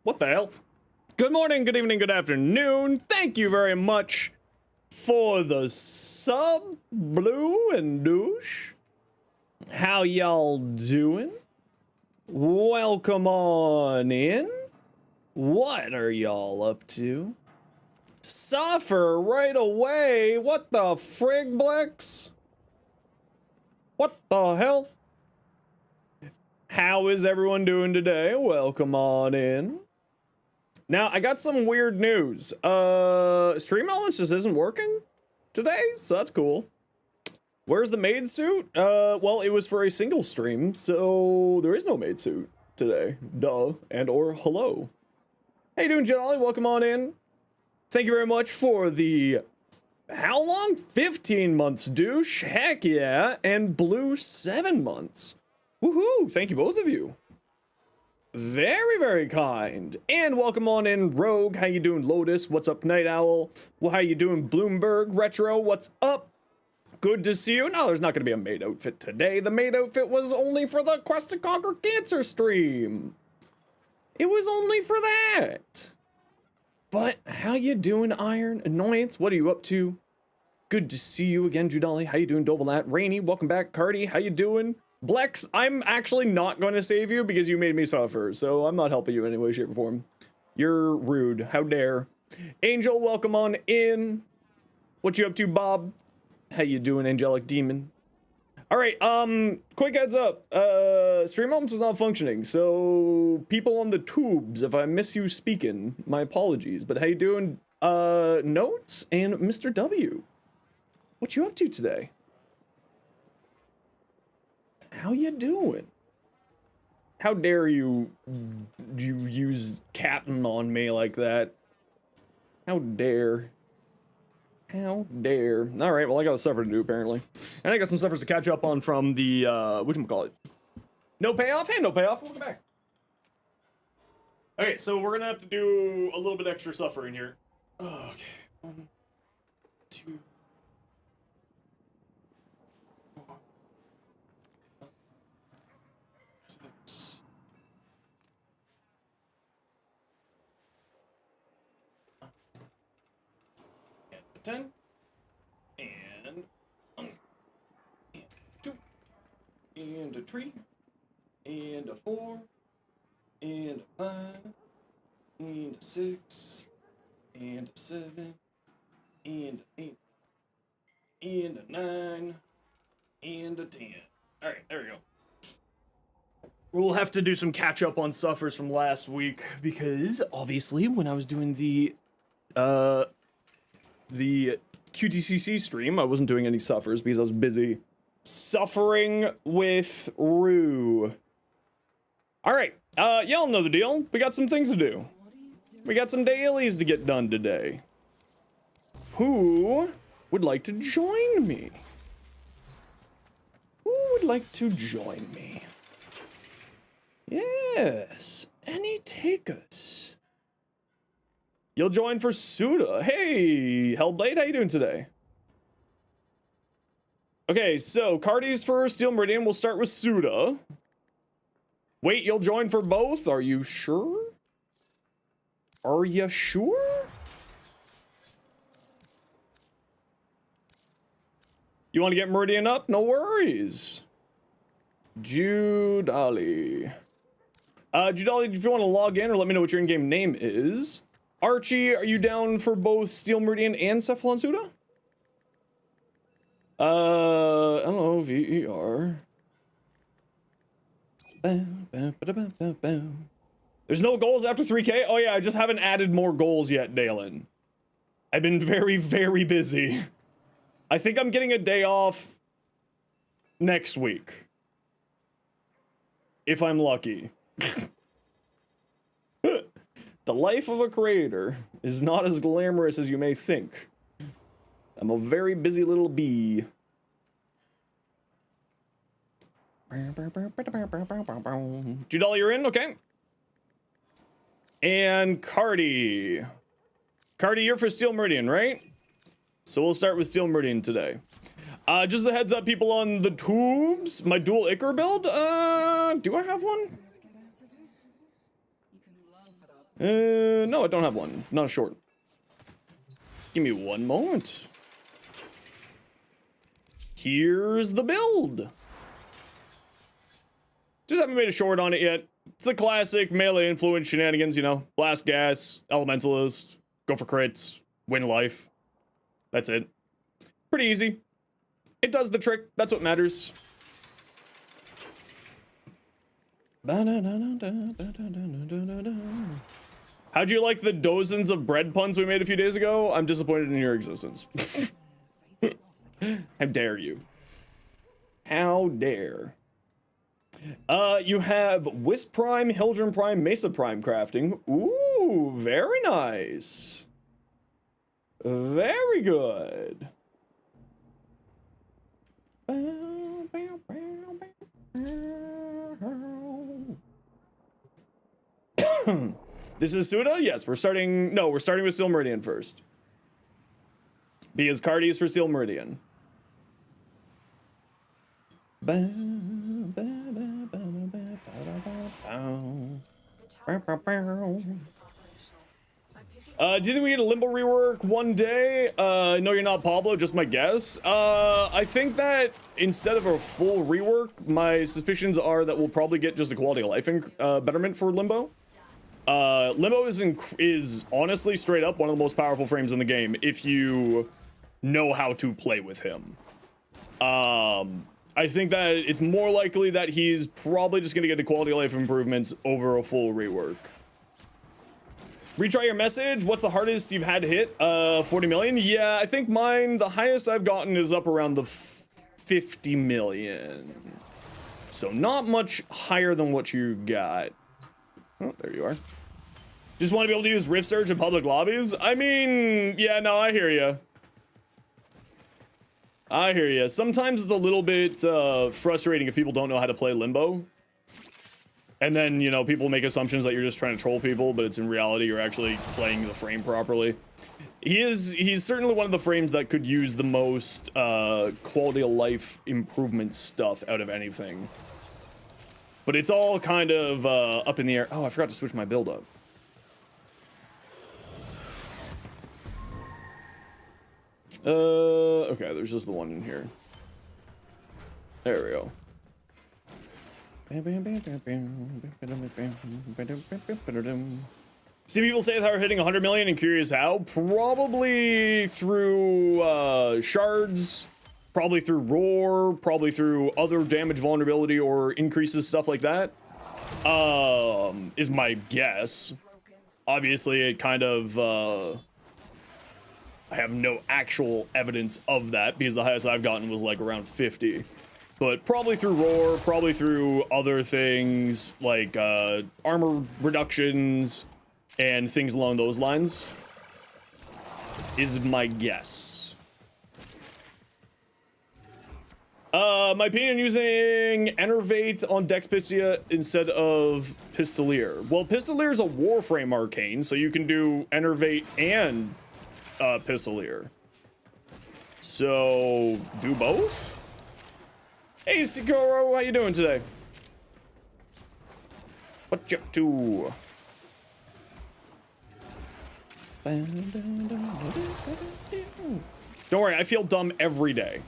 What the hell? Good morning, good evening, good afternoon. Thank you very much for the sub, Blue and Douche. How y'all doing? Welcome on in. What are y'all up to? Suffer right away. What the frig, Blex? What the hell? How is everyone doing today? Welcome on in. Now, I got some weird news. Stream Elements just isn't working today, so that's cool. Where's the maid suit? Well, it was for a single stream, so there is no maid suit today. Duh, and or hello. How you doing, Jolly? Welcome on in. Thank you very much for the, how long? 15 months, Douche. Heck yeah. And Blue, 7 months. Woohoo! Thank you, both of you. Very, very kind. And welcome on in, Rogue. How you doing, Lotus? What's up, Night Owl? Well, how you doing, Bloomberg? Retro, what's up? Good to see you. No, there's not going to be a maid outfit today. The maid outfit was only for the Quest to Conquer Cancer stream. It was only for that. But how you doing, Iron? Annoyance, what are you up to? Good to see you again, Judali. How you doing, Dovalat? Rainy, welcome back. Cardi, how you doing? Blex, I'm actually not going to save you because you made me suffer, so I'm not helping you in any way, shape, or form. You're rude. How dare. Angel, welcome on in. What you up to, Bob? How you doing, Angelic Demon? Alright, quick heads up. Stream Elements is not functioning, so people on the tubes, if I miss you speaking, my apologies. But how you doing, Notes and Mr. W? What you up to today? How you doing? How dare you use Captain on me like that? How dare? How dare? Alright, well I got a suffer to do apparently. And I got some suffers to catch up on from the, whatchamacallit? No payoff? Hey, no payoff, welcome back. Okay, so we're gonna have to do a little bit extra suffering here. Oh, okay, 1, 2... 10 and 1 and 2 and a 3 and a 4 and a 5 and a 6 and a 7 and a 8 and a 9 and a 10. All right, there we go. We'll have to do some catch up on suffers from last week because obviously when I was doing the QTCC stream, I wasn't doing any suffers because I was busy suffering with Rue. Alright, y'all know the deal. We got some things to do. We got some dailies to get done today. Who would like to join me? Who would like to join me? Yes, any takers? You'll join for Suda. Hey, Hellblade, how you doing today? Okay, so Cardi's for Steel Meridian. We'll start with Suda. Wait, you'll join for both? Are you sure? Are you sure? You want to get Meridian up? No worries. Judali. Judali, if you want to log in or let me know what your in-game name is. Archie, are you down for both Steel Meridian and Cephalon Suda? I don't know, VER. There's no goals after 3K? Oh yeah, I just haven't added more goals yet, Dalen. I've been very, very busy. I think I'm getting a day off next week. If I'm lucky. The life of a creator is not as glamorous as you may think. I'm a very busy little bee. Judal, you're in? Okay. And Cardi. Cardi, you're for Steel Meridian, right? So we'll start with Steel Meridian today. Just a heads up, people on the tubes. My dual Icar build. Do I have one? No, I don't have one. Not a short. Give me one moment. Here's the build. Just haven't made a short on it yet. It's the classic melee influence shenanigans, you know. Blast gas, elementalist, go for crits, win life. That's it. Pretty easy. It does the trick. That's what matters. How'd you like the dozens of bread puns we made a few days ago? I'm disappointed in your existence. How dare you? How dare? You have Wisp Prime, Hildren Prime, Mesa Prime crafting. Ooh, very nice. Very good. This is Suda? Yes, we're starting. No, we're starting with Steel Meridian first. Because Cardi is for Steel Meridian. Do you think we get a Limbo rework one day? No, you're not Pablo, just my guess. I think that instead of a full rework, my suspicions are that we'll probably get just a quality of life betterment for Limbo. Limbo is honestly straight up one of the most powerful frames in the game if you know how to play with him. I think that it's more likely that he's probably just gonna get the quality of life improvements over a full rework. Retry your message. What's the hardest you've had to hit? 40 million? Yeah, I think mine, the highest I've gotten is up around the 50 million. So not much higher than what you got. Oh, there you are. Just want to be able to use Rift Surge in public lobbies? I mean, yeah, no, I hear you. I hear you. Sometimes it's a little bit frustrating if people don't know how to play Limbo. And then, you know, people make assumptions that you're just trying to troll people, but it's in reality you're actually playing the frame properly. He's certainly one of the frames that could use the most quality of life improvement stuff out of anything. But it's all kind of up in the air. Oh, I forgot to switch my build up. Okay, there's just the one in here. There we go. See people say that we're hitting 100 million and curious how? Probably through shards, probably through roar, probably through other damage vulnerability or increases, stuff like that. Is my guess. Obviously it kind of I have no actual evidence of that because the highest I've gotten was like around 50. But probably through roar, probably through other things like armor reductions and things along those lines is my guess. My opinion using Enervate on Dexpicia instead of Pistolier. Well, Pistolier is a Warframe arcane, so you can do Enervate and Pistolier. So do both? Hey, Sikoro, how you doing today? What you up to? Don't worry, I feel dumb every day.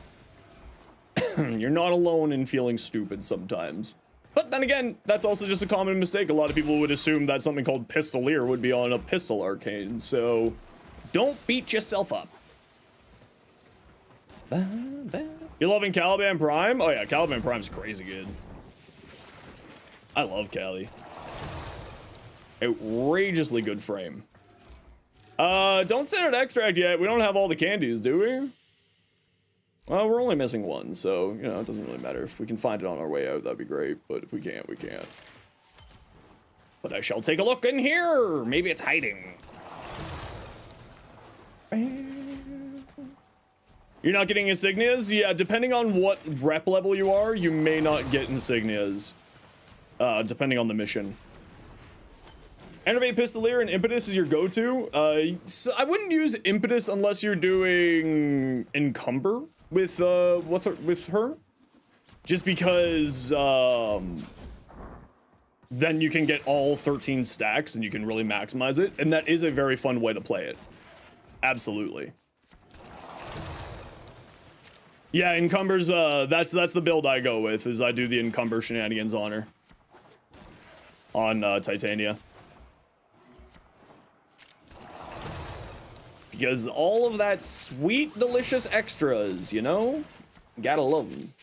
You're not alone in feeling stupid sometimes. But then again, that's also just a common mistake. A lot of people would assume that something called Pistolier would be on a pistol arcane, so don't beat yourself up. You loving Caliban Prime? Oh yeah, Caliban Prime's crazy good. I love Cali. Outrageously good frame. Don't send out extract yet. We don't have all the candies, do we? Well, we're only missing one, so, you know, it doesn't really matter. If we can find it on our way out, that'd be great. But if we can't, we can't. But I shall take a look in here. Maybe it's hiding. You're not getting insignias? Yeah, depending on what rep level you are, you may not get insignias. Depending on the mission. Enervate Pistolier and Impetus is your go-to. So I wouldn't use Impetus unless you're doing Encumber. with her, just because then you can get all 13 stacks and you can really maximize it, and that is a very fun way to play it. Absolutely. Yeah, encumbers, that's the build I go with, is I do the encumber shenanigans on her. On Titania. Because all of that sweet, delicious extras, you know? Gotta love them.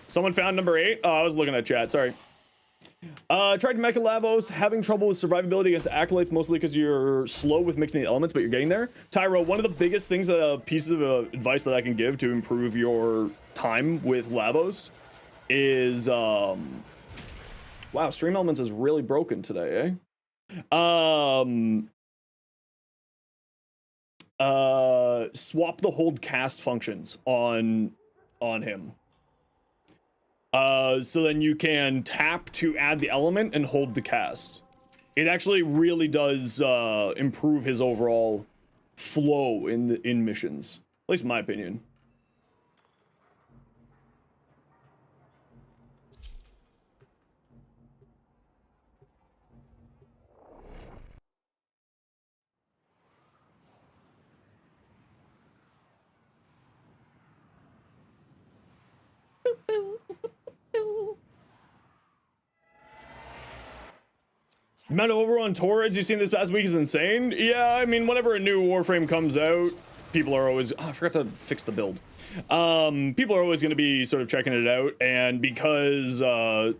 Someone found number 8? Oh, I was looking at chat, sorry. Tried Mecha Lavos, having trouble with survivability against acolytes, mostly because you're slow with mixing the elements, but you're getting there. Tyro, one of the biggest things, pieces of advice that I can give to improve your time with Lavos is, wow, Stream Elements is really broken today, eh? Swap the hold cast functions on him. So then you can tap to add the element and hold the cast. It actually really does improve his overall flow in missions, at least in my opinion. The amount of overrun torrents you've seen this past week is insane. Yeah, I mean, whenever a new Warframe comes out, people are always... Oh, I forgot to fix the build. People are always going to be sort of checking it out, and because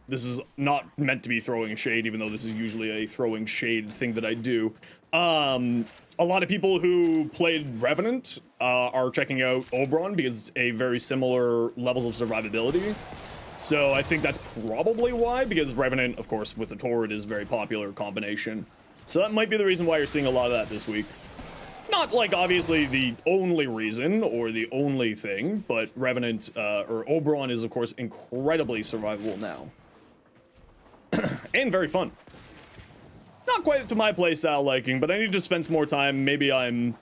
this is not meant to be throwing shade, even though this is usually a throwing shade thing that I do, a lot of people who played Revenant are checking out Oberon because it's a very similar levels of survivability. So I think that's probably why, because Revenant, of course, with the Torrid is a very popular combination. So that might be the reason why you're seeing a lot of that this week. Not like obviously the only reason or the only thing, but Revenant or Oberon is of course incredibly survivable now. And very fun. Not quite to my playstyle liking, but I need to spend some more time. Maybe I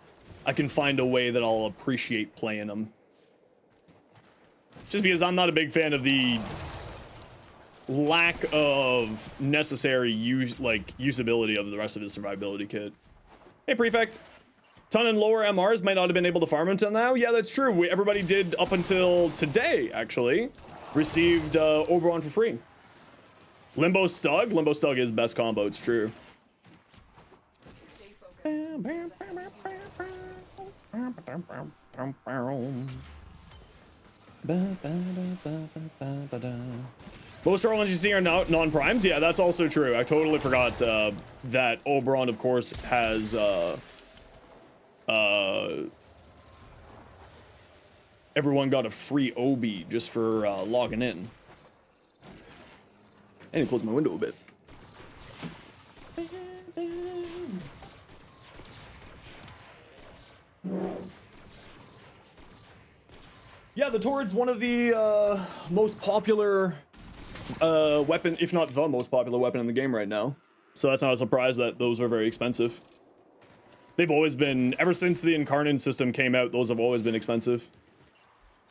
can find a way that I'll appreciate playing them. Just because I'm not a big fan of the lack of necessary usability of the rest of his survivability kit. Hey, Prefect. Ton and lower MRs might not have been able to farm until now. Yeah, that's true. Everybody did up until today, actually. Received Oberon for free. Limbo Stug. Limbo Stug is best combo, it's true. Most of our ones you see are non-primes. Yeah, that's also true. I totally forgot that Oberon, of course, has everyone got a free OB just for logging in. I need to close my window a bit. Yeah, the Torrid's one of the most popular weapon, if not the most popular weapon in the game right now. So that's not a surprise that those are very expensive. They've always been, ever since the Incarnate system came out, those have always been expensive.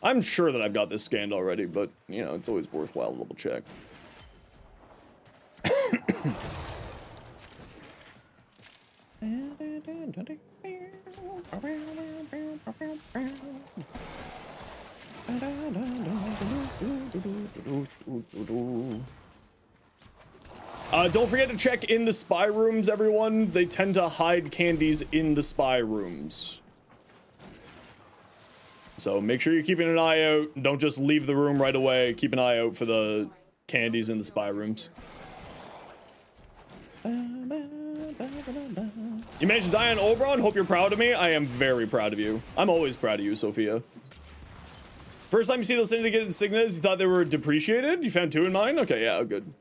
I'm sure that I've got this scanned already, but, you know, it's always worthwhile to double check. Don't forget to check in the spy rooms, everyone. They tend to hide candies in the spy rooms. So make sure you're keeping an eye out. Don't just leave the room right away. Keep an eye out for the candies in the spy rooms. You mentioned Diane Oberon. Hope you're proud of me. I am very proud of you. I'm always proud of you, Sophia. First time you see those syndicated insignias, you thought they were depreciated? You found 2 in mine? Okay, yeah, good.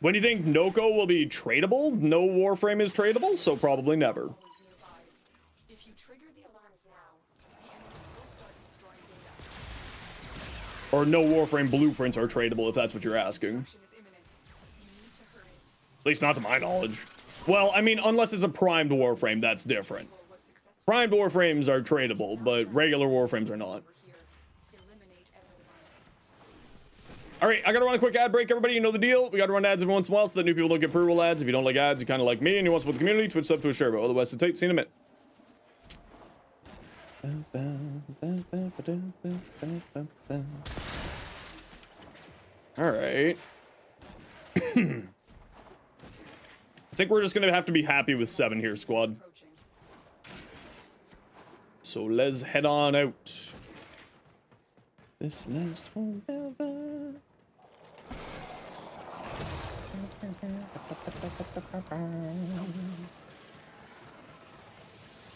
When do you think Nokko will be tradable? No Warframe is tradable, so probably never. Or no Warframe blueprints are tradable, if that's what you're asking. At least not to my knowledge. Well, I mean, unless it's a primed Warframe, that's different. Primed Warframes are tradable, but regular Warframes are not. All right, I gotta run a quick ad break, everybody. You know the deal. We gotta run ads every once in a while so that new people don't get pre-roll ads. If you don't like ads, you kind of like me and you want to support the community, Twitch sub to a share, but otherwise, it's tight. See you in a minute. All right. I think we're just gonna have to be happy with 7 here, squad. So let's head on out. This lasts forever.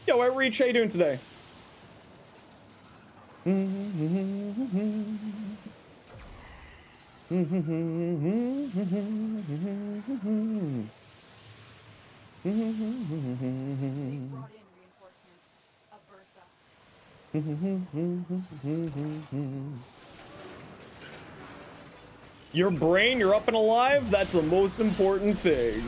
Yo, Outreach, how you doing today? Your brain, you're up and alive? That's the most important thing.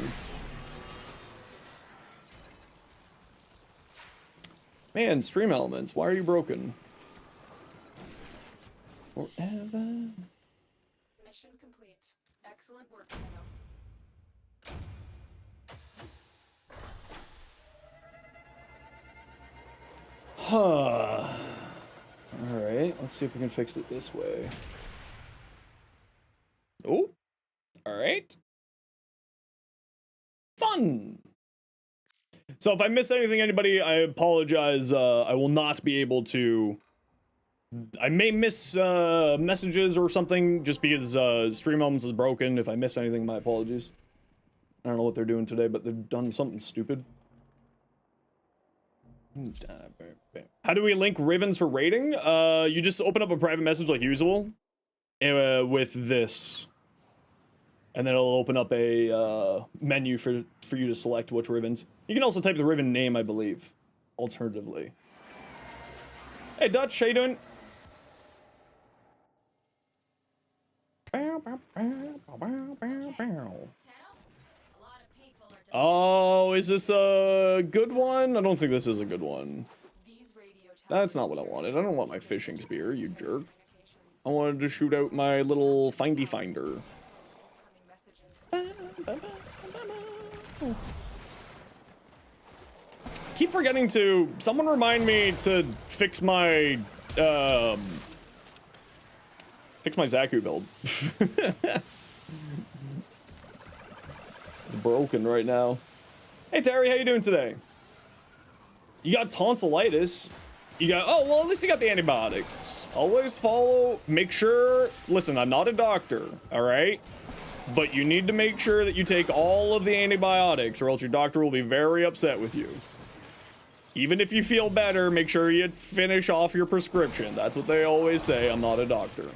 Man, Stream Elements, why are you broken? Forever. Mission complete. Excellent work, Huh. Alright, let's see if we can fix it this way. Oh, alright. Fun. So if I miss anything, anybody, I apologize. I will not be able to... I may miss messages or something just because Stream Elements is broken. If I miss anything, my apologies. I don't know what they're doing today, but they've done something stupid. How do we link Ravens for rating? You just open up a private message like usual with this. And then it'll open up a menu for you to select which Ravens. You can also type the Raven name, I believe, alternatively. Hey, Dutch, how you doing? Oh, is this a good one? I don't think this is a good one. That's not what I wanted. I don't want my fishing spear, you jerk. I wanted to shoot out my little findy finder. Keep forgetting to... Someone remind me to fix my... fix my Zaku build. It's broken right now. Hey Terry, how you doing today? You got tonsillitis. You got... Oh, well, at least you got the antibiotics. Always follow... Make sure... Listen, I'm not a doctor, alright? But you need to make sure that you take all of the antibiotics or else your doctor will be very upset with you. Even if you feel better, make sure you finish off your prescription. That's what they always say. I'm not a doctor.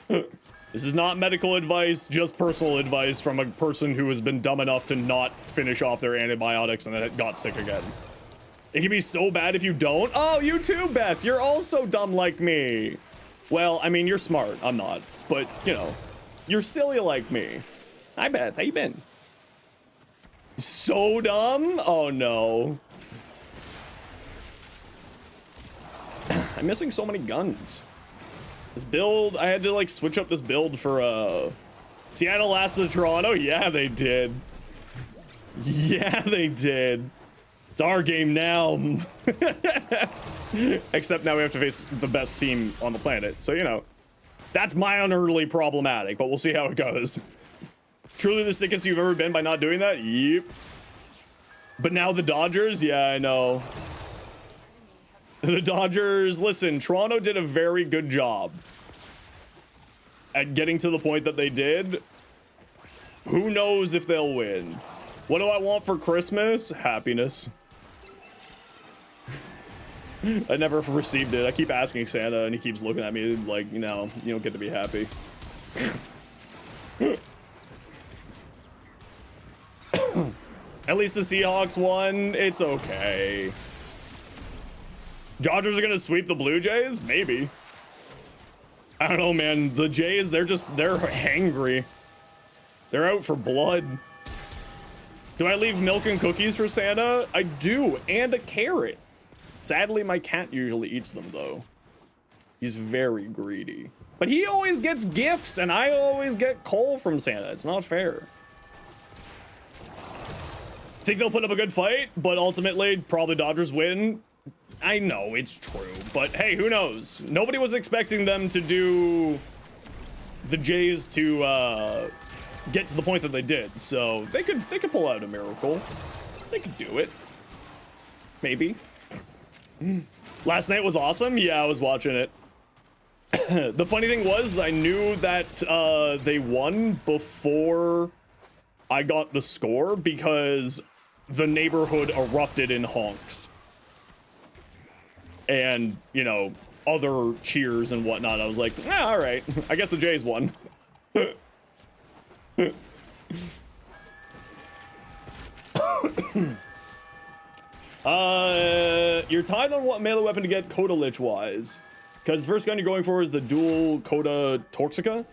This is not medical advice, just personal advice from a person who has been dumb enough to not finish off their antibiotics and then it got sick again. It can be so bad if you don't. Oh, you too, Beth. You're also dumb like me. Well, I mean, you're smart. I'm not. But, you know, you're silly like me. Hi, Beth. How you been? So dumb? Oh, no. I'm missing so many guns. This build, I had to, like, switch up this build for, Seattle lost to Toronto? Yeah, they did. Yeah, they did. It's our game now. Except now we have to face the best team on the planet. So, you know, that's minorly problematic, but we'll see how it goes. Truly the sickest you've ever been by not doing that? Yep. But now the Dodgers? Yeah, I know. The Dodgers, listen, Toronto did a very good job at getting to the point that they did. Who knows if they'll win? What do I want for Christmas? Happiness. I never received it. I keep asking Santa and he keeps looking at me like, you know, you don't get to be happy. At least the Seahawks won. It's okay. Dodgers are gonna sweep the Blue Jays? Maybe. I don't know, man. The Jays, they're hangry. They're out for blood. Do I leave milk and cookies for Santa? I do, and a carrot. Sadly, my cat usually eats them, though. He's very greedy. But he always gets gifts, and I always get coal from Santa. It's not fair. Think they'll put up a good fight, but ultimately, probably Dodgers win. I know, it's true, but hey, who knows? Nobody was expecting them to do the Jays to get to the point that they did, so they could pull out a miracle. They could do it. Maybe. Last night was awesome. Yeah, I was watching it. The funny thing was, I knew that they won before I got the score because the neighborhood erupted in honks. And, you know, other cheers and whatnot. I was like, ah, all right. I guess the Jays won. You're tied on what melee weapon to get Coda Lich wise. Because the first gun you're going for is the dual Coda Toxica.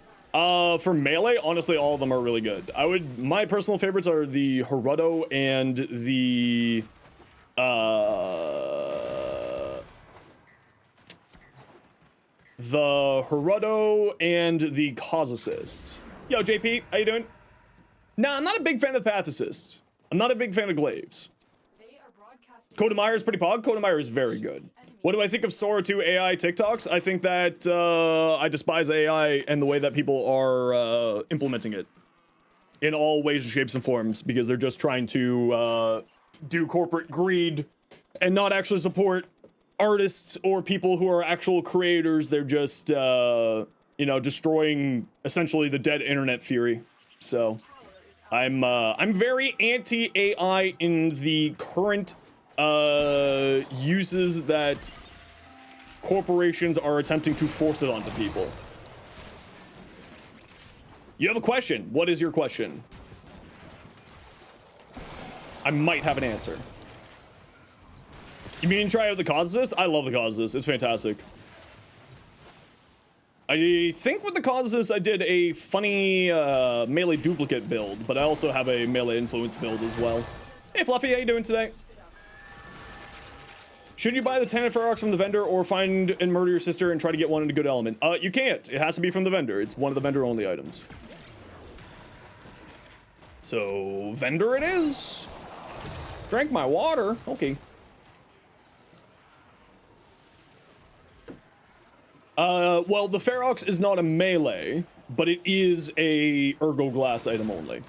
For melee, honestly, all of them are really good. My personal favorites are the Hirudo and the Hirudo and the Cause Assist. Yo, JP, how you doing? Nah, I'm not a big fan of the Path Assist. I'm not a big fan of Glaives. Coda Meyer is pretty pog. Coda Meyer is very good. What do I think of Sora 2 AI TikToks? I think that I despise AI and the way that people are implementing it in all ways, shapes, and forms because they're just trying to do corporate greed and not actually support artists or people who are actual creators. They're just, you know, destroying essentially the dead internet theory. So I'm very anti-AI in the current uses that corporations are attempting to force it onto people. You have a question. What is your question? I might have an answer. You mean try out the Cause Assist? I love the Cause Assist. It's fantastic. I think with the Cause Assist, I did a funny melee duplicate build, but I also have a melee influence build as well. Hey, Fluffy, how you doing today? Should you buy the 10 Ferox from the vendor or find and murder your sister and try to get one in a good element? You can't. It has to be from the vendor. It's one of the vendor-only items. So, vendor it is. Drank my water. Okay. Well, the Ferox is not a melee, but it is a Ergo Glass item only.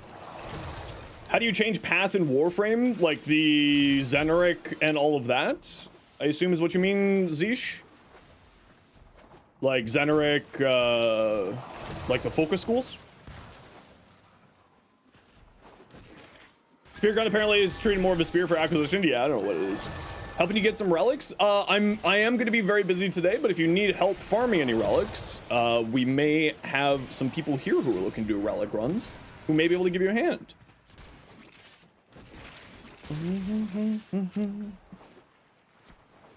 How do you change path in Warframe? Like the Zeneric and all of that? I assume is what you mean, Zeesh? Like Zeneric, like the focus schools? Spear gun apparently is treated more of a spear for acquisition. Yeah, I don't know what it is. Helping you get some relics? I am going to be very busy today, but if you need help farming any relics, we may have some people here who are looking to do relic runs, who may be able to give you a hand.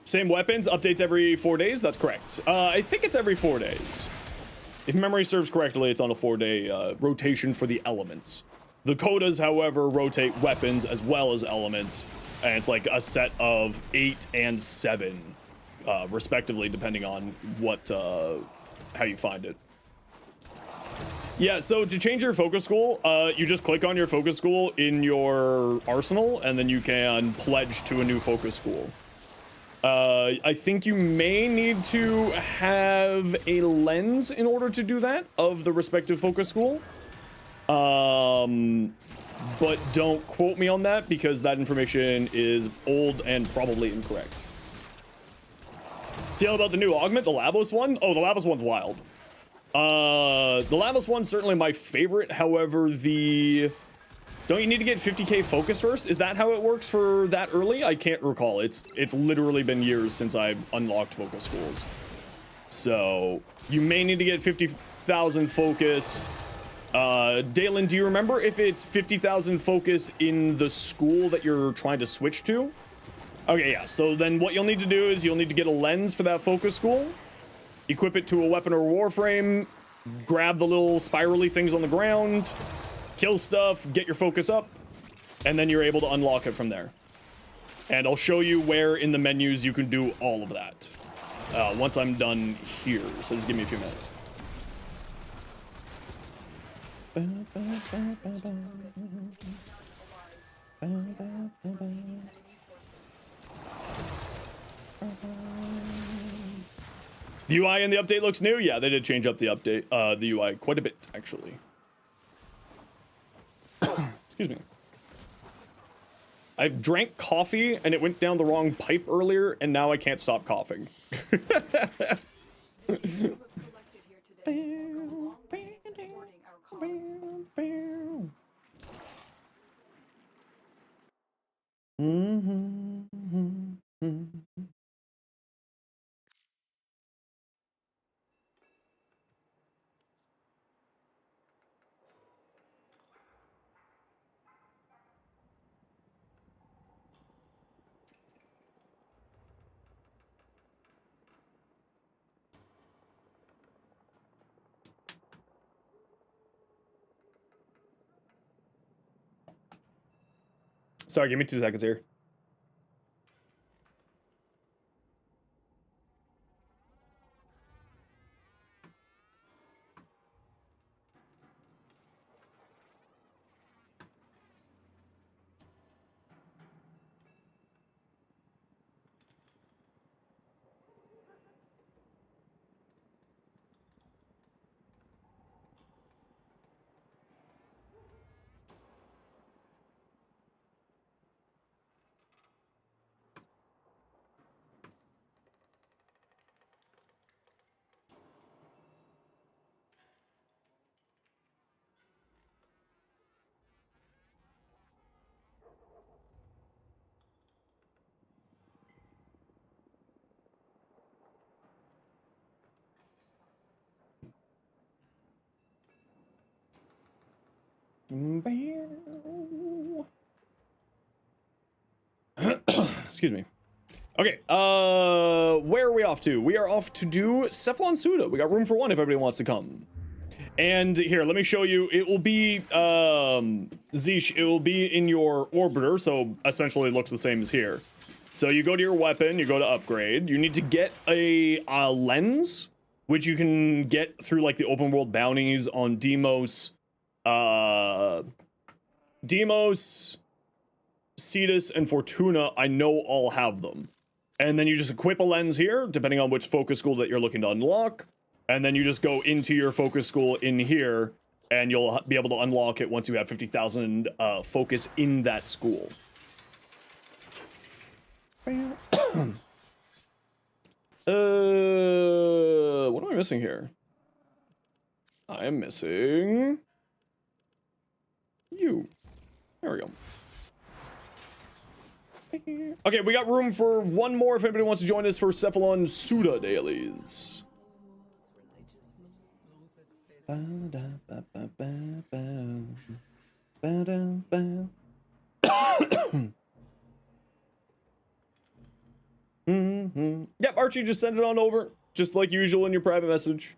Same weapons, updates every 4 days? That's correct. I think it's every 4 days. If memory serves correctly, it's on a 4-day rotation for the elements. The Kodas, however, rotate weapons as well as elements, and it's like a set of 8 and 7, respectively, depending on what, how you find it. Yeah, so to change your focus school, you just click on your focus school in your arsenal, and then you can pledge to a new focus school. I think you may need to have a lens in order to do that of the respective focus school. But don't quote me on that because that information is old and probably incorrect. Feel about the new augment, the Lavos one? Oh, the Lavos one's wild. The Lavos one's certainly my favorite. However, don't you need to get 50k focus first? Is that how it works for that early? I can't recall. It's literally been years since I've unlocked focus schools. So you may need to get 50,000 focus. Dalen, do you remember if it's 50,000 focus in the school that you're trying to switch to? Okay, yeah. So then what you'll need to do is you'll need to get a lens for that focus school, equip it to a weapon or warframe, grab the little spirally things on the ground, kill stuff, get your focus up, and then you're able to unlock it from there. And I'll show you where in the menus you can do all of that once I'm done here. So just give me a few minutes. The UI in the update looks new. Yeah, they did change up the update, the UI quite a bit, actually. Excuse me. I drank coffee and it went down the wrong pipe earlier, and now I can't stop coughing. Sorry, give me 2 seconds here. Excuse me. Okay, where are we off to? We are off to do Cephalon Suda. We got room for one if everybody wants to come. And here, let me show you. It will be, Zeesh, it will be in your orbiter, so essentially it looks the same as here. So you go to your weapon, you go to upgrade. You need to get a lens, which you can get through, like, the open world bounties on Deimos, Cetus, and Fortuna. I know all have them. And then you just equip a lens here, depending on which focus school that you're looking to unlock. And then you just go into your focus school in here, and you'll be able to unlock it once you have 50,000 focus in that school. What am I missing here? I am missing you. There we go. Okay, we got room for one more if anybody wants to join us for Cephalon Suda dailies. Yep, Archie, just send it on over, just like usual in your private message.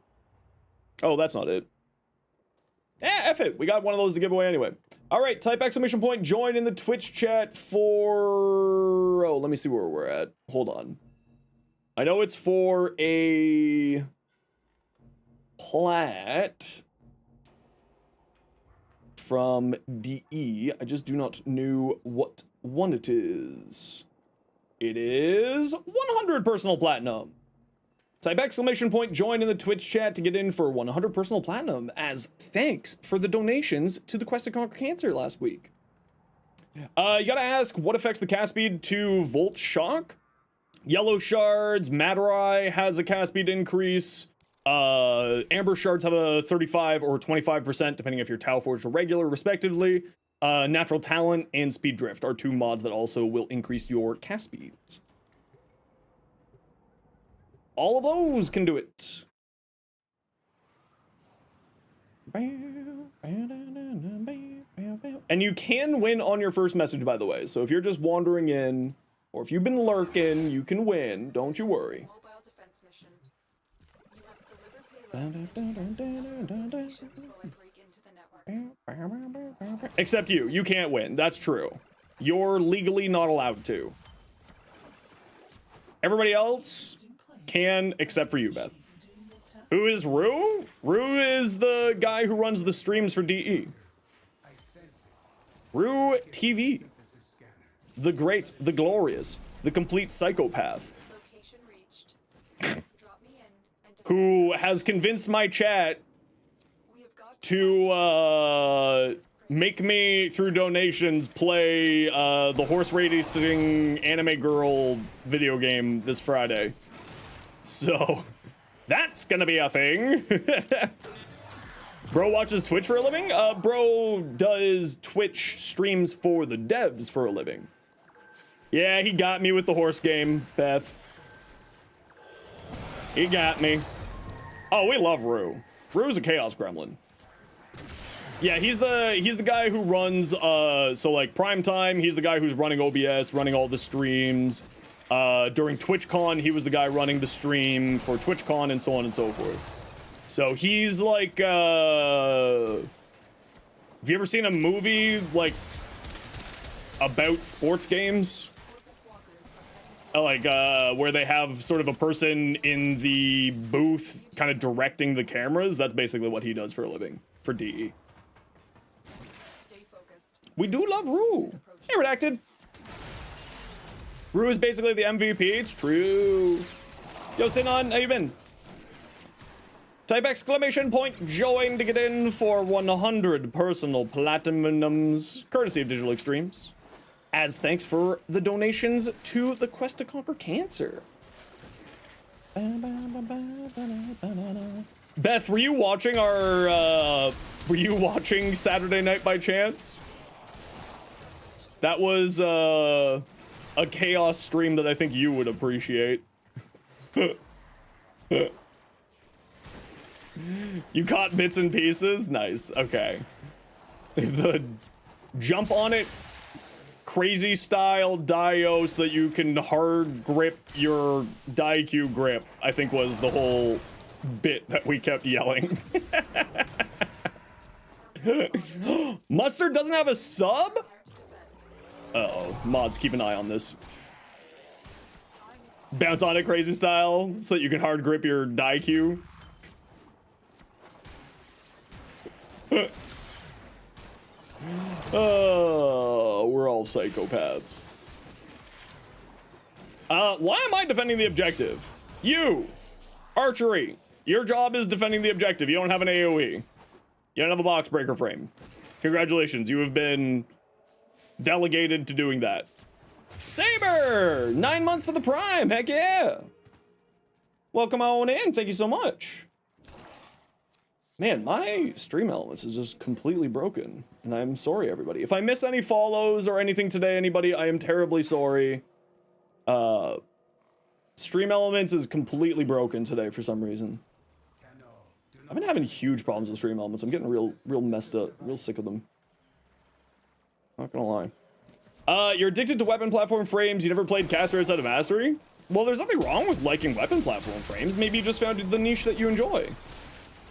Oh, that's not it. F it. We got one of those to give away anyway. All right, type exclamation point join in the Twitch chat for... Oh, let me see where we're at. Hold on. I know it's for a plat from DE. I just do not know what one it is. It is 100 personal platinum. Type exclamation point join in the Twitch chat to get in for 100 personal platinum as thanks for the donations to the Quest to Conquer Cancer last week. You gotta ask, what affects the cast speed to Volt Shock? Yellow Shards, Madurai has a cast speed increase. Amber Shards have a 35 or 25%, depending if you're Tau Forged or regular, respectively. Natural Talent and Speed Drift are two mods that also will increase your cast speeds. All of those can do it. And you can win on your first message, by the way. So if you're just wandering in, or if you've been lurking, you can win. Don't you worry. Mobile defense mission. You must deliver payloads and missions while I break into the network. Except you. You can't win. That's true. You're legally not allowed to. Everybody else can, except for you, Beth. Who is Rue? Rue is the guy who runs the streams for DE. Rue TV. The great, the glorious, the complete psychopath. Location reached. Drop me in and Who has convinced my chat we have got to make me, through donations, play the horse racing anime girl video game this Friday. So, that's gonna be a thing. Bro watches Twitch for a living? Bro does Twitch streams for the devs for a living. Yeah, he got me with the horse game, Beth. He got me. Oh, we love Rue. Rue's a chaos gremlin. Yeah, he's the guy who runs so like prime time, he's the guy who's running OBS, running all the streams. During TwitchCon, he was the guy running the stream for TwitchCon and so on and so forth. So he's like have you ever seen a movie like about sports games? Like where they have sort of a person in the booth kind of directing the cameras? That's basically what he does for a living for DE. stay focused. We do love Rue. Hey, Redacted. Rue is basically the MVP. It's true. Yo, Sinon, how you been? Type exclamation point join to get in for 100 personal platinums, courtesy of Digital Extremes. As thanks for the donations to the Quest to Conquer Cancer. Beth, were you watching our, were you watching Saturday Night by chance? That was, a chaos stream that I think you would appreciate. You caught bits and pieces? Nice, okay. The jump on it crazy style dio so that you can hard grip your Daikyu grip, I think was the whole bit that we kept yelling. Mustard doesn't have a sub? Uh-oh, mods, keep an eye on this. Bounce on it crazy style so that you can hard grip your Daikyu. Oh, we're all psychopaths. Why am I defending the objective? You! Archery! Your job is defending the objective. You don't have an AoE. You don't have a box breaker frame. Congratulations, you have been delegated to doing that. Saber! 9 months for the Prime, heck yeah! Welcome on in, thank you so much. Man, my stream elements is just completely broken, and I'm sorry, everybody. If I miss any follows or anything today, anybody, I am terribly sorry. Stream elements is completely broken today for some reason. I've been having huge problems with stream elements. I'm getting real messed up, real sick of them. Not gonna lie. You're addicted to weapon platform frames. You never played caster outside of mastery? Well, there's nothing wrong with liking weapon platform frames. Maybe you just found the niche that you enjoy.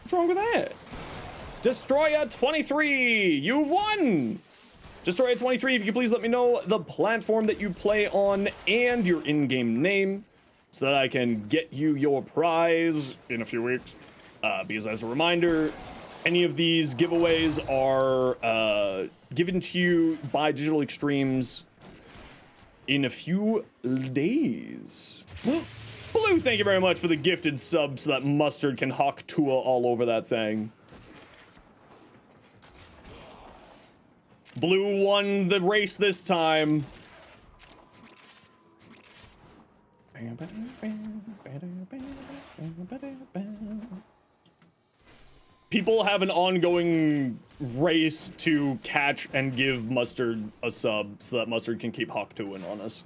What's wrong with that? Destroya23, you've won! Destroya23, if you could please let me know the platform that you play on and your in-game name so that I can get you your prize in a few weeks. Because as a reminder, any of these giveaways are given to you by Digital Extremes in a few days. Blue, thank you very much for the gifted sub so that Mustard can hawk Tua all over that thing. Blue won the race this time. People have an ongoing race to catch and give Mustard a sub so that Mustard can keep hawk Tua on us.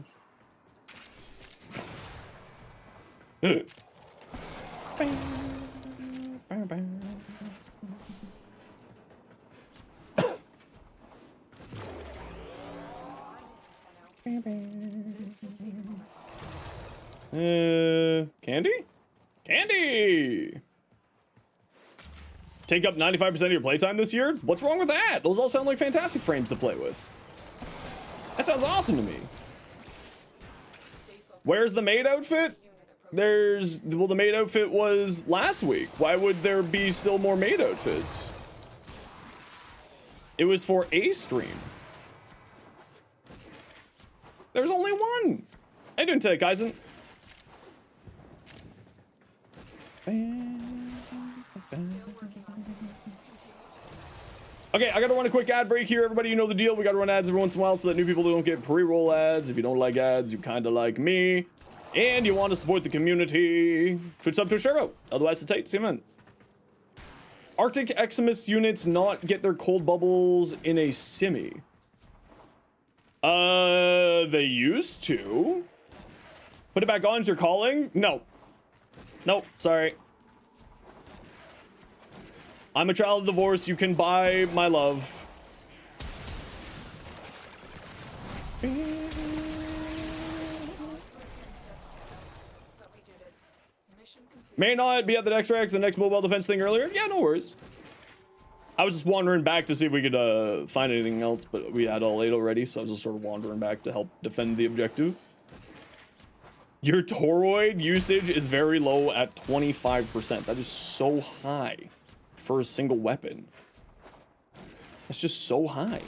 Candy? Candy! take up 95% of your playtime this year? What's wrong with that? Those all sound like fantastic frames to play with. That sounds awesome to me. Where's the maid outfit? Well, the maid outfit was last week. Why would there be still more maid outfits? It was for a stream. There's only one. How you doing today, Kaizen? Okay, I gotta run a quick ad break here. Everybody, you know the deal. We gotta run ads every once in a while so that new people don't get pre-roll ads. If you don't like ads, you kinda like me. And you want to support the community. Twitch sub to a share out. Otherwise, it's tight. See you, man. Arctic Eximus units not get their cold bubbles in a simi. They used to. Put it back on as you're calling? No. Nope, sorry. I'm a child of divorce. You can buy my love. May not be at the next rack, the next mobile defense thing earlier. Yeah, no worries. I was just wandering back to see if we could find anything else, but we had all 8 already, so I was just sort of wandering back to help defend the objective. Your toroid usage is very low at 25%. That is so high for a single weapon. That's just so high.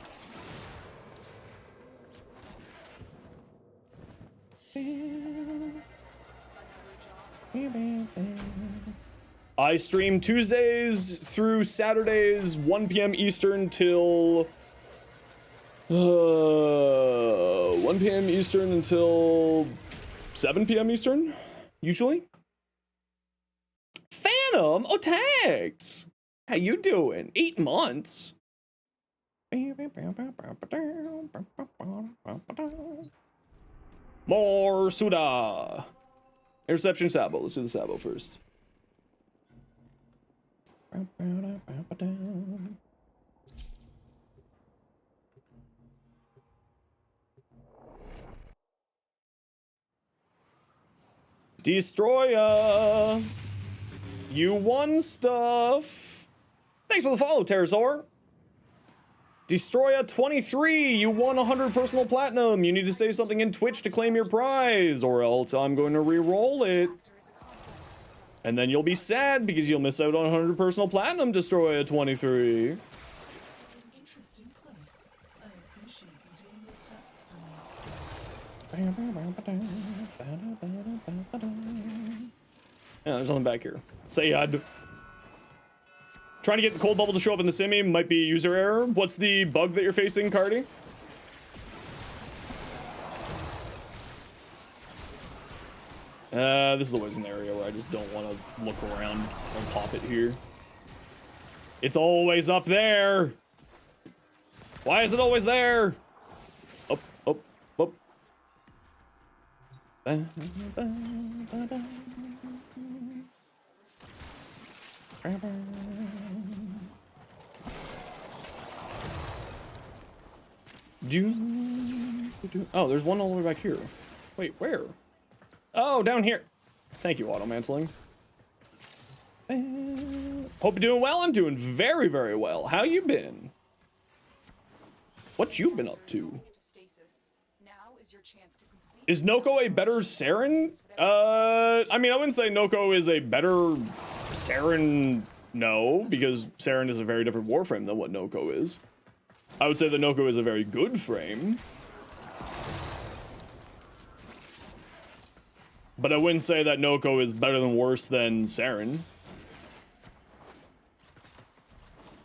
I stream Tuesdays through Saturdays, 1 p.m. Eastern till 1 p.m. Eastern until 7 p.m. Eastern, usually. Phantom, oh thanks. How you doing? 8 months. More Suda. Interception Sabo. Let's do the Sabo first. Destroyer. You won stuff. Thanks for the follow, Pterosaur. Destroya 23, you won 100 personal platinum. You need to say something in Twitch to claim your prize, or else I'm going to re-roll it. And then you'll be sad because you'll miss out on 100 personal platinum, Destroya 23. Interesting place. I appreciate you doing this task for me. Yeah, there's something back here. Sayad. Trying to get the cold bubble to show up in the simi might be user error. What's the bug that you're facing, Cardi? This is always an area where I just don't want to look around and pop it here. It's always up there. Why is it always there? Up, up, up. Oh, there's one all the way back here. Wait, where? Oh, down here. Thank you, auto-mantling. Hope you're doing well. I'm doing very, very well. How you been? What you been up to? Is Nokko a better Saren? I mean, I wouldn't say Nokko is a better Saren, no, because Saren is a very different Warframe than what Nokko is. I would say that Nokko is a very good frame. But I wouldn't say that Nokko is better than worse than Saren.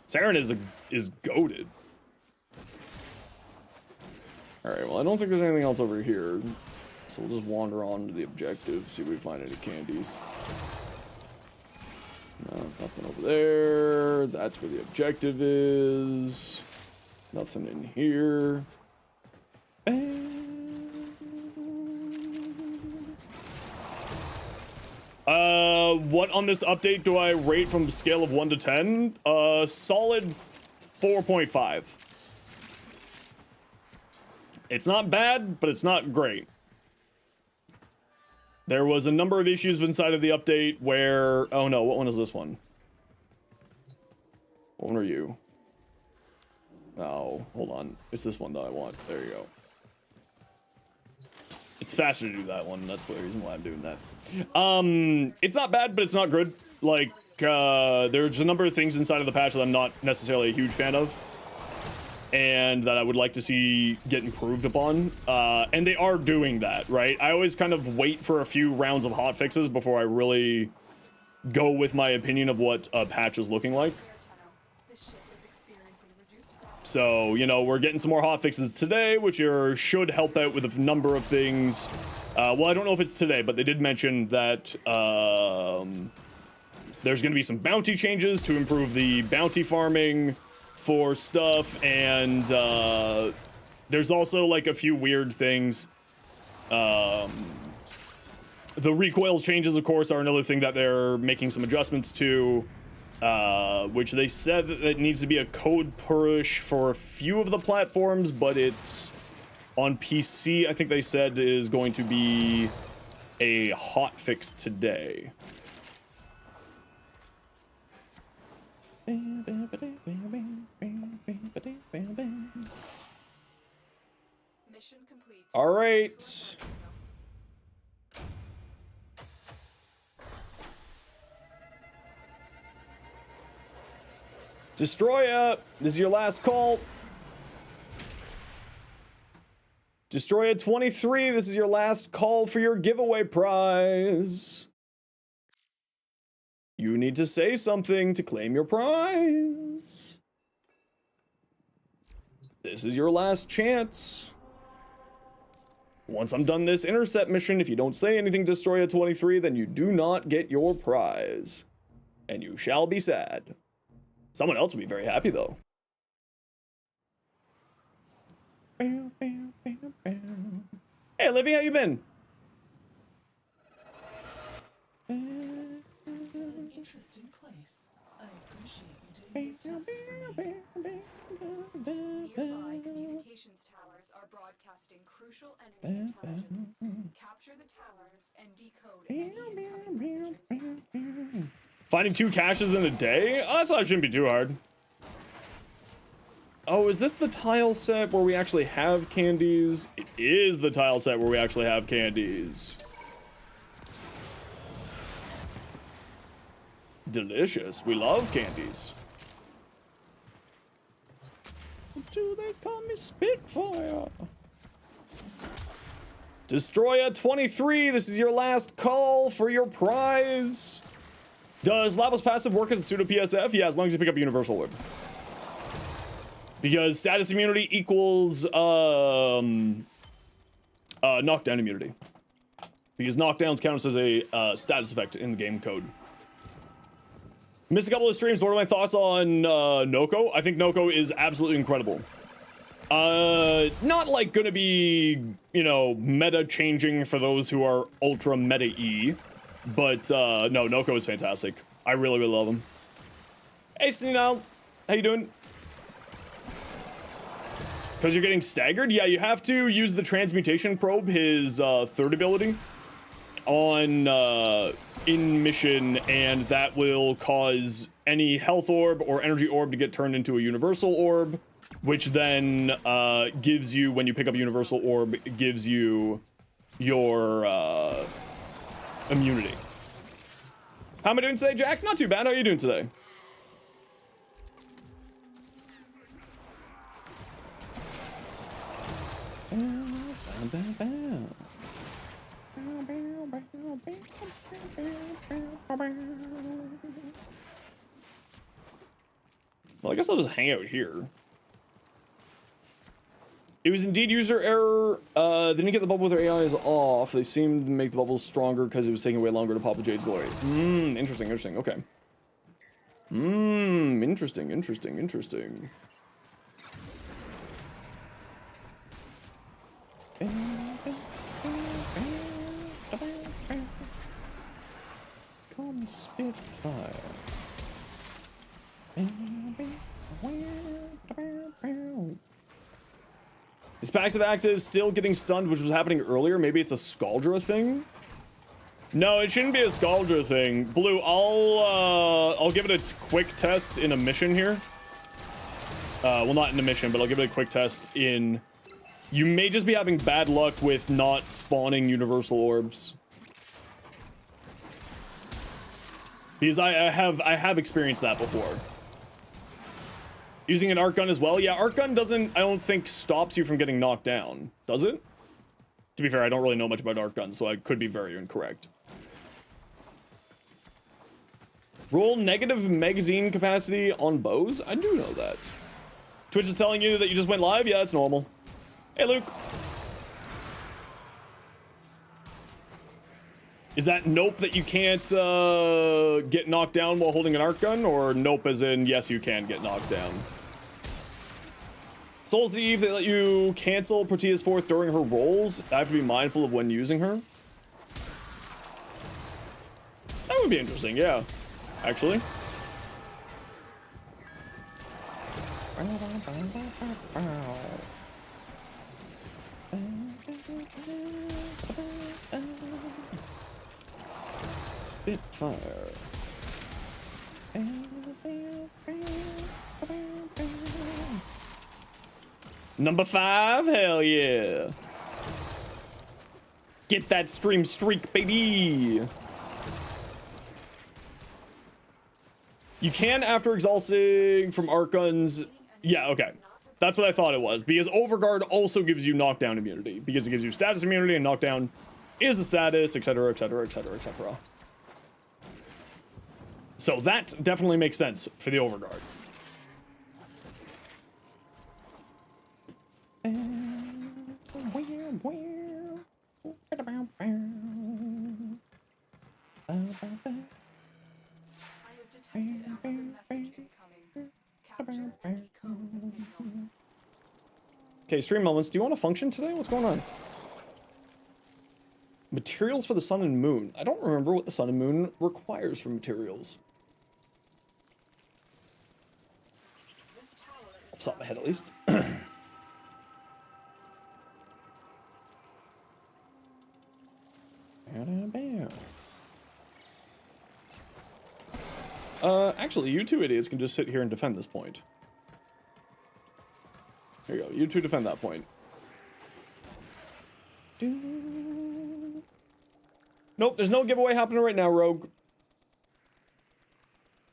Saren is goated. Alright, well I don't think there's anything else over here. So we'll just wander on to the objective, see if we find any candies. No, nothing over there. That's where the objective is. Nothing in here. What on this update do I rate from a scale of 1 to 10? Solid 4.5. It's not bad, but it's not great. There was a number of issues inside of the update where... Oh no, what one is this one? What one are you? Oh, hold on. It's this one that I want. There you go. It's faster to do that one. That's the reason why I'm doing that. It's not bad, but it's not good. Like, there's a number of things inside of the patch that I'm not necessarily a huge fan of, and that I would like to see get improved upon. And they are doing that, right? I always kind of wait for a few rounds of hotfixes before I really go with my opinion of what a patch is looking like. So, you know, we're getting some more hotfixes today, which should help out with a number of things. Well, I don't know if it's today, but they did mention that there's going to be some bounty changes to improve the bounty farming for stuff, and there's also like a few weird things. The recoil changes, of course, are another thing that they're making some adjustments to. Which they said that it needs to be a code push for a few of the platforms, but it's on PC, I think they said, is going to be a hotfix today. Mission complete. All right. Destroyer, this is your last call. Destroyer 23, this is your last call for your giveaway prize. You need to say something to claim your prize. This is your last chance. Once I'm done this intercept mission, if you don't say anything, Destroyer 23, then you do not get your prize. And you shall be sad. Someone else will be very happy, though. Hey, Olivia, how you been? Interesting place. I appreciate you doing this. Nearby communications towers are broadcasting crucial enemy intelligence. Capture the towers and decode any incoming messages. Finding 2 caches in a day? Oh, that shouldn't be too hard. Oh, is this the tile set where we actually have candies? It is the tile set where we actually have candies. Delicious. We love candies. Do they call me Spitfire? Destroyer 23, this is your last call for your prize. Does Lava's passive work as a pseudo PSF? Yeah, as long as you pick up Universal Orb. Because status immunity equals knockdown immunity. Because knockdowns counts as a status effect in the game code. Missed a couple of streams. What are my thoughts on Nokko? I think Nokko is absolutely incredible. Not like gonna be, you know, meta changing for those who are ultra meta-y. But, no, Nokko is fantastic. I really, really love him. Hey, Sneenal. How you doing? Because you're getting staggered? Yeah, you have to use the transmutation probe, his, third ability, on, in mission, and that will cause any health orb or energy orb to get turned into a universal orb, which then, gives you, when you pick up a universal orb, it gives you your, immunity. How am I doing today, Jack? Not too bad. How are you doing today? Well, I guess I'll just hang out here. It was indeed user error. They didn't get the bubble with their AIs off. They seemed to make the bubbles stronger because it was taking way longer to pop a Jade's Glory. Interesting, interesting. Okay. Interesting, interesting, interesting. Come Spitfire. Is passive active still getting stunned, which was happening earlier? Maybe it's a Scaldra thing? No, it shouldn't be a Scaldra thing. Blue, I'll give it a quick test in a mission here. Well, not in a mission, but I'll give it a quick test in... You may just be having bad luck with not spawning universal orbs. Because I have experienced that before. Using an arc gun as well. Yeah, arc gun doesn't, I don't think, stops you from getting knocked down. Does it? To be fair, I don't really know much about arc guns, so I could be very incorrect. Roll negative magazine capacity on bows? I do know that. Twitch is telling you that you just went live? Yeah, it's normal. Hey, Luke. Is that nope that you can't get knocked down while holding an arc gun? Or nope as in yes, you can get knocked down? Souls Eve, they let you cancel Protea's fourth during her rolls. I have to be mindful of when using her. That would be interesting, yeah. Actually. Spitfire. Number 5, hell yeah. Get that stream streak, baby. You can after exhausting from arc guns. Yeah, okay. That's what I thought it was. Because Overguard also gives you knockdown immunity. Because it gives you status immunity and knockdown is a status, etc, etc, etc, etc. So that definitely makes sense for the Overguard. Okay, stream moments. Do you want to function today? What's going on? Materials for the sun and moon. I don't remember what the sun and moon requires for materials. Off the top of my head, at least. Actually, you two idiots can just sit here and defend this point. Here you go. You two defend that point. Nope, there's no giveaway happening right now, Rogue.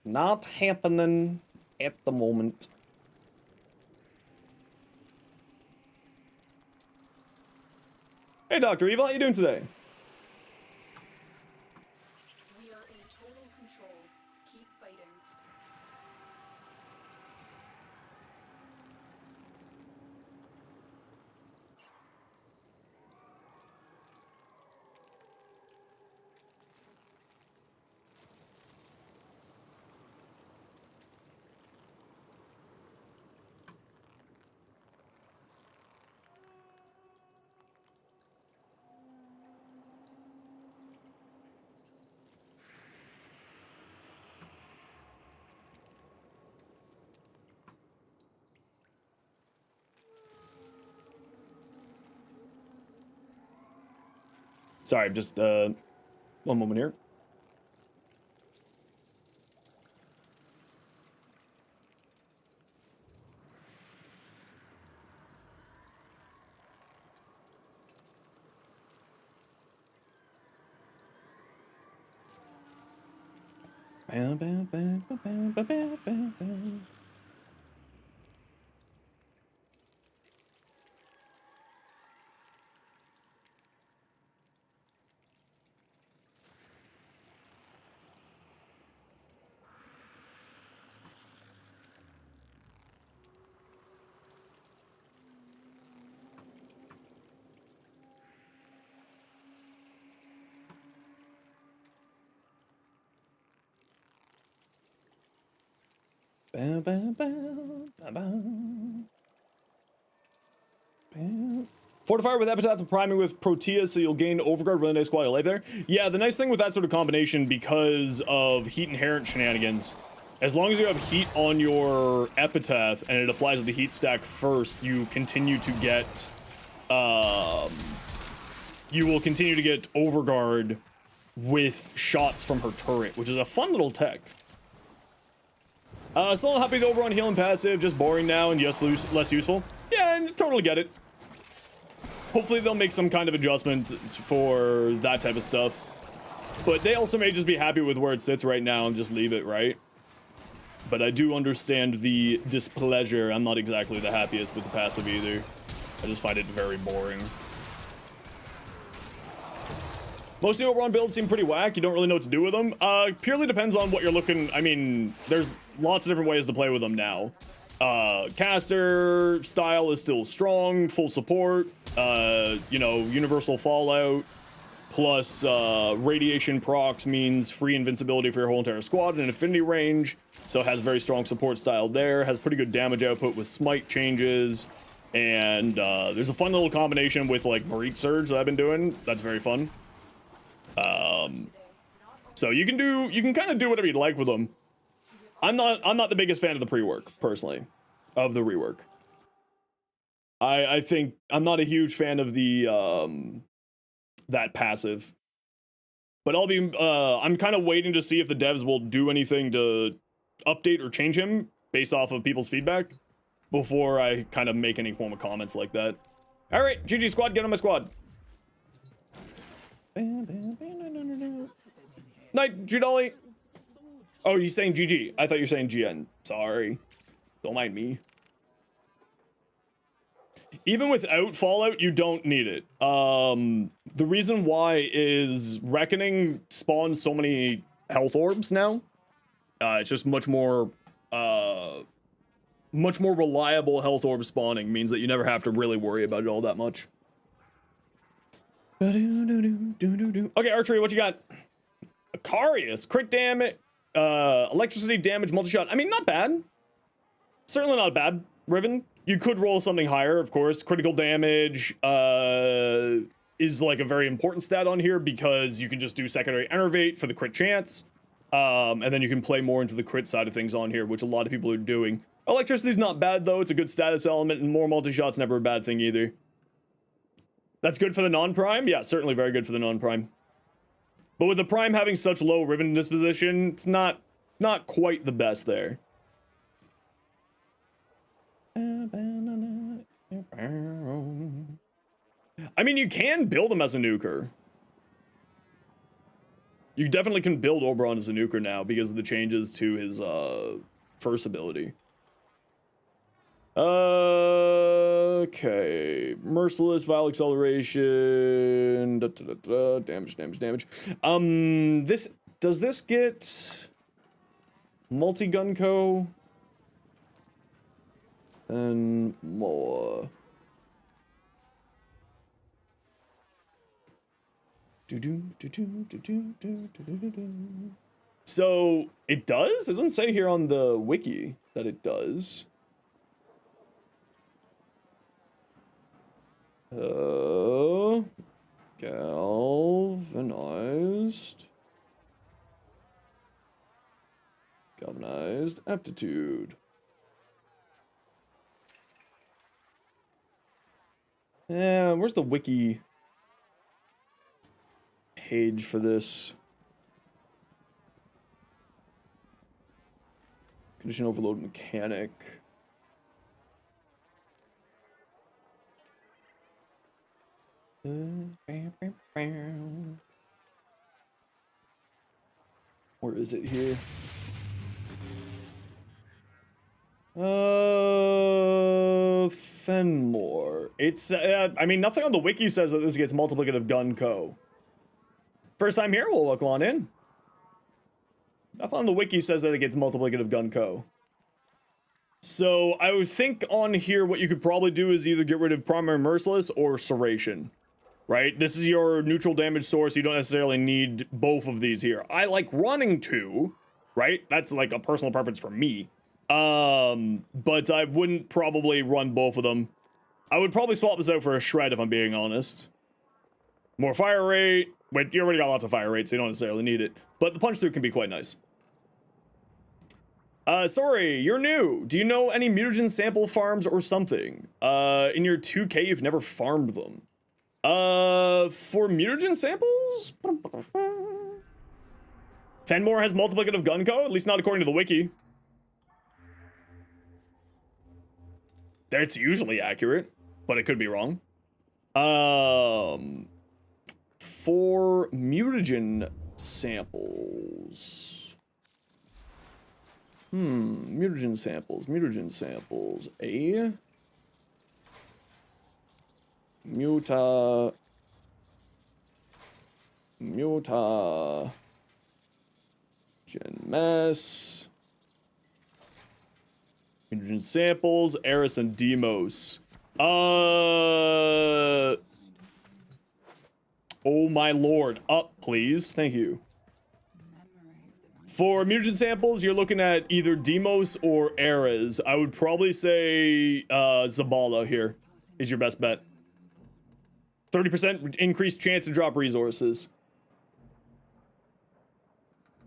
Not happening at the moment. Hey, Dr. Evil, how you doing today? We are in total control. Keep fighting. Sorry, just one moment here. Fortify with Epitaph and priming with Protea, so you'll gain Overguard when the next while you lay there. Yeah, the nice thing with that sort of combination, because of heat inherent shenanigans, as long as you have heat on your Epitaph and it applies to the heat stack first, you continue to get, you will continue to get Overguard with shots from her turret, which is a fun little tech. Still not happy with the overall healing passive, just boring now and just less useful. Yeah, and totally get it. Hopefully they'll make some kind of adjustment for that type of stuff. But they also may just be happy with where it sits right now and just leave it, right? But I do understand the displeasure. I'm not exactly the happiest with the passive either. I just find it very boring. Most of the Oberon builds seem pretty whack. You don't really know what to do with them. Purely depends on what you're looking. I mean, there's lots of different ways to play with them now. Caster style is still strong, full support. You know, universal fallout plus radiation procs means free invincibility for your whole entire squad and affinity range. So it has very strong support style there. Has pretty good damage output with smite changes. And there's a fun little combination with like Breach Surge that I've been doing. That's very fun. So you can kind of do whatever you'd like with them. I'm not the biggest fan of the pre-work, personally, of the rework. I think I'm not a huge fan of the that passive. But I'm kind of waiting to see if the devs will do anything to update or change him based off of people's feedback before I kind of make any form of comments like that. All right, GG squad, get on my squad. Night, Judolly. Oh, you're saying GG. I thought you were saying GN. Sorry. Don't mind me. Even without Fallout, you don't need it. The reason why is Reckoning spawns so many health orbs now. It's just much more reliable health orb spawning means that you never have to really worry about it all that much. Okay, archery, what you got? Acarius, crit damage, electricity damage, multi-shot. I mean, not bad. Certainly not bad. Riven, you could roll something higher, of course. Critical damage is like a very important stat on here because you can just do secondary enervate for the crit chance. And then you can play more into the crit side of things on here, which a lot of people are doing. Electricity's not bad, though. It's a good status element, and more multi-shot's never a bad thing either. That's good for the non-prime? Yeah, certainly very good for the non-prime. But with the prime having such low Riven disposition, it's not quite the best there. I mean, you can build him as a nuker. You definitely can build Oberon as a nuker now because of the changes to his first ability. Okay, merciless, vile acceleration, damage. Does this get multi-gun co? And more. So it does? It doesn't say here on the wiki that it does. Galvanized aptitude. Yeah, where's the wiki page for this? Condition overload mechanic. Where is it here? Fenmore. It's, I mean, nothing on the wiki says that this gets multiplicative gun co. First time here? Well, welcome on in. Nothing on the wiki says that it gets multiplicative gun co. So I would think on here what you could probably do is either get rid of primary merciless or serration. Right? This is your neutral damage source. You don't necessarily need both of these here. I like running two, right? That's like a personal preference for me. But I wouldn't probably run both of them. I would probably swap this out for a shred if I'm being honest. More fire rate. Wait, you already got lots of fire rate, so you don't necessarily need it. But the punch through can be quite nice. Sorry, you're new. Do you know any mutagen sample farms or something? In your 2K, you've never farmed them. For mutagen samples? Fenmore has multiplicative gun co, at least not according to the wiki. That's usually accurate, but it could be wrong. For mutagen samples. Mutagen samples. A gen mess. Mutagen samples, Eris and Demos. Oh my lord. Up, please. Thank you. For mutagen samples, you're looking at either Demos or Eras. I would probably say Zabala here is your best bet. 30% increased chance to drop resources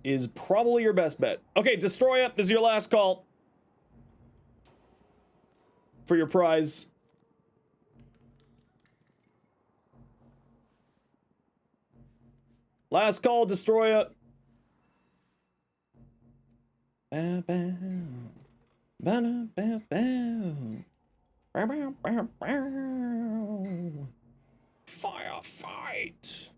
is probably your best bet. Okay, Destroy Up. This is your last call for your prize. Last call, Destroy Up. Bow, bow. Bow, bow, bow. Bow, bow, bow, bow. Firefight.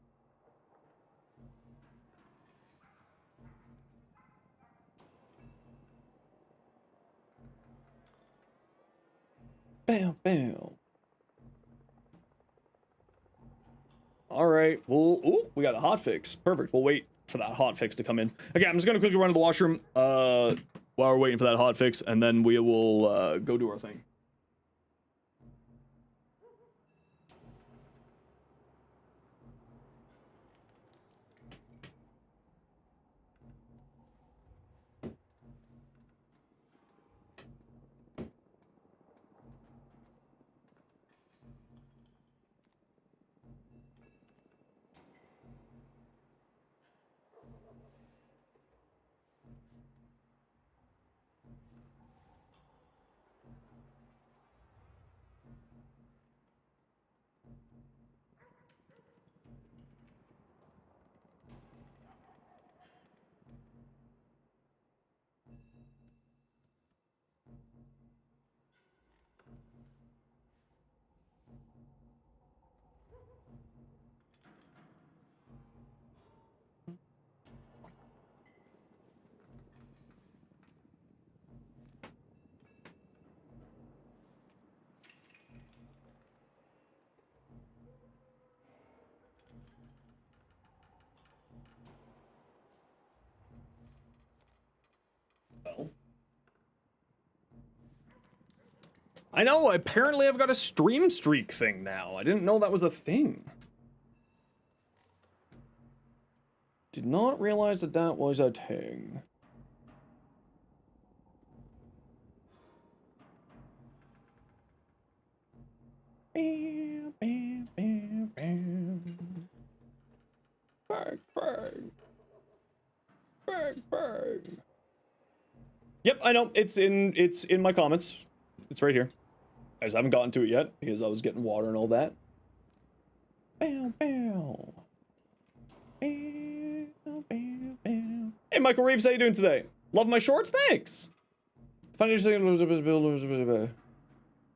Bow, bow. All right. Well, ooh, we got a hotfix. Perfect. We'll wait for that hotfix to come in. Okay, I'm just gonna quickly run to the washroom while we're waiting for that hotfix, and then we will go do our thing. I know, apparently I've got a stream streak thing now. I didn't know that was a thing. Did not realize that that was a thing. Bam, bam, bam, bam. Bang, bang. Bang, bang. Yep, I know. It's in my comments. It's right here. I just haven't gotten to it yet because I was getting water and all that. Bow, bow. Bow, bow, bow. Hey, Michael Reeves, how you doing today? Love my shorts? Thanks.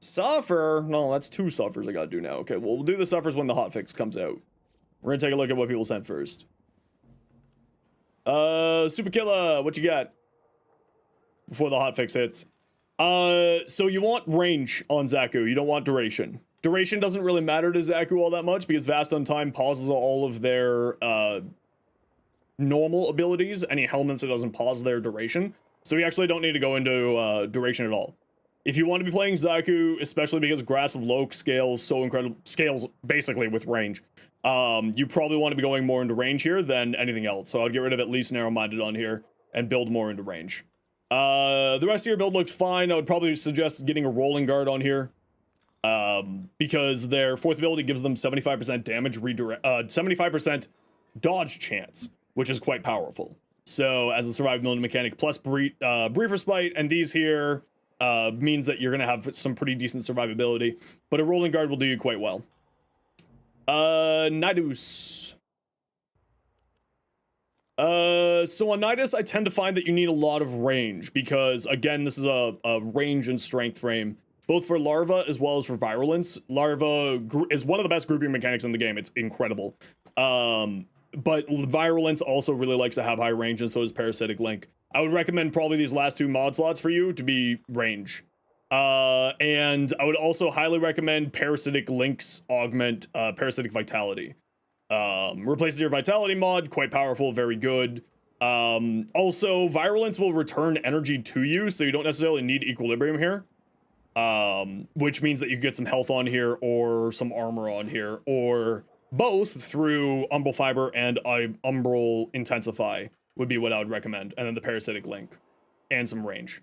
Suffer? No, that's 2 suffers I gotta do now. Okay, well, we'll do the suffers when the hotfix comes out. We're gonna take a look at what people sent first. Super Killer, what you got? Before the hotfix hits. So you want range on Zaku, you don't want duration. Duration doesn't really matter to Zaku all that much because Vast on Time pauses all of their, normal abilities. Any helmets, it doesn't pause their duration. So you actually don't need to go into, duration at all. If you want to be playing Zaku, especially because Grasp of Loke scales basically with range, you probably want to be going more into range here than anything else. So I'd get rid of at least narrow-minded on here and build more into range. The rest of your build looks fine. I would probably suggest getting a rolling guard on here. Because their 4th ability gives them 75% damage 75% dodge chance, which is quite powerful. So as a survivability mechanic plus briefer spite, and these here means that you're gonna have some pretty decent survivability, but a rolling guard will do you quite well. Nidus. So on Nidus, I tend to find that you need a lot of range because, again, this is a range and strength frame. both for larva as well as for virulence. Larva is one of the best grouping mechanics in the game. It's incredible. But virulence also really likes to have high range, and so does parasitic link. I would recommend probably these last 2 mod slots for you to be range. And I would also highly recommend parasitic links augment parasitic vitality. Replaces your vitality mod, quite powerful, very good. Also, virulence will return energy to you, so you don't necessarily need equilibrium here. Which means that you get some health on here, or some armor on here, or both through umbral fiber and umbral intensify would be what I would recommend. And then the parasitic link and some range.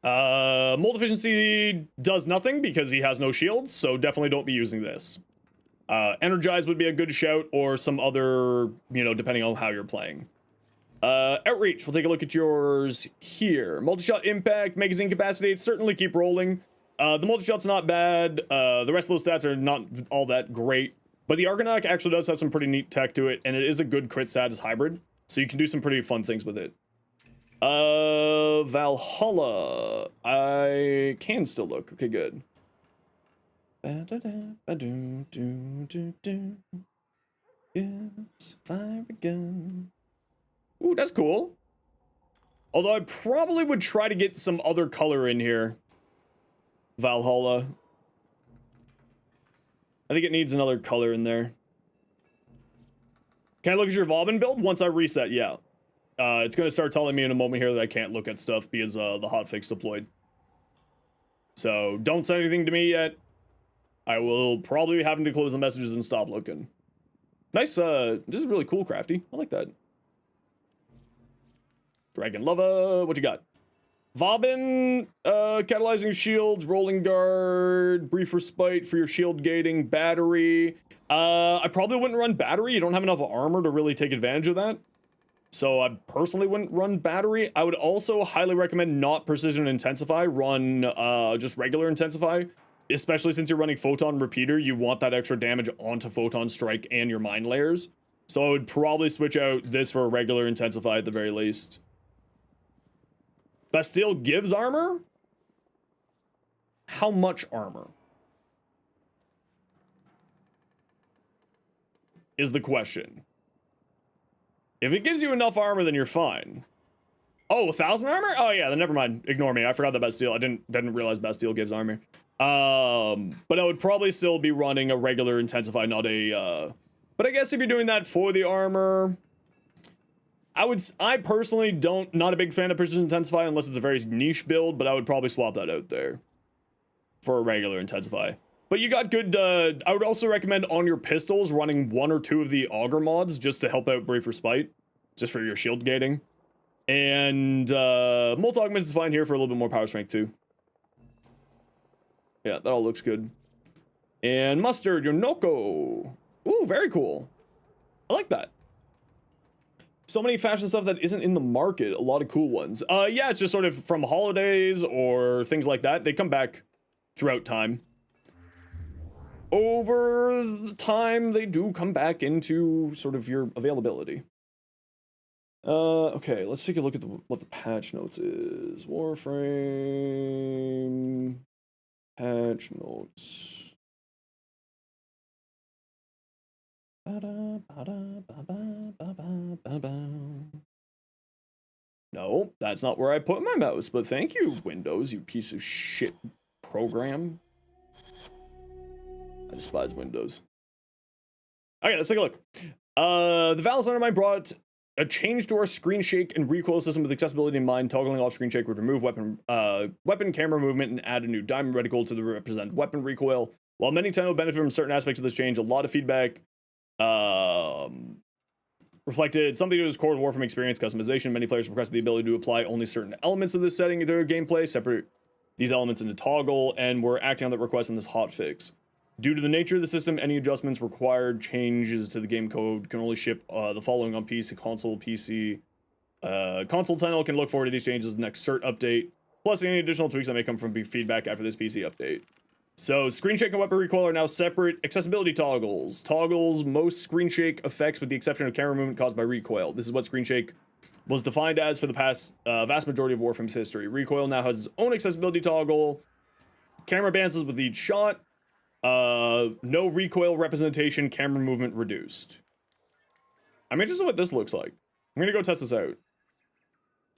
Mold efficiency does nothing because he has no shields, so definitely don't be using this. Energize would be a good shout, or some other, you know, depending on how you're playing. Outreach, we'll take a look at yours here. Multi-shot impact, magazine capacity, certainly keep rolling. The multi-shot's not bad. The rest of those stats are not all that great. But the Argonaut actually does have some pretty neat tech to it, and it is a good crit status hybrid. So you can do some pretty fun things with it. Valhalla. I can still look. Okay, good. Yes, fire again. Ooh, that's cool. Although I probably would try to get some other color in here. Valhalla. I think it needs another color in there. Can I look at your Valvin build? Once I reset, yeah. It's going to start telling me in a moment here that I can't look at stuff because the hotfix deployed. So don't send anything to me yet. I will probably be having to close the messages and stop looking. Nice, this is really cool, Crafty. I like that. Dragon Lava, what you got? Vauban, catalyzing shields, rolling guard, brief respite for your shield gating, battery. I probably wouldn't run battery. You don't have enough armor to really take advantage of that. So I personally wouldn't run battery. I would also highly recommend not precision intensify. Run just regular intensify. Especially since you're running photon repeater, you want that extra damage onto photon strike and your mine layers. So I would probably switch out this for a regular intensify at the very least. Bastille gives armor? How much armor? Is the question. If it gives you enough armor, then you're fine. Oh, 1,000 armor? Oh yeah, then never mind. Ignore me. I forgot that Bastille. I didn't realize Bastille gives armor. But I would probably still be running a regular intensify, not a, but I guess if you're doing that for the armor, I personally not a big fan of precision intensify unless it's a very niche build, but I would probably swap that out there for a regular intensify. But you got good, I would also recommend on your pistols running 1 or 2 of the auger mods just to help out brief respite, just for your shield gating. And, multi-augment is fine here for a little bit more power strength too. Yeah, that all looks good. And mustard, your Nokko. Ooh, very cool. I like that. So many fashion stuff that isn't in the market. A lot of cool ones. Yeah, it's just sort of from holidays or things like that. They come back throughout time. Over the time, they do come back into sort of your availability. Okay, let's take a look at what the patch notes is. Warframe... Patch notes. No, that's not where I put my mouse, but thank you, Windows, you piece of shit program. I despise Windows. Okay, let's take a look. The Val's Undermine brought a change to our screen shake and recoil system with accessibility in mind. Toggling off screen shake would remove weapon camera movement and add a new diamond reticle to represent weapon recoil. While many tend to benefit from certain aspects of this change, a lot of feedback reflected something to do with core Warframe experience customization. Many players requested the ability to apply only certain elements of this setting to their gameplay, separate these elements into toggle, and we're acting on that request in this hotfix. Due to the nature of the system, any adjustments required changes to the game code can only ship the following on PC, console, PC. Console channel can look forward to these changes in the next cert update, plus any additional tweaks that may come from feedback after this PC update. So, screen shake and weapon recoil are now separate accessibility toggles. Toggles most screen shake effects with the exception of camera movement caused by recoil. This is what screen shake was defined as for the past vast majority of Warframe's history. Recoil now has its own accessibility toggle. Camera advances with each shot. No recoil representation, camera movement reduced. I'm interested in what this looks like. I'm gonna go test this out.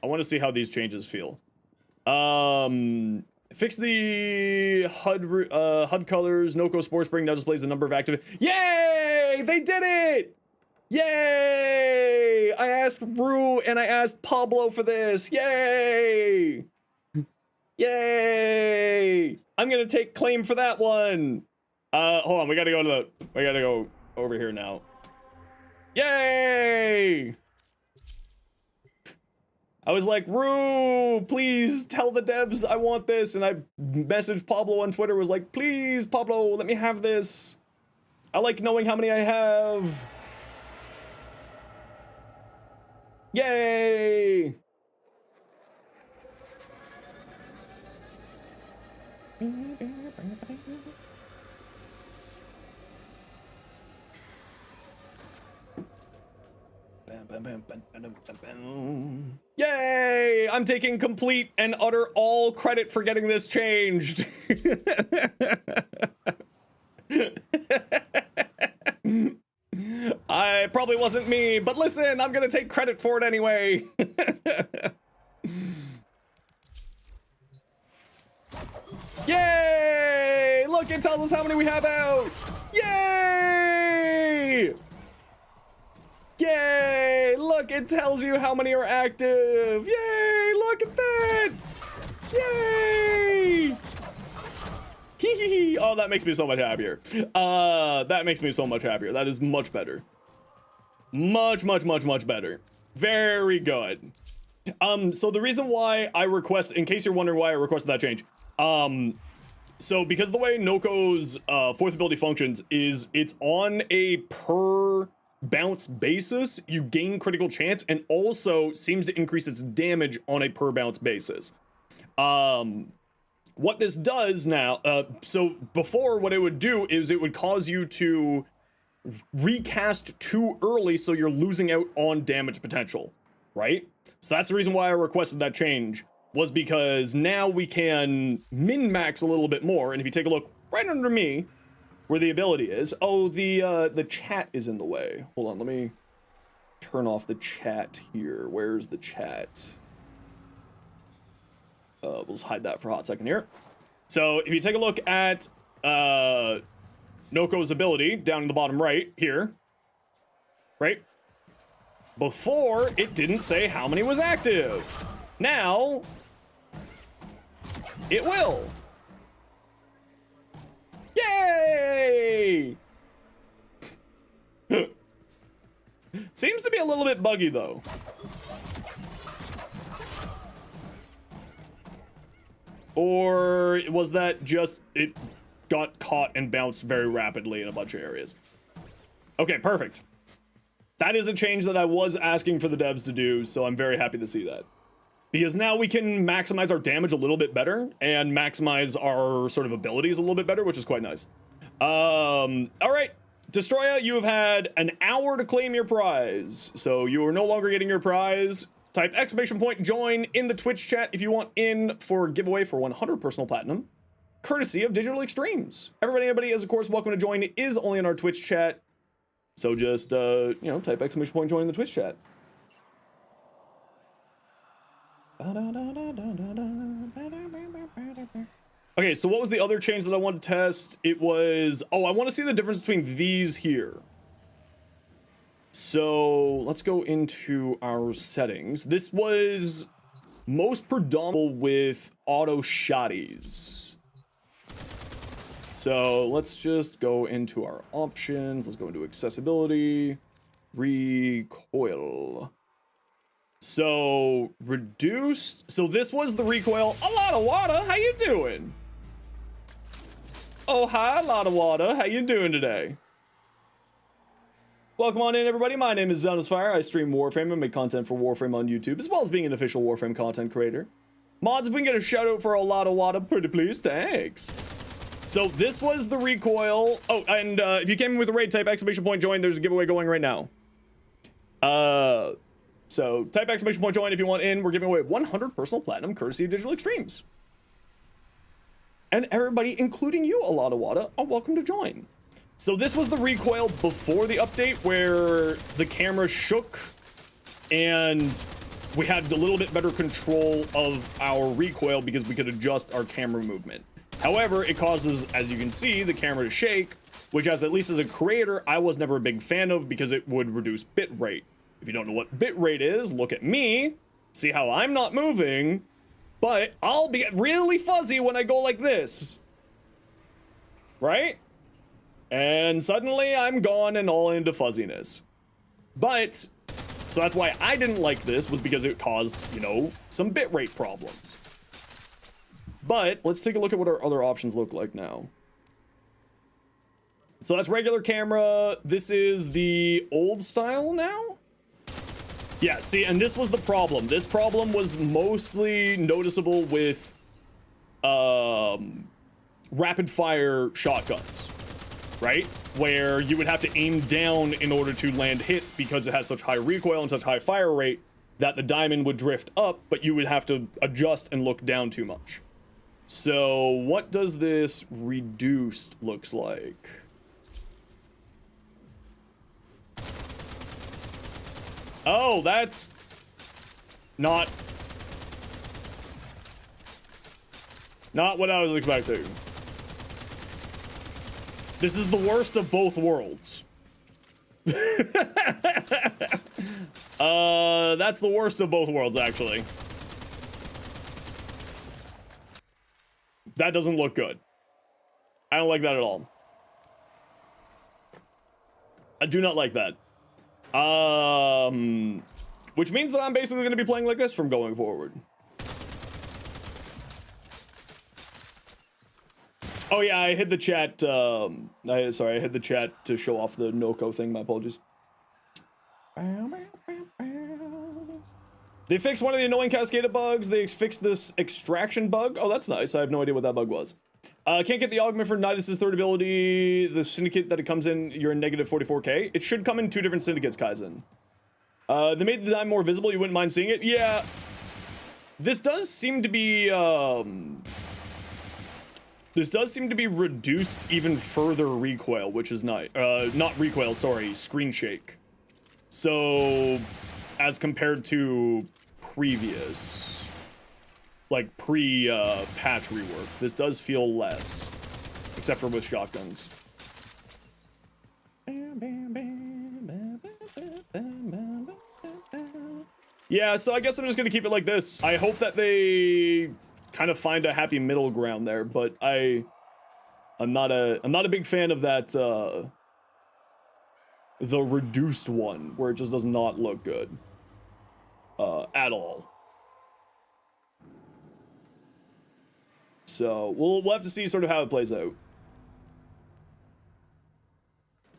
I want to see how these changes feel. Fix the HUD colors. Nokko Spore Spring now displays the number of active. Yay! They did it! Yay! I asked Rue and I asked Pablo for this. Yay! Yay! I'm gonna take claim for that one. Hold on, we gotta go over here now. Yay! I was like, Rue, please tell the devs I want this. And I messaged Pablo on Twitter, was like, please, Pablo, let me have this. I like knowing how many I have. Yay! Yay! I'm taking complete and utter all credit for getting this changed. I probably wasn't me, but listen, I'm gonna take credit for it anyway. Yay! Look, it tells us how many we have out. Yay! Yay! Look, it tells you how many are active. Yay! Look at that! Yay! Hee hee hee! Oh, that makes me so much happier. That makes me so much happier. That is much better. Much better. Very good. So the reason why I request, in case you're wondering why I requested that change, so because the way Nokko's fourth ability functions is it's on a per bounce basis, you gain critical chance, and also seems to increase its damage on a per bounce basis. What this does now, so before what it would do is it would cause you to recast too early, so you're losing out on damage potential, right? So that's the reason why I requested that change, was because now we can min-max a little bit more, and if you take a look right under me, where the ability is, oh, the chat is in the way. Hold on, let me turn off the chat here. Where's the chat? We'll just hide that for a hot second here. So if you take a look at Nokko's ability down in the bottom right here, right? Before, it didn't say how many was active. Now, it will. Yay! Seems to be a little bit buggy though. Or was that just it got caught and bounced very rapidly in a bunch of areas? Okay, perfect. That is a change that I was asking for the devs to do, so I'm very happy to see that. Because now we can maximize our damage a little bit better and maximize our sort of abilities a little bit better, which is quite nice. All right, Destroya, you have had an hour to claim your prize. So you are no longer getting your prize. Type ! join in the Twitch chat if you want in for a giveaway for 100 personal platinum, courtesy of Digital Extremes. Everybody is of course welcome to join. It is only in our Twitch chat. So just, you know, type ! join in the Twitch chat. Okay, so what was the other change that I wanted to test? It was, oh, I want to see the difference between these here. So let's go into our settings. This was most predominant with auto shotties. So let's just go into our options. Let's go into accessibility, recoil. So reduced. So this was the recoil. A lot of water. How you doing? Oh, hi, a lot of water. How you doing today? Welcome on in, everybody. My name is Zenosfire. I stream Warframe and make content for Warframe on YouTube, as well as being an official Warframe content creator. Mods, if we can get a shout out for a lot of water, pretty please, thanks. So this was the recoil. Oh, and if you came in with a raid, type ! join. There's a giveaway going right now. So type exclamation point join if you want in. We're giving away 100 personal platinum courtesy of Digital Extremes. And everybody, including you, Aladawada, are welcome to join. So this was the recoil before the update where the camera shook and we had a little bit better control of our recoil because we could adjust our camera movement. However, it causes, as you can see, the camera to shake, which at least as a creator, I was never a big fan of because it would reduce bit rate. If you don't know what bit rate is, look at me, see how I'm not moving, but I'll be really fuzzy when I go like this, right? And suddenly I'm gone and all into fuzziness. But, so that's why I didn't like this, was because it caused, you know, some bitrate problems. But let's take a look at what our other options look like now. So that's regular camera. This is the old style now. Yeah, see, and this was the problem. This problem was mostly noticeable with rapid fire shotguns, right? Where you would have to aim down in order to land hits because it has such high recoil and such high fire rate that the diamond would drift up, but you would have to adjust and look down too much. So what does this reduced looks like? Oh, that's not what I was expecting. This is the worst of both worlds. That's the worst of both worlds, actually. That doesn't look good. I don't like that at all. I do not like that. Which means that I'm basically going to be playing like this from going forward. Oh yeah, I hid the chat. Sorry, I hid the chat to show off the Nokko thing. My apologies. They fixed one of the annoying cascaded bugs. They fixed this extraction bug. Oh, that's nice. I have no idea what that bug was. Can't get the augment for Nidus' third ability. The syndicate that it comes in, you're in negative 44k. It should come in 2 different syndicates, Kaizen. They made the diamond more visible. You wouldn't mind seeing it? Yeah. This does seem to be, reduced even further recoil, which is nice. Not recoil, sorry, screen shake. So, as compared to previous, like pre-patch rework, this does feel less, except for with shotguns. Yeah, so I guess I'm just gonna keep it like this. I hope that they kind of find a happy middle ground there, but I'm not a big fan of that the reduced one where it just does not look good at all. So we'll have to see sort of how it plays out.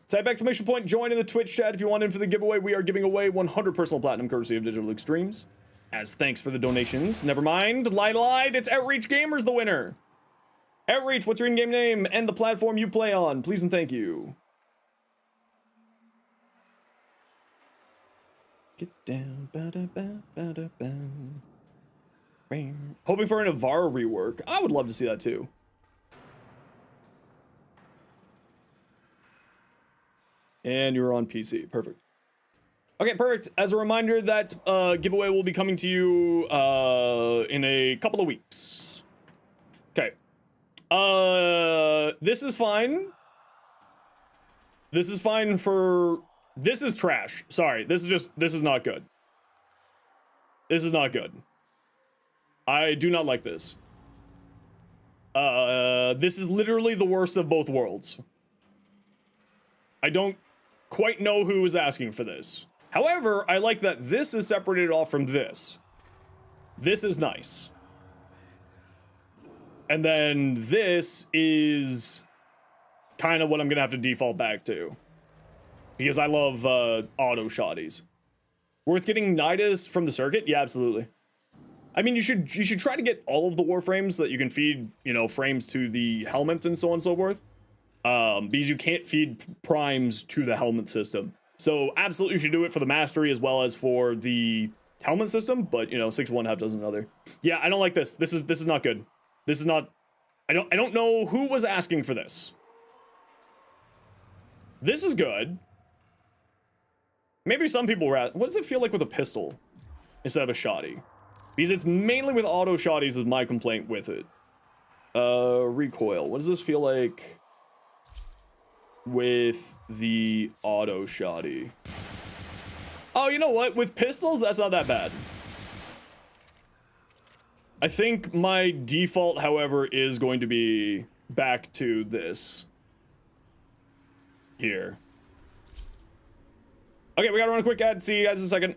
Type exclamation point join in the Twitch chat if you want in for the giveaway. We are giving away 100 personal platinum courtesy of Digital Extremes. As thanks for the donations. Never mind. Lied. It's Outreach Gamers the winner. Outreach, what's your in-game name and the platform you play on? Please and thank you. Get down. Hoping for an Avara rework. I would love to see that too. And you're on PC. Perfect. Okay, perfect. As a reminder, that giveaway will be coming to you in a couple of weeks. Okay. This is fine. This is fine for... This is trash. Sorry. This is not good. This is not good. I do not like this. This is literally the worst of both worlds. I don't quite know who was asking for this. However, I like that this is separated off from this. This is nice. And then this is kind of what I'm gonna have to default back to. Because I love auto shotties. Worth getting Nidus from the circuit? Yeah, absolutely. I mean, you should try to get all of the Warframes so that you can feed, you know, frames to the helmet and so on and so forth. Because you can't feed primes to the helmet system. So absolutely you should do it for the mastery as well as for the helmet system, but you know, 6 one half dozen another. Yeah, I don't like this. This is not good. This is not, I don't know who was asking for this. This is good. Maybe some people were at, what does it feel like with a pistol instead of a shotty? Because it's mainly with auto shotties is my complaint with it. Recoil. What does this feel like with the auto shotty? Oh, you know what? With pistols, that's not that bad. I think my default, however, is going to be back to this. Here. Okay, we gotta run a quick ad. See you guys in a second.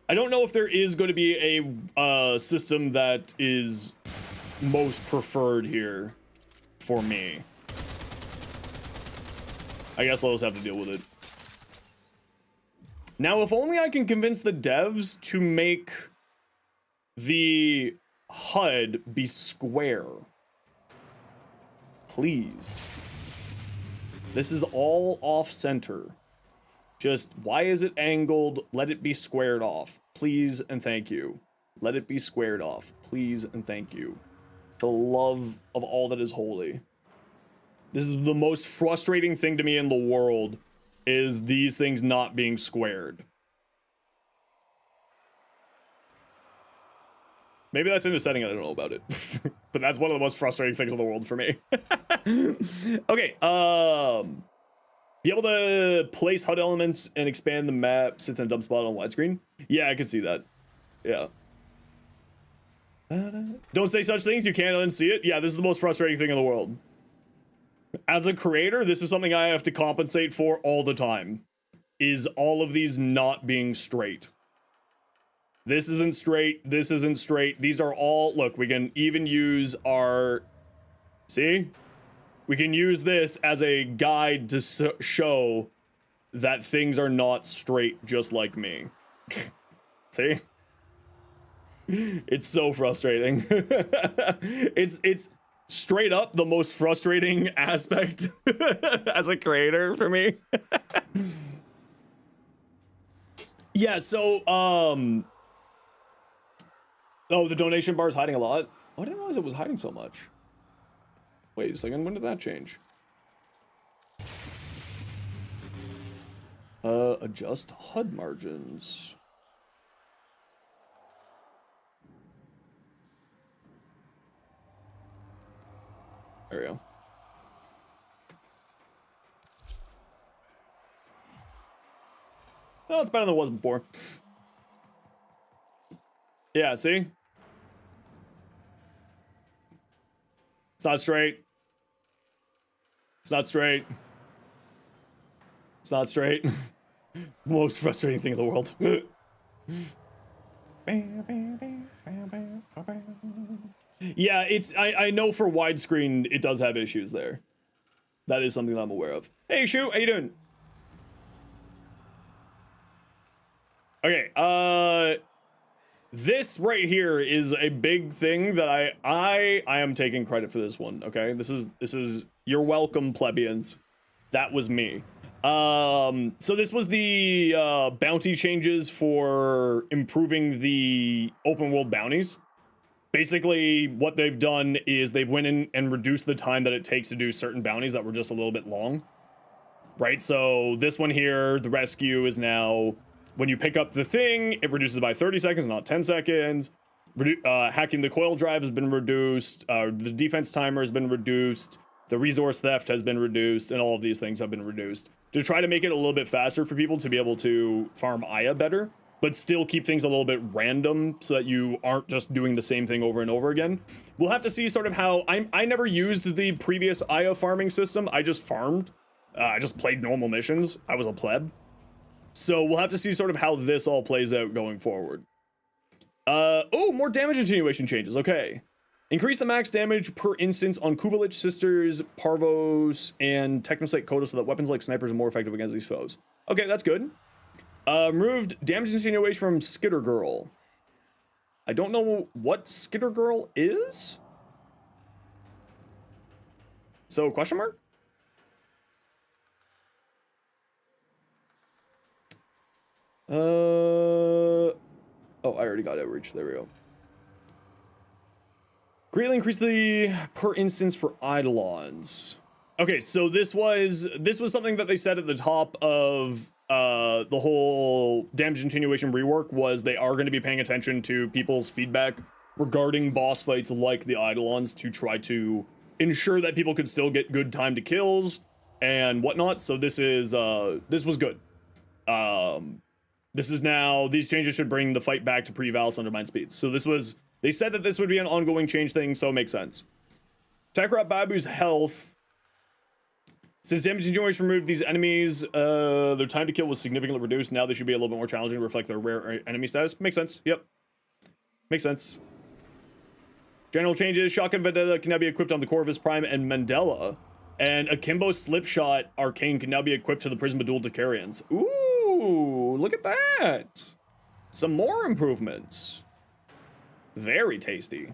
I don't know if there is going to be a system that is most preferred here for me. I guess I'll just have to deal with it. Now, if only I can convince the devs to make the HUD be square. Please. This is all off-center. Just, why is it angled? Let it be squared off. Please and thank you. Let it be squared off. Please and thank you. For the love of all that is holy. This is the most frustrating thing to me in the world, is these things not being squared. Maybe that's in a setting I don't know about it. But that's one of the most frustrating things in the world for me. Okay, be able to place HUD elements and expand the map sits in a dumb spot on widescreen. Yeah, I can see that. Yeah. Don't say such things, you can't unsee it. Yeah, this is the most frustrating thing in the world. As a creator, this is something I have to compensate for all the time. Is all of these not being straight. This isn't straight, this isn't straight. These are all, look, we can even use our, see? We can use this as a guide to show that things are not straight just like me. See? It's so frustrating. It's straight up the most frustrating aspect as a creator for me. Yeah, so, oh, the donation bar is hiding a lot? Oh, I didn't realize it was hiding so much. Wait a second, when did that change? Adjust HUD margins. There we go. Oh, it's better than it was before. Yeah, see? It's not straight. It's not straight. It's not straight. Most frustrating thing in the world. Yeah, it's I know for widescreen it does have issues there. That is something that I'm aware of. Hey Shu, how you doing? Okay, this right here is a big thing that I am taking credit for this one, okay? This is you're welcome, plebeians. That was me. So this was the bounty changes for improving the open world bounties. Basically, what they've done is they've went in and reduced the time that it takes to do certain bounties that were just a little bit long. Right, so this one here, the rescue is now, when you pick up the thing, it reduces by 30 seconds, not 10 seconds. Hacking the coil drive has been reduced. The defense timer has been reduced. The resource theft has been reduced, and all of these things have been reduced to try to make it a little bit faster for people to be able to farm Aya better, but still keep things a little bit random so that you aren't just doing the same thing over and over again. We'll have to see sort of how I never used the previous Aya farming system. I just farmed. I just played normal missions. I was a pleb. So we'll have to see sort of how this all plays out going forward. Oh, more damage attenuation changes. Okay. Increase the max damage per instance on Kuvalich, Sisters, Parvos, and Technosite Kodo so that weapons like snipers are more effective against these foes. Okay, that's good. Removed damage attenuation from Skitter Girl. I don't know what Skitter Girl is. So, question mark? Oh, I already got outreach. There we go. Greatly increase the per instance for Eidolons. Okay, so this was something that they said at the top of the whole damage continuation rework, was they are going to be paying attention to people's feedback regarding boss fights like the Eidolons to try to ensure that people could still get good time to kills and whatnot. So this was good. This is now, these changes should bring the fight back to pre-Valis undermine speeds. So they said that this would be an ongoing change thing, so it makes sense. Takrot Babu's health. Since damage continuation removed these enemies, their time to kill was significantly reduced. Now they should be a little bit more challenging to reflect their rare enemy status. Makes sense. Yep. Makes sense. General changes. Shotgun Vendetta can now be equipped on the Corvus Prime and Mandela. And Akimbo Slipshot Arcane can now be equipped to the Prisma Dual Decarians. Ooh, look at that. Some more improvements. Very tasty.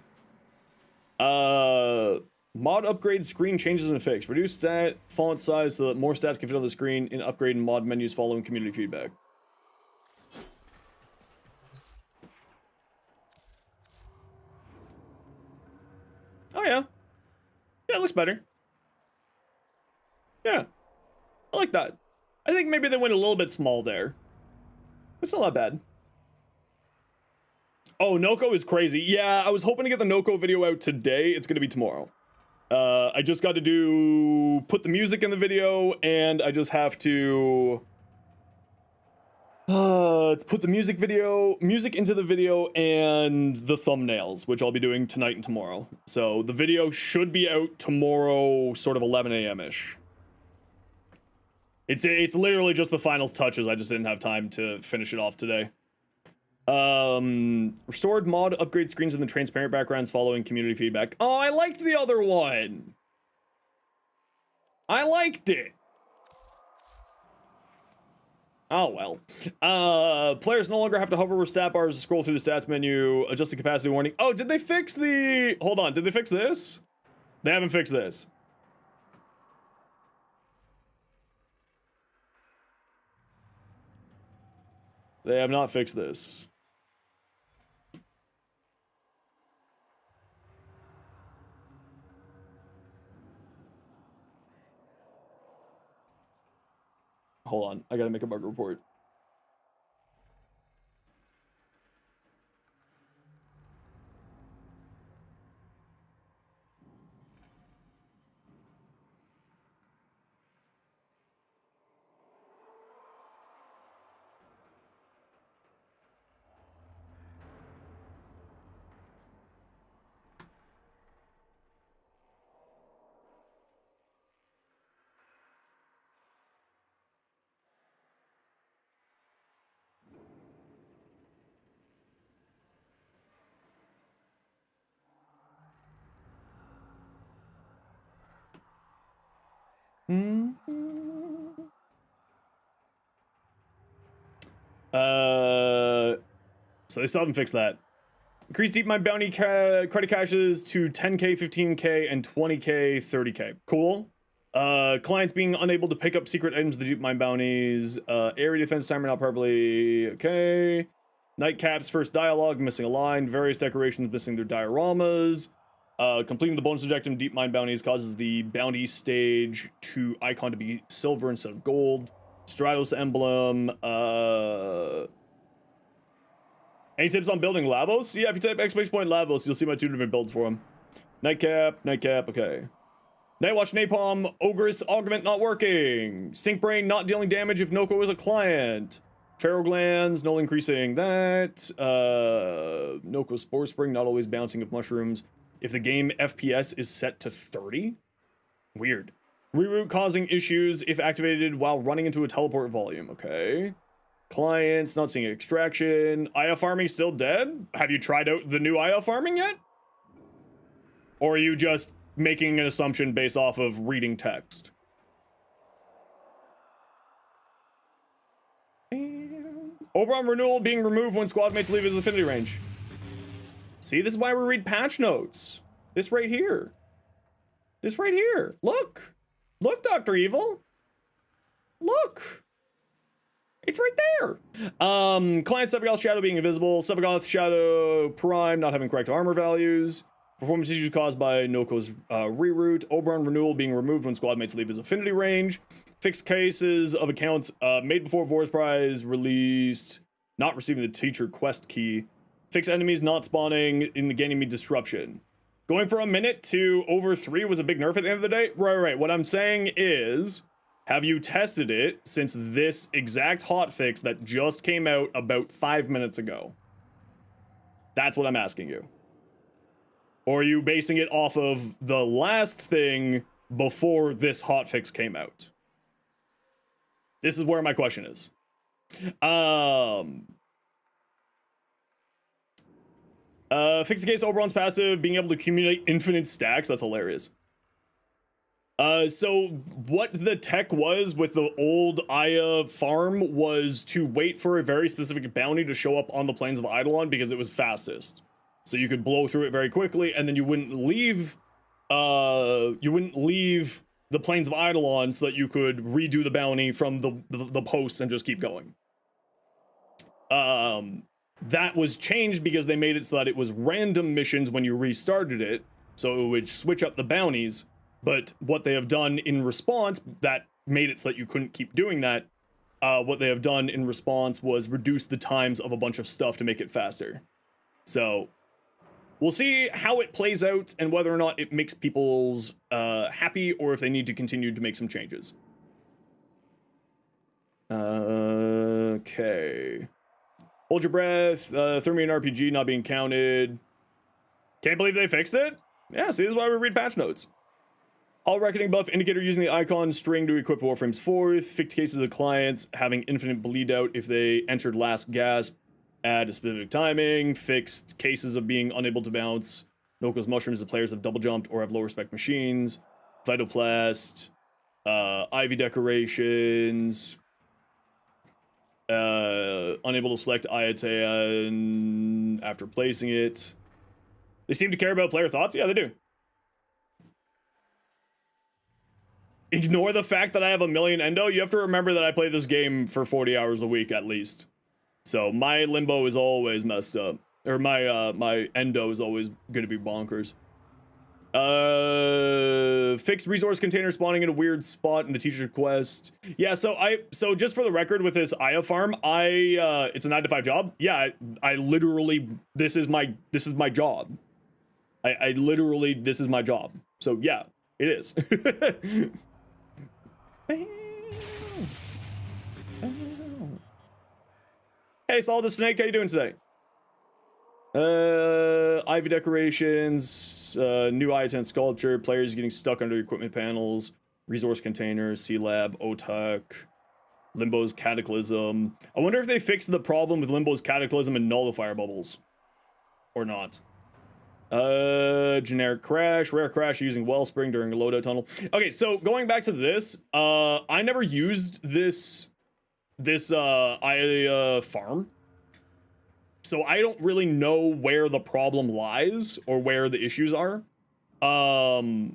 Mod upgrade screen changes and fix. Reduce stat font size so that more stats can fit on the screen in upgrade and mod menus following community feedback. Oh yeah. Yeah, it looks better. Yeah. I like that. I think maybe they went a little bit small there. It's not that bad. Oh, Nokko is crazy. Yeah, I was hoping to get the Nokko video out today. It's gonna be tomorrow. I just got to put the music in the video, and I just have to put the music into the video and the thumbnails, which I'll be doing tonight and tomorrow. So the video should be out tomorrow, sort of 11 a.m.-ish. It's literally just the final touches. I just didn't have time to finish it off today. Restored mod upgrade screens in the transparent backgrounds following community feedback. Oh, I liked the other one. I liked it. Oh, well. Players no longer have to hover over stat bars to scroll through the stats menu, adjust the capacity warning. Oh, did they fix the... Hold on, did they fix this? They haven't fixed this. They have not fixed this. Hold on, I gotta make a bug report. So they still haven't fixed that. Increase deep mine bounty credit caches to 10k, 15k, and 20k, 30k. Cool. Clients being unable to pick up secret items of the deep mine bounties. Area defense timer not properly. Okay. Nightcap's first dialogue missing a line. Various decorations missing their dioramas. Completing the bonus objective deep mine bounties causes the bounty stage to icon to be silver instead of gold. Stratos emblem. Any tips on building Lavos? Yeah, if you type exclamation point Lavos, you'll see my 2 different builds for him. Nightcap, okay. Nightwatch Napalm, Ogress Augment not working. Stink Brain not dealing damage if Nokko is a client. Pharaoh Glands, no increasing that. Nokko Spore Spring not always bouncing with mushrooms. If the game FPS is set to 30? Weird. Reroute causing issues if activated while running into a teleport volume, okay. Clients, not seeing extraction. Aya farming still dead? Have you tried out the new Aya farming yet? Or are you just making an assumption based off of reading text? Oberon renewal being removed when squad mates leave his affinity range. See, this is why we read patch notes. This right here. This right here. Look. Look, Dr. Evil. Look. It's right there. Client Sevagoth Shadow being invisible. Sevagoth Shadow Prime not having correct armor values. Performance issues caused by Nokko's reroute. Oberon Renewal being removed when squad mates leave his affinity range. Fixed cases of accounts made before Vor's Prize released. Not receiving the teacher quest key. Fixed enemies not spawning in the Ganymede disruption. Going from a minute to over 3 was a big nerf at the end of the day. Right. What I'm saying is, have you tested it since this exact hotfix that just came out about 5 minutes ago? That's what I'm asking you. Or are you basing it off of the last thing before this hotfix came out? This is where my question is. Fix the case Oberon's passive, being able to accumulate infinite stacks. That's hilarious. So what the tech was with the old Aya farm was to wait for a very specific bounty to show up on the plains of Eidolon because it was fastest. So you could blow through it very quickly, and then you wouldn't leave the plains of Eidolon so that you could redo the bounty from the posts and just keep going. That was changed because they made it so that it was random missions when you restarted it, so it would switch up the bounties. But what they have done in response, that made it so that you couldn't keep doing that. What they have done in response was reduce the times of a bunch of stuff to make it faster. So we'll see how it plays out and whether or not it makes people's happy or if they need to continue to make some changes. Okay. Hold your breath. Thermian RPG not being counted. Can't believe they fixed it? Yeah, see, this is why we read patch notes. Hall Reckoning buff indicator using the icon string to equip Warframe's 4th. Fixed cases of clients having infinite bleed out if they entered last gasp at a specific timing. Fixed cases of being unable to bounce Nokko's mushrooms if players have double jumped or have low respec machines. Phytoplast. Ivy decorations. Unable to select Ayatea after placing it. They seem to care about player thoughts. Yeah, they do. Ignore the fact that I have a million endo. You have to remember that I play this game for 40 hours a week at least. So my limbo is always messed up. Or my endo is always going to be bonkers. Fixed resource container spawning in a weird spot in the teacher quest. Yeah, so just for the record with this Aya farm, it's a 9-to-5 job. Yeah, I literally, this is my job. I literally, this is my job. So yeah, it is. Hey, Solid the Snake, how you doing today? Ivy decorations, new I-10 sculpture, players getting stuck under equipment panels, resource containers, C-Lab, OTUC, Limbo's Cataclysm. I wonder if they fixed the problem with Limbo's Cataclysm and Nullifier bubbles. Or not. Generic crash, rare crash using Wellspring during a loadout tunnel. Okay, so going back to this, I never used this farm. So I don't really know where the problem lies or where the issues are. I'll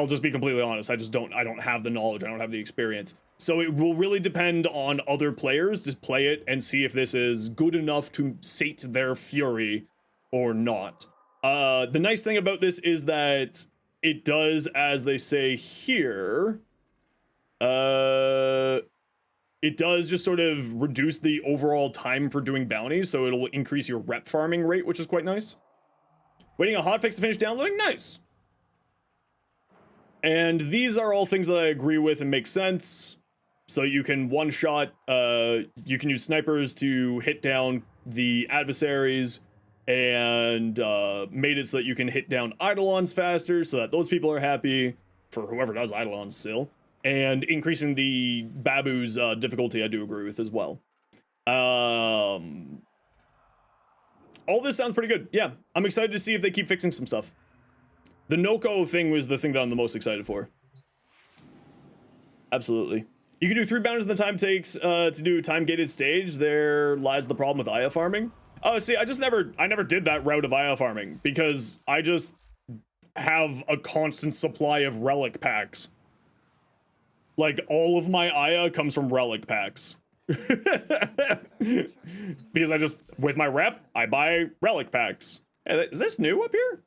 just be completely honest. I don't have the knowledge. I don't have the experience. So it will really depend on other players to play it and see if this is good enough to sate their fury or not. The nice thing about this is that it does, as they say here, it does just sort of reduce the overall time for doing bounties, so it'll increase your rep farming rate, which is quite nice. Waiting a hotfix to finish downloading? Nice. And these are all things that I agree with and make sense. So you can one-shot, you can use snipers to hit down the adversaries, and made it so that you can hit down Eidolons faster, so that those people are happy, for whoever does Eidolons still. And increasing the Babu's difficulty, I do agree with as well. All this sounds pretty good. Yeah, I'm excited to see if they keep fixing some stuff. The Nokko thing was the thing that I'm the most excited for. Absolutely. You can do 3 bounties in the time it takes to do time-gated stage. There lies the problem with Aya farming. Oh, see, I never did that route of Aya farming because I just have a constant supply of relic packs. Like, all of my Aya comes from relic packs. Because I just, with my rep, I buy relic packs. Hey, is this new up here?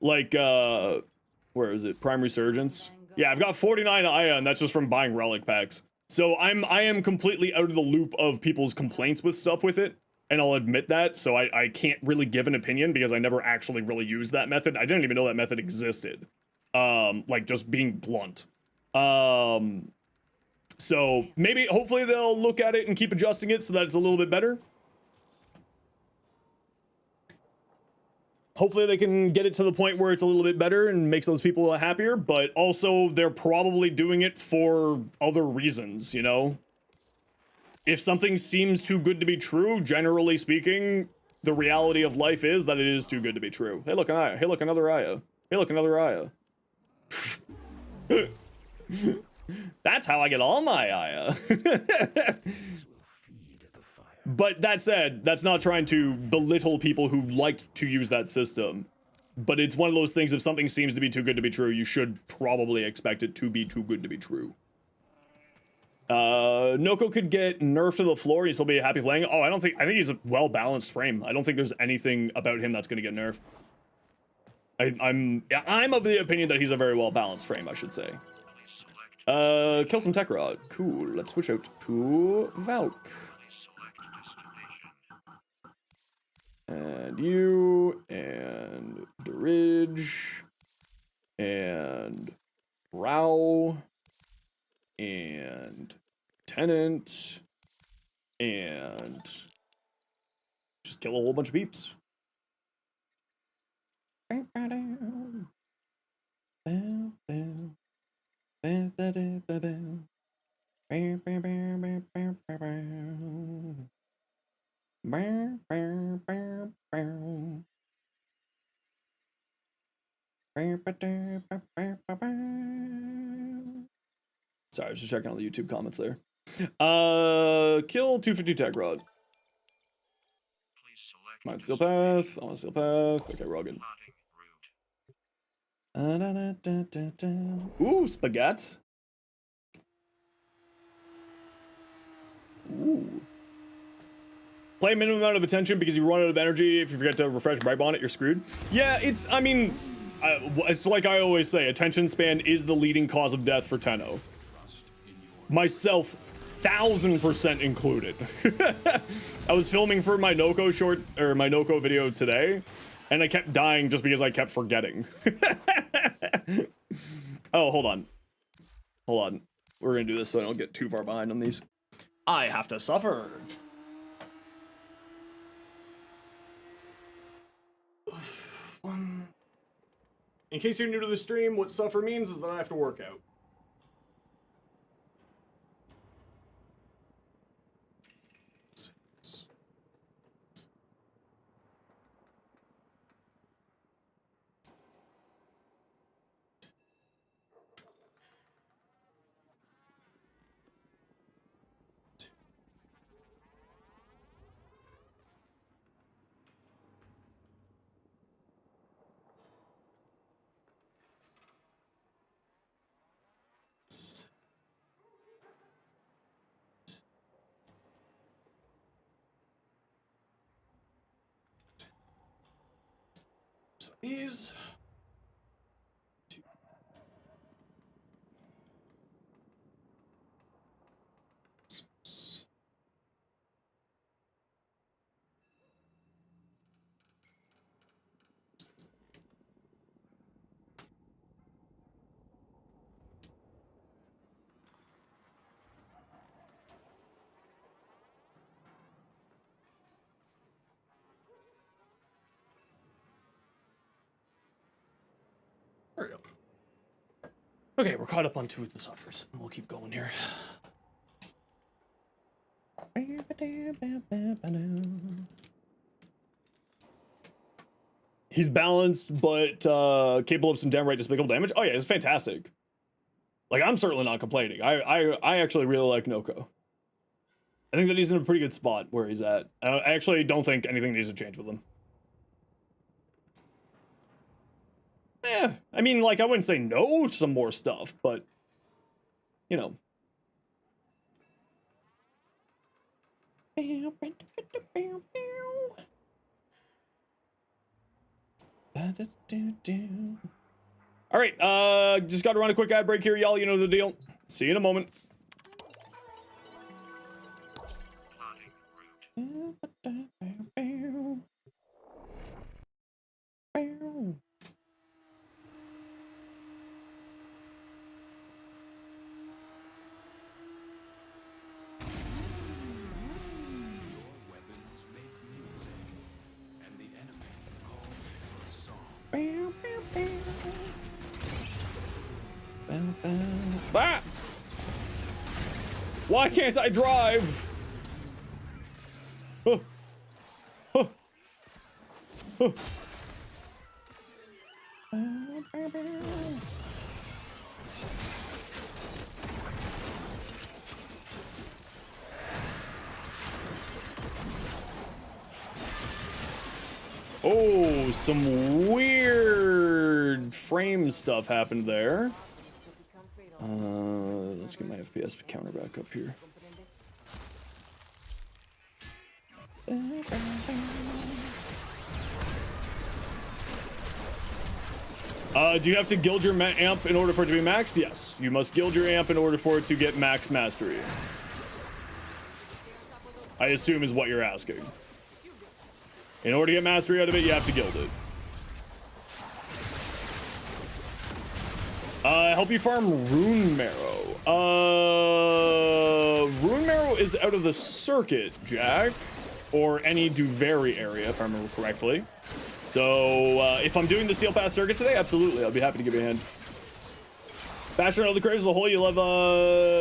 Like, where is it? Prime Resurgence? Yeah, I've got 49 Aya, and that's just from buying relic packs. So I am completely out of the loop of people's complaints with stuff with it, and I'll admit that, so I can't really give an opinion because I never actually really used that method. I didn't even know that method existed. Like, just being blunt. So maybe, hopefully they'll look at it and keep adjusting it so that it's a little bit better. Hopefully they can get it to the point where it's a little bit better and makes those people happier, but also they're probably doing it for other reasons, you know? If something seems too good to be true, generally speaking, the reality of life is that it is too good to be true. Hey, look, an Aya. Hey, look, another Aya. Hey, look, another Aya. That's how I get all my Aya. But that said, that's not trying to belittle people who liked to use that system. But it's one of those things, if something seems to be too good to be true, you should probably expect it to be too good to be true. Nokko could get nerfed to the floor and he'd still be happy playing. Oh, I think he's a well-balanced frame. I don't think there's anything about him that's gonna get nerfed. I'm of the opinion that he's a very well-balanced frame, I should say. Kill some tech rod. Cool. Let's switch out to Valk. And you, and the Ridge, and Rao, and Tenant, and just kill a whole bunch of peeps. Sorry, I was just checking on the YouTube comments there. Kill 250 tech rod. Mine steel path. I want steel path. Okay, we're all good. Ooh, spaghetti. Ooh. Play a minimum amount of attention because you run out of energy. If you forget to refresh Bright Bonnet, you're screwed. Yeah, I mean, it's like I always say, attention span is the leading cause of death for Tenno. Myself, 1000% included. I was filming for my Nokko video today, and I kept dying just because I kept forgetting. Oh, hold on. Hold on. We're gonna do this so I don't get too far behind on these. I have to suffer. In case you're new to the stream, what suffer means is that I have to work out. These. There we go. Okay, we're caught up on 2 of the suffers, and we'll keep going here. He's balanced, but capable of some downright despicable damage. Oh yeah, it's fantastic. Like, I'm certainly not complaining. I actually really like Nokko. I think that he's in a pretty good spot where he's at. I actually don't think anything needs to change with him. Yeah, I mean, like, I wouldn't say no to some more stuff, but, you know. All right, just got to run a quick ad break here, y'all. You know the deal. See you in a moment. Ah! Why can't I drive? Oh. Oh. Oh. Oh, some weird frame stuff happened there. Let's get my FPS counter back up here. Do you have to guild your amp in order for it to be maxed? Yes, you must guild your amp in order for it to get max mastery. I assume is what you're asking. In order to get mastery out of it, you have to guild it. Help you farm Rune Marrow. Rune Marrow is out of the circuit, Jack. Or any Duvary area, if I remember correctly. So, if I'm doing the Steel Path circuit today, absolutely, I'll be happy to give you a hand. Basher and other creators as a whole, you love,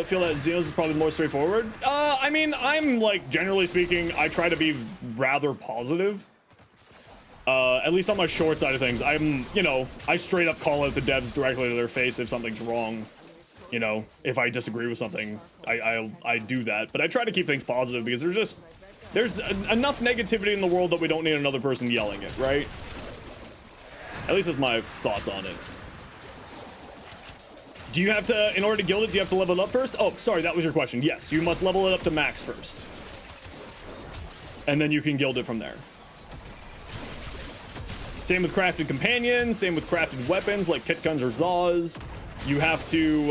feel that Xenos is probably more straightforward? I mean, I'm, like, generally speaking, I try to be rather positive. At least on my short side of things. I'm, you know, I straight up call out the devs directly to their face if something's wrong. You know, if I disagree with something, I do that. But I try to keep things positive because there's enough negativity in the world that we don't need another person yelling it, right? At least that's my thoughts on it. Do you have to, in order to guild it, do you have to level it up first? Oh, sorry, that was your question. Yes, you must level it up to max first. And then you can guild it from there. Same with crafted companions, same with crafted weapons like kit guns or Zaws. You have to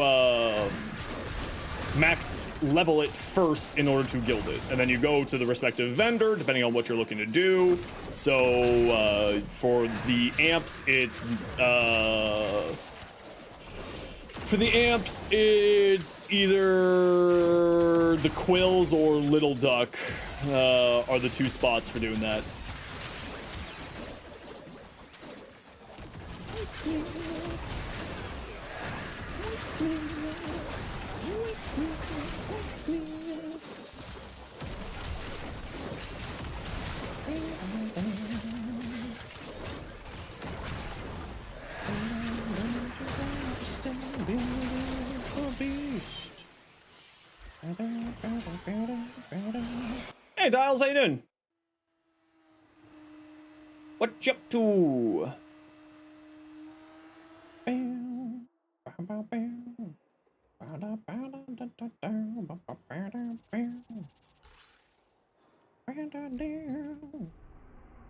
max level it first in order to guild it. And then you go to the respective vendor, depending on what you're looking to do. So for the amps, it's either the Quills or Little Duck are the two spots for doing that. Hey Dials, how you doing? What you up to?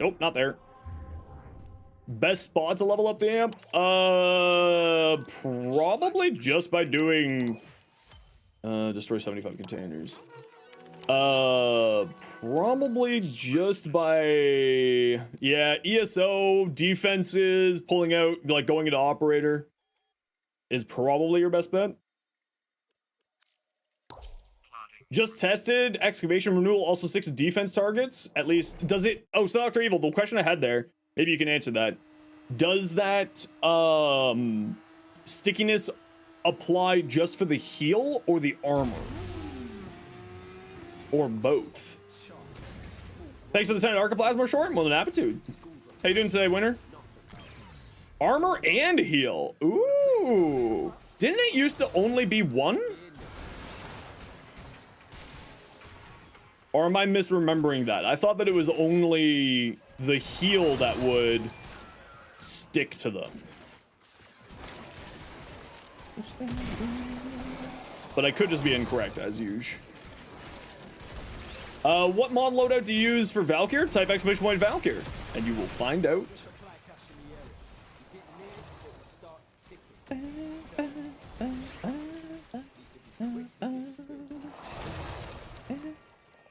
Nope, not there. Best spot to level up the amp? Probably just by doing destroy 75 containers. Probably just by, yeah, ESO, defenses, pulling out, like going into operator is probably your best bet. Just tested, excavation renewal, also 6 defense targets, at least. Does it, oh, so Dr. Evil, the question I had there, maybe you can answer that. Does that, stickiness apply just for the heal or the armor? Or both? Thanks for the sign, Archiplasma Short. More than aptitude. How you doing today, winner? Armor and heal. Ooh. Didn't it used to only be one? Or am I misremembering that? I thought that it was only the heal that would stick to them. But I could just be incorrect, as usual. What mod loadout do you use for Valkyr? Type exclamation point Valkyr, and you will find out.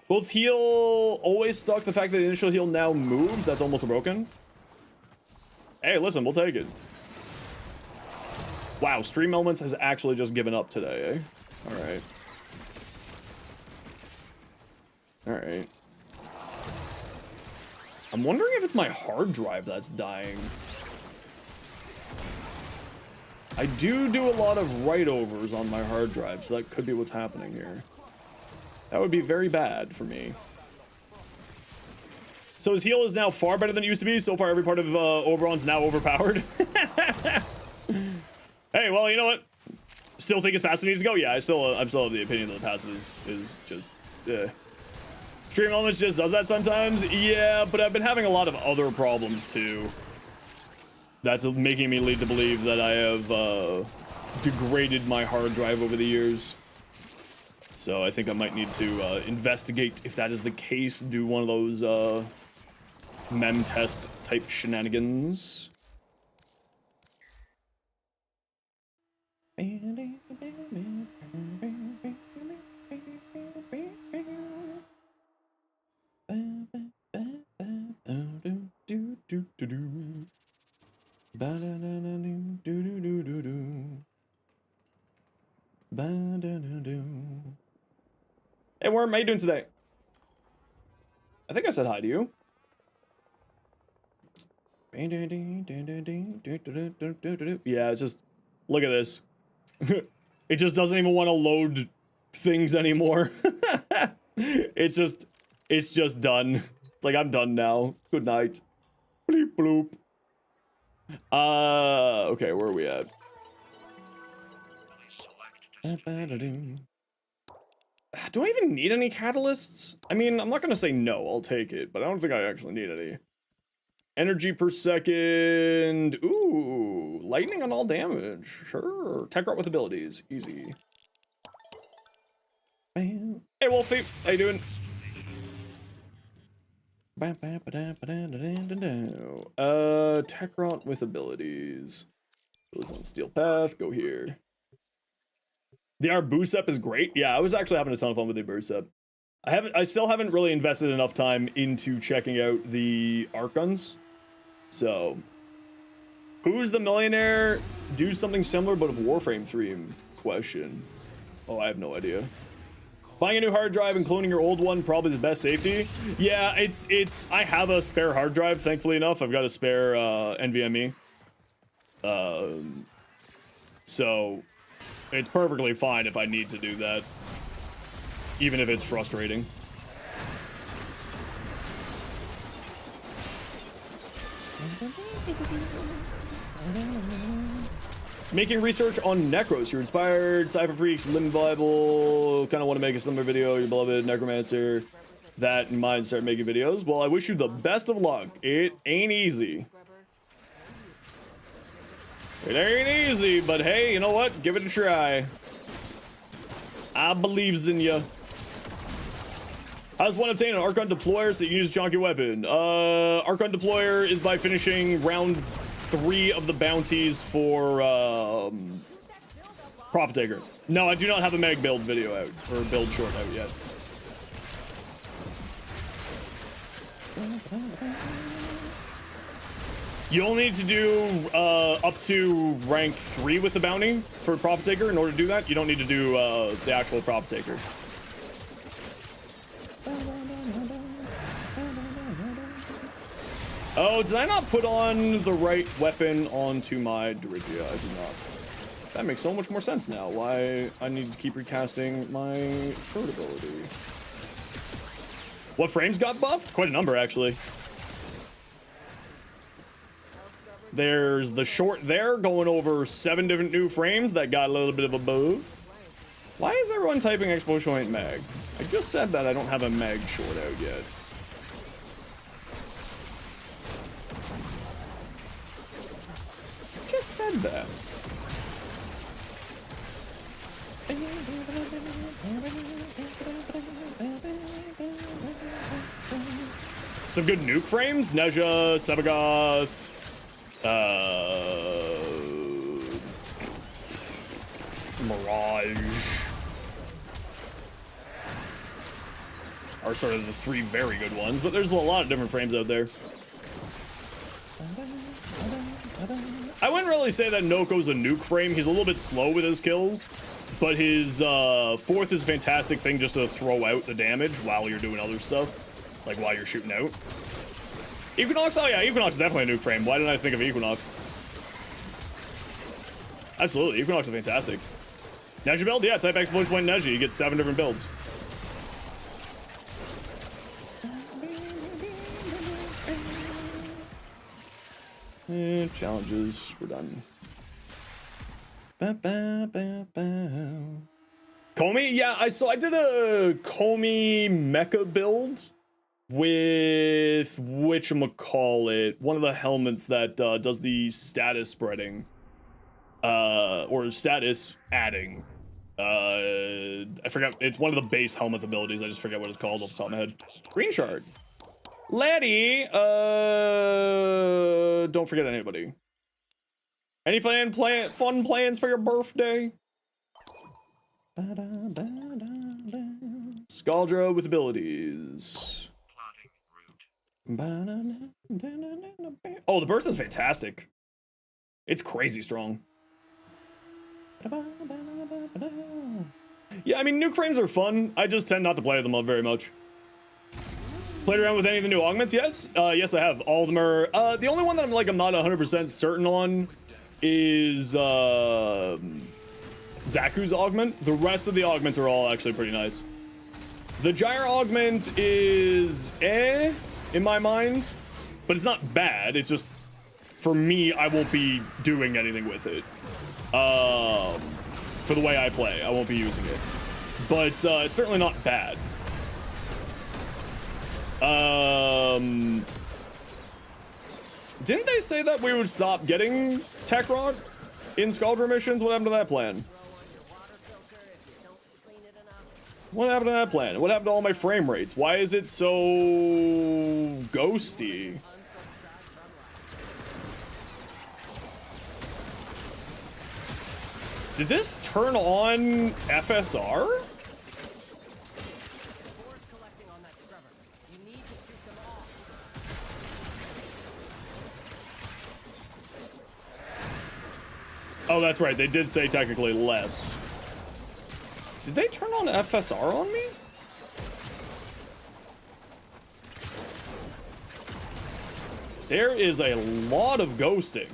Both heal always stuck. The fact that the initial heal now moves, that's almost broken. Hey, listen, we'll take it. Wow, Stream Elements has actually just given up today, eh? Alright. Alright. I'm wondering if it's my hard drive that's dying. I do a lot of write-overs on my hard drive, so that could be what's happening here. That would be very bad for me. So his heal is now far better than it used to be. So far, every part of Oberon's now overpowered. Hey, well, you know what? Still think his passive needs to go? Yeah, I'm still of the opinion that the passive is just... Stream Elements just does that sometimes? Yeah, but I've been having a lot of other problems, too. That's making me lead to believe that I have degraded my hard drive over the years. So I think I might need to investigate if that is the case, do one of those mem test type shenanigans. Hey Worm, how you doing today? I think I said hi to you. Yeah, it's just, look at this. It just doesn't even want to load things anymore. It's just done. It's like, I'm done now. Good night. Bleep bloop. Okay, where are we at? Do I even need any catalysts? I mean, I'm not gonna say no, I'll take it, but I don't think I actually need any. Energy per second. Ooh, lightning on all damage. Sure. Tech art with abilities. Easy. Hey, Wolfie. How you doing? Tech art with abilities. Goes on Steel Path. Go here. The Arbusep is great. Yeah, I was actually having a ton of fun with the Arbusep. I still haven't really invested enough time into checking out the arc guns. So, who's the millionaire? Do something similar, but of Warframe 3 question. Oh, I have no idea. Buying a new hard drive and cloning your old one, probably the best safety. Yeah, I have a spare hard drive, thankfully enough. I've got a spare NVMe. So, it's perfectly fine if I need to do that. Even if it's frustrating. Making research on Necros. You're inspired, Cypher Freaks, Limb Bible. Kind of want to make a similar video. Your beloved Necromancer. That in mind, start making videos. Well, I wish you the best of luck. It ain't easy. It ain't easy, but hey, you know what? Give it a try. I believes in you. How does one obtain an Archon Deployer so you can use a chunky weapon? Archon Deployer is by finishing round 3 of the bounties for Profit Taker. No, I do not have a Meg build video out, or build short out yet. You only need to do up to rank 3 with the bounty for Profit Taker in order to do that. You don't need to do the actual Profit Taker. Oh, did I not put on the right weapon onto my Dirigia? I did not. That makes so much more sense now. Why I need to keep recasting my third ability. What frames got buffed? Quite a number, actually. There's the short there going over 7 different new frames that got a little bit of a buff. Why is everyone typing Expo Point Mag? I just said that I don't have a Mag short out yet. Just said that. some good nuke frames. Nezha, Sebagoth, Mirage are sort of the 3 very good ones, but there's a lot of different frames out there. I wouldn't really say that Nokko's a nuke frame. He's a little bit slow with his kills, but his 4th is a fantastic thing just to throw out the damage while you're doing other stuff, like while you're shooting out. Equinox? Oh yeah, Equinox is definitely a nuke frame. Why didn't I think of Equinox? Absolutely, Equinox is fantastic. Nezha build? Yeah, type explosion point Nezha. You get 7 different builds. Challenges, we're done. Comey? Yeah, I did a Comey mecha build with whatchamacallit, one of the helmets that does the status spreading. Or status adding. I forgot, it's one of the base helmet abilities, I just forget what it's called off the top of my head. Green shard. Laddie, don't forget anybody. Any fun plans for your birthday? Scaldra with abilities. Oh, the burst is fantastic. It's crazy strong. Yeah, I mean, nuke frames are fun. I just tend not to play them up very much. Played around with any of the new augments? Yes. Yes, I have. All of them are. The only one that I'm not 100% certain on is Zaku's augment. The rest of the augments are all actually pretty nice. The Gyre augment is in my mind, but it's not bad. It's just, for me, I won't be doing anything with it. For the way I play, I won't be using it. But it's certainly not bad. Didn't they say that we would stop getting Tech Rock in Scaldra missions? What happened to that plan? What happened to that plan? What happened to all my frame rates? Why is it so ghosty? Did this turn on FSR? Oh, that's right. They did say technically less. Did they turn on FSR on me? There is a lot of ghosting.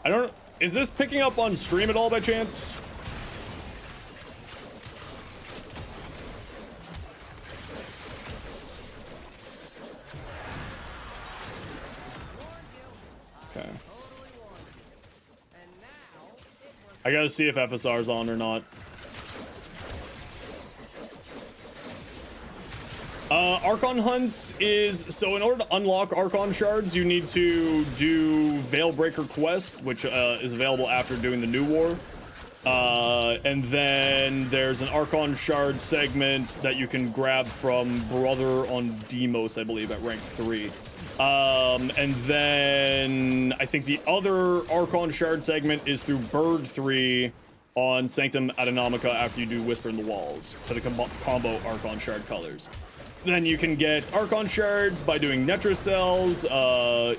I don't... Is this picking up on stream at all by chance? Okay. I gotta see if FSR's on or not. Archon hunts is, so in order to unlock Archon shards, you need to do Veilbreaker quest, which is available after doing the New War. And then there's an Archon shard segment that you can grab from Brother on Demos, I believe, at rank 3. And then I think the other Archon shard segment is through Bird 3 on Sanctum Adenomica after you do Whisper in the Walls for the combo Archon shard colors. Then you can get Archon shards by doing Netra cells,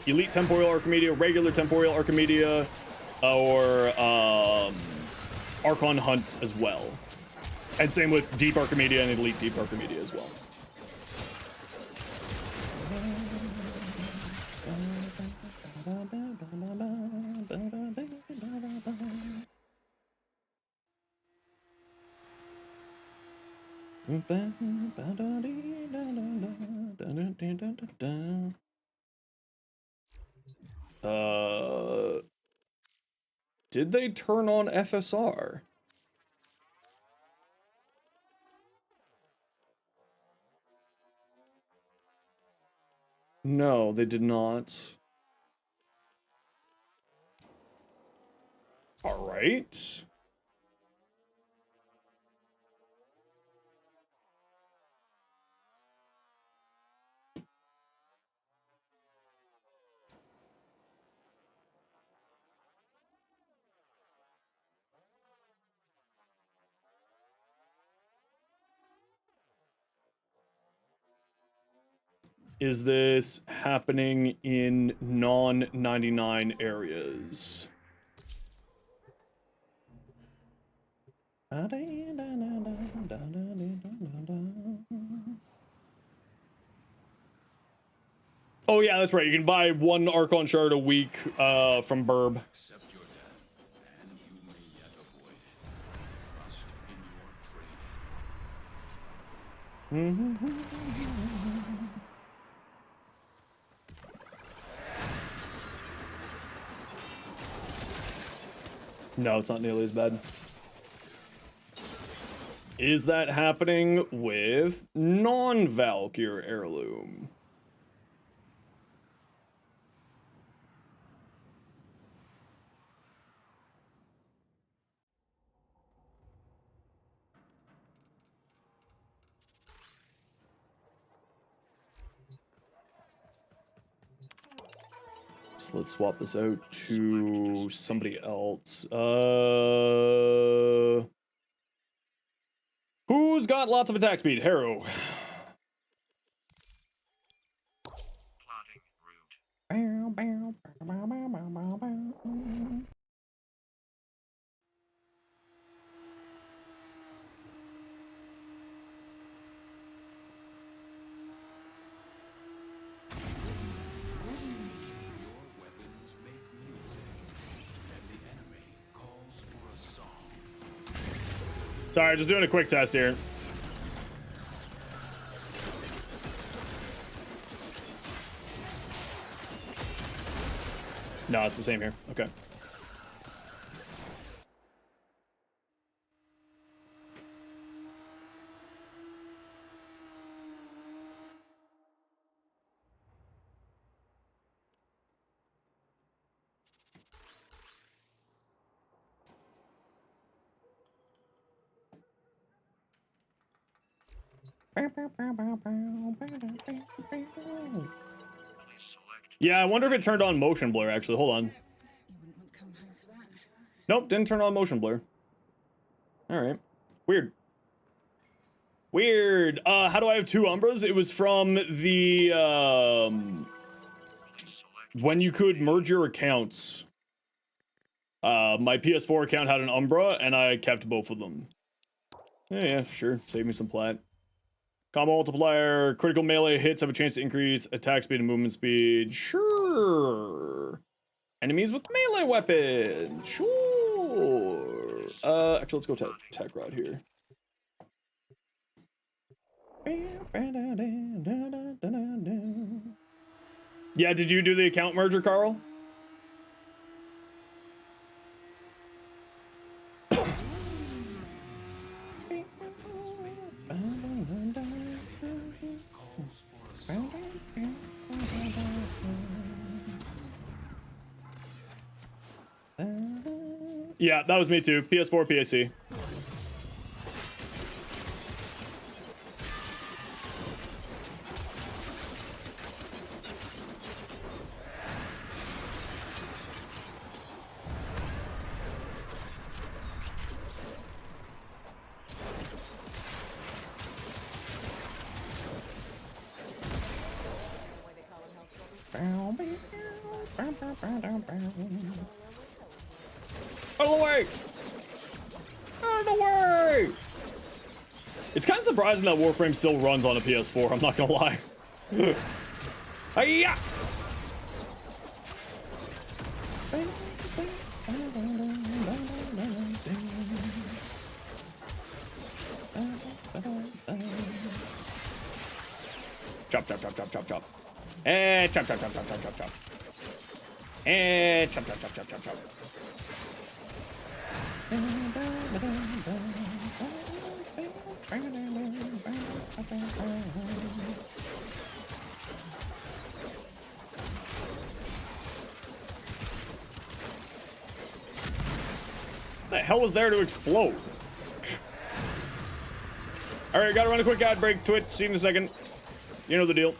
Elite Temporal Archimedia, regular Temporal Archimedia, or Archon hunts as well. And same with Deep Archimedia and Elite Deep Archimedia as well. Did they turn on FSR? No, they did not. All right. is this happening in non-99 areas? Oh yeah, that's right. You can buy one Archon shard a week from Burb. Accept your death, and you may yet avoid it. Trust in your training. No, it's not nearly as bad. Is that happening with non-Valkyr heirloom? So let's swap this out to somebody else. Who's got lots of attack speed? Harrow. Sorry, just doing a quick test here. No, it's the same here. Okay. Yeah, I wonder if it turned on motion blur, actually. Hold on. Nope, didn't turn on motion blur. Alright. Weird. Weird. How do I have two Umbras? It was from the, when you could merge your accounts. My PS4 account had an Umbra, and I kept both of them. Yeah, sure. Save me some plat. Combo multiplier, critical melee hits have a chance to increase attack speed and movement speed. Sure. Enemies with melee weapons. Sure. Actually, let's go tech rod here. Yeah, did you do the account merger, Carl? Yeah, that was me too. PS4, PAC. Out of the way! Out of the way! It's kind of surprising that Warframe still runs on a PS4, I'm not gonna lie. Hiya! Chop, chop, chop, chop, chop, chop. And chop, chop, chop, chop, chop, chop, chop. And chop, chop, chop, chop, chop, chop. The hell was there to explode? All right, gotta run a quick ad break. Twitch, see you in a second. You know the deal.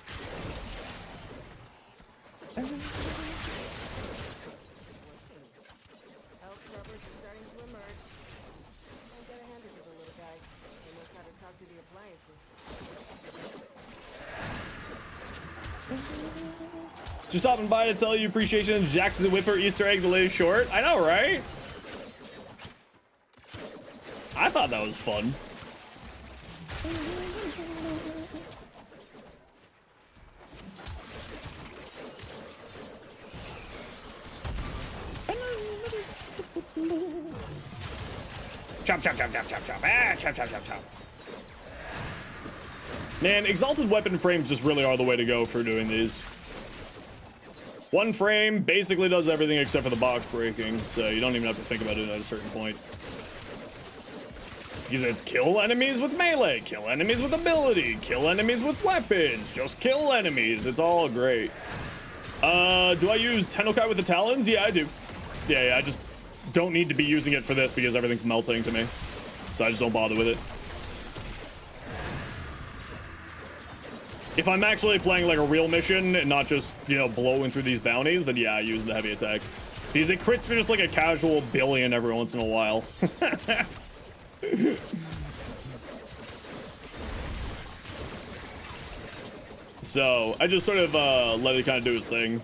Just stopping by to tell you appreciation of Jackson Whipper Easter egg, the latest short. I know, right? I thought that was fun. Chop, chop, chop, chop, chop, chop. Ah, chop, chop, chop, chop. Man, exalted weapon frames just really are the way to go for doing these. One frame basically does everything except for the box breaking, so you don't even have to think about it at a certain point. Because it's kill enemies with melee, kill enemies with ability, kill enemies with weapons, just kill enemies. It's all great. Do I use Tennokai with the Talons? Yeah, I do. Yeah, I just don't need to be using it for this because everything's melting to me. So I just don't bother with it. If I'm actually playing like a real mission and not just, you know, blowing through these bounties, then yeah, I use the heavy attack. Because it crits for just like a casual billion every once in a while. So I just sort of let it kind of do its thing.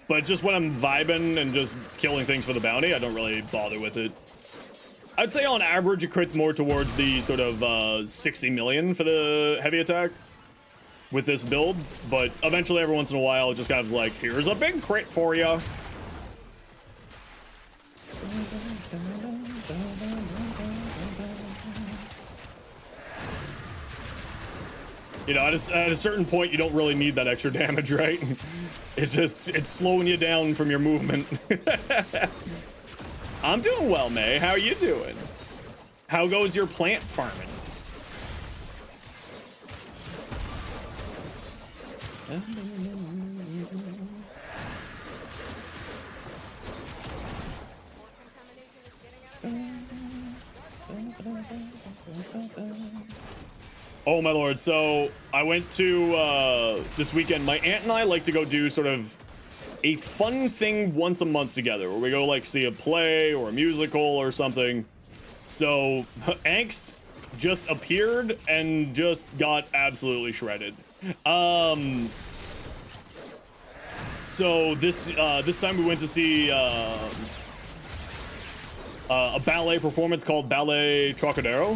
But just when I'm vibing and just killing things for the bounty, I don't really bother with it. I'd say on average it crits more towards the sort of 60 million for the heavy attack with this build, but eventually every once in a while it just kind of like, here's a big crit for you. You know, at a certain point you don't really need that extra damage, right? It's just, it's slowing you down from your movement. I'm doing well, May. How are you doing? How goes your plant farming? Oh my lord, so I went to this weekend. My aunt and I like to go do sort of a fun thing once a month together where we go like see a play or a musical or something. So Angst just appeared and just got absolutely shredded. So this time we went to see a ballet performance called Ballet Trocadero,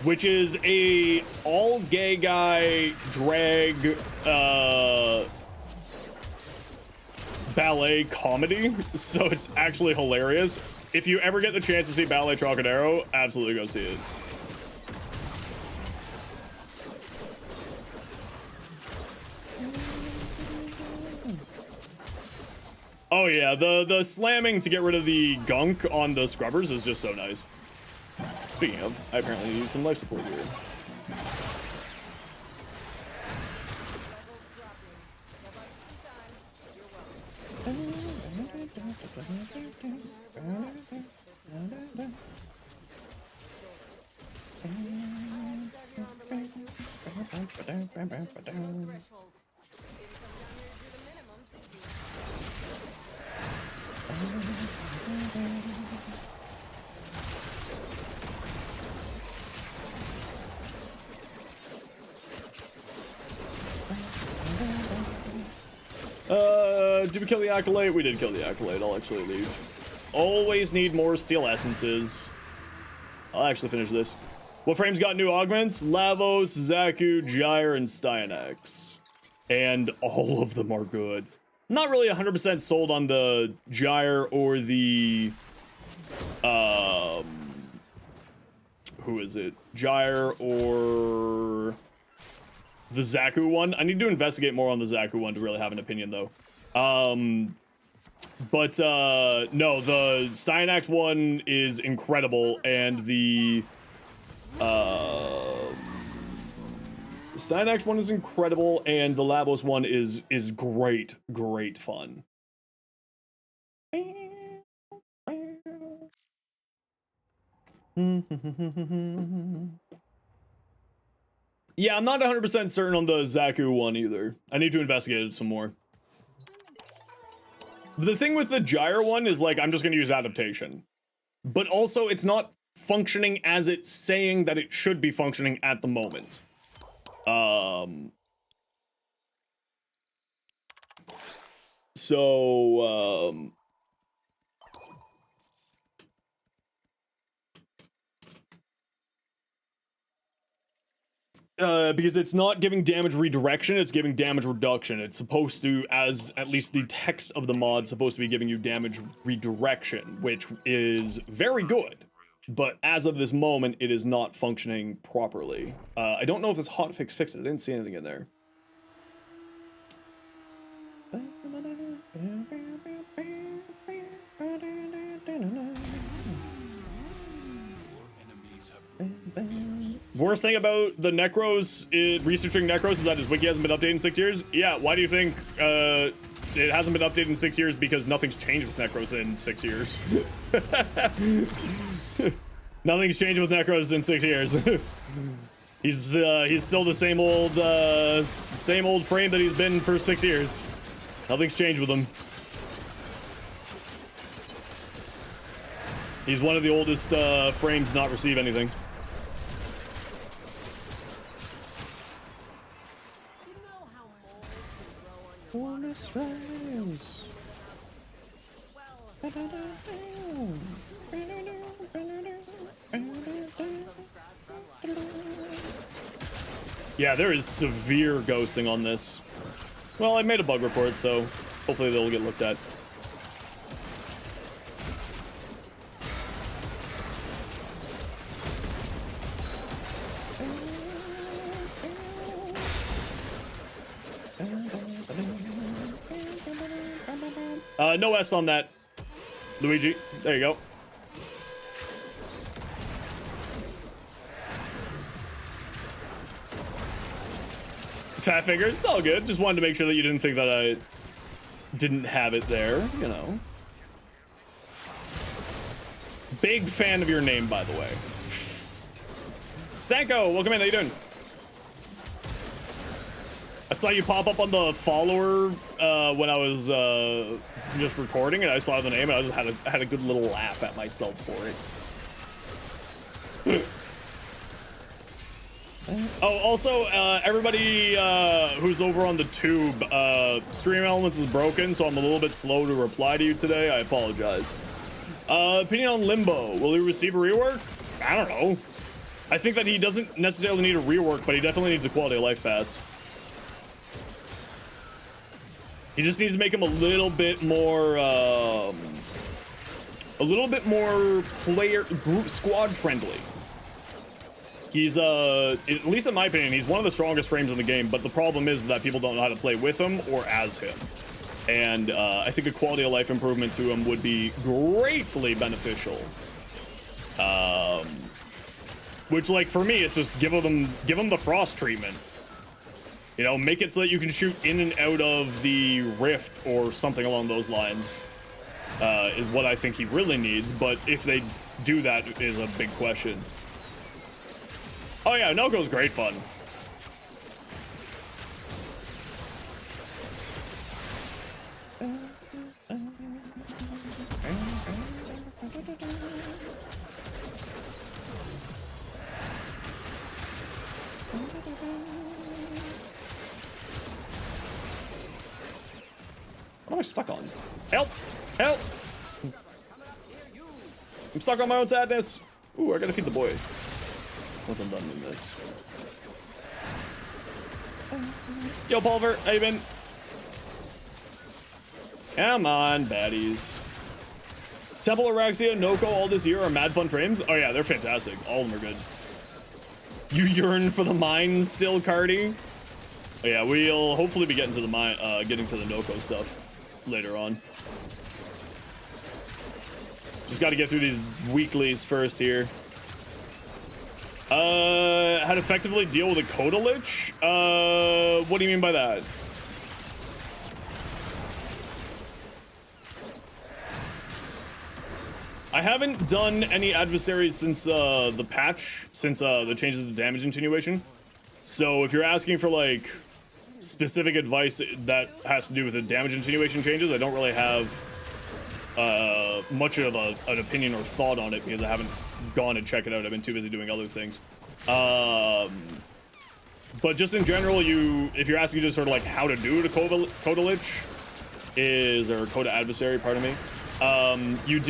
which is a all gay guy drag ballet comedy, so it's actually hilarious. If you ever get the chance to see Ballet Trocadero, absolutely go see it. Oh yeah, the slamming to get rid of the gunk on the scrubbers is just so nice. Speaking of, I apparently use some life support here. Did we kill the Acolyte? We did kill the Acolyte. I'll actually leave. Always need more steel essences. I'll actually finish this. Warframe's got new augments: Lavos, Zaku, Gyre, and Styanax. And all of them are good. Not really 100% sold on the Gyre or the... who is it? Gyre or... the Zaku one. I need to investigate more on the Zaku one to really have an opinion, though. No, the Styanax one is incredible, and the Styanax one is incredible, and the Lavos one is great fun. Yeah, I'm not 100% certain on the Zaku one either. I need to investigate it some more. The thing with the Gyre one is, like, I'm just gonna use adaptation. But also, it's not functioning as it's saying that it should be functioning at the moment. Um, so, because it's not giving damage redirection, it's giving damage reduction. It's supposed to, as at least the text of the mod, supposed to be giving you damage redirection, which is very good. But as of this moment, it is not functioning properly. I don't know if this hotfix fixed it. I didn't see anything in there. Worst thing about the Necros, researching Necros, is that his wiki hasn't been updated in 6 years. Yeah, why do you think it hasn't been updated in 6 years? Because nothing's changed with Necros in 6 years. Nothing's changed with Necros in 6 years. He's still the same old frame that he's been for 6 years. Nothing's changed with him. He's one of the oldest frames to not receive anything. Yeah, there is severe ghosting on this. Well, I made a bug report, so hopefully they'll get looked at. No S on that, Luigi. There you go. Fat fingers, it's all good. Just wanted to make sure that you didn't think that I didn't have it there, you know. Big fan of your name, by the way. Stanko, welcome in. How you doing? I saw you pop up on the follower when I was just recording, and I saw the name, and I just had a good little laugh at myself for it. Oh, also, everybody who's over on the tube, Stream Elements is broken, so I'm a little bit slow to reply to you today. I apologize. Opinion on Limbo. Will he receive a rework? I don't know. I think that he doesn't necessarily need a rework, but he definitely needs a quality of life pass. He just needs to make him a little bit more player group squad friendly. He's at least in my opinion, he's one of the strongest frames in the game, but the problem is that people don't know how to play with him or as him. And I think a quality of life improvement to him would be greatly beneficial. Which, like, for me, it's just give him the frost treatment. You know, make it so that you can shoot in and out of the rift or something along those lines. Is what I think he really needs, but if they do that is a big question. Oh yeah, Nokko's great fun. What am I stuck on? Help! Help! I'm stuck on my own sadness. Ooh, I gotta feed the boy. Once I'm done with this. Yo, Pulver, how you been? Come on, baddies. Temple Araxia, Nokko all this year are mad fun frames. Oh yeah, they're fantastic. All of them are good. You yearn for the mine still, Cardi? Oh yeah, we'll hopefully be getting to the mine, getting to the Nokko stuff later on. Just got to get through these weeklies first here. How to effectively deal with a Coda Lich? What do you mean by that? I haven't done any adversaries since the patch, since the changes to damage continuation. So if you're asking for like specific advice that has to do with the damage continuation changes, I don't really have much of an opinion or thought on it because I haven't gone and check it out. I've been too busy doing other things. But just in general, if you're asking just sort of like how to do the Coda Lich or Coda Adversary, pardon me, you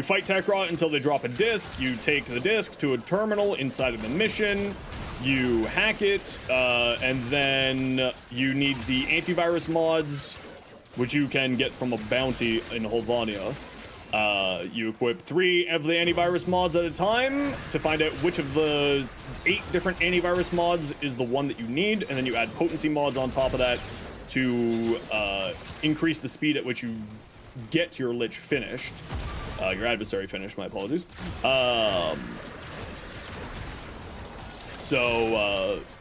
fight Tekrot until they drop a disc. You take the disc to a terminal inside of the mission. You hack it, and then you need the antivirus mods, which you can get from a bounty in Holvania. You equip 3 of the antivirus mods at a time to find out which of the 8 different antivirus mods is the one that you need, and then you add potency mods on top of that to increase the speed at which you get your Lich finished. Your adversary finished, my apologies.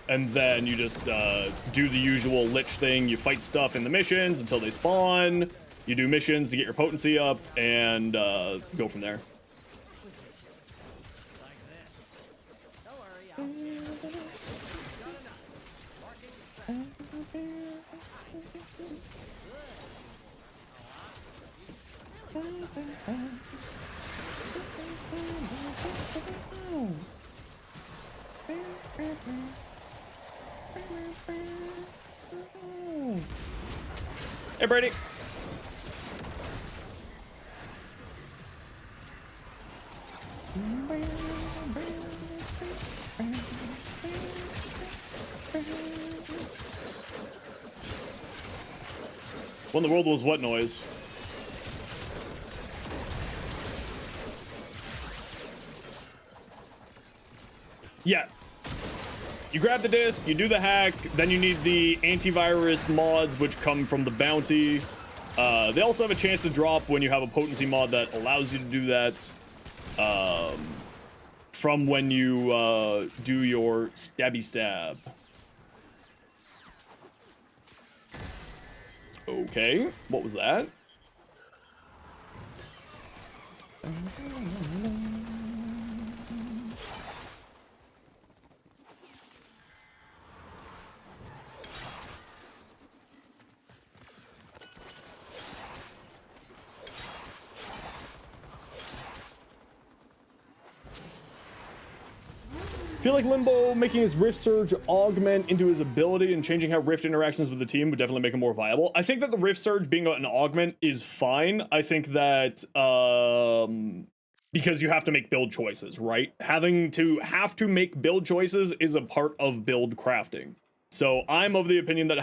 And then you just do the usual Lich thing. You fight stuff in the missions until they spawn. You do missions to get your potency up, and go from there. Hey, Brady. What in the world was what noise? Yeah. You grab the disc, you do the hack, then you need the antivirus mods, which come from the bounty. They also have a chance to drop when you have a potency mod that allows you to do that. From when you do your stabby stab. Okay, what was that? I feel like Limbo making his Rift Surge augment into his ability and changing how Rift interactions with the team would definitely make him more viable. I think that the Rift Surge being an augment is fine. I think that because you have to make build choices, right? Have to make build choices is a part of build crafting. So I'm of the opinion that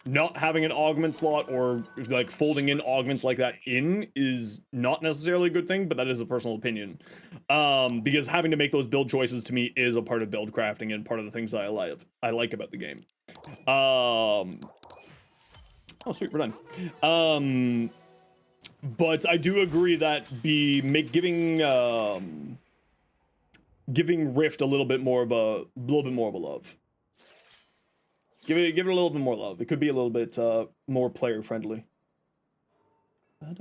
not having an augment slot or like folding in augments like that is not necessarily a good thing, but that is a personal opinion. Because having to make those build choices to me is a part of build crafting and part of the things that I like about the game. Oh sweet, we're done. But I do agree that giving Rift a little bit more of a love. Give it a little bit more love. It could be a little bit more player friendly. Love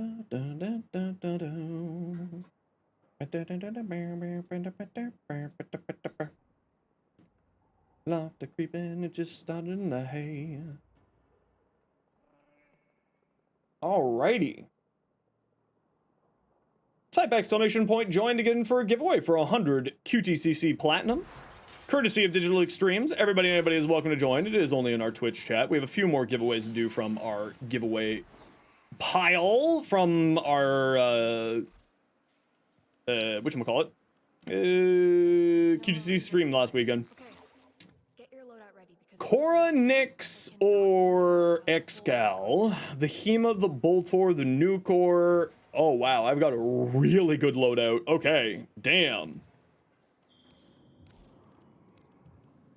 the creeping, it just started in the hay. Alrighty. Type exclamation point join to get in for a giveaway for 100 QTCC Platinum. Courtesy of Digital Extremes, everybody and anybody is welcome to join. It is only in our Twitch chat. We have a few more giveaways to do from our giveaway pile from our whatchamacallit? QTC stream last weekend. Okay. Get your loadout ready because Cora, Nyx, or Excal, the Hema, the Boltor, the Nukor. Oh wow, I've got a really good loadout. Okay, damn.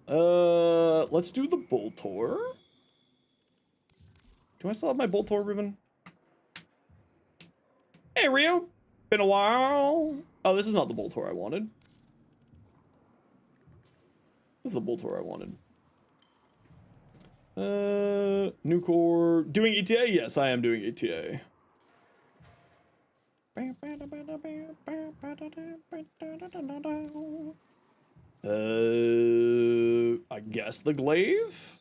Let's do the Boltor. Do I still have my Boltor ribbon? Hey, Rio. Been a while. Oh, this is not the Boltor I wanted. This is the Boltor I wanted. Nukor. Doing ETA? Yes, I am doing ETA. I guess the glaive?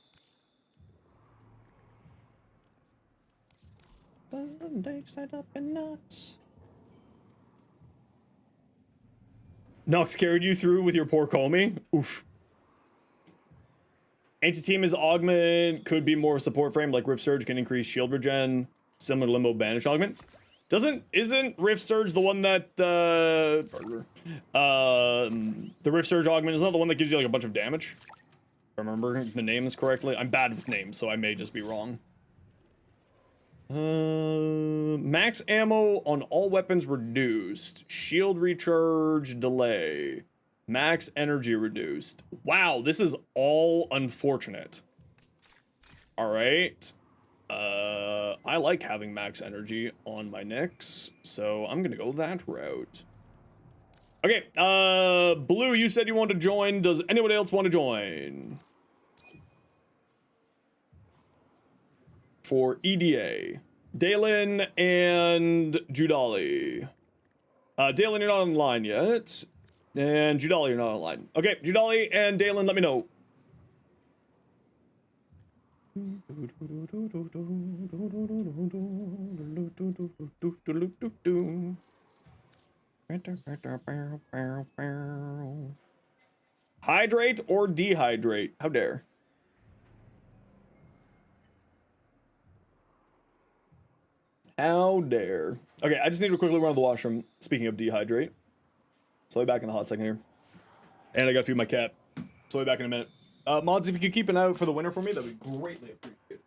Nox carried you through with your poor Comey? Oof. Anti-team is augment, could be more support frame, like Rift Surge can increase shield regen, similar to Limbo Banish augment. Isn't Rift Surge the one that, the Rift Surge augment, isn't that the one that gives you like a bunch of damage? If I remember the names correctly. I'm bad with names, so I may just be wrong. Max ammo on all weapons reduced. Shield recharge delay. Max energy reduced. Wow, this is all unfortunate. Alright. I like having max energy on my Nyx, so I'm gonna go that route. Okay, Blue, you said you want to join. Does anyone else want to join? For EDA. Dalen and Judali. Dalen, you're not online yet. And Judali, you're not online. Okay, Judali and Dalen, let me know. Hydrate or dehydrate? How dare. How dare. Okay, I just need to quickly run to the washroom. Speaking of dehydrate. So I'll be back in a hot second here. And I gotta feed my cat. So I'll be back in a minute. Mods, if you could keep an eye out for the winner for me, that'd be greatly appreciated.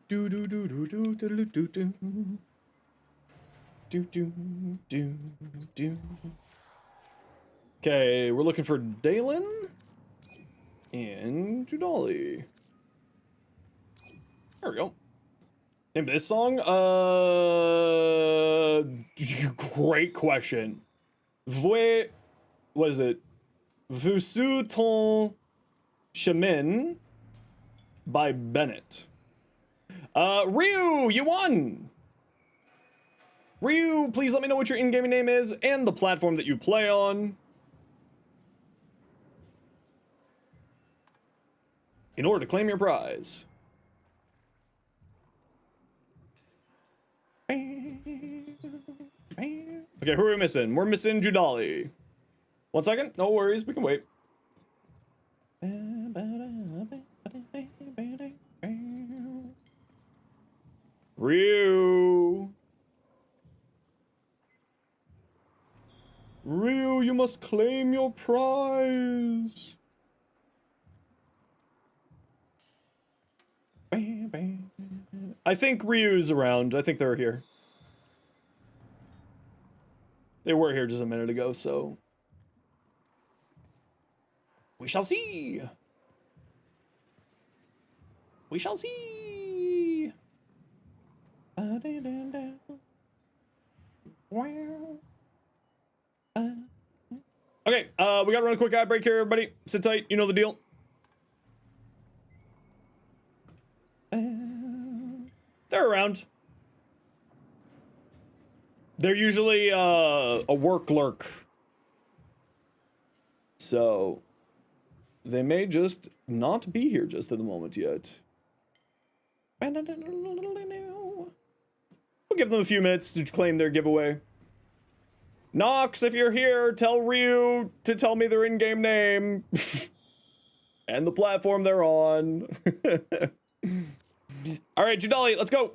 Do do do do do do do do do do do do. Okay, we're looking for Dalen and Judali. There we go. Name of this song? Great question. What is it? Vusu ton chemin by Bennett. Ryu, you won! Ryu, please let me know what your in-game name is and the platform that you play on. In order to claim your prize. Okay, who are we missing? We're missing Judali. 1 second, no worries, we can wait. Ryu! Ryu, you must claim your prize! I think Ryu's around. I think they're here. They were here just a minute ago, so... we shall see! We shall see! Okay, we gotta run a quick ad break here, everybody. Sit tight, you know the deal. They're around. They're usually a work lurk. So they may just not be here just at the moment yet. We'll give them a few minutes to claim their giveaway. Nox, if you're here, tell Ryu to tell me their in-game name. And the platform they're on. Alright, Judali, let's go.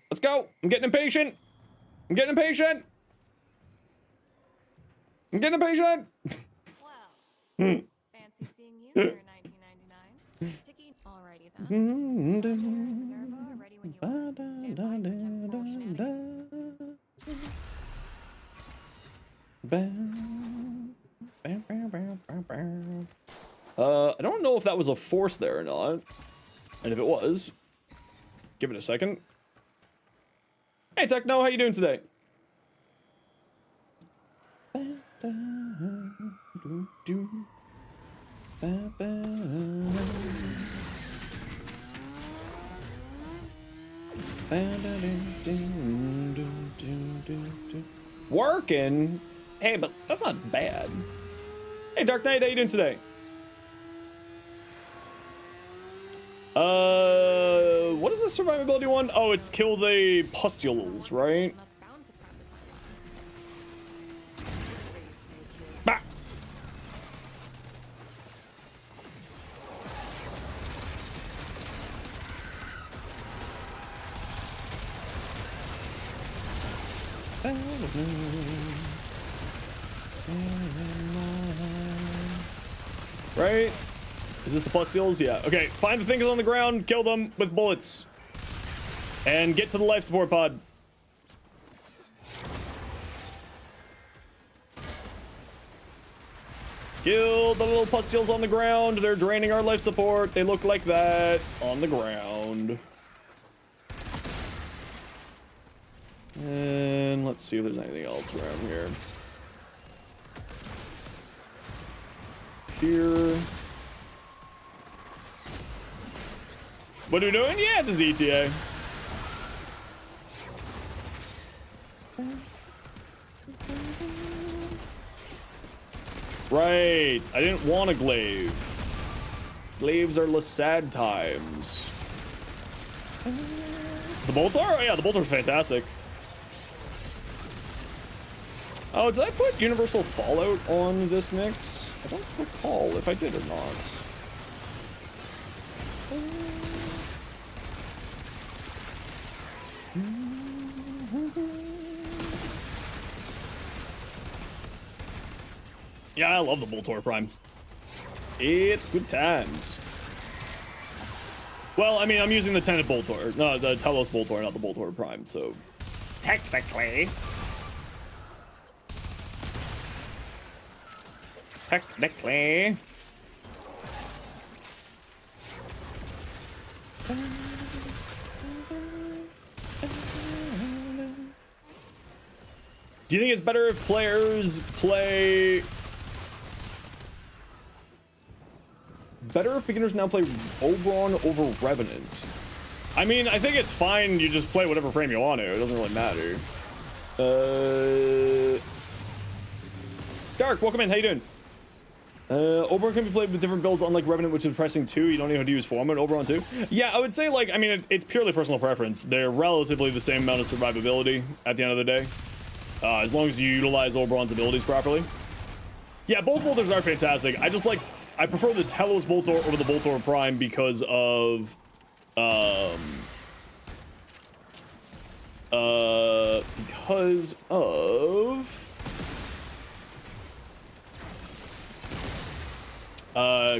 Let's go. I'm getting impatient. I'm getting impatient. I'm getting impatient. Well, fancy seeing you here in 1999. Sticky. Alrighty then. Minerva, ready when you are. Stand by for 10 more shenanigans. I don't know if that was a force there or not. And if it was, give it a second. Hey Techno, how you doing today? Working? Hey, but that's not bad. Hey Dark Knight, how you doing today? What is the survivability one? Oh, it's kill the pustules, right? That's bound to prep the timeline. Bah! Right? Is this the pustules? Yeah. Okay, find the things on the ground, kill them with bullets. And get to the life support pod. Kill the little pustules on the ground. They're draining our life support. They look like that on the ground. And let's see if there's anything else around here. Here. What are we doing? Yeah, just ETA. Right. I didn't want a glaive. Glaives are less sad times. The Boltar? Oh, yeah, the Boltar's fantastic. Oh, did I put Universal Fallout on this mix? I don't recall if I did or not. Yeah, I love the Boltor Prime. It's good times. Well, I mean, I'm using the Tenet Boltor. No, the Telos Boltor, not the Boltor Prime, so... Technically. Technically. Do you think it's better if players play... Better if beginners now play Oberon over Revenant? I mean, I think it's fine. You just play whatever frame you want to. It doesn't really matter. Dark, welcome in. How you doing? Oberon can be played with different builds, unlike Revenant, which is pressing 2. You don't even have to use Form in Oberon 2. Yeah, I would say, like, I mean, it's purely personal preference. They're relatively the same amount of survivability at the end of the day. As long as you utilize Oberon's abilities properly. Yeah, both Bolters are fantastic. I prefer the Telos Boltor over the Boltor Prime because of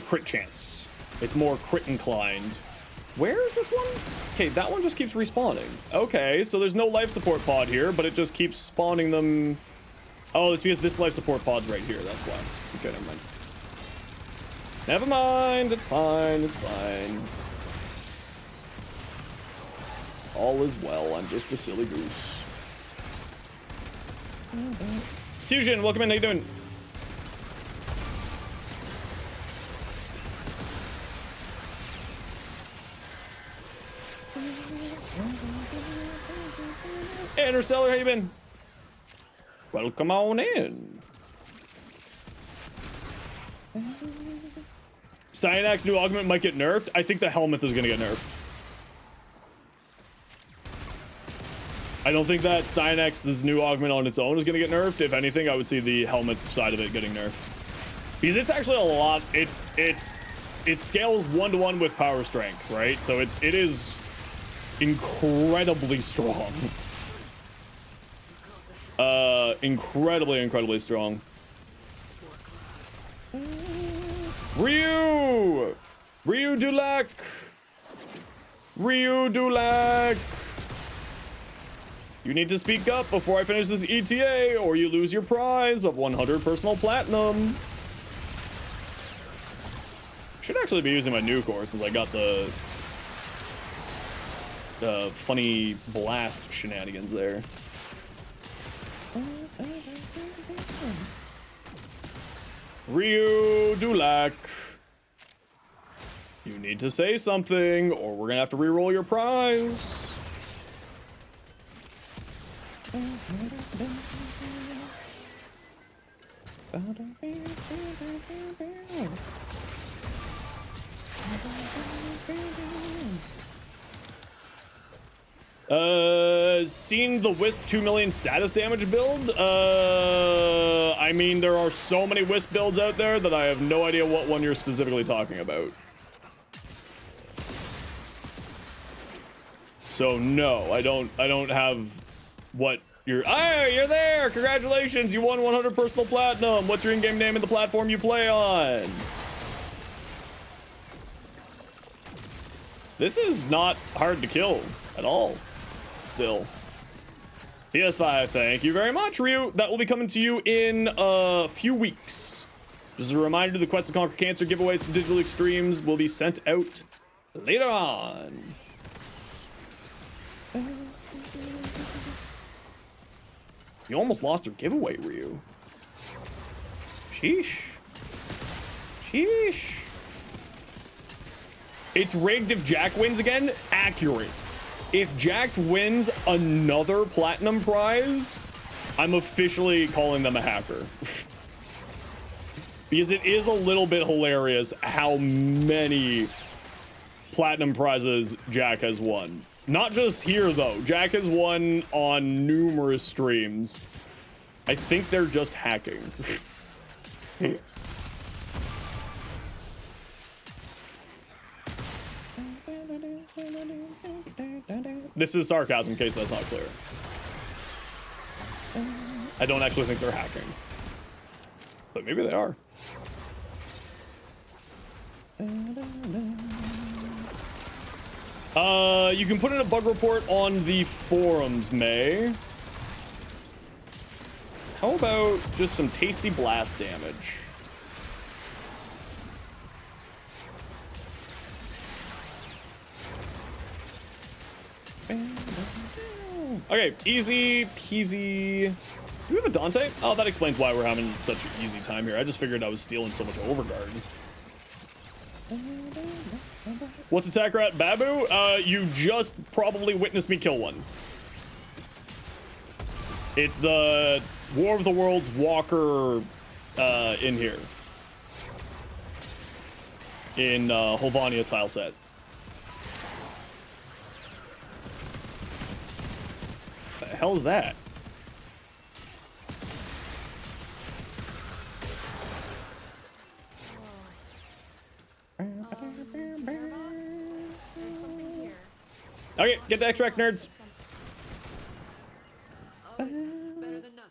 crit chance. It's more crit inclined. Where is this one? Okay, that one just keeps respawning. Okay, so there's no life support pod here, but it just keeps spawning them. Oh, it's because this life support pod's right here. That's why. Okay, never mind. Never mind, it's fine, it's fine. All is well, I'm just a silly goose. Fusion, welcome in, how you doing? Hey, Interstellar, how you been? Welcome on in. Cyanac's new augment might get nerfed. I think the helmet is gonna get nerfed. I don't think that Cyanac's new augment on its own is gonna get nerfed. If anything, I would see the helmet side of it getting nerfed. Because it's actually a lot, it scales 1-to-1 with power strength, right? So it is incredibly strong. Incredibly strong. Ryu Dulak. You need to speak up before I finish this ETA, or you lose your prize of 100 personal platinum. Should actually be using my new core since I got the funny blast shenanigans there. Ryu Dulak. You need to say something, or we're gonna have to re-roll your prize. Seen the Wisp 2 million status damage build? I mean, there are so many Wisp builds out there that I have no idea what one you're specifically talking about. So no, I don't have what you're. Ah, you're there! Congratulations, you won 100 personal platinum. What's your in-game name and the platform you play on? This is not hard to kill at all. Still. PS5, thank you very much, Ryu. That will be coming to you in a few weeks. Just a reminder, the Quest to Conquer Cancer giveaways from Digital Extremes will be sent out later on. You almost lost your giveaway, Ryu. Sheesh. Sheesh. It's rigged if Jack wins again? Accurate. If Jack wins another platinum prize, I'm officially calling them a hacker. Because it is a little bit hilarious how many platinum prizes Jack has won. Not just here, though. Jack has won on numerous streams. I think they're just hacking. This is sarcasm, in case that's not clear. I don't actually think they're hacking. But maybe they are. You can put in a bug report on the forums, May. How about just some tasty blast damage? Okay, easy peasy. Do we have a Dante? Oh, that explains why we're having such an easy time here. I just figured I was stealing so much overguard. What's attack rat Babu? You just probably witnessed me kill one. It's the War of the Worlds Walker in here. In Holvania tile set. What the hell is that? Okay, get the extract, nerds.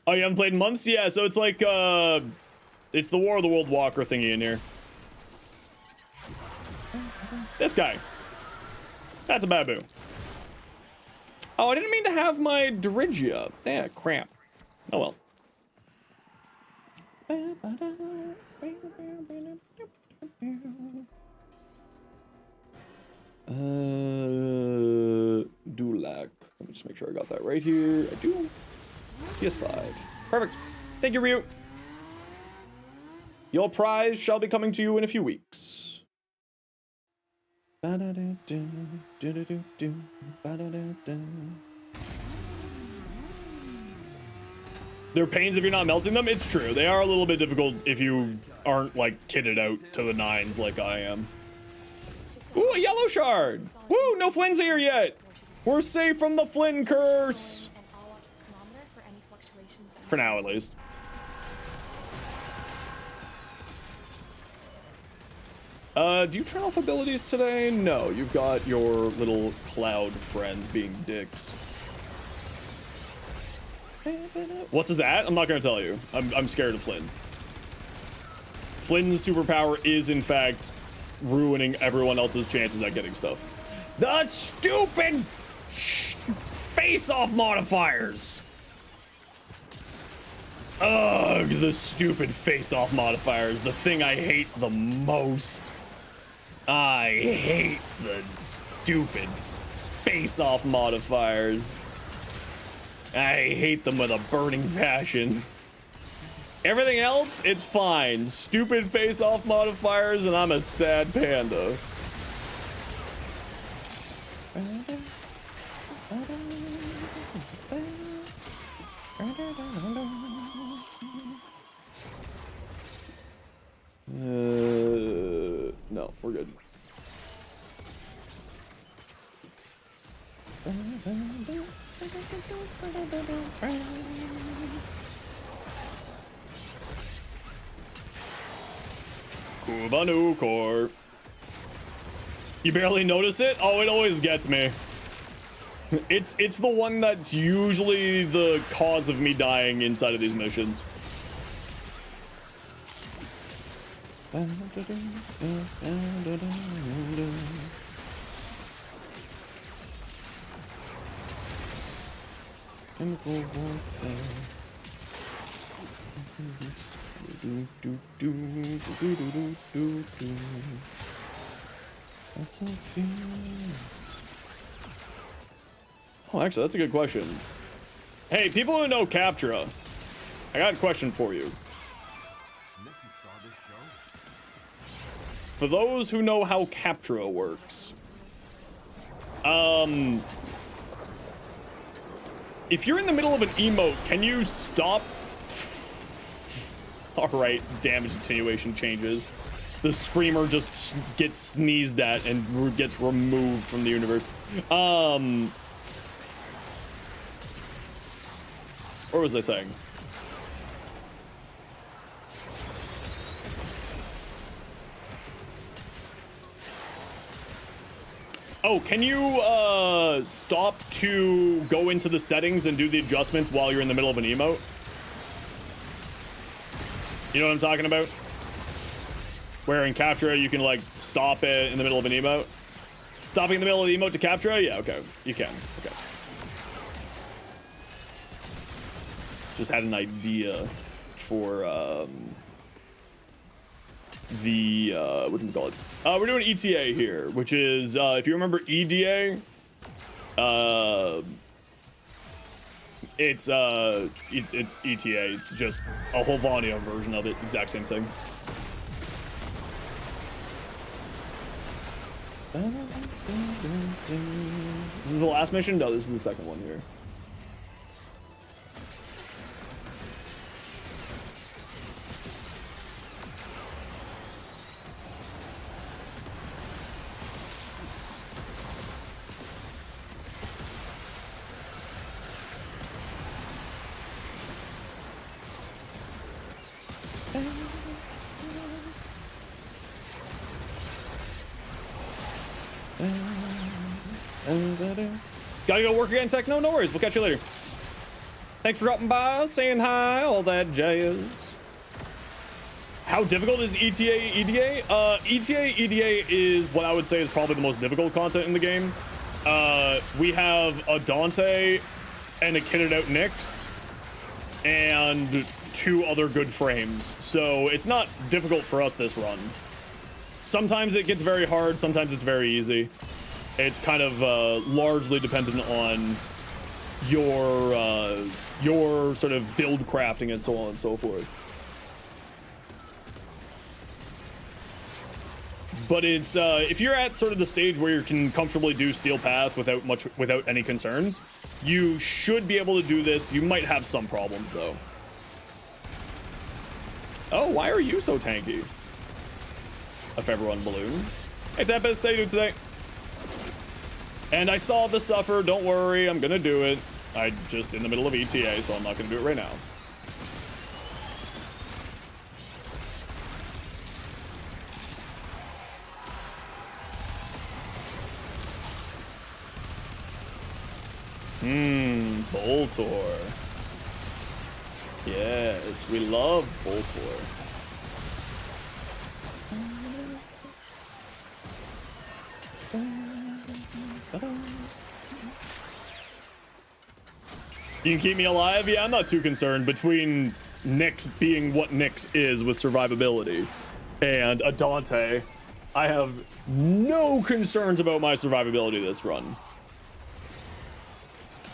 Oh, you haven't played in months? Yeah, so it's like, it's the War of the World Walker thingy in here. This guy. That's a Babu. Oh, I didn't mean to have my Dirigia. Yeah, crap. Oh well. Dulak. Let me just make sure I got that right here. I do. PS5. Perfect. Thank you, Ryu. Your prize shall be coming to you in a few weeks. They're pains if you're not melting them. It's true. They are a little bit difficult if you aren't like kitted out to the nines like I am. Ooh, a yellow shard. Woo, no Flynn's here yet. We're safe from the Flynn curse. And I'll watch the chronometer for any fluctuations that For now, at least. Do you turn off abilities today? No, you've got your little cloud friends being dicks. What's his at? I'm not gonna tell you. I'm scared of Flynn. Flynn's superpower is, in fact, ruining everyone else's chances at getting stuff. The stupid face-off modifiers! Ugh, the stupid face-off modifiers. The thing I hate the most. I hate the stupid face-off modifiers. I hate them with a burning passion. Everything else, it's fine. Stupid face-off modifiers, and I'm a sad panda. No, we're good. Kuvanukor. You barely notice it? Oh, it always gets me. It's the one that's usually the cause of me dying inside of these missions. Chemical warfare. Oh, actually, that's a good question. Hey, people who know Captura, I got a question for you. For those who know how Captura works, if you're in the middle of an emote, can you stop? All right, damage attenuation changes. The screamer just gets sneezed at and gets removed from the universe. What was I saying? Oh, can you stop to go into the settings and do the adjustments while you're in the middle of an emote? You know what I'm talking about? Where in Captura you can like stop it in the middle of an emote. Stopping in the middle of the emote to Captura? Yeah, okay. You can. Okay. Just had an idea for whatchamacallit? We're doing ETA here, which is if you remember EDA, it's ETA. It's just a whole Vania version of it. Exact same thing. This is the last mission? No, this is the second one here. Gotta go work again, Techno? No worries, we'll catch you later. Thanks for dropping by, saying hi, all that jazz. How difficult is ETA EDA? ETA EDA is what I would say is probably the most difficult content in the game. We have a Dante and a kitted out Nyx and 2 other good frames, so it's not difficult for us this run. Sometimes it gets very hard, sometimes it's very easy. It's kind of largely dependent on your sort of build crafting and so on and so forth. But it's if you're at sort of the stage where you can comfortably do Steel Path without any concerns, you should be able to do this. You might have some problems though. Oh, why are you so tanky? A February balloon. Hey, Tempest, how you doing today? And I saw the suffer. Don't worry, I'm gonna do it. I'm just in the middle of ETA, so I'm not gonna do it right now. Boltor. Yes, we love Boltor. You can keep me alive? Yeah, I'm not too concerned. Between Nyx being what Nyx is with survivability and a Dante, I have no concerns about my survivability this run.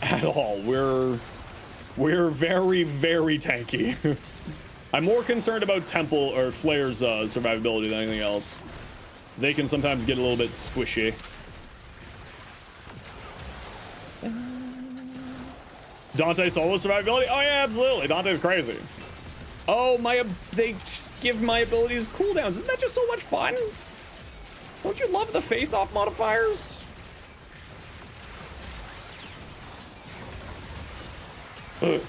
At all. We're very, very tanky. I'm more concerned about Temple or Flare's survivability than anything else. They can sometimes get a little bit squishy. Dante solo survivability? Oh yeah, absolutely. Dante's crazy. Oh, they give my abilities cooldowns. Isn't that just so much fun? Don't you love the face-off modifiers? Oh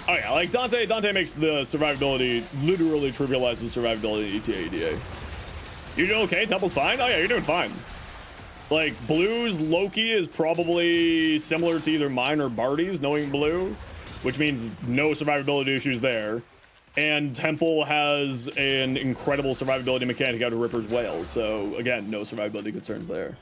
yeah, like Dante makes the survivability, literally trivializes survivability in ETA. You doing okay? Temple's fine? Oh yeah, you're doing fine. Like, Blue's Loki is probably similar to either mine or Barty's, knowing Blue, which means no survivability issues there. And Temple has an incredible survivability mechanic out of Ripper's Whale, so again, no survivability concerns there.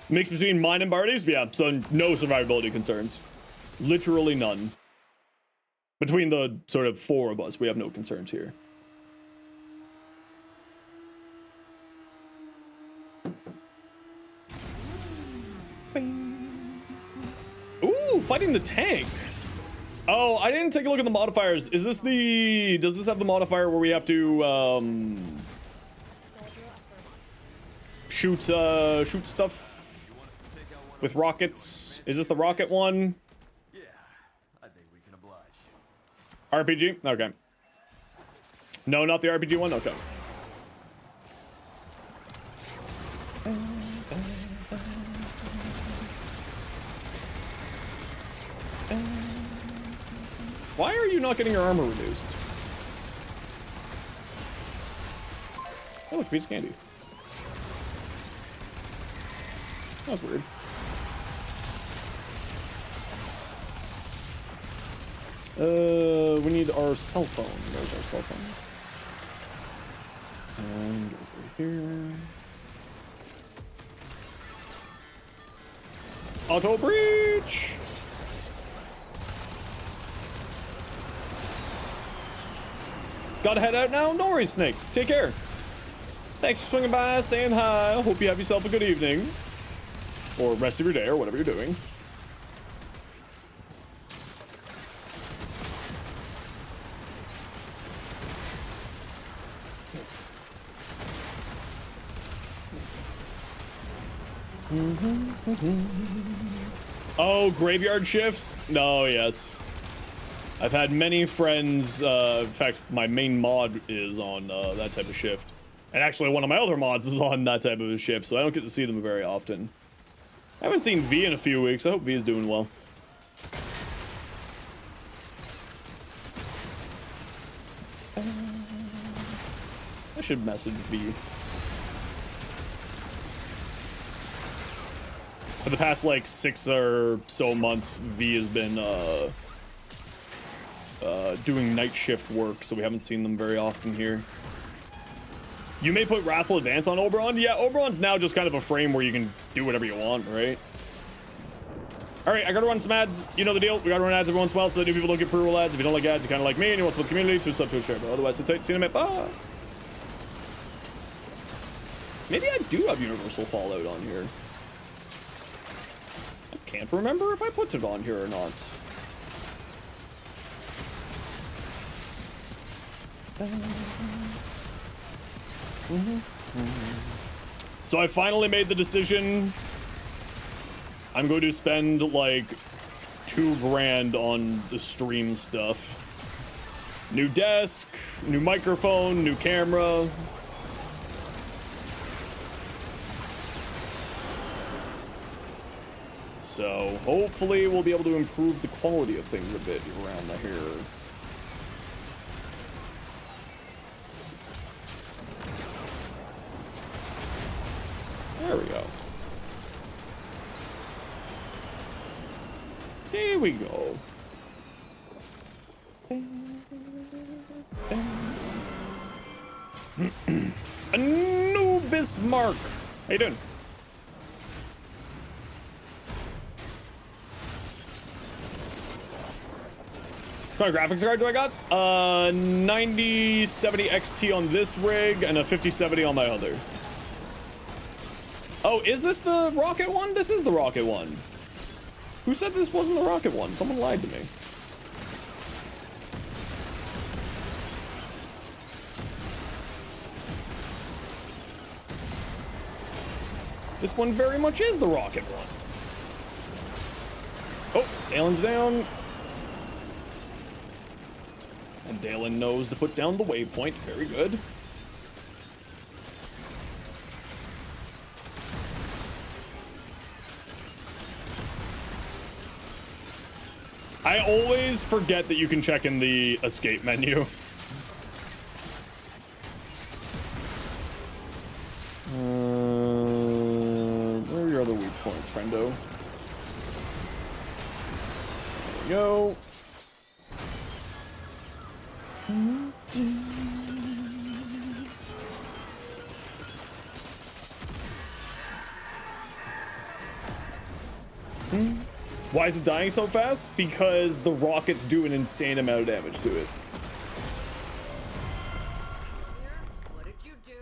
Mix between mine and Barty's? Yeah, so no survivability concerns. Literally none. Between the sort of four of us, we have no concerns here. Ooh, fighting the tank. Oh, I didn't take a look at the modifiers. Is this the... Does this have the modifier where we have to, shoot stuff with rockets? Is this the rocket one? Yeah, I think we can oblige. RPG? Okay. No, not the RPG one? Okay. Why are you not getting your armor reduced? Oh, look, piece of candy. That was weird. We need our cell phone. There's our cell phone. And over here. Auto breach! Gotta head out now? No worries, Snake. Take care. Thanks for swinging by, saying hi. Hope you have yourself a good evening. Or rest of your day, or whatever you're doing. Oh, graveyard shifts? Oh, yes. I've had many friends, in fact, my main mod is on that type of shift. And actually, one of my other mods is on that type of a shift, so I don't get to see them very often. I haven't seen V in a few weeks. I hope V is doing well. I should message V. For the past, like, 6 or so months, V has been, doing night shift work, so we haven't seen them very often here. You may put Wrathful Advance on Oberon. Yeah, Oberon's now just kind of a frame where you can do whatever you want, right? Alright, I gotta run some ads. You know the deal. We gotta run ads every once in a while so that new people don't get pre-roll ads. If you don't like ads, you kind of like me and you want to support the community, to sub to a share. But otherwise, sit tight. See you in a minute. Bye. Maybe I do have Universal Fallout on here. I can't remember if I put it on here or not. So I finally made the decision. I'm going to spend like $2,000 on the stream stuff. New desk, new microphone, new camera. So hopefully we'll be able to improve the quality of things a bit around here. There we go. There we go. Anubis Mark. How you doing? What kind of graphics card do I got? 9070 XT on this rig and a 5070 on my other. Oh, is this the rocket one? This is the rocket one. Who said this wasn't the rocket one? Someone lied to me. This one very much is the rocket one. Oh, Dalen's down. And Dalen knows to put down the waypoint. Very good. I always forget that you can check in the escape menu. Where are your other weak points, friendo? There we go. Why is it dying so fast? Because the rockets do an insane amount of damage to it. What did you do?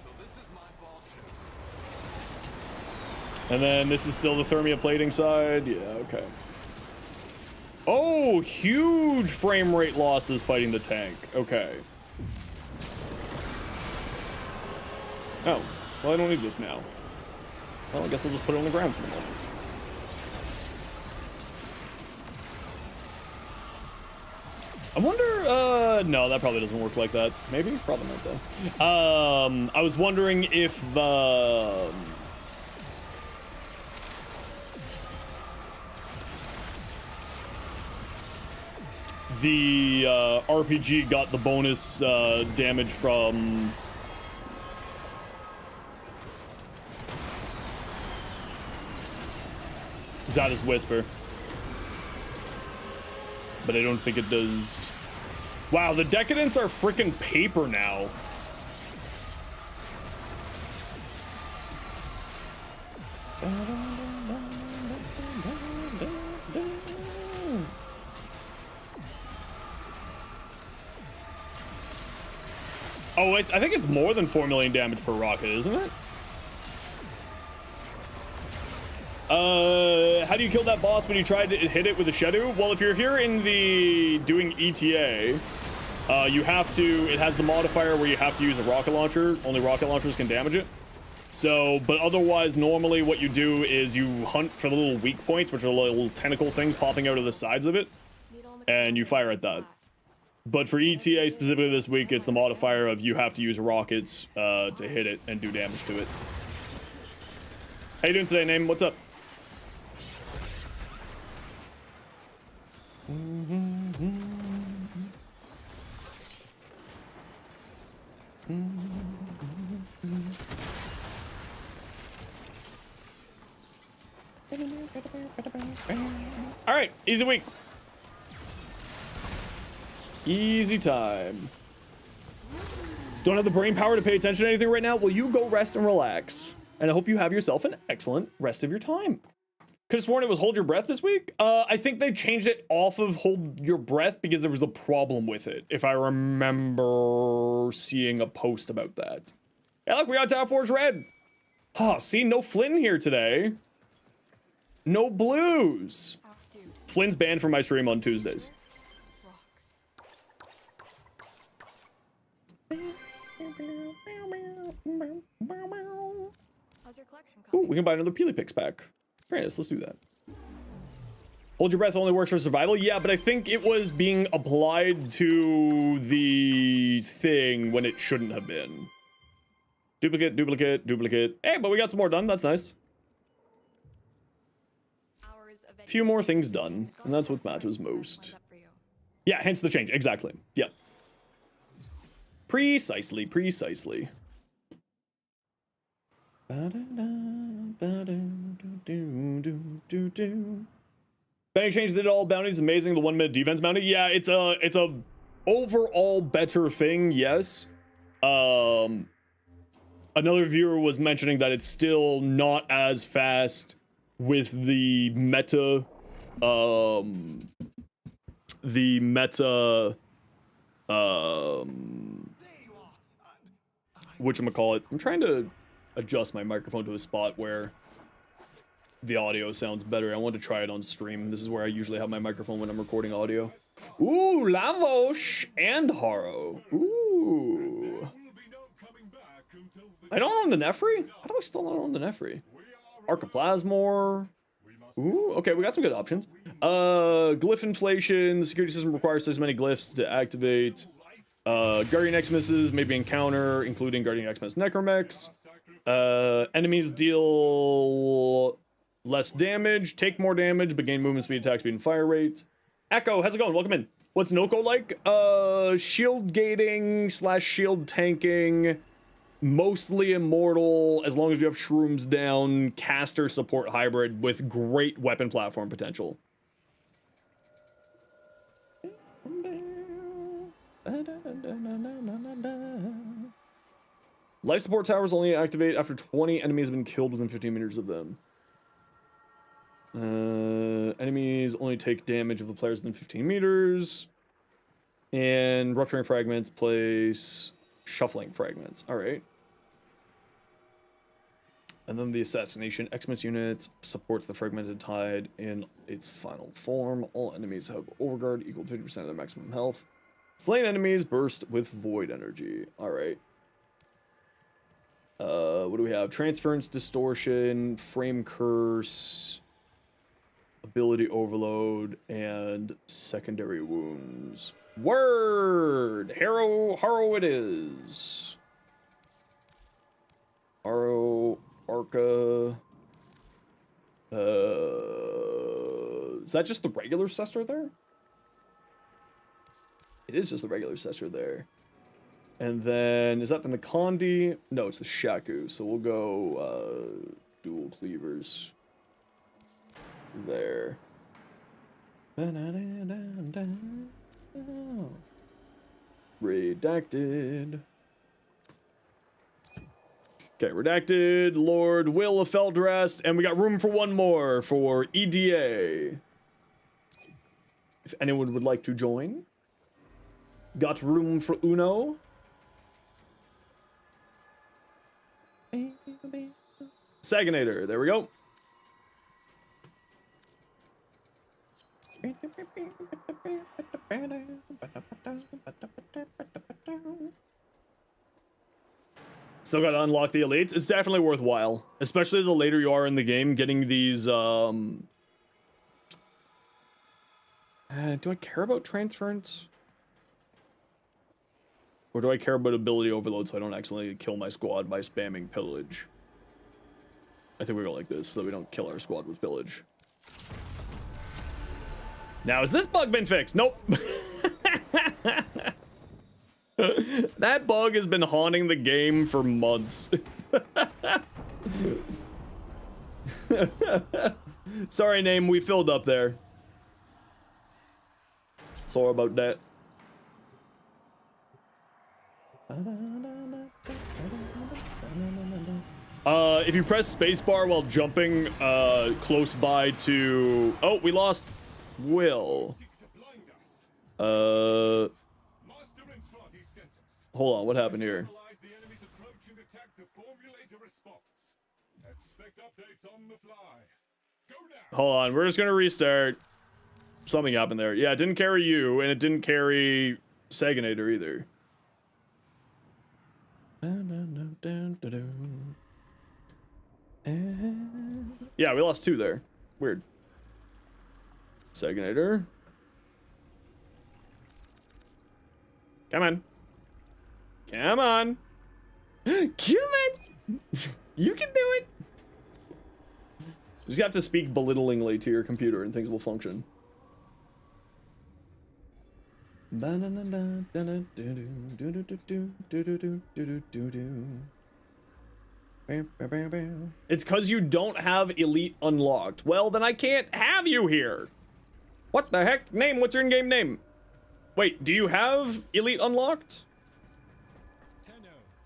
So this is my fault too. And then this is still the Thermia plating side. Yeah, okay. Oh, huge frame rate losses fighting the tank. Okay. Oh, well, I don't need this now. Well, I guess I'll just put it on the ground for the moment. I wonder, no, that probably doesn't work like that. Maybe? Probably not, though. I was wondering if the... RPG got the bonus damage from... Zada's Whisper. But I don't think it does. Wow, the Decadents are freaking paper now. Oh, I think it's more than 4 million damage per rocket, isn't it? How do you kill that boss when you tried to hit it with a Shedu? Well, if you're here in the doing ETA, you have to, it has the modifier where you have to use a rocket launcher. Only rocket launchers can damage it. So, but otherwise, normally what you do is you hunt for the little weak points, which are little tentacle things popping out of the sides of it, and you fire at that. But for ETA specifically this week, it's the modifier of you have to use rockets to hit it and do damage to it. How you doing today, Name? What's up? All right, easy week. Easy time. Don't have the brain power to pay attention to anything right now? Well, you go rest and relax. And I hope you have yourself an excellent rest of your time. Could have sworn it was hold your breath this week. I think they changed it off of hold your breath because there was a problem with it. If I remember seeing a post about that. Hey, look, we got Tower Forge Red. Oh, see, no Flynn here today. No blues. Flynn's banned from my stream on Tuesdays. How's your collection Ooh, coming? we can buy another Peely Pix pack. Very nice, let's do that. Hold your breath only works for survival. Yeah, but I think it was being applied to the thing when it shouldn't have been. Duplicate, duplicate, duplicate. Hey, but we got some more done. That's nice. Hours of Few more things done, and that's what matters most. Up for you. Yeah, hence the change. Exactly. Yep. Precisely, precisely. Bounty change did all bounties amazing. The 1 minute defense bounty. Yeah, it's a overall better thing. Yes. Another viewer was mentioning that it's still not as fast with the meta. Whatchamacallit. I'm trying to adjust my microphone to a spot where the audio sounds better. I want to try it on stream. This is where I usually have my microphone when I'm recording audio. Ooh, Lavosh and Haro. Ooh. I don't own the Nefri? How do I still not own the Nefri? Archiplasmor. Ooh, okay, we got some good options. Glyph inflation. The security system requires as many glyphs to activate. Guardian Xmas maybe encounter, including Guardian Xmas Necromex. Enemies deal less damage, take more damage, but gain movement speed, attack speed, and fire rate. Echo, how's it going? Welcome in. What's Nokko like? Shield gating / shield tanking. Mostly immortal, as long as you have shrooms down, caster support hybrid with great weapon platform potential. Life support towers only activate after 20 enemies have been killed within 15 meters of them. Enemies only take damage if the player's within 15 meters. And rupturing fragments place shuffling fragments. Alright. And then the assassination Xmas units supports the fragmented tide in its final form. All enemies have overguard equal to 50% of their maximum health. Slain enemies burst with void energy. Alright. What do we have? Transference, distortion, frame curse, ability overload, and secondary wounds. Word! Haro it is. Haro, Arca. Is that just the regular Cestor there? It is just the regular Cestor there. And then, is that the Nikandi? No, it's the Shaku. So we'll go dual cleavers there. Redacted. Okay, redacted, Lord Will of Feldrest, and we got room for one more for EDA. If anyone would like to join. Got room for Uno. Saginator, there we go. Still gotta unlock the elites. It's definitely worthwhile, especially the later you are in the game. Getting these, do I care about transference? Or do I care about ability overload so I don't accidentally kill my squad by spamming pillage? I think we go like this so that we don't kill our squad with pillage. Now, has this bug been fixed? Nope. That bug has been haunting the game for months. Sorry, name, we filled up there. Sorry about that. If you press spacebar while jumping close by to... Oh, we lost Will. Hold on, what happened here? Hold on, we're just gonna restart. Something happened there. Yeah, it didn't carry you, and it didn't carry Saginator either. Yeah, we lost 2 there. Weird. Segnator. Come on. Come on. Come on. You can do it. You just have to speak belittlingly to your computer and things will function. It's because you don't have Elite unlocked. Well, then I can't have you here. What the heck? Name, what's your in-game name? Wait, do you have Elite unlocked?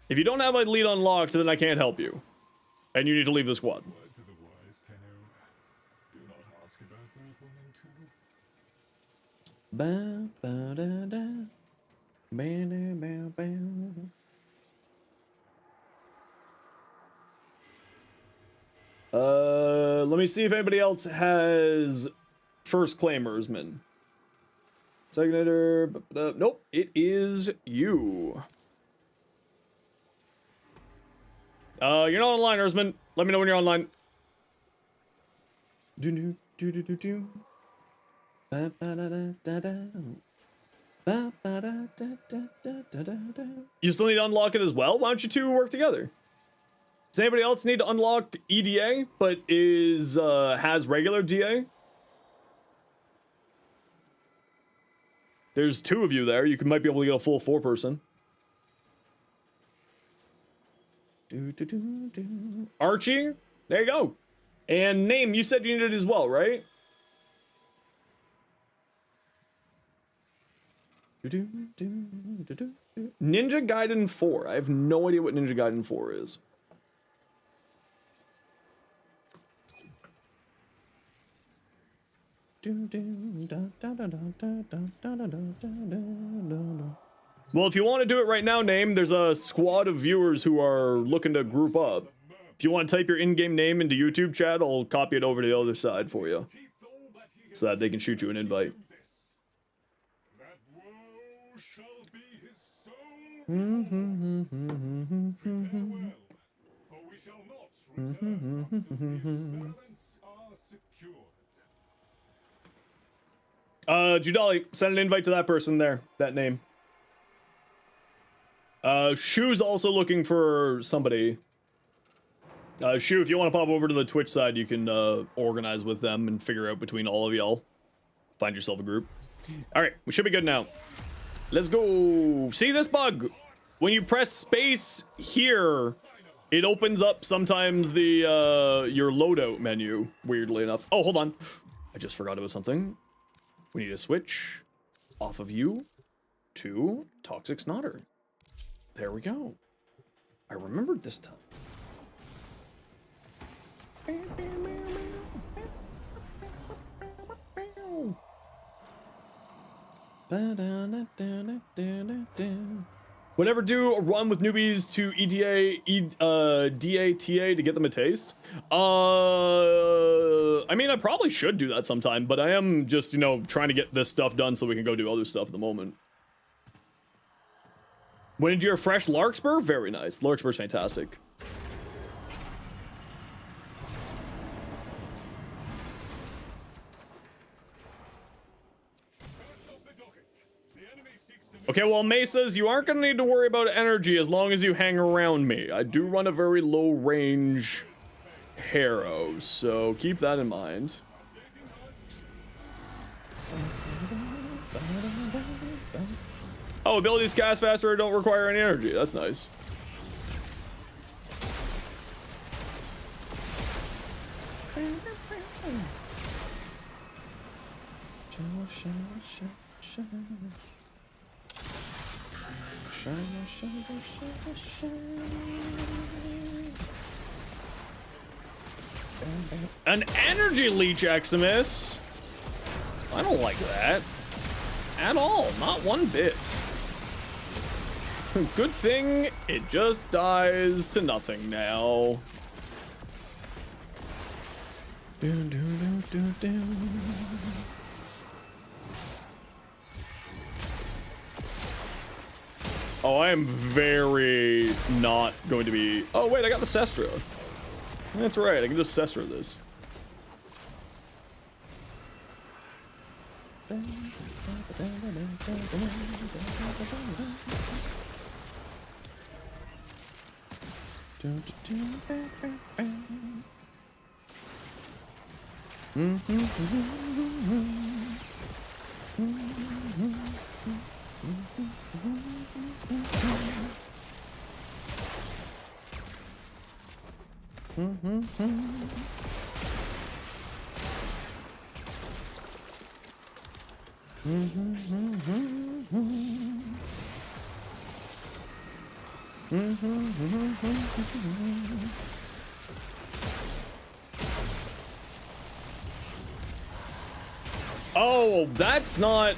If you don't have Elite unlocked, then I can't help you. And you need to leave the squad. Word to the wise, Tenno. Do not ask about that 1 and 2. Let me see if anybody else has first claimersman. Segnator. Nope, it is you. You're not online, Erzman. Let me know when you're online. You still need to unlock it as well? Why don't you 2 work together? Does anybody else need to unlock EDA, but has regular DA? There's 2 of you there. You might be able to get a full 4-person. Archie, there you go. And name, you said you needed it as well, right? Ninja Gaiden 4. I have no idea what Ninja Gaiden 4 is. Well, if you want to do it right now, name, there's a squad of viewers who are looking to group up. If you want to type your in-game name into YouTube chat, I'll copy it over to the other side for you, so that they can shoot you an invite. That woe shall be his soul. Prepare well, for we shall not return until the experiments are secured. Judali, send an invite to that person there, that name. Shu's also looking for somebody. Shu, if you want to pop over to the Twitch side, you can organize with them and figure out between all of y'all. Find yourself a group. All right, we should be good now. Let's go. See this bug? When you press space here, it opens up sometimes the your loadout menu, weirdly enough. Oh, hold on. I just forgot about something. We need to switch off of you to Toxic Snotter. There we go. I remembered this time. Whenever do a run with newbies to EDA, DATA to get them a taste? I mean, I probably should do that sometime, but I am just, you know, trying to get this stuff done so we can go do other stuff at the moment. When did you refresh Larkspur? Very nice. Larkspur's fantastic. Okay, well, Mesas, you aren't gonna need to worry about energy as long as you hang around me. I do run a very low-range Harrow, so keep that in mind. Oh, abilities cast faster don't require any energy. That's nice. An energy leech, Eximus? I don't like that. At all. Not one bit. Good thing it just dies to nothing now. Oh, I am very not going to be... Oh, wait, I got the Sestra. That's right, I can just Sestra this. Oh, that's not...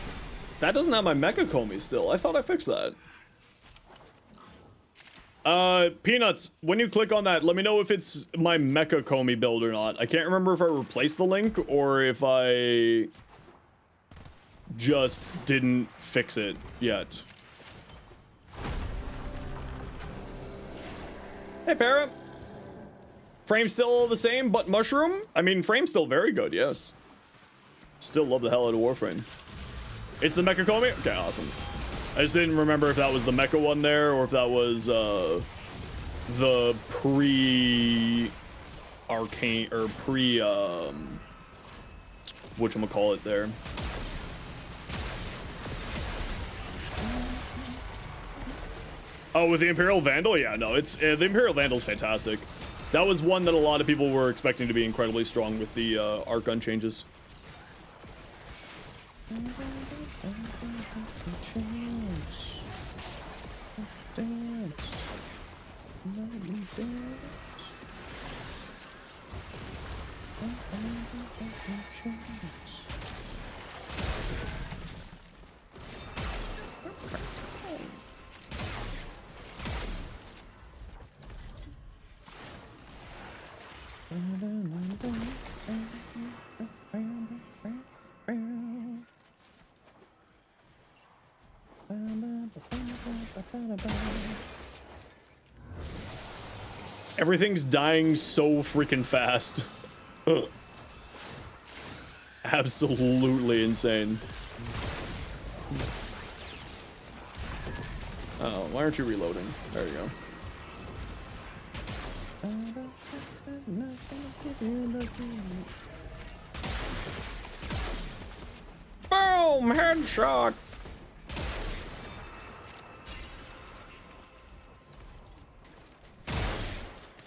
That doesn't have my Mecha Komi still. I thought I fixed that. Peanuts, when you click on that, let me know if it's my Mecha Komi build or not. I can't remember if I replaced the link or if I just didn't fix it yet. Hey, Para. Frame still the same, but Mushroom? I mean, frame's still very good, yes. Still love the hell out of Warframe. It's the Mecha Komi? Okay, awesome. I just didn't remember if that was the Mecha one there or if that was the pre-arcane or whatchamacallit there. Oh, with the Imperial Vandal? Yeah, no, it's the Imperial Vandal's fantastic. That was one that a lot of people were expecting to be incredibly strong with the arc gun changes. Everything's dying so freaking fast. Absolutely insane. Oh, why aren't you reloading? There you go. Boom! Headshot!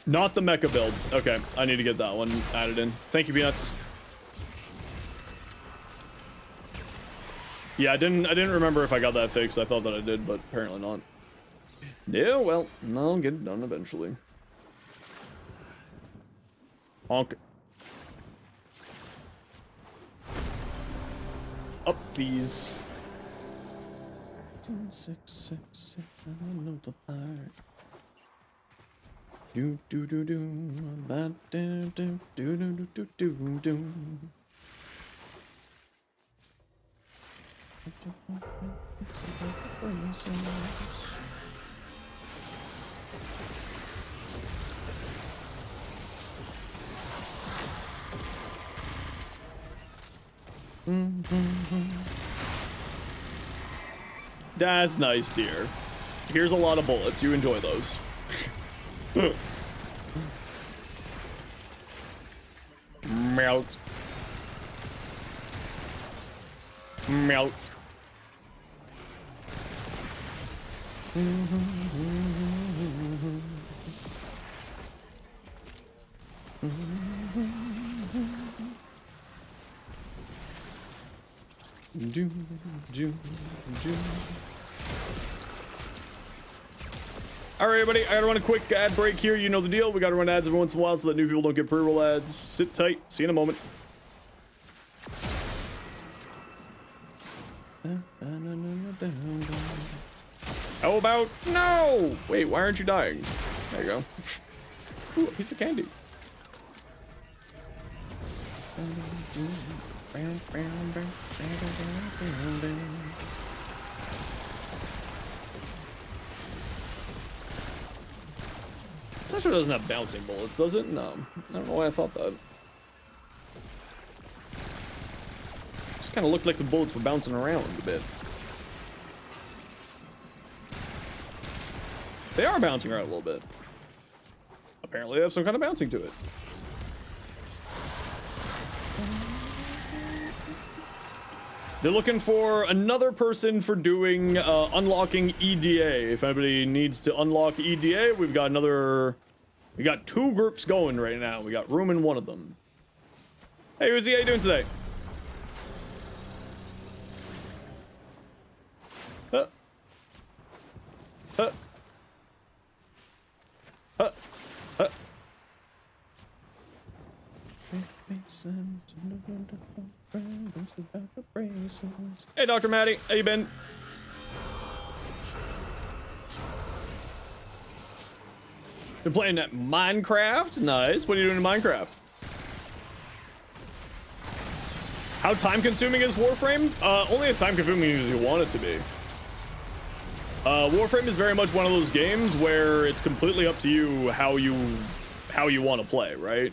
Not the mecha build. Okay, I need to get that one added in. Thank you, Peanuts. Yeah, I didn't remember if I got that fixed. I thought that I did, but apparently not. Yeah, well, I'll get it done eventually. Honk. Up, please. 6, 6, 6, I don't know the part. Do do do do, ba do do do do do do do. That's nice, dear. Here's a lot of bullets. You enjoy those. Melt. Melt. Do, do, do. All right, everybody, I gotta run a quick ad break here. You know the deal. We gotta run ads every once in a while so that new people don't get pre-roll ads. Sit tight. See you in a moment. How about no? Wait, why aren't you dying? There you go. Ooh, a piece of candy. This actually doesn't have bouncing bullets, does it? No. I don't know why I thought that. Just kind of looked like the bullets were bouncing around a bit. They are bouncing around a little bit. Apparently they have some kind of bouncing to it. They're looking for another person for doing unlocking EDA. If anybody needs to unlock EDA, we got 2 groups going right now. We got room in one of them. Hey Uzi, how you doing today? Huh. Huh. Huh. Huh. Hey, Dr. Maddie, how you been? Been playing at Minecraft? Nice. What are you doing in Minecraft? How time-consuming is Warframe? Only as time-consuming as you want it to be. Warframe is very much one of those games where it's completely up to you how you want to play, right?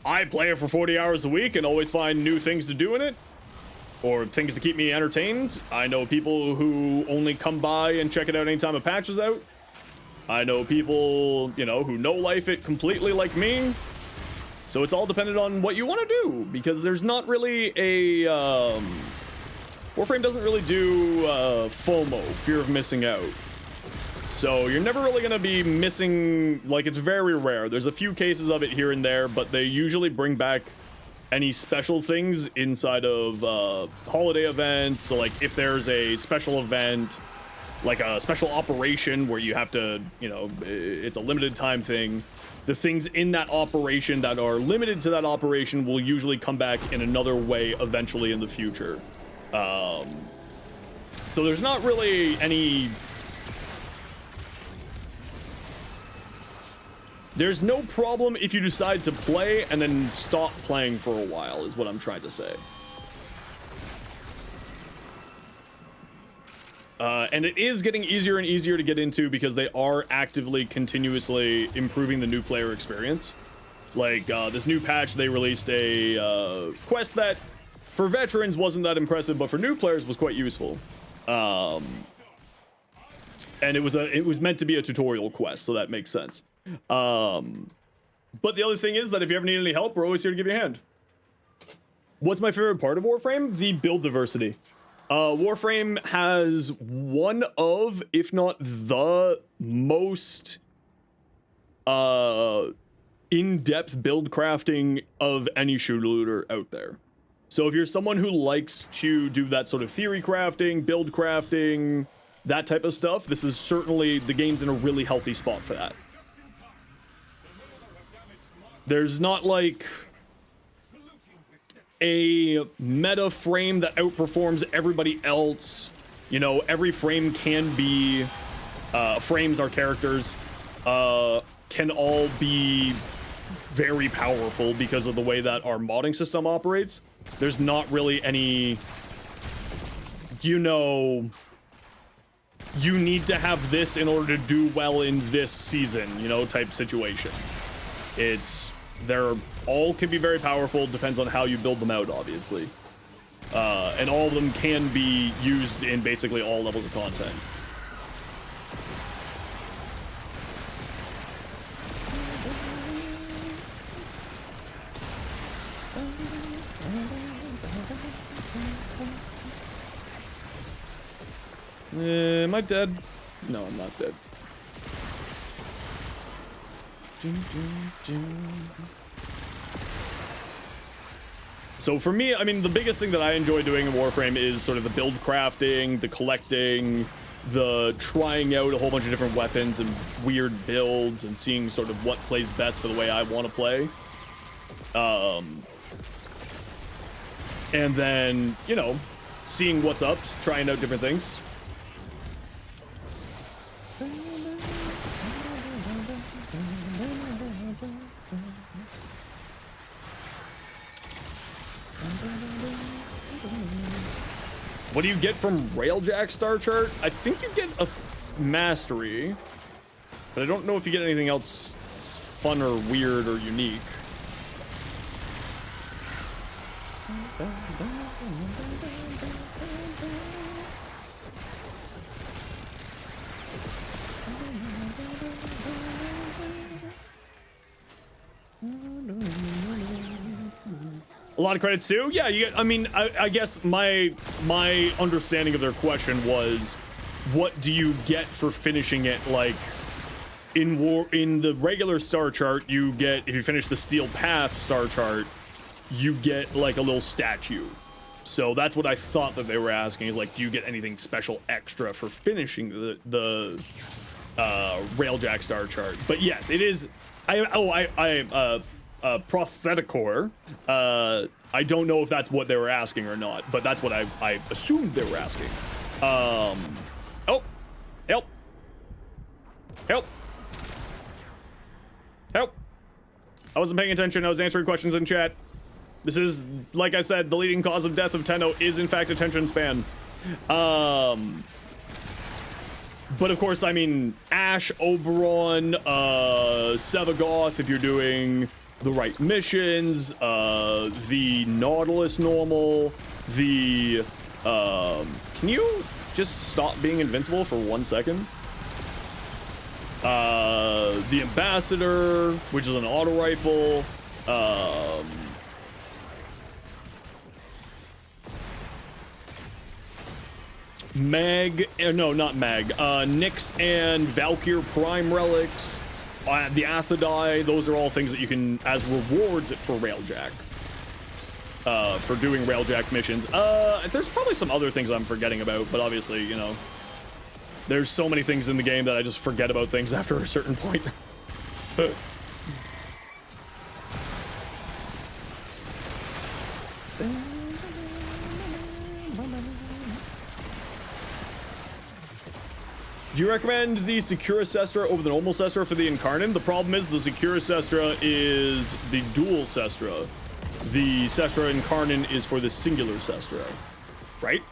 I play it for 40 hours a week and always find new things to do in it, or things to keep me entertained. I know people who only come by and check it out anytime a patch is out. I know people, you know, who no-life it completely like me. So it's all dependent on what you want to do, because there's not really a, Warframe doesn't really do, FOMO, fear of missing out. So you're never really gonna be missing, like, it's very rare. There's a few cases of it here and there, but they usually bring back any special things inside of holiday events. So like if there's a special event, like a special operation where you have to, you know, it's a limited time thing, the things in that operation that are limited to that operation will usually come back in another way eventually in the future. So there's not really any... There's no problem if you decide to play and then stop playing for a while, is what I'm trying to say. And it is getting easier and easier to get into because they are actively, continuously improving the new player experience. Like, this new patch, they released a quest that, for veterans, wasn't that impressive, but for new players was quite useful. And it was meant to be a tutorial quest, so that makes sense. But the other thing is that if you ever need any help, we're always here to give you a hand. What's my favorite part of Warframe? The build diversity. Warframe has one of, if not the most in-depth build crafting of any shooter looter out there. So if you're someone who likes to do that sort of theory crafting, build crafting, that type of stuff, this is certainly, the game's in a really healthy spot for that. There's not like a meta frame that outperforms everybody else. You know, every frame can be, frames are characters, can all be very powerful because of the way that our modding system operates. There's not really any, you know, you need to have this in order to do well in this season, you know, type situation. It's, they're all can be very powerful, depends on how you build them out, obviously. And all of them can be used in basically all levels of content. Am I dead? No, I'm not dead. So for me, I mean, the biggest thing that I enjoy doing in Warframe is sort of the build crafting, the collecting, the trying out a whole bunch of different weapons and weird builds and seeing sort of what plays best for the way I want to play. And then, you know, seeing what's up, trying out different things. What do you get from Railjack Star Chart? I think you get a mastery. But I don't know if you get anything else fun or weird or unique. A lot of credits too. Yeah, you get, I mean, I guess my understanding of their question was, what do you get for finishing it? Like in the regular star chart, you get, if you finish the Steel Path star chart, you get like a little statue. So that's what I thought that they were asking, is like, do you get anything special extra for finishing the Railjack star chart? But yes, it is. Prostheticor. I don't know if that's what they were asking or not, but that's what I assumed they were asking. Oh, help! Help! Help! I wasn't paying attention. I was answering questions in chat. This is, like I said, the leading cause of death of Tenno is in fact attention span. But of course, I mean, Ash, Oberon, Sevagoth, if you're doing the right missions, the Nautilus normal, the, can you just stop being invincible for 1 second? The Ambassador, which is an auto rifle, Mag, no, not Mag, Nyx and Valkyr Prime relics, the Athadai, those are all things that you can, as rewards for Railjack. For doing Railjack missions. There's probably some other things I'm forgetting about, but obviously, you know, there's so many things in the game that I just forget about things after a certain point. Do you recommend the Secura Sestra over the normal Sestra for the Incarnon? The problem is the Secura Sestra is the dual Sestra. The Sestra Incarnon is for the singular Sestra, right?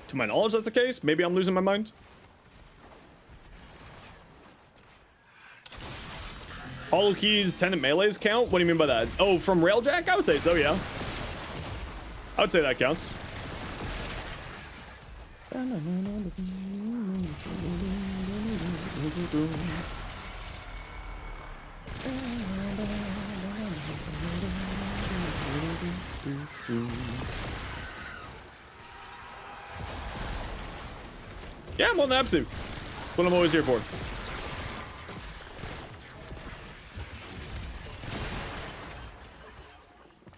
To my knowledge, that's the case. Maybe I'm losing my mind. Hollow Keys, Tenant Melees count? What do you mean by that? Oh, from Railjack? I would say so, yeah. I would say that counts. Yeah, I'm on the Absu. That's what I'm always here for.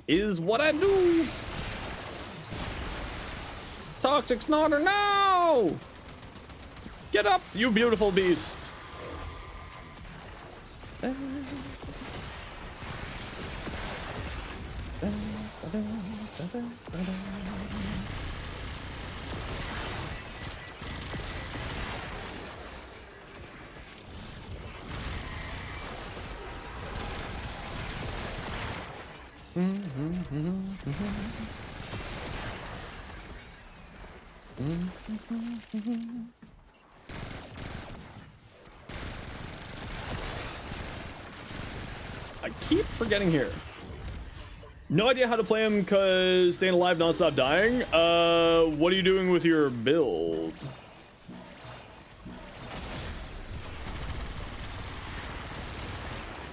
Is what I do. Toxic Snorter, no! Get up, you beautiful beast. I keep forgetting here. No idea how to play him because staying alive, non-stop dying. What are you doing with your build?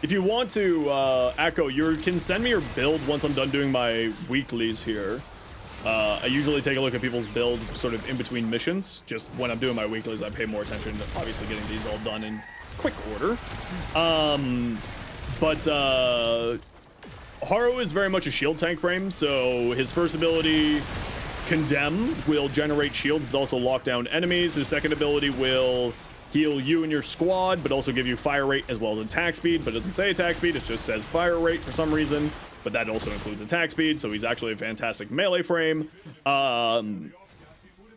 If you want to, Echo, you can send me your build once I'm done doing my weeklies here. I usually take a look at people's build sort of in between missions. Just when I'm doing my weeklies, I pay more attention to obviously getting these all done in quick order. Haru is very much a shield tank frame, so his first ability, Condemn, will generate shields but also lock down enemies. His second ability will heal you and your squad, but also give you fire rate as well as attack speed, but it doesn't say attack speed, it just says fire rate for some reason, but that also includes attack speed, so he's actually a fantastic melee frame.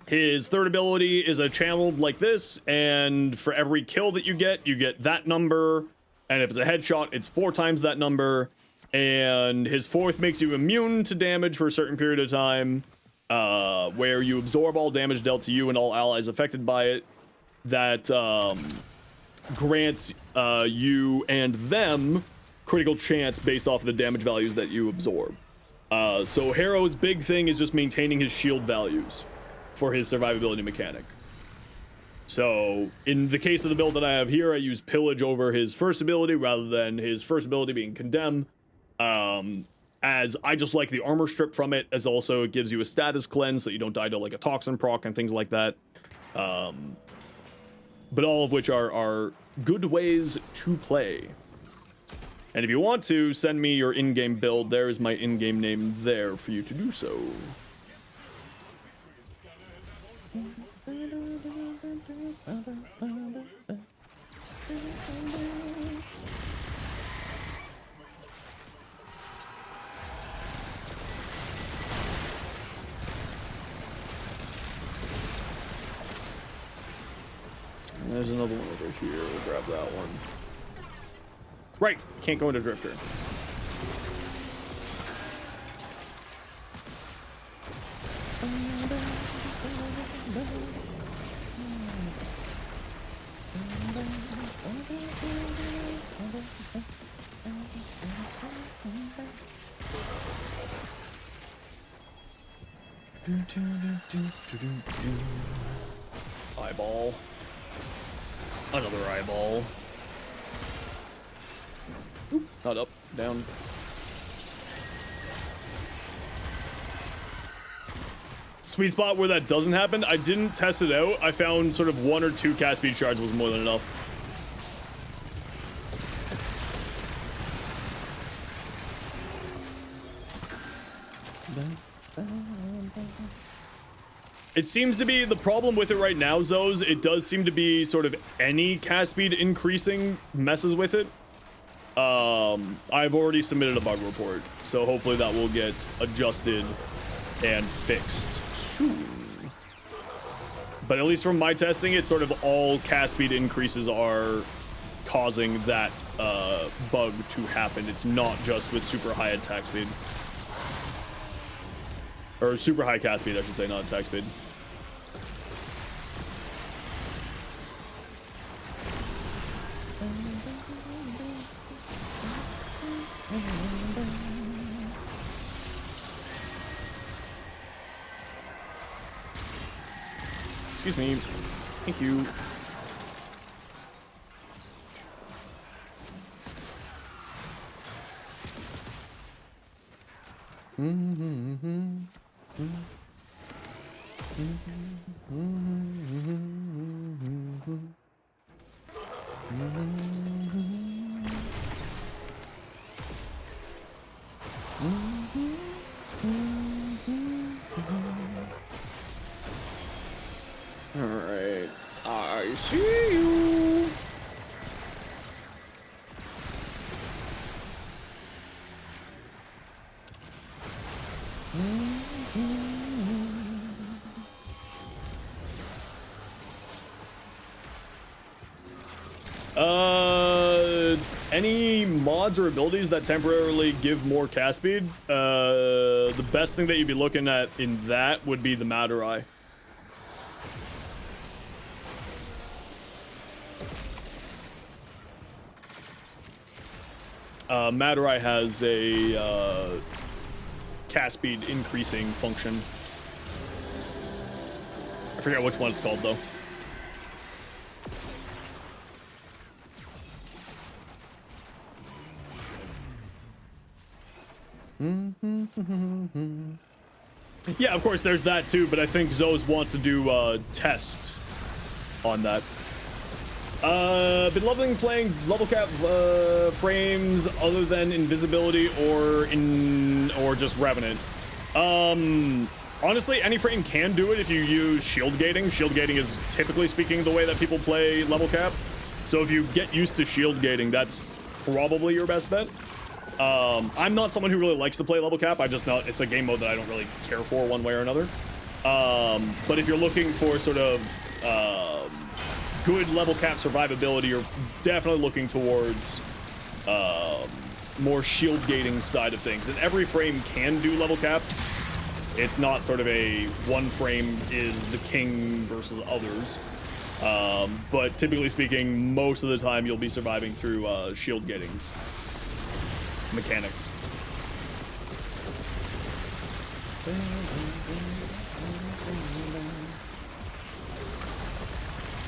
His third ability is a channeled like this, and for every kill that you get that number, and if it's a headshot, it's 4 times that number. And his fourth makes you immune to damage for a certain period of time. where you absorb all damage dealt to you and all allies affected by it. That grants you and them critical chance based off of the damage values that you absorb. So Harrow's big thing is just maintaining his shield values for his survivability mechanic. So in the case of the build that I have here, I use Pillage over his first ability rather than his first ability being Condemn. As I just like the armor strip from it, as also it gives you a status cleanse so you don't die to like a toxin proc and things like that. But all of which are good ways to play. And if you want to send me your in-game build, there is my in-game name there for you to do so. There's another one over here. We'll grab that one. Right, can't go into Drifter. Eyeball. Another eyeball. Oop, not up, down. Sweet spot where that doesn't happen. I didn't test it out. I found sort of 1 or 2 cast speed shards was more than enough. It seems to be the problem with it right now, Zos. It does seem to be sort of any cast speed increasing messes with it. I've already submitted a bug report, so hopefully that will get adjusted and fixed soon. But at least from my testing, it's sort of all cast speed increases are causing that bug to happen. It's not just with super high attack speed. Or super high cast speed, I should say, not attack speed. Excuse me. Thank you. Alright, I see you. Any mods or abilities that temporarily give more cast speed? The best thing that you'd be looking at in that would be the Matter Eye. Matter Eye has a cast speed increasing function. I forget which one it's called though. Yeah, of course there's that too, but I think Zos wants to do a test on that. Been loving playing level cap frames other than invisibility or just Revenant. Honestly, any frame can do it if you use shield gating. Shield gating is typically speaking the way that people play level cap. So if you get used to shield gating, that's probably your best bet. I'm not someone who really likes to play level cap. It's a game mode that I don't really care for one way or another. But if you're looking for sort of good level cap survivability, you're definitely looking towards more shield gating side of things. And every frame can do level cap. It's not sort of a one frame is the king versus others. But typically speaking, most of the time you'll be surviving through shield gating mechanics.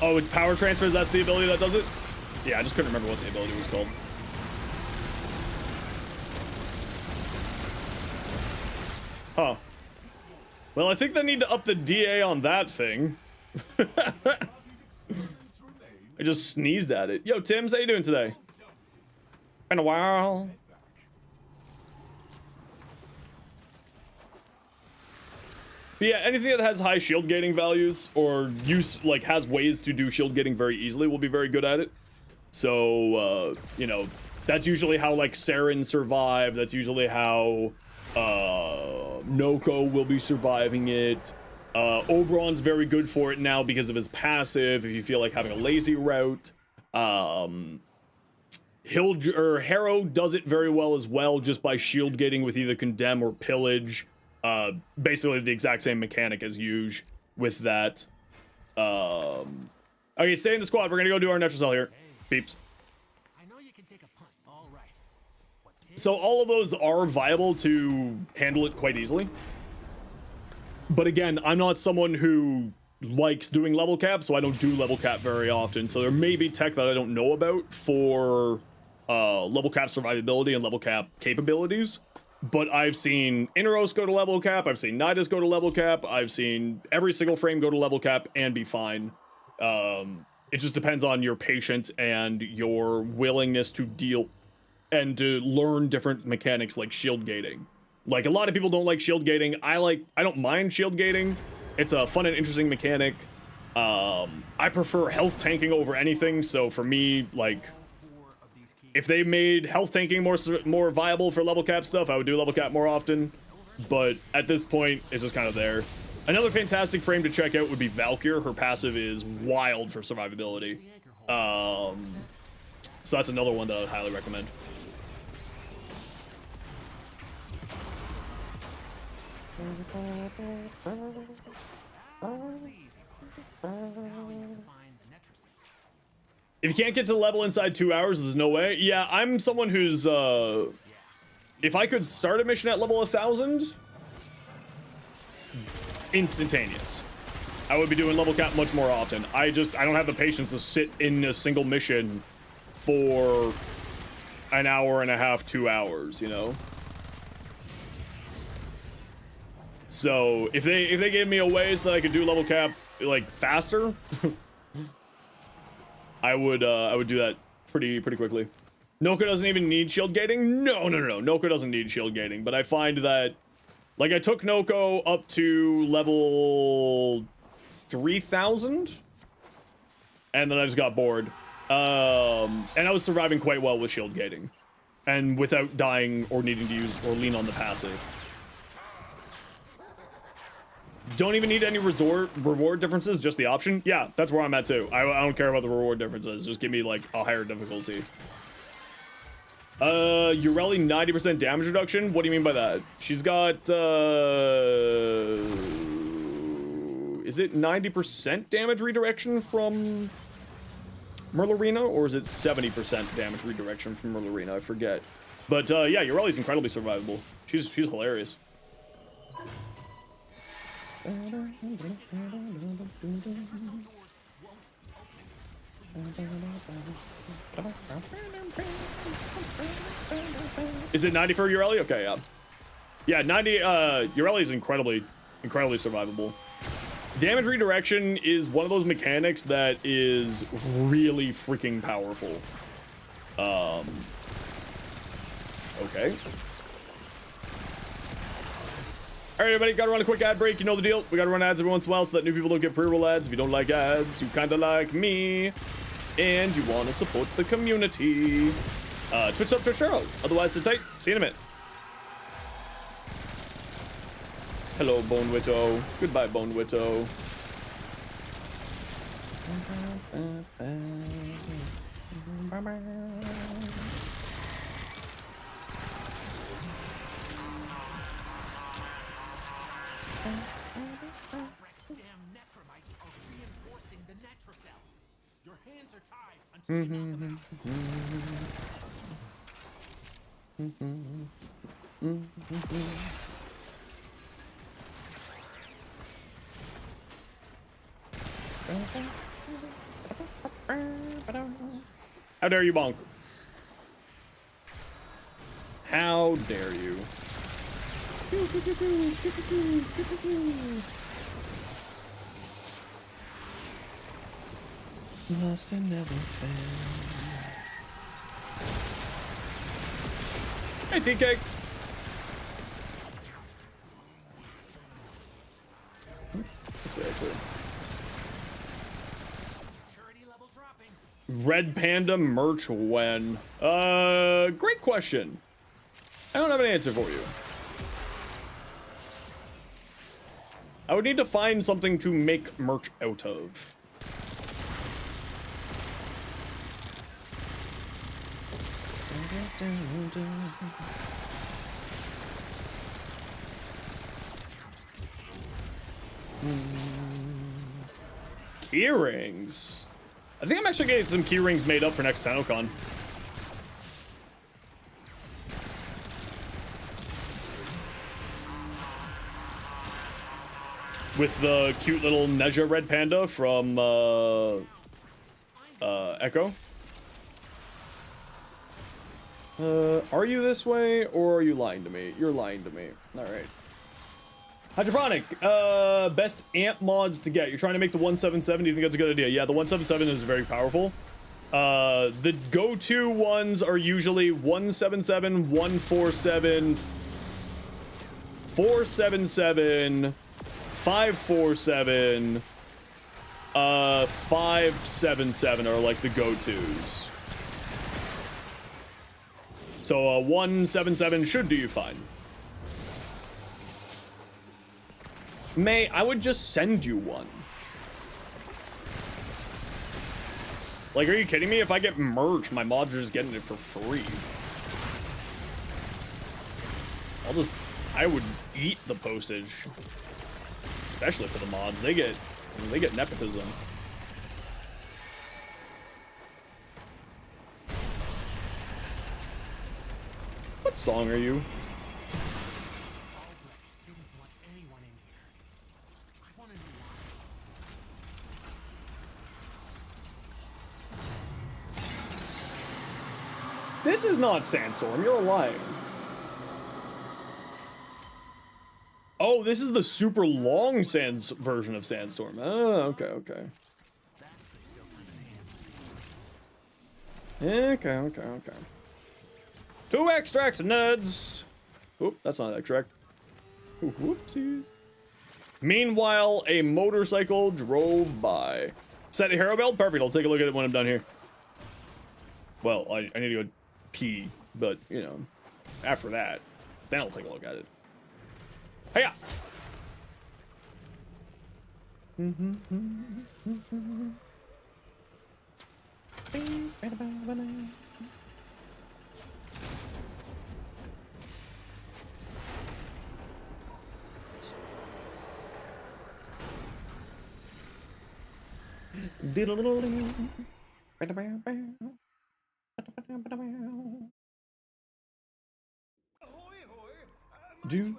Oh, it's power transfers. That's the ability that does it? Yeah, I just couldn't remember what the ability was called. Huh. Well, I think they need to up the DA on that thing. I just sneezed at it. Yo, Tim, how you doing today? Been a while. But yeah, anything that has high shield gating values or like has ways to do shield gating very easily will be very good at it. So, you know, that's usually how like Saren survive. That's usually how Nokko will be surviving it. Oberon's very good for it now because of his passive. If you feel like having a lazy route, Harrow does it very well as well, just by shield gating with either condemn or pillage. Basically the exact same mechanic as usual with that. Okay, stay in the squad. We're gonna go do our Netrocell here. Beeps. I know you can take a punt. All right. So all of those are viable to handle it quite easily. But again, I'm not someone who likes doing level cap, so I don't do level cap very often. So there may be tech that I don't know about for level cap survivability and level cap capabilities. But I've seen Inaros go to level cap, I've seen Nidus go to level cap, I've seen every single frame go to level cap and be fine. It just depends on your patience and your willingness to deal and to learn different mechanics like shield gating. Like, a lot of people don't like shield gating. I don't mind shield gating. It's a fun and interesting mechanic. I prefer health tanking over anything, so for me, like, if they made health tanking more viable for level cap stuff, I would do level cap more often. But at this point, it's just kind of there. Another fantastic frame to check out would be Valkyr. Her passive is wild for survivability. So that's another one that I would highly recommend. If you can't get to the level inside 2 hours, there's no way. Yeah, I'm someone who's, if I could start a mission at level 1000, instantaneous. I would be doing level cap much more often. I don't have the patience to sit in a single mission for an hour and a half, 2 hours, you know? So if they gave me a way so that I could do level cap like faster, I would do that pretty quickly. Nokko doesn't even need shield gating. No. Nokko doesn't need shield gating, but I find that, like, I took Nokko up to level 3000, and then I just got bored. And I was surviving quite well with shield gating, and without dying or needing to use or lean on the passive. Don't even need any reward differences, just the option. Yeah, that's where I'm at too. I don't care about the reward differences. Just give me like a higher difficulty. Ureli 90% damage reduction. What do you mean by that? She's got is it 90% damage redirection from Merlorina, or is it 70% damage redirection from Merlorina? I forget. But yeah, Ureli's incredibly survivable. She's hilarious. Is it 90 for Ureli? Okay, yeah. Yeah, 90, Ureli is incredibly survivable. Damage redirection is one of those mechanics that is really freaking powerful. Okay. All right, everybody, gotta run a quick ad break. You know the deal. We gotta run ads every once in a while so that new people don't get pre-roll ads. If you don't like ads, you kinda like me, and you wanna support the community. Twitch up, Twitch down. Otherwise, sit tight. See you in a minute. Hello, Bone Witto. Goodbye, Bone Witto. Rex damn Netromites are reinforcing the Netrocell. Your hands are tied until you knock them out. How dare you, bonk? How dare you? Lost and never found. Hey, TK. This way, actually. Security level dropping. Red Panda merch when? Great question. I don't have an answer for you. I would need to find something to make merch out of. Key rings. I think I'm actually getting some key rings made up for next TennoCon. With the cute little Neja red panda from Echo. Are you this way or are you lying to me? You're lying to me. All right. Hydroponic, best amp mods to get. You're trying to make the 177. Do you think that's a good idea? Yeah, the 177 is very powerful. The go-to ones are usually 177, 147, 477, 547, 577 are like the go-tos. So 177 should do you fine. May, I would just send you one. Like, are you kidding me? If I get merch, my mods are just getting it for free. I would eat the postage. Especially for the mods. They get nepotism. What song are you? This is not Sandstorm, you're lying. Oh, this is the super long version of Sandstorm. Oh, okay, okay. Okay. 2 extracts, nuds. Oop, that's not extract. Ooh, whoopsies. Meanwhile, a motorcycle drove by. Set a hero belt? Perfect, I'll take a look at it when I'm done here. Well, I need to go pee, but, you know, after that, then I'll take a look at it. Hiya! Do.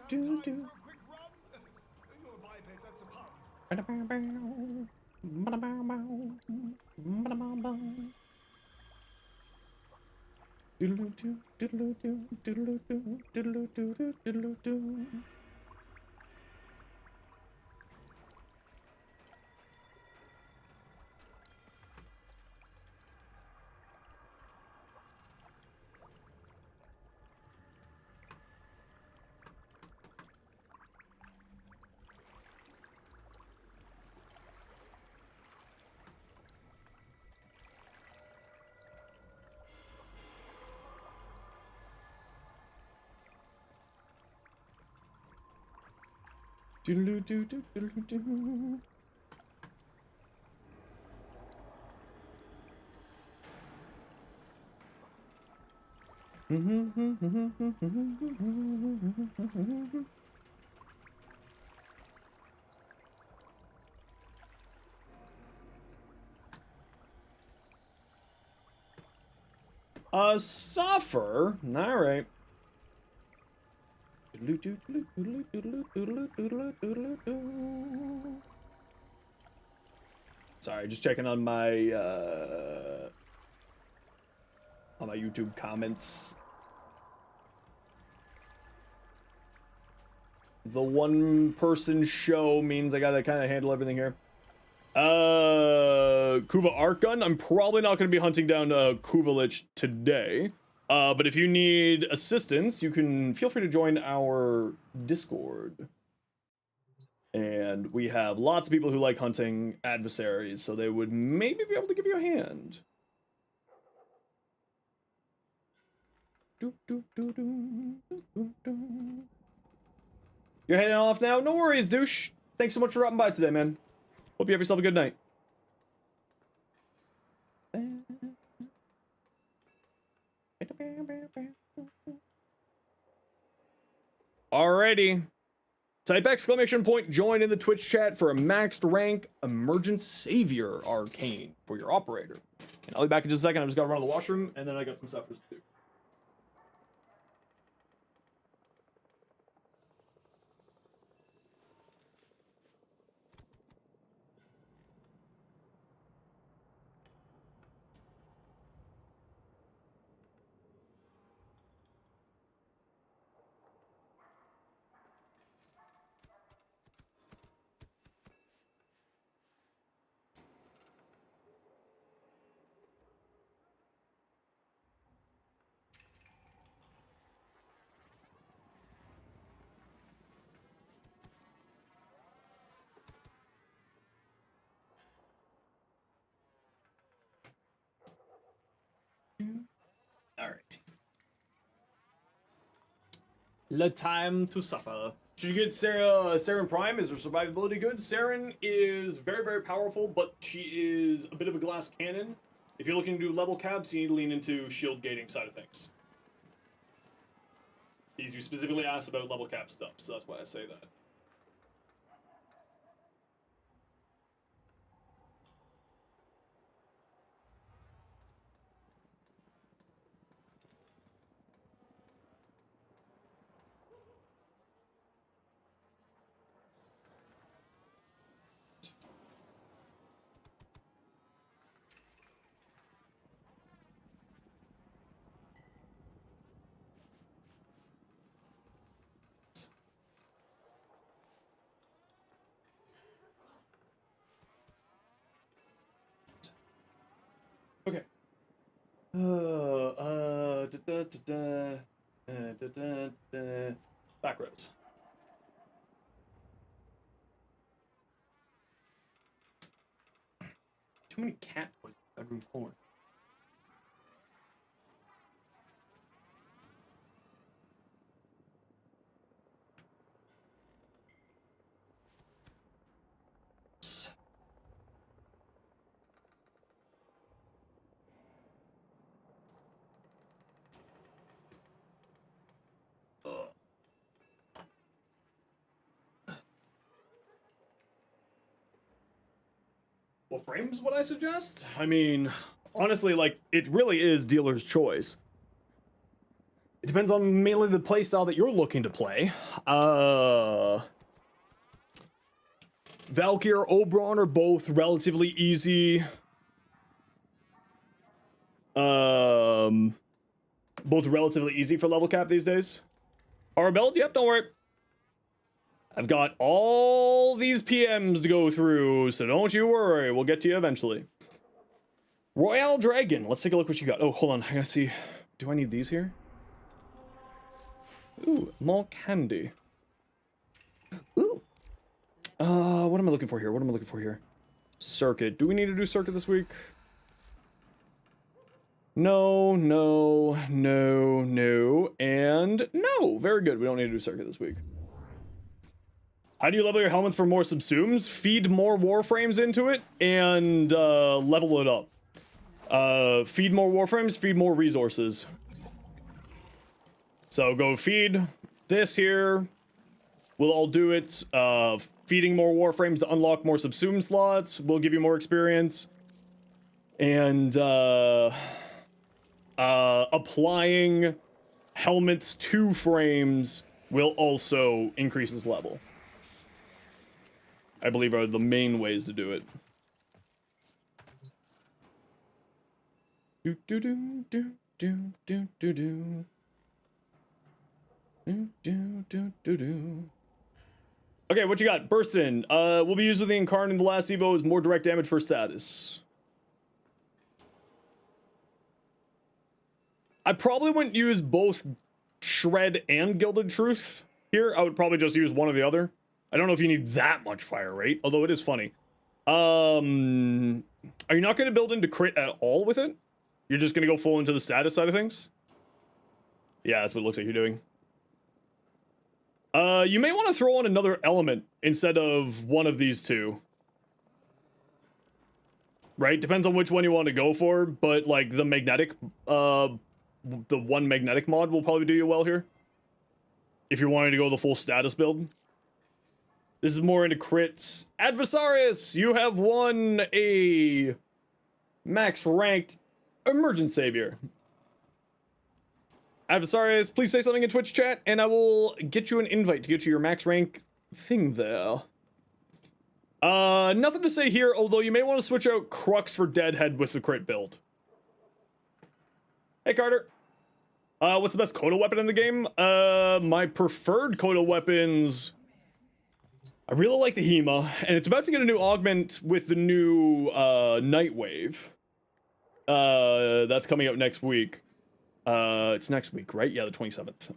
Suffer. All right. Sorry, just checking on my YouTube comments. The one-person show means I gotta kind of handle everything here. Kuva Arc Gun. I'm probably not gonna be hunting down Kuvalich today. But if you need assistance, you can feel free to join our Discord. And we have lots of people who like hunting adversaries, so they would maybe be able to give you a hand. You're heading off now? No worries, douche. Thanks so much for dropping by today, man. Hope you have yourself a good night. Alrighty. Type exclamation point join in the Twitch chat for a maxed rank Emergent Savior Arcane for your operator. And I'll be back in just a second. I just gotta run to the washroom and then I got some stuff to do. Alright. Le time to suffer. Should you get Saren Prime? Is her survivability good? Saren is very, very powerful, but she is a bit of a glass cannon. If you're looking to do level caps, you need to lean into shield gating side of things. Because you specifically asked about level cap stuff, so that's why I say that. Okay. Back rows. Too many cat toys on the bedroom floor. Warframe is what I suggest. I mean, honestly, like, it really is dealer's choice. It depends on mainly the playstyle that you're looking to play. Valkyr, Oberon are both relatively easy. Both relatively easy for level cap these days. Our belt? Yep, don't worry. I've got all these PMs to go through, so don't you worry. We'll get to you eventually. Royal Dragon. Let's take a look what you got. Oh, hold on. I gotta see. Do I need these here? Ooh, more candy. Ooh. What am I looking for here? What am I looking for here? Circuit. Do we need to do circuit this week? No, no, no, no, and no. Very good. We don't need to do circuit this week. How do you level your helmet for more subsumes? Feed more Warframes into it and level it up. Feed more Warframes, feed more resources. So go feed this here. We'll all do it. Feeding more Warframes to unlock more subsume slots will give you more experience. And applying helmets to frames will also increase its level. I believe are the main ways to do it. Do do do do do do do do. Do do do do do. Okay, what you got? Burst in. Will be used with the Incarnate in the last Evo as more direct damage per status. I probably wouldn't use both Shred and Gilded Truth here. I would probably just use one or the other. I don't know if you need that much fire rate, although it is funny. Are you not going to build into crit at all with it? You're just going to go full into the status side of things? Yeah, that's what it looks like you're doing. You may want to throw on another element instead of one of these two. Right? Depends on which one you want to go for, but like the magnetic, the one magnetic mod will probably do you well here. If you're wanting to go the full status build. This is more into crits. Adversarius, you have won a max ranked Emergent Savior. Adversarius, please say something in Twitch chat, and I will get you an invite to get you your max rank thing there. Nothing to say here, although you may want to switch out Crux for Deadhead with the crit build. Hey, Carter. What's the best Kodo weapon in the game? My preferred Kodo weapons... I really like the Hema, and it's about to get a new augment with the new, Nightwave. That's coming out next week. It's next week, right? Yeah, the 27th.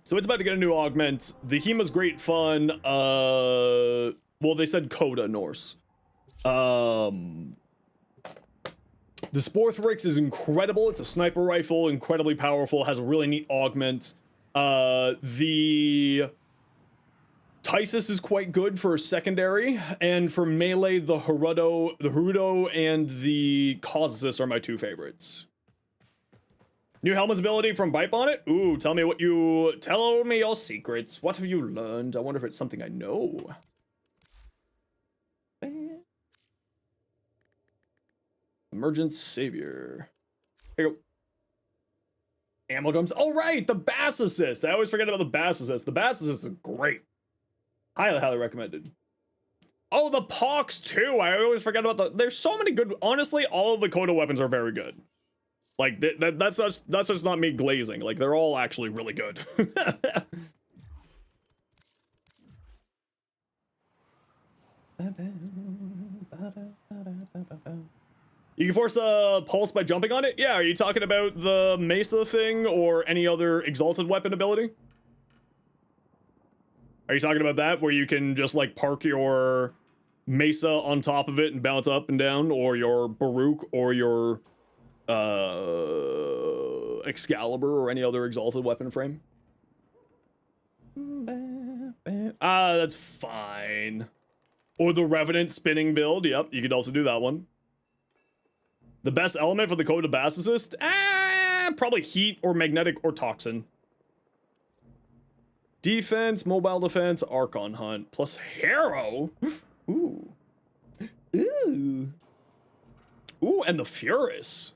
So it's about to get a new augment. The Hema's great fun. Well, they said Coda Norse. The Sporthrix is incredible. It's a sniper rifle, incredibly powerful, has a really neat augment. The Tysus is quite good for secondary, and for melee, the Haruto and the Caucasus are my two favorites. New helmet's ability from Bite Bonnet? Ooh, tell me your secrets. What have you learned? I wonder if it's something I know. Emergent Savior. Here you go. Ammo drums. Oh, right, the Bass Assist. I always forget about the Bass Assist. The Bass Assist is great. Highly, highly recommended. Oh, the Pox too. I always forget about there's so many good. Honestly, all of the Kodo weapons are very good. Like that's just not me glazing. Like they're all actually really good. You can force a pulse by jumping on it? Yeah, are you talking about the Mesa thing or any other exalted weapon ability? Are you talking about that, where you can just, like, park your Mesa on top of it and bounce up and down, or your Baruch, or your, Excalibur, or any other exalted weapon frame? Ah, that's fine. Or the Revenant spinning build, yep, you could also do that one. The best element for the Coda Bass Assist? Probably Heat, or Magnetic, or Toxin. Defense, mobile defense, Archon Hunt, plus Harrow. Ooh. Ooh. Ooh, and the Furus.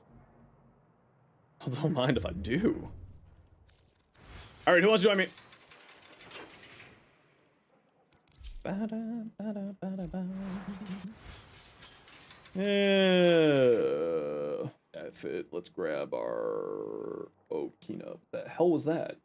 I don't mind if I do. Alright, who wants to join me? Yeah. Outfit, let's grab our Okina. What the hell was that?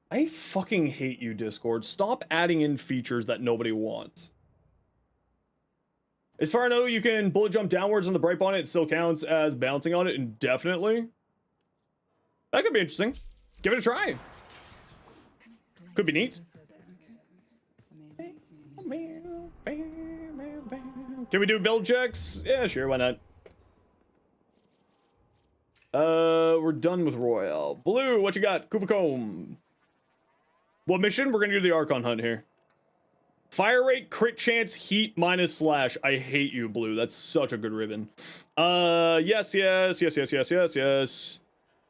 I fucking hate you, Discord. Stop adding in features that nobody wants. As far as I know, you can bullet jump downwards on the Bright Bonnet. It still counts as bouncing on it indefinitely. That could be interesting. Give it a try. Could be neat. Can we do build checks? Yeah, sure, why not? We're done with Royale. Blue, what you got? Kuvacomb. What mission? We're gonna do the Archon Hunt here. Fire rate, crit chance, heat, minus slash. I hate you, Blue. That's such a good ribbon. Yes.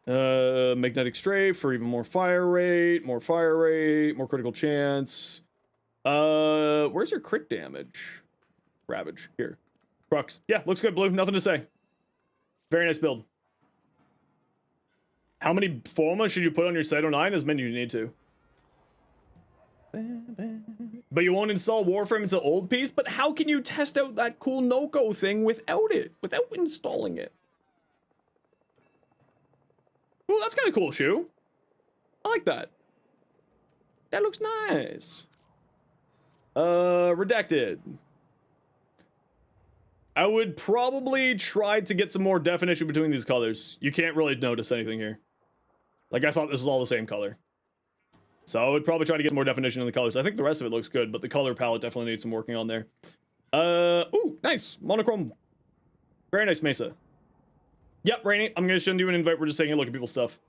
Magnetic strafe for even more fire rate, more critical chance. Where's your crit damage? Ravage, here. Crux. Yeah, looks good, Blue. Nothing to say. Very nice build. How many Forma should you put on your Cyto 9? As many as you need to. But you won't install Warframe until Old Piece? But how can you test out that cool Nokko thing without it? Without installing it? Ooh, that's kind of cool, Shu. I like that. That looks nice. Redacted. I would probably try to get some more definition between these colors. You can't really notice anything here. Like, I thought this was all the same color. So I would probably try to get more definition in the colors. I think the rest of it looks good, but the color palette definitely needs some working on there. Ooh, nice. Monochrome. Very nice, Mesa. Yep, Rainy, I'm gonna send you an invite. We're just taking a look at people's stuff.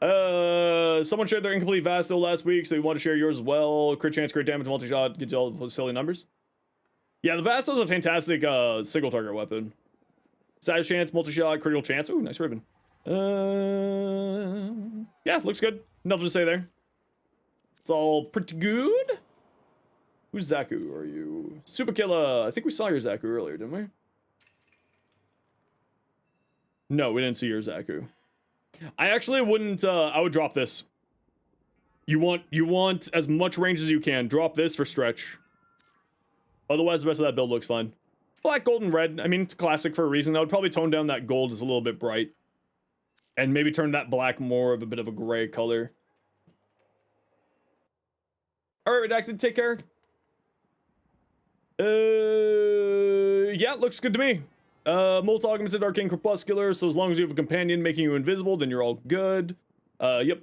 Someone shared their incomplete Vasto last week, so you want to share yours as well. Crit chance, crit damage, multi-shot, gets you all the silly numbers. Yeah, the Vasto's a fantastic single target weapon. Size chance, multi-shot, critical chance. Ooh, nice ribbon. Yeah, looks good. Nothing to say there. It's all pretty good. Who's Zaku? Are you Super Killer? I think we saw your Zaku earlier, didn't we? No, we didn't see your Zaku. I actually wouldn't. I would drop this. You want as much range as you can. Drop this for stretch. Otherwise, the rest of that build looks fine. Black, gold, and red. I mean, it's classic for a reason. I would probably tone down that gold as a little bit bright. And maybe turn that black more of a bit of a gray color. Alright, Redacted, take care. Yeah, looks good to me. Multi-augmented arcane crepuscular, so as long as you have a companion making you invisible, then you're all good. Yep,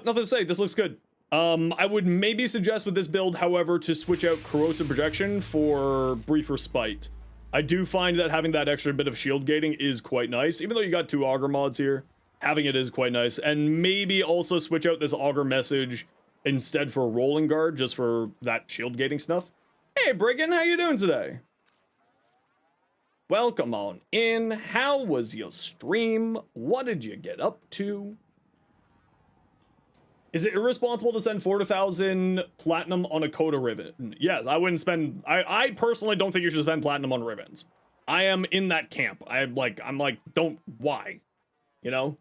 nothing to say. This looks good. I would maybe suggest with this build, however, to switch out corrosive projection for brief respite. I do find that having that extra bit of shield gating is quite nice. Even though you got 2 augur mods here, having it is quite nice. And maybe also switch out this augur message instead for rolling guard, just for that shield gating stuff. Hey, Brigand, how you doing today? Welcome on in. How was your stream? What did you get up to? Is it irresponsible to send 4,000 platinum on a Coda ribbon? Yes, I wouldn't spend... I personally don't think you should spend platinum on ribbons. I am in that camp. I'm like, don't... Why? You know?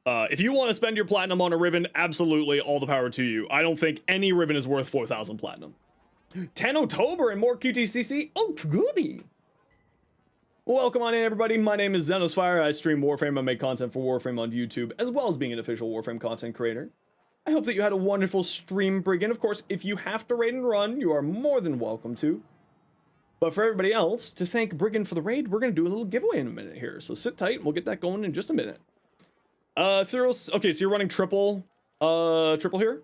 If you want to spend your platinum on a ribbon, absolutely, all the power to you. I don't think any ribbon is worth 4,000 platinum. 10 October and more QTCC? Oh, goody! Welcome on in, everybody. My name is Zenosfire. I stream Warframe. I make content for Warframe on YouTube, as well as being an official Warframe content creator. I hope that you had a wonderful stream, Brigand. Of course, if you have to raid and run, you are more than welcome to. But for everybody else, to thank Brigand for the raid, we're going to do a little giveaway in a minute here. So sit tight, and we'll get that going in just a minute. Okay, so you're running triple here.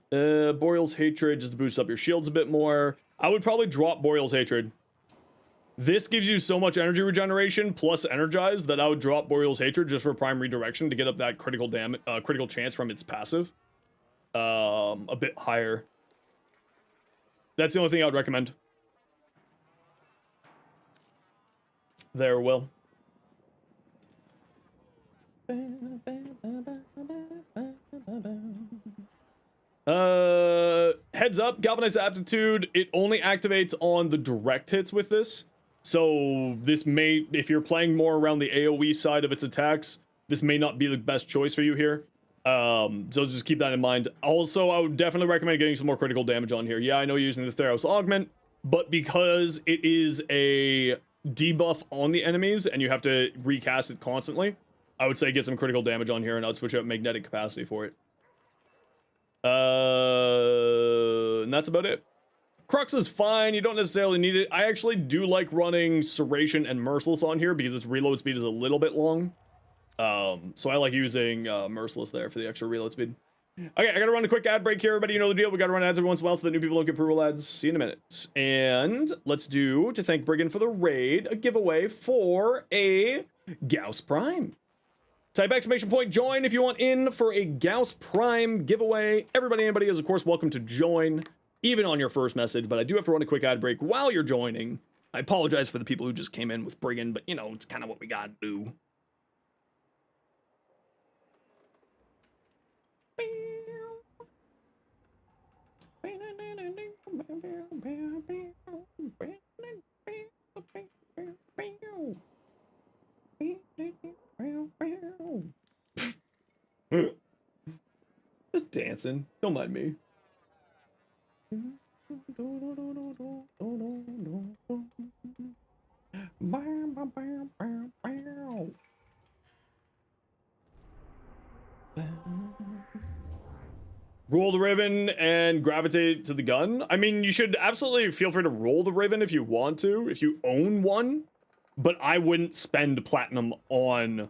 Boreal's Hatred, just to boost up your shields a bit more. I would probably drop Boreal's Hatred. This gives you so much energy regeneration plus energize that I would drop Boreal's Hatred just for prime redirection to get up that critical damage, critical chance from its passive. A bit higher. That's the only thing I would recommend. There, Will. Heads up, Galvanized Aptitude, it only activates on the direct hits with this. So this may, if you're playing more around the AoE side of its attacks, this may not be the best choice for you here. So just keep that in mind. Also, I would definitely recommend getting some more critical damage on here. Yeah, I know you're using the Theros Augment, but because it is a debuff on the enemies and you have to recast it constantly, I would say get some critical damage on here and I'd switch out magnetic capacity for it. And that's about it. Crux is fine, you don't necessarily need it. I actually do like running Serration and Merciless on here because its reload speed is a little bit long. So I like using Merciless there for the extra reload speed. Okay, I gotta run a quick ad break here, everybody. You know the deal. We gotta run ads every once in a while so that new people don't get approval ads. See you in a minute. And let's do, to thank Brigand for the raid, a giveaway for a Gauss Prime. Type exclamation point join if you want in for a Gauss Prime giveaway. Anybody is of course welcome to join, even on your first message, but I do have to run a quick ad break while you're joining. I apologize for the people who just came in with Brigand, but you know, it's kind of what we gotta do. Just dancing. Don't mind me. Roll the ribbon and gravitate to the gun. I mean, you should absolutely feel free to roll the ribbon if you want to, if you own one, but I wouldn't spend platinum on...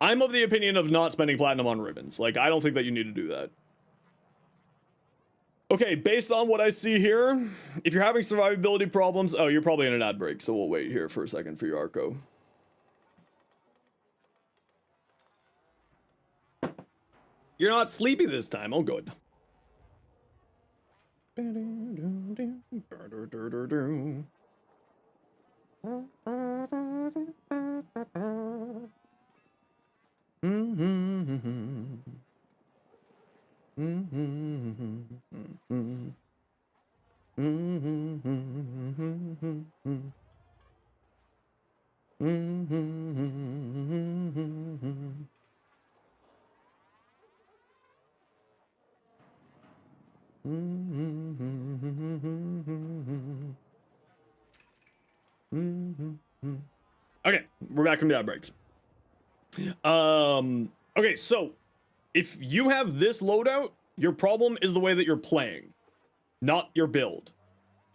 I'm of the opinion of not spending platinum on ribbons. Like, I don't think that you need to do that. Okay, based on what I see here, if you're having survivability problems... Oh, you're probably in an ad break, so we'll wait here for a second for your Arco. You're not sleepy this time. Oh, good. Okay, we're back from the outbreaks. Okay, so if you have this loadout, your problem is the way that you're playing, not your build.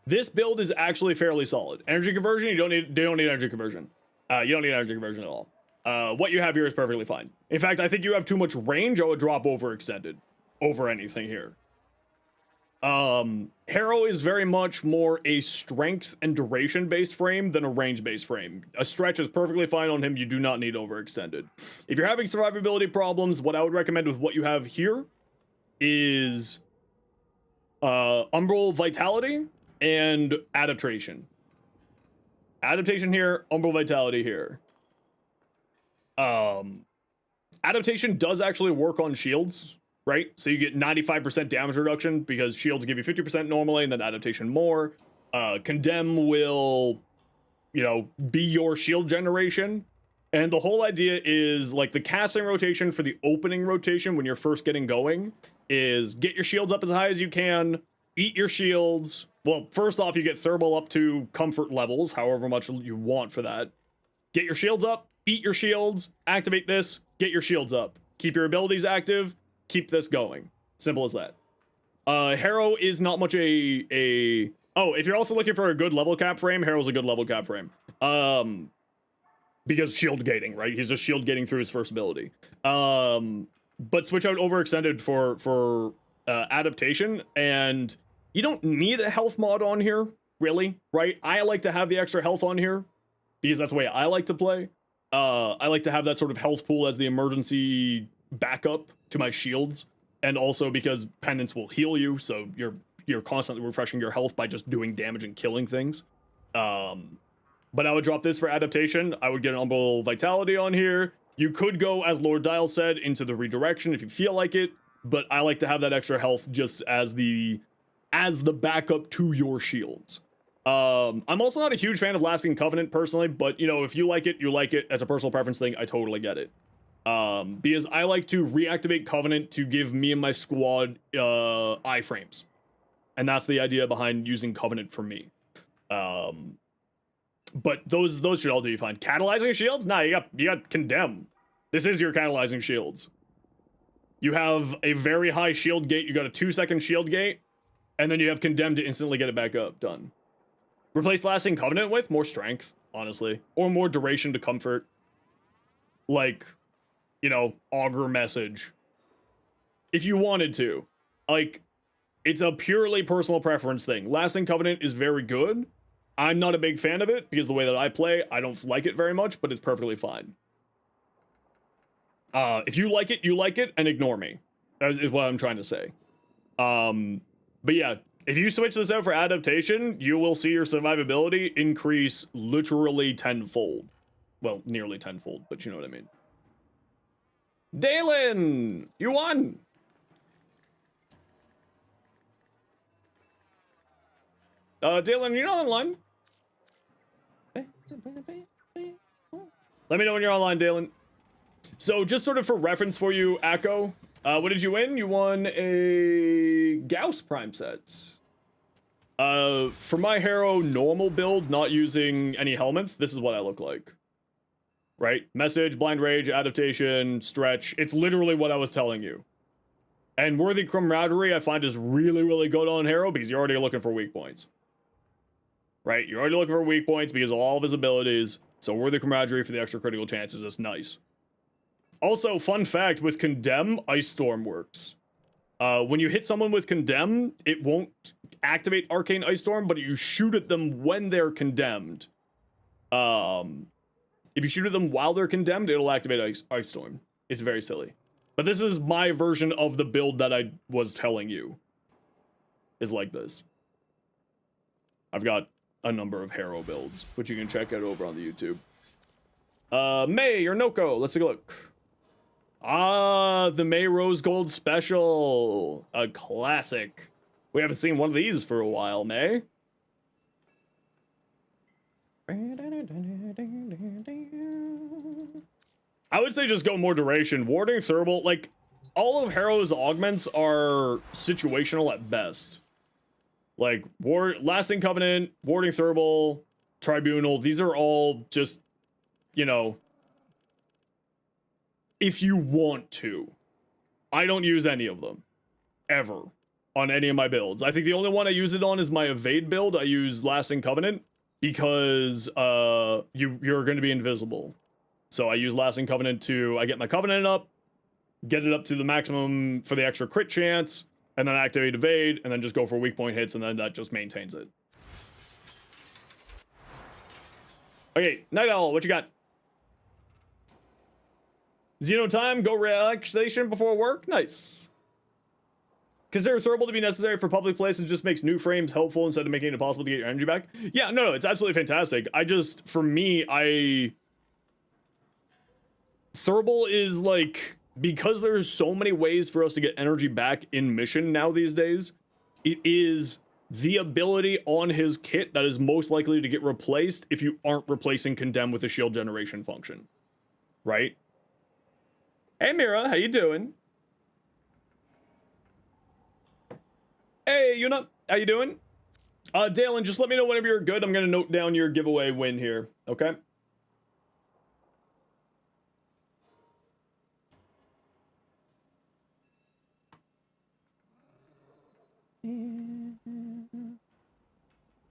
This build is actually fairly solid. Energy conversion, you don't need energy conversion. You don't need energy conversion at all. What you have here is perfectly fine. In fact, I think you have too much range. I would drop overextended over anything here. Harrow is very much more a strength and duration based frame than a range based frame. A stretch is perfectly fine on him. You do not need overextended. If you're having survivability problems, what I would recommend with what you have here is Umbral Vitality and Adaptation. Adaptation here, Umbral Vitality here. Adaptation does actually work on shields, right? So you get 95% damage reduction because shields give you 50% normally, and then adaptation more. Condemn will, you know, be your shield generation. And the whole idea is like the casting rotation for the opening rotation when you're first getting going is get your shields up as high as you can, eat your shields. Well, first off, you get thermal up to comfort levels, however much you want for that. Get your shields up, eat your shields, activate this, get your shields up. Keep your abilities active, keep this going. Simple as that. Harrow is not much a... Oh, if you're also looking for a good level cap frame, Harrow's a good level cap frame. Because shield gating, right? He's just shield gating through his first ability. But switch out overextended for adaptation, and you don't need a health mod on here, really, right? I like to have the extra health on here because that's the way I like to play. I like to have that sort of health pool as the emergency backup to my shields, and also because pendants will heal you, so you're constantly refreshing your health by just doing damage and killing things. But I would drop this for adaptation. I would get an Umbral Vitality on here. You could go, as Lord Dial said, into the redirection if you feel like it, but I like to have that extra health just as the backup to your shields. I'm also not a huge fan of Lasting Covenant personally, but you know, if you like it, you like it. As a personal preference thing, I totally get it. Because I like to reactivate Covenant to give me and my squad iframes. And that's the idea behind using Covenant for me. But those should all do you fine. Catalyzing shields? Nah, you got Condemn. This is your catalyzing shields. You have a very high shield gate. You got a 2-second shield gate, and then you have Condemn to instantly get it back up. Done. Replace Lasting Covenant with more strength, honestly, or more duration to comfort. Like, you know, Augur Message. If you wanted to. Like, it's a purely personal preference thing. Lasting Covenant is very good. I'm not a big fan of it because the way that I play, I don't like it very much, but it's perfectly fine. If you like it, and ignore me. That is what I'm trying to say. But yeah, If you switch this out for adaptation, you will see your survivability increase literally tenfold. Well, nearly tenfold, but you know what I mean. Dalen, you won. Dalen, you're not online. Let me know when you're online, Dalen. So just sort of for reference for you, Akko, what did you win? You won a Gauss Prime set. For my Harrow normal build, not using any helmets, this is what I look like. Right? Message, Blind Rage, Adaptation, Stretch. It's literally what I was telling you. And Worthy Camaraderie I find is really, really good on Harrow because you're already looking for weak points. Right? You're already looking for weak points because of all of his abilities. So Worthy Camaraderie for the extra critical chances is nice. Also, fun fact, with Condemn, Ice Storm works. When you hit someone with Condemn, it won't activate Arcane Ice Storm, but you shoot at them when they're condemned. If you shoot at them while they're condemned, it'll activate Ice Storm. It's very silly. But this is my version of the build that I was telling you. Is like this. I've got a number of Harrow builds, which you can check out over on the YouTube. May or Nokko, let's take a look. Ah, the May Rose Gold Special. A classic. We haven't seen one of these for a while, May. I would say just go more duration. Warding Thermal, like, all of Harrow's augments are situational at best. Like, Lasting Covenant, Warding Thermal, Tribunal, these are all just, you know, if you want to. I don't use any of them. Ever. On any of my builds. I think the only one I use it on is my Evade build. I use Lasting Covenant because you're going to be invisible. So I use Lasting Covenant I get my Covenant up, get it up to the maximum for the extra crit chance, and then activate Evade, and then just go for weak point hits, and then that just maintains it. Okay, Night Owl, what you got? Xeno time, go relaxation before work? Nice. Consider Thermal to be necessary for public places, just makes new frames helpful instead of making it impossible to get your energy back. Yeah, no, it's absolutely fantastic. For me, Thermal is like, because there's so many ways for us to get energy back in mission now these days, it is the ability on his kit that is most likely to get replaced if you aren't replacing Condemn with a shield generation function. Right? Hey Mira, how you doing? Hey, how you doing? Dalen, just let me know whenever you're good. I'm gonna note down your giveaway win here, okay?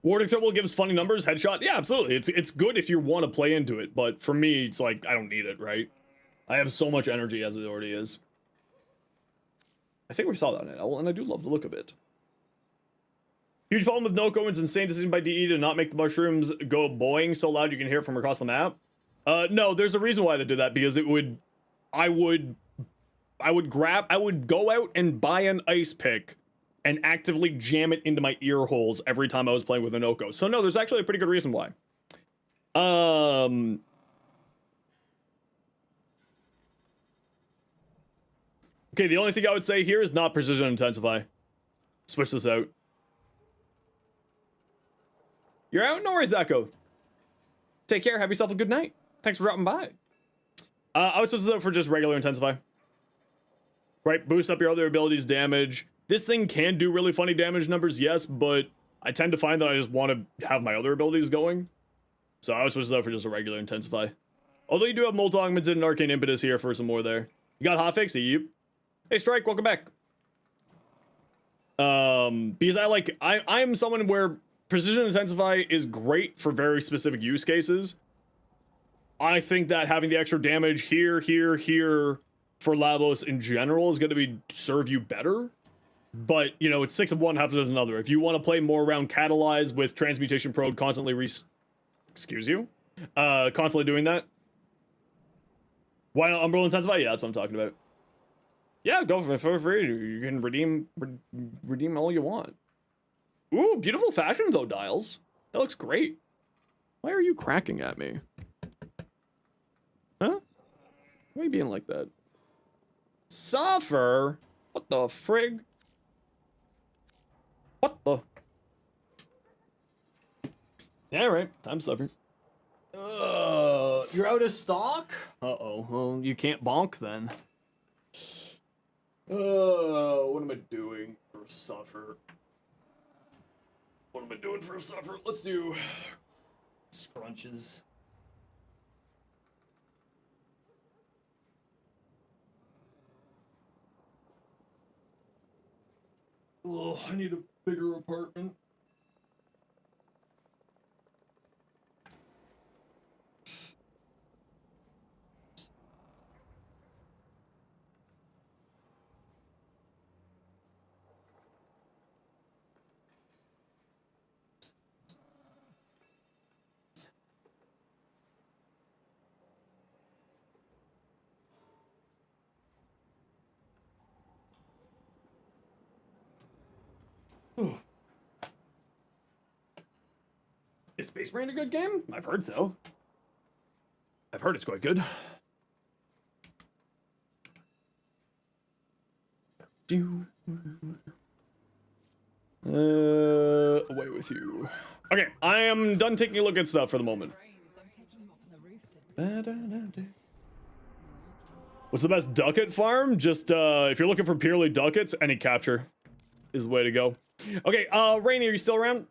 Warding Thermal gives funny numbers, headshot. Yeah, absolutely. It's good if you want to play into it, but for me, it's like, I don't need it, right? I have so much energy as it already is. I think we saw that on it, and I do love the look of it. Huge problem with Nokko. It's insane decision by DE to not make the mushrooms go boing so loud you can hear it from across the map. No, there's a reason why they did that, because I would go out and buy an ice pick and actively jam it into my ear holes every time I was playing with a Nokko. So no, there's actually a pretty good reason why. Okay, the only thing I would say here is not precision intensify. Switch this out. You're out? No worries, Echo. Take care. Have yourself a good night. Thanks for dropping by. I would switch this out for just regular intensify. Right? Boost up your other abilities, damage. This thing can do really funny damage numbers, yes, but I tend to find that I just want to have my other abilities going. So I would switch this out for just a regular intensify. Although you do have Molt Augmented and Arcane Impetus here for some more there. You got Hotfix? Yep. Hey, Strike, welcome back. Because I'm someone where Precision Intensify is great for very specific use cases. I think that having the extra damage here for Lavos in general is going to serve you better. But, you know, it's 6 of one, half of another. If you want to play more around Catalyze with Transmutation Prode constantly constantly doing that. Why not Umbral Intensify? Yeah, that's what I'm talking about. Yeah, go for free. You can redeem all you want. Ooh, beautiful fashion though, Dials. That looks great. Why are you cracking at me? Huh? Why are you being like that? Suffer? What the frig? What the? Yeah, right. Time to suffer. You're out of stock? Uh-oh. Well, you can't bonk then. What am I doing for suffer? What am I doing for suffer? Let's do scrunches. Oh, I need a bigger apartment. Is Space Marine a good game? I've heard so. I've heard it's quite good. Away with you. Okay, I am done taking a look at stuff for the moment. What's the best ducat farm? Just, if you're looking for purely ducats, any capture is the way to go. Okay, Rainy, are you still around?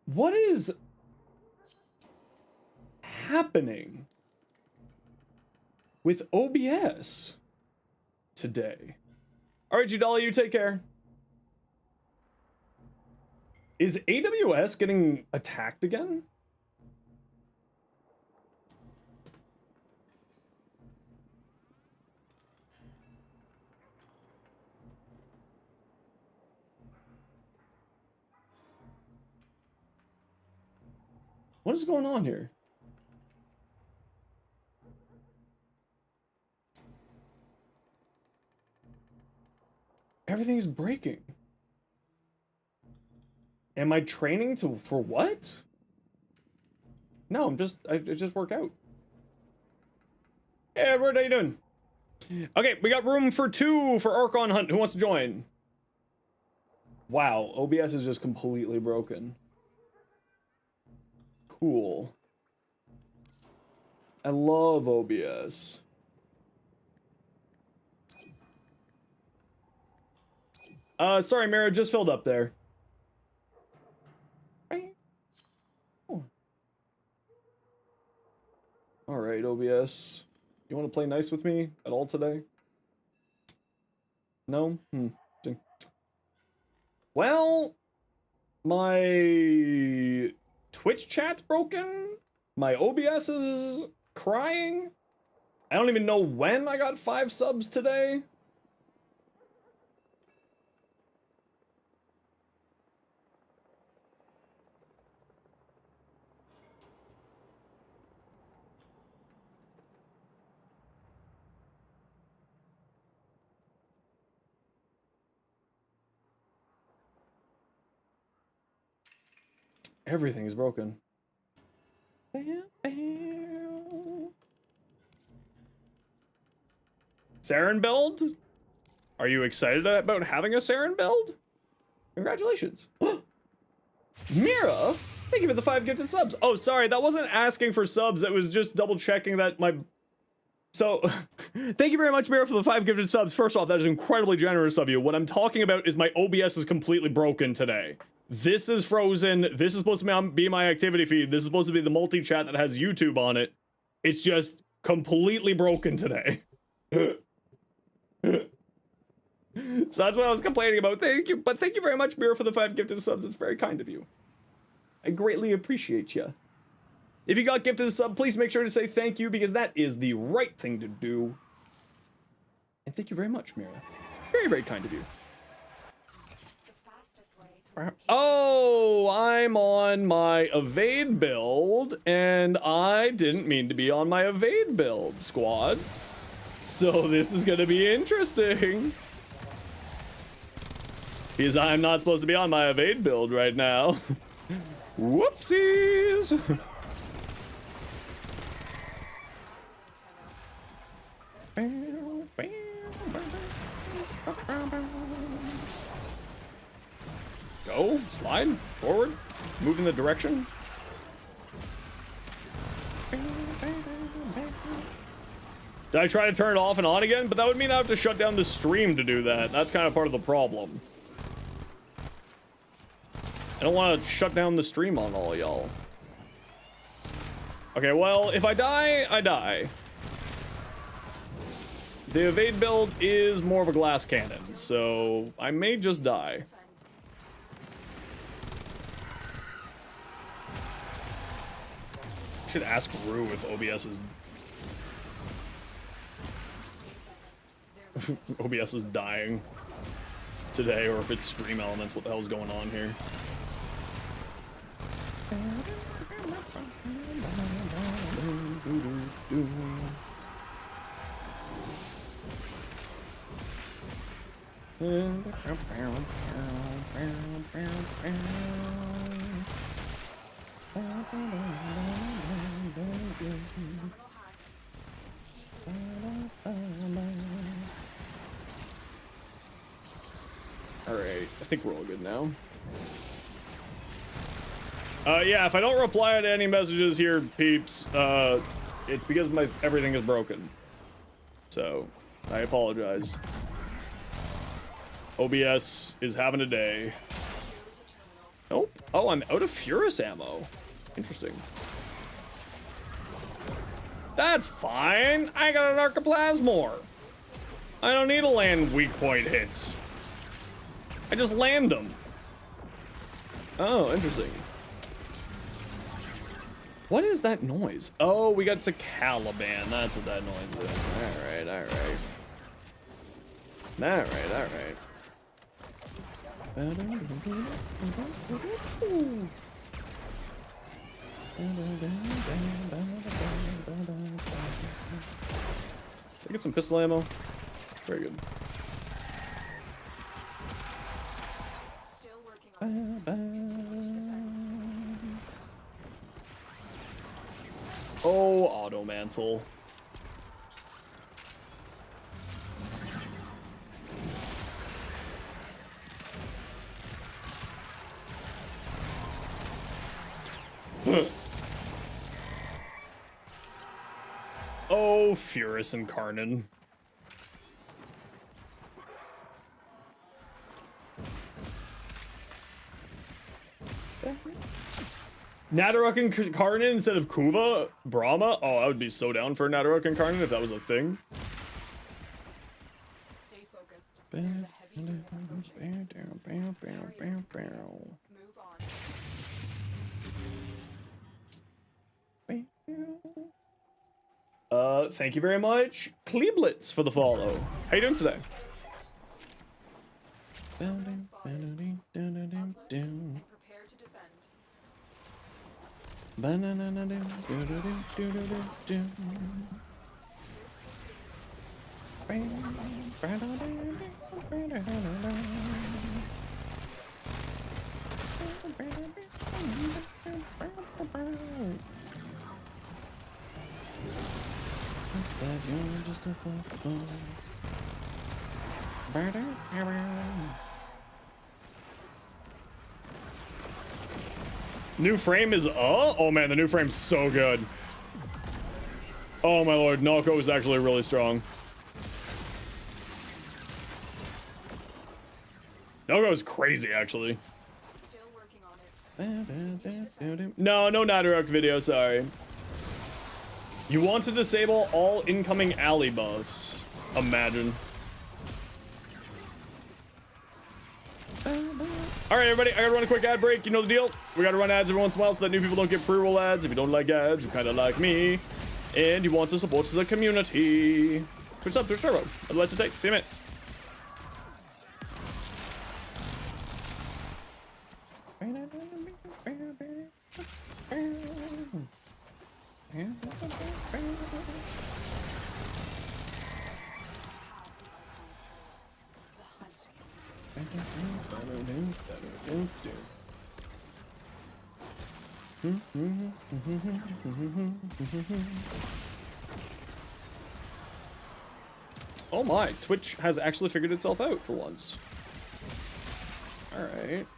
What is happening with OBS today? All right, Judala, you take care. Is AWS getting attacked again? What is going on here? Everything's breaking. Am I training for what? No, I just work out. Hey, Edward, how you doing? Okay, we got room for 2 for Archon Hunt. Who wants to join? Wow, OBS is just completely broken. Cool. I love OBS. Sorry, Mara, just filled up there. Oh. All right, OBS. You want to play nice with me at all today? No? Well, my Twitch chat's broken. My OBS is crying. I don't even know when I got 5 subs today. Everything is broken. Saren build? Are you excited about having a Saren build? Congratulations. Mira, thank you for the 5 gifted subs. Oh, sorry, that wasn't asking for subs. That was just double checking that my... So, thank you very much, Mira, for the 5 gifted subs. First off, that is incredibly generous of you. What I'm talking about is my OBS is completely broken today. This is frozen. This is supposed to be my activity feed. This is supposed to be the multi-chat that has YouTube on it. It's just completely broken today. So that's what I was complaining about. Thank you. But thank you very much, Mira, for the 5 gifted subs. It's very kind of you. I greatly appreciate you. If you got gifted a sub, please make sure to say thank you, because that is the right thing to do. And thank you very much, Mira. Very, very kind of you. The fastest way to Oh, I'm on my evade build, and I didn't mean to be on my evade build, squad. So this is gonna be interesting. Because I'm not supposed to be on my evade build right now. Whoopsies! Go, slide, forward, move in the direction. Did I try to turn it off and on again? But that would mean I have to shut down the stream to do that. That's kind of part of the problem. I don't want to shut down the stream on all y'all. Okay, well, if I die, I die. The evade build is more of a glass cannon, so I may just die. Should ask Rue if OBS is OBS is dying today, or if it's stream elements. What the hell's going on here? Alright, I think we're all good now. Yeah, if I don't reply to any messages here, peeps, it's because everything is broken. So, I apologize. OBS is having a day. Nope. Oh, I'm out of Furus ammo. Interesting. That's fine. I got an Archoplasmor. I don't need to land weak point hits. I just land them. Oh, interesting. What is that noise? Oh, we got to Caliban. That's what that noise is. Alright, alright. Alright, alright. Did I get some pistol ammo? Very good. Still working on it. Oh, auto mantle. Oh, Furus and Karnan. Nadaruk and Karnan instead of Kuva? Brahma? Oh, I would be so down for Nadaruk and Karnan if that was a thing. Stay focused. There's a heavy unit approaching. Move on. Thank you very much, Kleeblitz, for the follow. How you doing today? And prepare to defend. What's that? You're just a football. New frame is oh man, the new frame's so good. Oh my lord, Nokko is actually really strong. Nokko is crazy actually. Still working on it. No Nadaruk video, sorry. You want to disable all incoming alley buffs. Imagine. Alright, everybody, I gotta run a quick ad break. You know the deal. We gotta run ads every once in a while so that new people don't get pre-roll ads. If you don't like ads, you're kind of like me. And you want to support the community. Twitch up, Twitch Turbo. Otherwise, to take. See you, mate. Oh my, Twitch has actually figured itself out for once. Alright.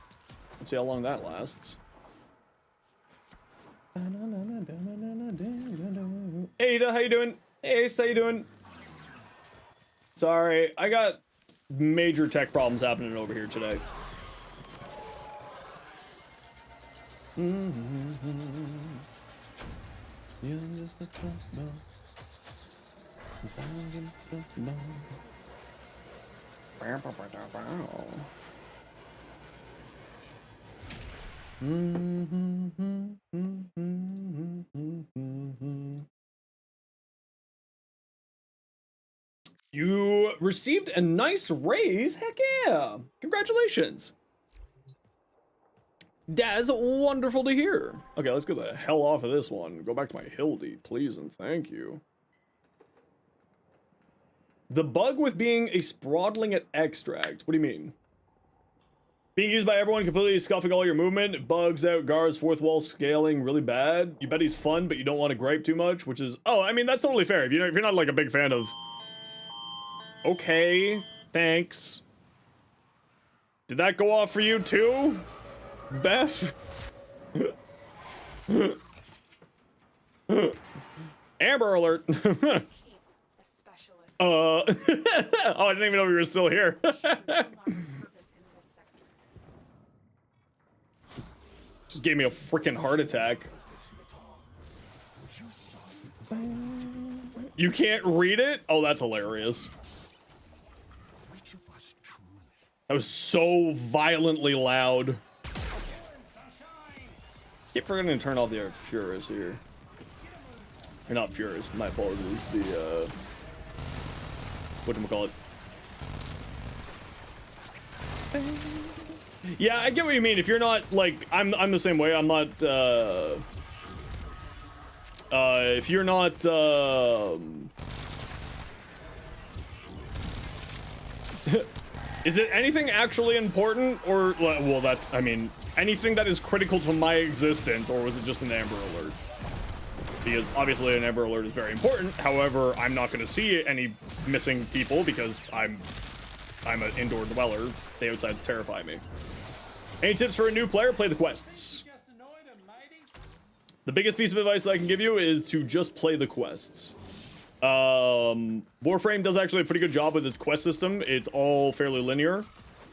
Let's see how long that lasts. Hey, Ada, how you doing? Hey, Ace, how you doing? Sorry, I got major tech problems happening over here today. You received a nice raise? Heck yeah! Congratulations! That's wonderful to hear. Okay, let's get the hell off of this one. Go back to my Hildy, please and thank you. The bug with being a sprawling at extract. What do you mean? Being used by everyone, completely scuffing all your movement. It bugs out guards, fourth wall scaling really bad. You bet he's fun, but you don't want to gripe too much, which is... Oh, I mean, that's totally fair. If you're not like a big fan of... Okay, thanks. Did that go off for you too, Beth? Amber alert. Oh, I didn't even know you were still here. Just gave me a freaking heart attack. You can't read it? Oh, that's hilarious. That was so violently loud. Keep forgetting to turn off the Furious here. Or not Furious, my apologies. The, whatchamacallit? Yeah, I get what you mean. If you're not, like, I'm the same way. I'm not, if you're not, is it anything actually important, or, well, that's, I mean, anything that is critical to my existence, or was it just an Amber Alert? Because obviously an Amber Alert is very important. However, I'm not going to see any missing people because I'm an indoor dweller. The outsides terrify me. Any tips for a new player? Play the quests. The biggest piece of advice that I can give you is to just play the quests. Warframe does actually a pretty good job with its quest system. It's all fairly linear.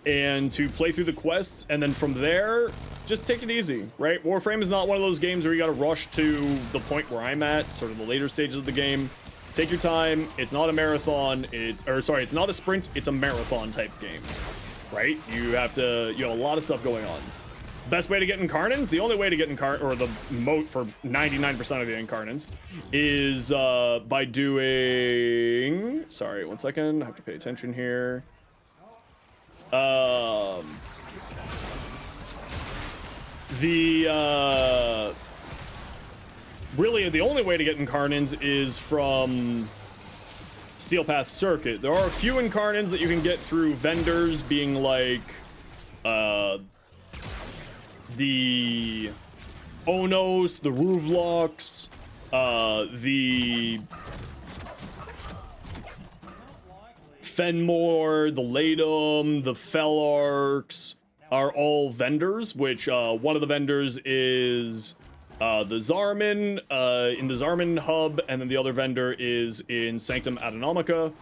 And to play through the quests, and then from there, just take it easy, right? Warframe is not one of those games where you gotta rush to the point where I'm at, sort of the later stages of the game. Take your time. It's not a marathon. It's not a sprint. It's a marathon type game, right? You have a lot of stuff going on. Best way to get Incarnants? The only way to get or the moat for 99% of the Incarnants is by doing... Sorry, one second. I have to pay attention here. Really, the only way to get Incarnants is from Steel Path Circuit. There are a few Incarnants that you can get through vendors, being like, the Onos, the Ruvlocks, the Fenmore, the Latum, the Felarks are all vendors, which one of the vendors is the Zarman in the Zarman hub, and then the other vendor is in Sanctum Adonomica.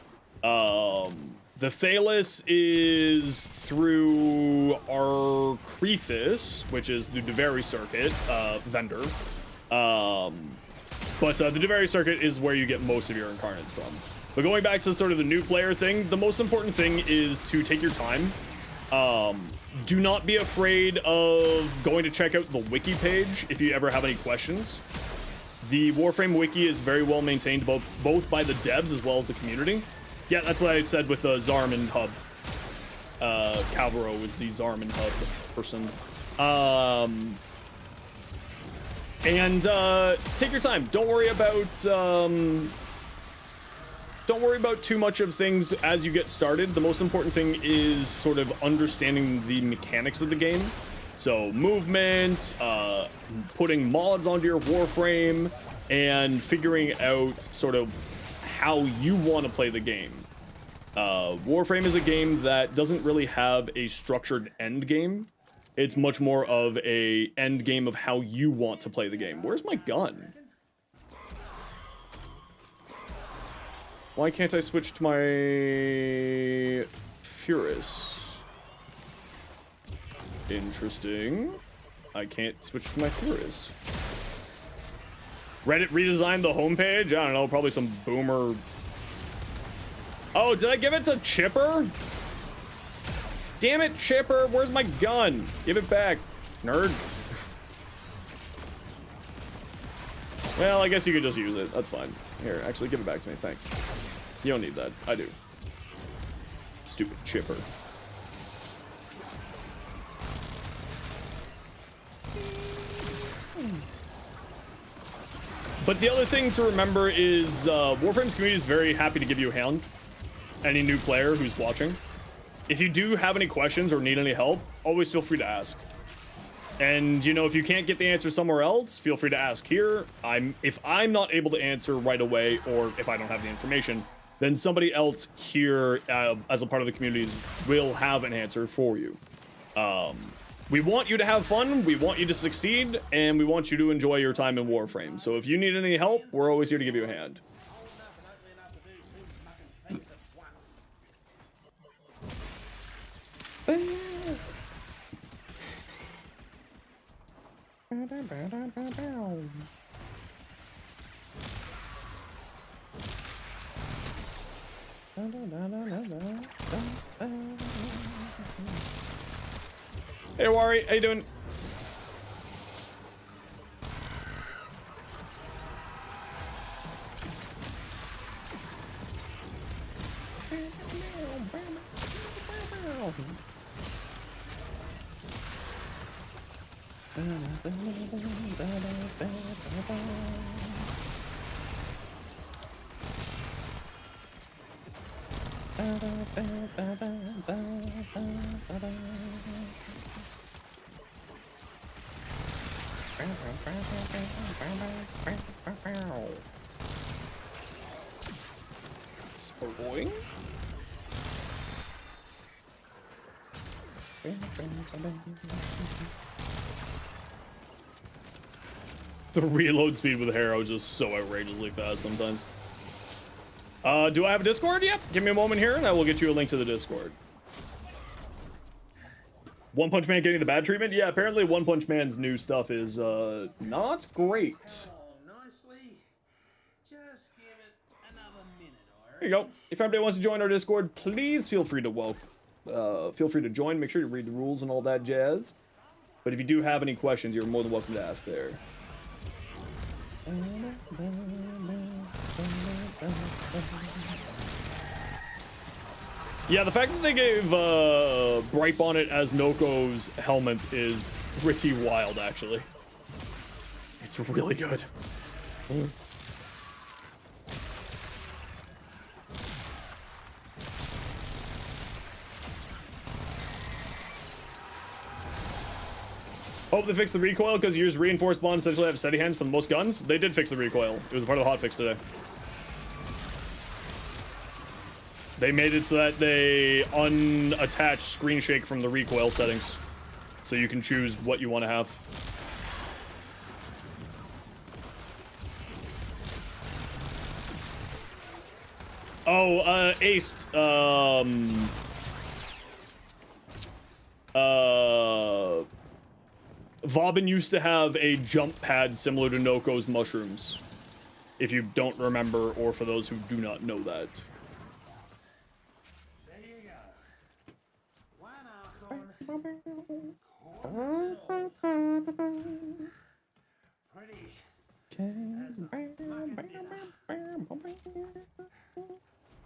The Thalis is through Arcrethus, which is the Duveri Circuit vendor. But the Duveri Circuit is where you get most of your Incarnates from. But going back to sort of the new player thing, the most important thing is to take your time. Do not be afraid of going to check out the wiki page if you ever have any questions. The Warframe wiki is very well maintained both by the devs as well as the community. Yeah, that's what I said with the Zarman hub. Calvaro is the Zarman hub person. And take your time. Don't worry about too much of things as you get started. The most important thing is sort of understanding the mechanics of the game. So movement, putting mods onto your Warframe, and figuring out sort of how you want to play the game. Warframe is a game that doesn't really have a structured end game. It's much more of a end game of how you want to play the game. Where's my gun? Why can't I switch to my Furus? Interesting. I can't switch to my Furus. Reddit redesigned the homepage? I don't know, probably some boomer. Oh, did I give it to Chipper? Damn it, Chipper, where's my gun? Give it back, nerd. Well, I guess you could just use it. That's fine. Here, actually, give it back to me. Thanks. You don't need that. I do. Stupid Chipper. But the other thing to remember is Warframe's community is very happy to give you a hand. Any new player who's watching. If you do have any questions or need any help, always feel free to ask. And, you know, if you can't get the answer somewhere else, feel free to ask here. If I'm not able to answer right away, or if I don't have the information, then somebody else here as a part of the communities will have an answer for you. We want you to have fun, we want you to succeed, and we want you to enjoy your time in Warframe. So if you need any help, we're always here to give you a hand. Hey, Wari, how you doing? Boing. The reload speed with Harrow is just so outrageously fast sometimes. Do I have a Discord? Yep. Give me a moment here and I will get you a link to the Discord. One Punch Man getting the bad treatment? Yeah, apparently One Punch Man's new stuff is not great. There you go. If anybody wants to join our Discord, please feel free to join. Make sure you read the rules and all that jazz. But if you do have any questions, you're more than welcome to ask there. Yeah, the fact that they gave Brightbonnet as Nokko's helmet is pretty wild, actually. It's really good. Hope they fixed the recoil because you use reinforced bonds essentially have steady hands for the most guns. They did fix the recoil. It was part of the hotfix today. They made it so that they unattach screen shake from the recoil settings. So you can choose what you want to have. Oh, aced. Vauban used to have a jump pad similar to Nokko's mushrooms. If you don't remember, or for those who do not know that. There you go. One Archon. Pretty.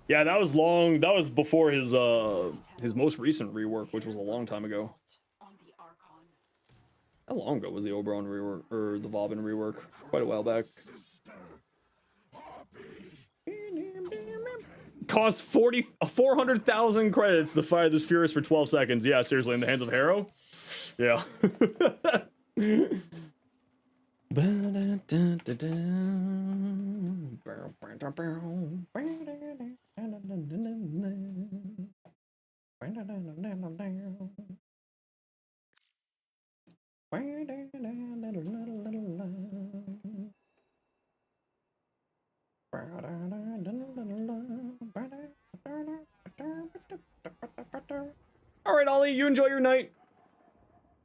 Yeah, that was long. That was before his most recent rework, which was a long time ago. On the Archon. How long ago was the Oberon rework, or the Vauban rework? Quite a while back. Cost 400,000 credits to fire this Furious for 12 seconds. Yeah, seriously, in the hands of Harrow? Yeah. All right, Ollie, you enjoy your night.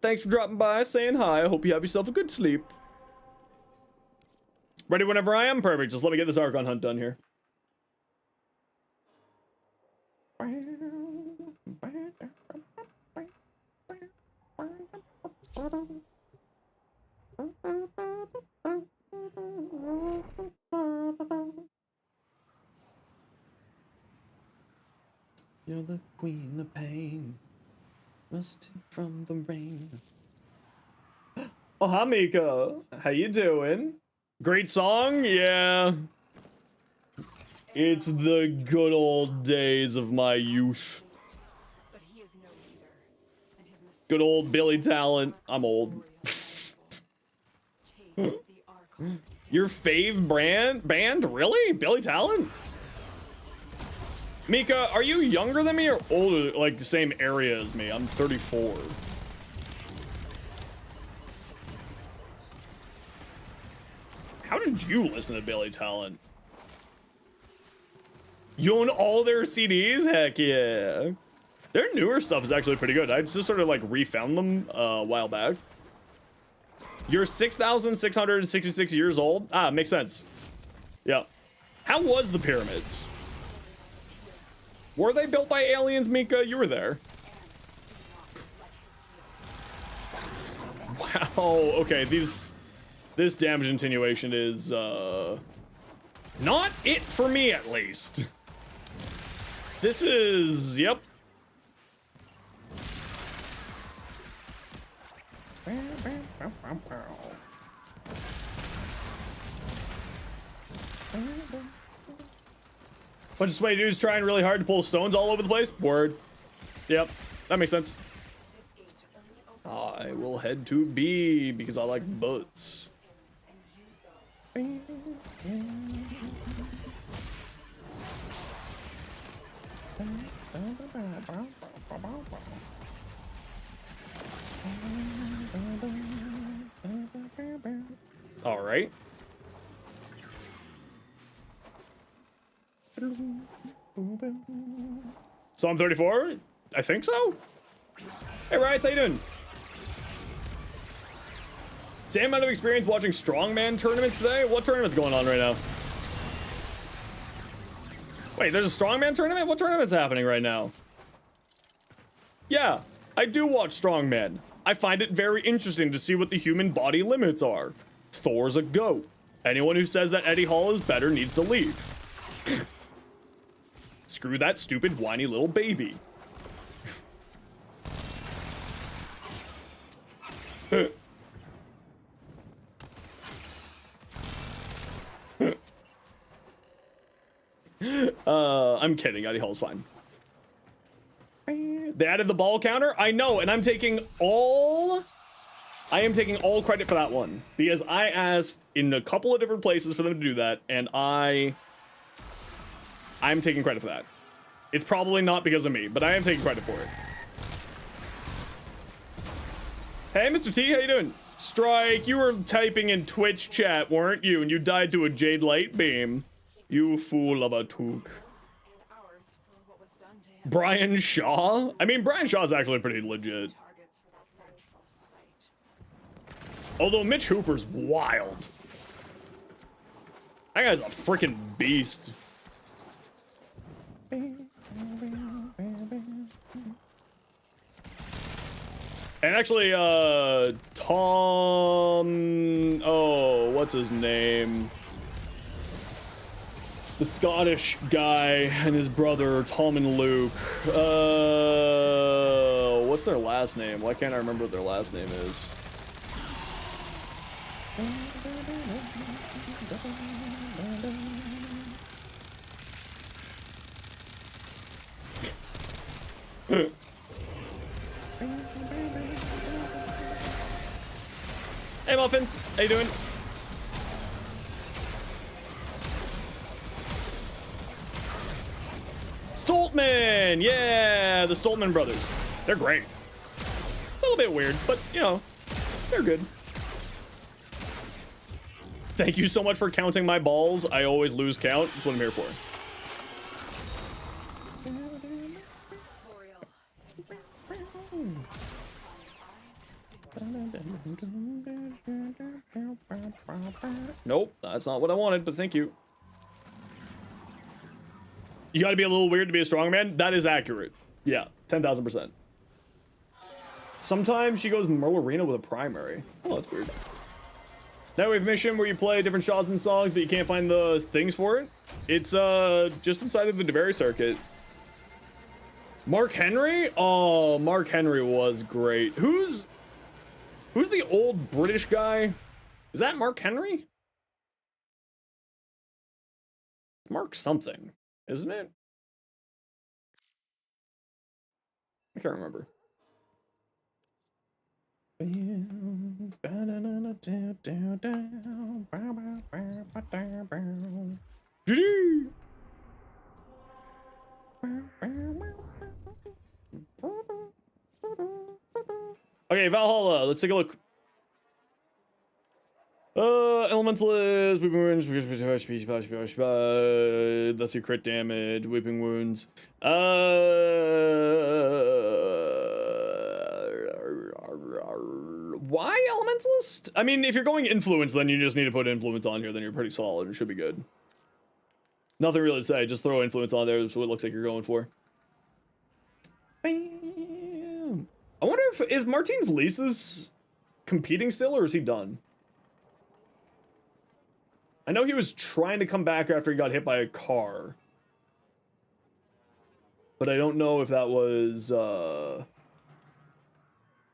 Thanks for dropping by, saying hi. I hope you have yourself a good sleep. Ready whenever I am? Perfect. Just let me get this Archon hunt done here. You're the queen of pain, rusted from the rain. Oh, hi, Mika. How you doing? Great song? Yeah. It's the good old days of my youth. But he is no leader, and his mistakes Good old Billy Talent. I'm old. Take the Archon. Your fave band? Really? Billy Talent? Mika, are you younger than me or older, like the same area as me? I'm 34. How did you listen to Billy Talent? You own all their CDs? Heck yeah. Their newer stuff is actually pretty good. I just sort of like refound them a while back. You're 6,666 years old? Ah, makes sense. Yeah. How was the pyramids? Were they built by aliens, Mika? You were there. Wow. Okay, this damage attenuation is not it for me, at least. This is, yep. Bunch of sweaty dudes trying really hard to pull stones all over the place. Word. Yep, that makes sense. I will head to B because I like butts. All right. So I'm 34? I think so. Hey, Riots, how you doing? Same amount of experience watching strongman tournaments today? What tournament's going on right now? Wait, there's a strongman tournament? What tournament's happening right now? Yeah, I do watch strongman. I find it very interesting to see what the human body limits are. Thor's a goat. Anyone who says that Eddie Hall is better needs to leave. Screw that stupid whiny little baby. I'm kidding. Eddie Hall's fine. They added the ball counter. I know, and I am taking all credit for that one because I asked in a couple of different places for them to do that, and I'm taking credit for that. It's probably not because of me, but I am taking credit for it. Hey, Mr. T, how you doing? Strike, you were typing in Twitch chat, weren't you? And you died to a Jade Light Beam. You fool of a took. Brian Shaw? I mean, Brian Shaw's actually pretty legit. Although Mitch Hooper's wild. That guy's a freaking beast. And actually, Tom... Oh, what's his name? The Scottish guy and his brother, Tom and Luke. What's their last name? Why can't I remember what their last name is? Hey Muffins, how you doing? Stoltman! Yeah, the Stoltman brothers. They're great. A little bit weird, but you know, they're good. Thank you so much for counting my balls. I always lose count. That's what I'm here for. Boreal is down. Nope, that's not what I wanted, but thank you. You gotta be a little weird to be a strongman? That is accurate. Yeah, 10,000%. Sometimes she goes Merle Arena with a primary. Oh, that's weird. Now we have mission where you play different shots and songs, but you can't find the things for it. It's just inside of the DeVary circuit. Mark Henry? Oh, Mark Henry was great. Who's the old British guy? Is that Mark Henry? Mark something, isn't it? I can't remember. Okay, Valhalla, let's take a look. Elementalist, weeping wounds, that's your crit damage, weeping wounds. Why Elementalist? I mean, if you're going Influence, then you just need to put Influence on here, then you're pretty solid, it should be good. Nothing really to say, just throw Influence on there, that's what it looks like you're going for. Bam. I wonder if, is Martin's Leases competing still, or is he done? I know he was trying to come back after he got hit by a car. But I don't know if that was,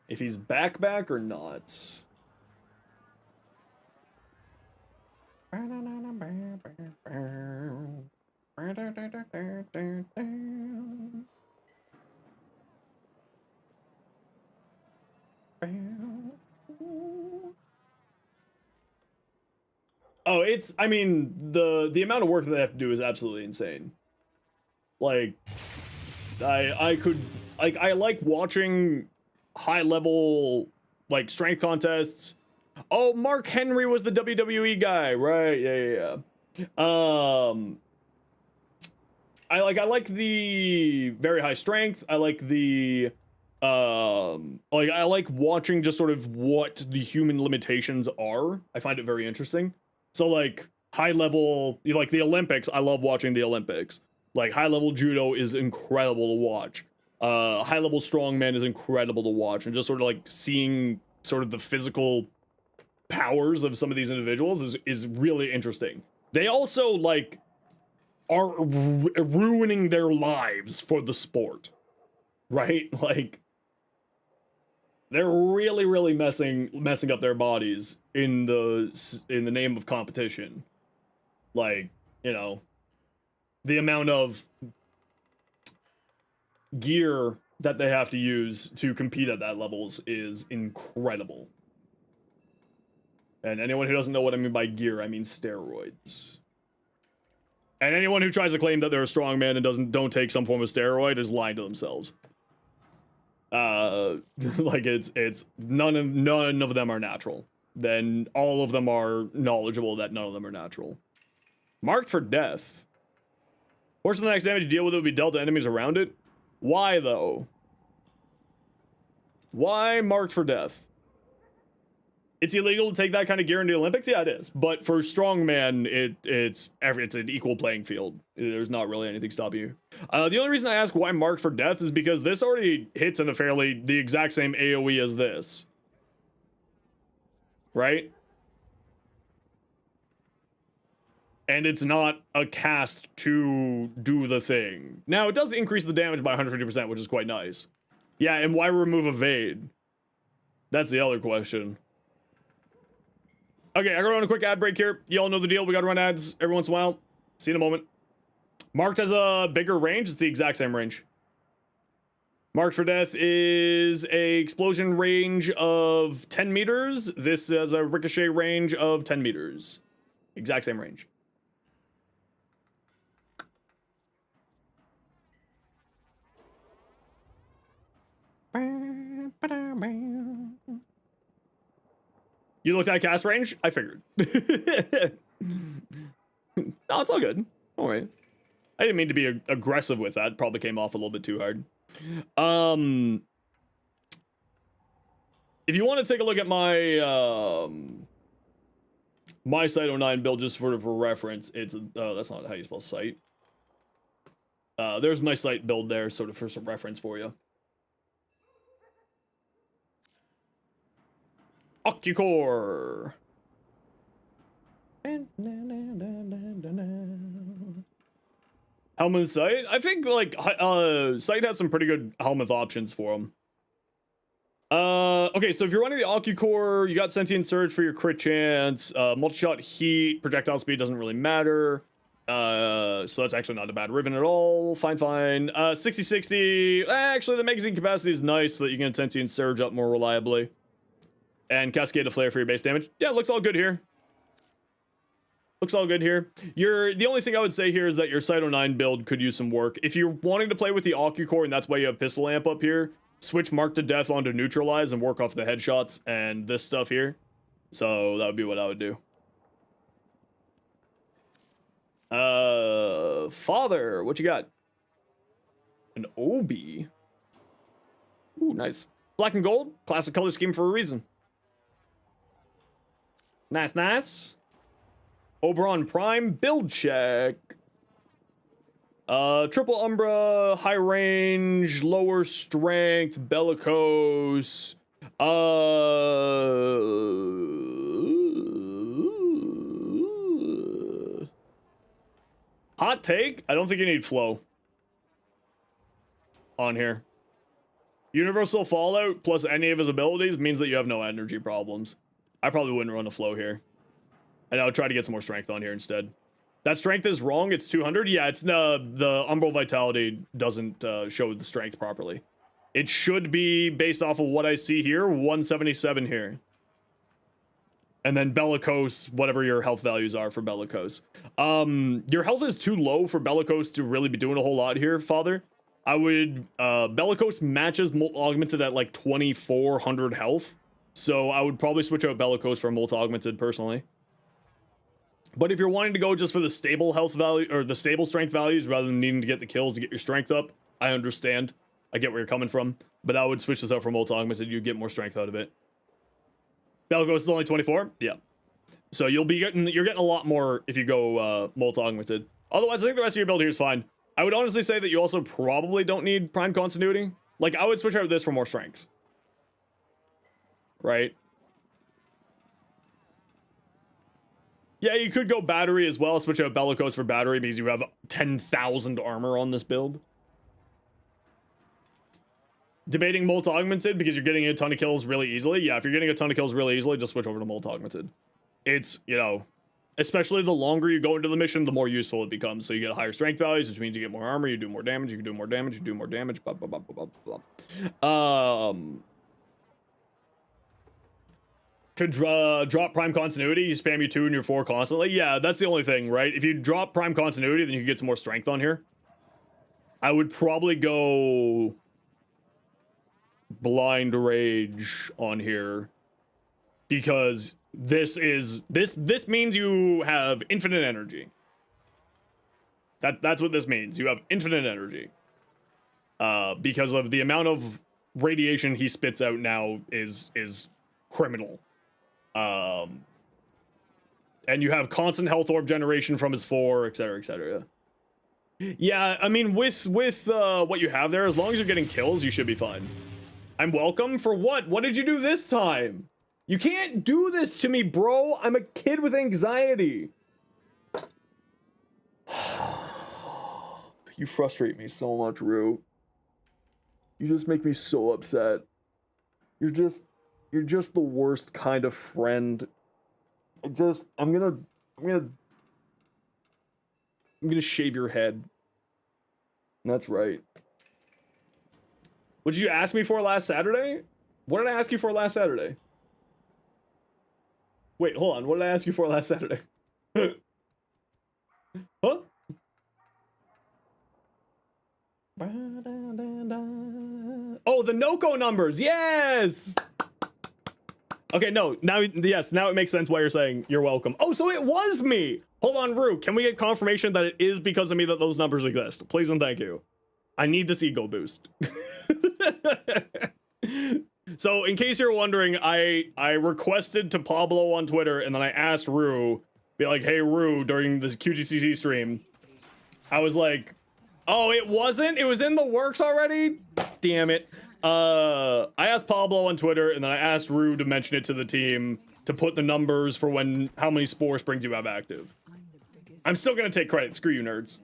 if he's back or not. Oh, it's, I mean, the amount of work that they have to do is absolutely insane. Like, I like watching high level, like, strength contests. Oh, Mark Henry was the WWE guy, right? Yeah. I like the very high strength. I like the, I like watching just sort of what the human limitations are. I find it very interesting. So, like, high level, like the Olympics, I love watching the Olympics. Like, high level judo is incredible to watch. High level strongman is incredible to watch. And just sort of like seeing sort of the physical powers of some of these individuals is really interesting. They also, like, are ruining their lives for the sport. Right? Like, they're really messing up their bodies in the name of competition. Like, you know, the amount of gear that they have to use to compete at that levels is incredible. And anyone who doesn't know what I mean by gear, I mean steroids. And anyone who tries to claim that they're a strongman and don't take some form of steroid is lying to themselves. Like it's none of them are natural. Then all of them are knowledgeable that none of them are natural. Marked for death. Portion of the next damage you deal with will be dealt to enemies around it. Why though? Why marked for death? It's illegal to take that kind of gear into the Olympics? Yeah, it is. But for strongman, it's an equal playing field. There's not really anything stopping you. The only reason I ask why marked for death is because this already hits in the exact same AoE as this. Right? And it's not a cast to do the thing. Now, it does increase the damage by 150%, which is quite nice. Yeah, and why remove evade? That's the other question. Okay, I gotta run a quick ad break here. You all know the deal. We gotta run ads every once in a while. See you in a moment. Marked has a bigger range. It's the exact same range. Marked for death is a explosion range of 10 meters. This has a ricochet range of 10 meters. Exact same range. You looked at cast range? I figured. No, it's all good. All right. I didn't mean to be aggressive with that. Probably came off a little bit too hard. If you want to take a look at my my Site 09 build just for reference, it's that's not how you spell site. There's my site build there, sort of for some reference for you. Occucore. Helmuth site? I think like site has some pretty good Helmuth options for them. Okay, so if you're running the Occucore, you got Sentient Surge for your crit chance, multi-shot heat, projectile speed doesn't really matter. So that's actually not a bad Riven at all. Fine. 60-60. Actually, the magazine capacity is nice so that you can Sentient Surge up more reliably. And Cascade of Flare for your base damage. Yeah, it looks all good here. Looks all good here. The only thing I would say here is that your Site 09 build could use some work. If you're wanting to play with the Occucore and that's why you have Pistol Amp up here, switch Mark to Death onto Neutralize and work off the headshots and this stuff here. So that would be what I would do. Father, what you got? An Obi. Ooh, nice. Black and gold, classic color scheme for a reason. Nice. Oberon Prime, build check. Triple Umbra, high range, lower strength, bellicose. Hot take, I don't think you need flow on here. Universal Fallout plus any of his abilities means that you have no energy problems. I probably wouldn't run a flow here. And I would try to get some more strength on here instead. That strength is wrong. It's 200. Yeah, it's the Umbral Vitality doesn't show the strength properly. It should be based off of what I see here, 177 here. And then Bellicose, whatever your health values are for Bellicose. Your health is too low for Bellicose to really be doing a whole lot here, Father. I would, Bellicose matches Molt Augmented at like 2400 health. So I would probably switch out Bellicose for Molt Augmented personally. But if you're wanting to go just for the stable health value, or the stable strength values, rather than needing to get the kills to get your strength up, I understand. I get where you're coming from. But I would switch this out for Molt Augmented, you'd get more strength out of it. Bellicose is only 24? Yeah. So you're getting a lot more if you go Molt Augmented. Otherwise, I think the rest of your build here is fine. I would honestly say that you also probably don't need Prime Continuity. Like, I would switch out this for more strength. Right? Yeah, you could go Battery as well. Switch out Bellicose for Battery because you have 10,000 armor on this build. Debating Molt Augmented because you're getting a ton of kills really easily. Yeah, if you're getting a ton of kills really easily, just switch over to Molt Augmented. It's, you know, especially the longer you go into the mission, the more useful it becomes. So you get higher strength values, which means you get more armor, you do more damage, you can do more damage, you do more damage, blah, blah, blah, blah, blah, blah. To drop Prime Continuity, you spam your 2 and your 4 constantly. Yeah, that's the only thing, right? If you drop Prime Continuity, then you can get some more strength on here. I would probably go Blind Rage on here because this means you have infinite energy. That's what this means. You have infinite energy. Because of the amount of radiation he spits out now is criminal. And you have constant health orb generation from his 4, etc., etc. Yeah, I mean, with what you have there, as long as you're getting kills, you should be fine. I'm welcome for what? What did you do this time? You can't do this to me, bro. I'm a kid with anxiety. You frustrate me so much, Rue. You just make me so upset. You're just the worst kind of friend. I'm gonna shave your head. That's right. What did you ask me for last Saturday? What did I ask you for last Saturday? Wait, hold on. What did I ask you for last Saturday? Huh? Oh, the Nokko numbers. Yes. Okay, no. Now, yes. Now it makes sense why you're saying you're welcome. Oh, so it was me. Hold on, Rue. Can we get confirmation that it is because of me that those numbers exist? Please and thank you. I need this ego boost. So, in case you're wondering, I requested to Pablo on Twitter, and then I asked Rue, be like, hey, Rue, during this QTCC stream, I was like, oh, it wasn't? It was in the works already? Damn it. I asked Pablo on Twitter, and then I asked Rue to mention it to the team to put the numbers for how many Spore Springs you have active. I'm still gonna take credit. Screw you, nerds.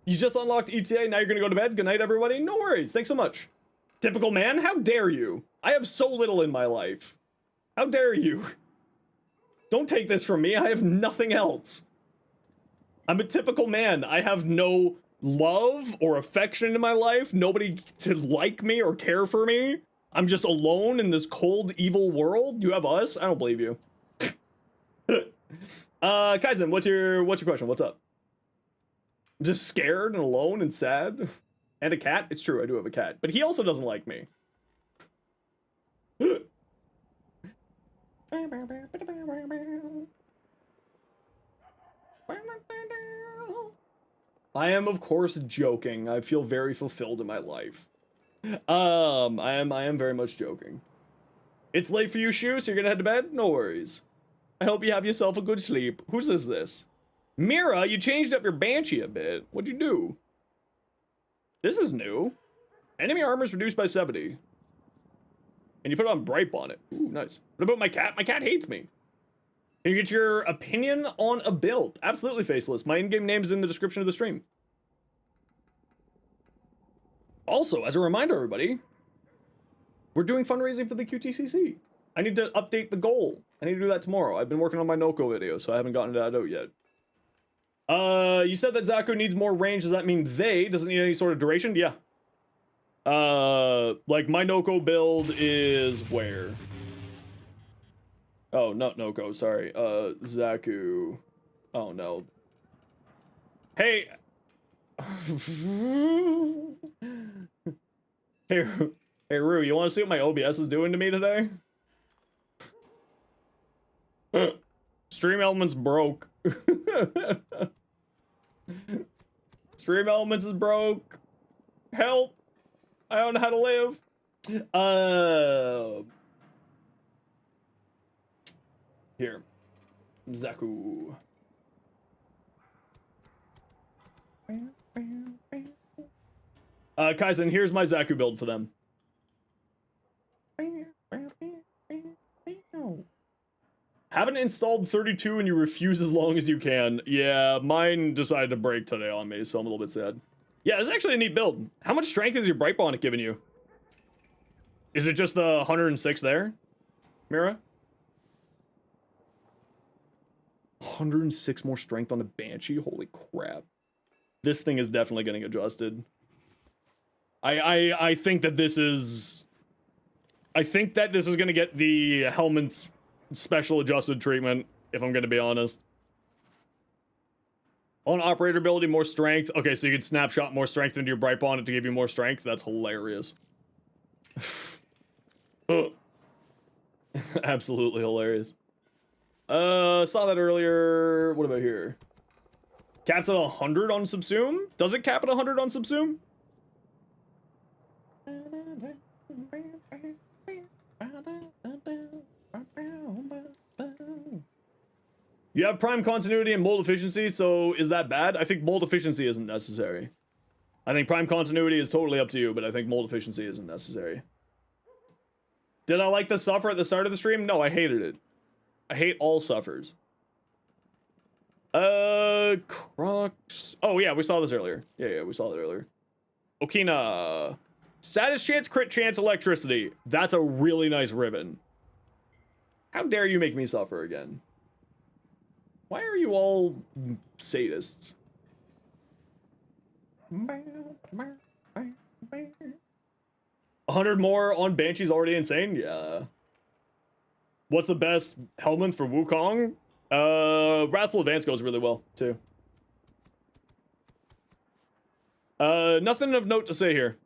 You just unlocked ETA, now you're gonna go to bed? Good night, everybody. No worries. Thanks so much. Typical man? How dare you? I have so little in my life. How dare you? Don't take this from me. I have nothing else. I'm a typical man. I have no love or affection in my life. Nobody to like me or care for me. I'm just alone in this cold, evil world. You have us? I don't believe you. Kaizen, what's your question? What's up? I'm just scared and alone and sad. And a cat? It's true, I do have a cat. But he also doesn't like me. I am, of course, joking. I feel very fulfilled in my life. I am very much joking. It's late for you, Shu, so you're gonna head to bed? No worries. I hope you have yourself a good sleep. Whose is this? Mira, you changed up your Banshee a bit. What'd you do? This is new. Enemy armor is reduced by 70. And you put it on Bright Bonnet. Ooh, nice. What about my cat? My cat hates me. Can you get your opinion on a build? Absolutely, Faceless. My in-game name is in the description of the stream. Also, as a reminder, everybody, we're doing fundraising for the QTCC. I need to update the goal. I need to do that tomorrow. I've been working on my Nokko video, so I haven't gotten that out yet. You said that Zaku needs more range. Does that mean they? Doesn't need any sort of duration? Yeah. Like my Nokko build is where? Oh, not Nokko, sorry. Zaku. Oh, no. Hey. Hey, Rue, you want to see what my OBS is doing to me today? Stream Elements broke. Stream Elements is broke. Help. I don't know how to live. Here. Zaku. Kaizen, here's my Zaku build for them. Haven't installed 32 and you refuse as long as you can. Yeah, mine decided to break today on me, so I'm a little bit sad. Yeah, it's actually a neat build. How much strength is your Bright Bonnet giving you? Is it just the 106 there, Mira? 106 more strength on a Banshee? Holy crap. This thing is definitely getting adjusted. I think that this is... I think that this is going to get the Helmut special adjusted treatment, if I'm going to be honest. On operator ability, more strength. Okay, so you can snapshot more strength into your Bright Bonnet to give you more strength. That's hilarious. Absolutely hilarious. Saw that earlier. What about here? Caps at 100 on Subsume? Does it cap at 100 on Subsume? You have prime continuity and mold efficiency, so is that bad? I think mold efficiency isn't necessary. I think prime continuity is totally up to you, but I think mold efficiency isn't necessary. Did I like the suffer at the start of the stream? No, I hated it. I hate all suffers. Crocs. Oh yeah, we saw this earlier. Yeah, we saw that earlier. Okina. Status chance, crit chance, electricity. That's a really nice ribbon. How dare you make me suffer again? Why are you all sadists? 100 more on Banshee's already insane? Yeah. What's the best helmet for Wukong? Wrathful Advance goes really well, too. Nothing of note to say here.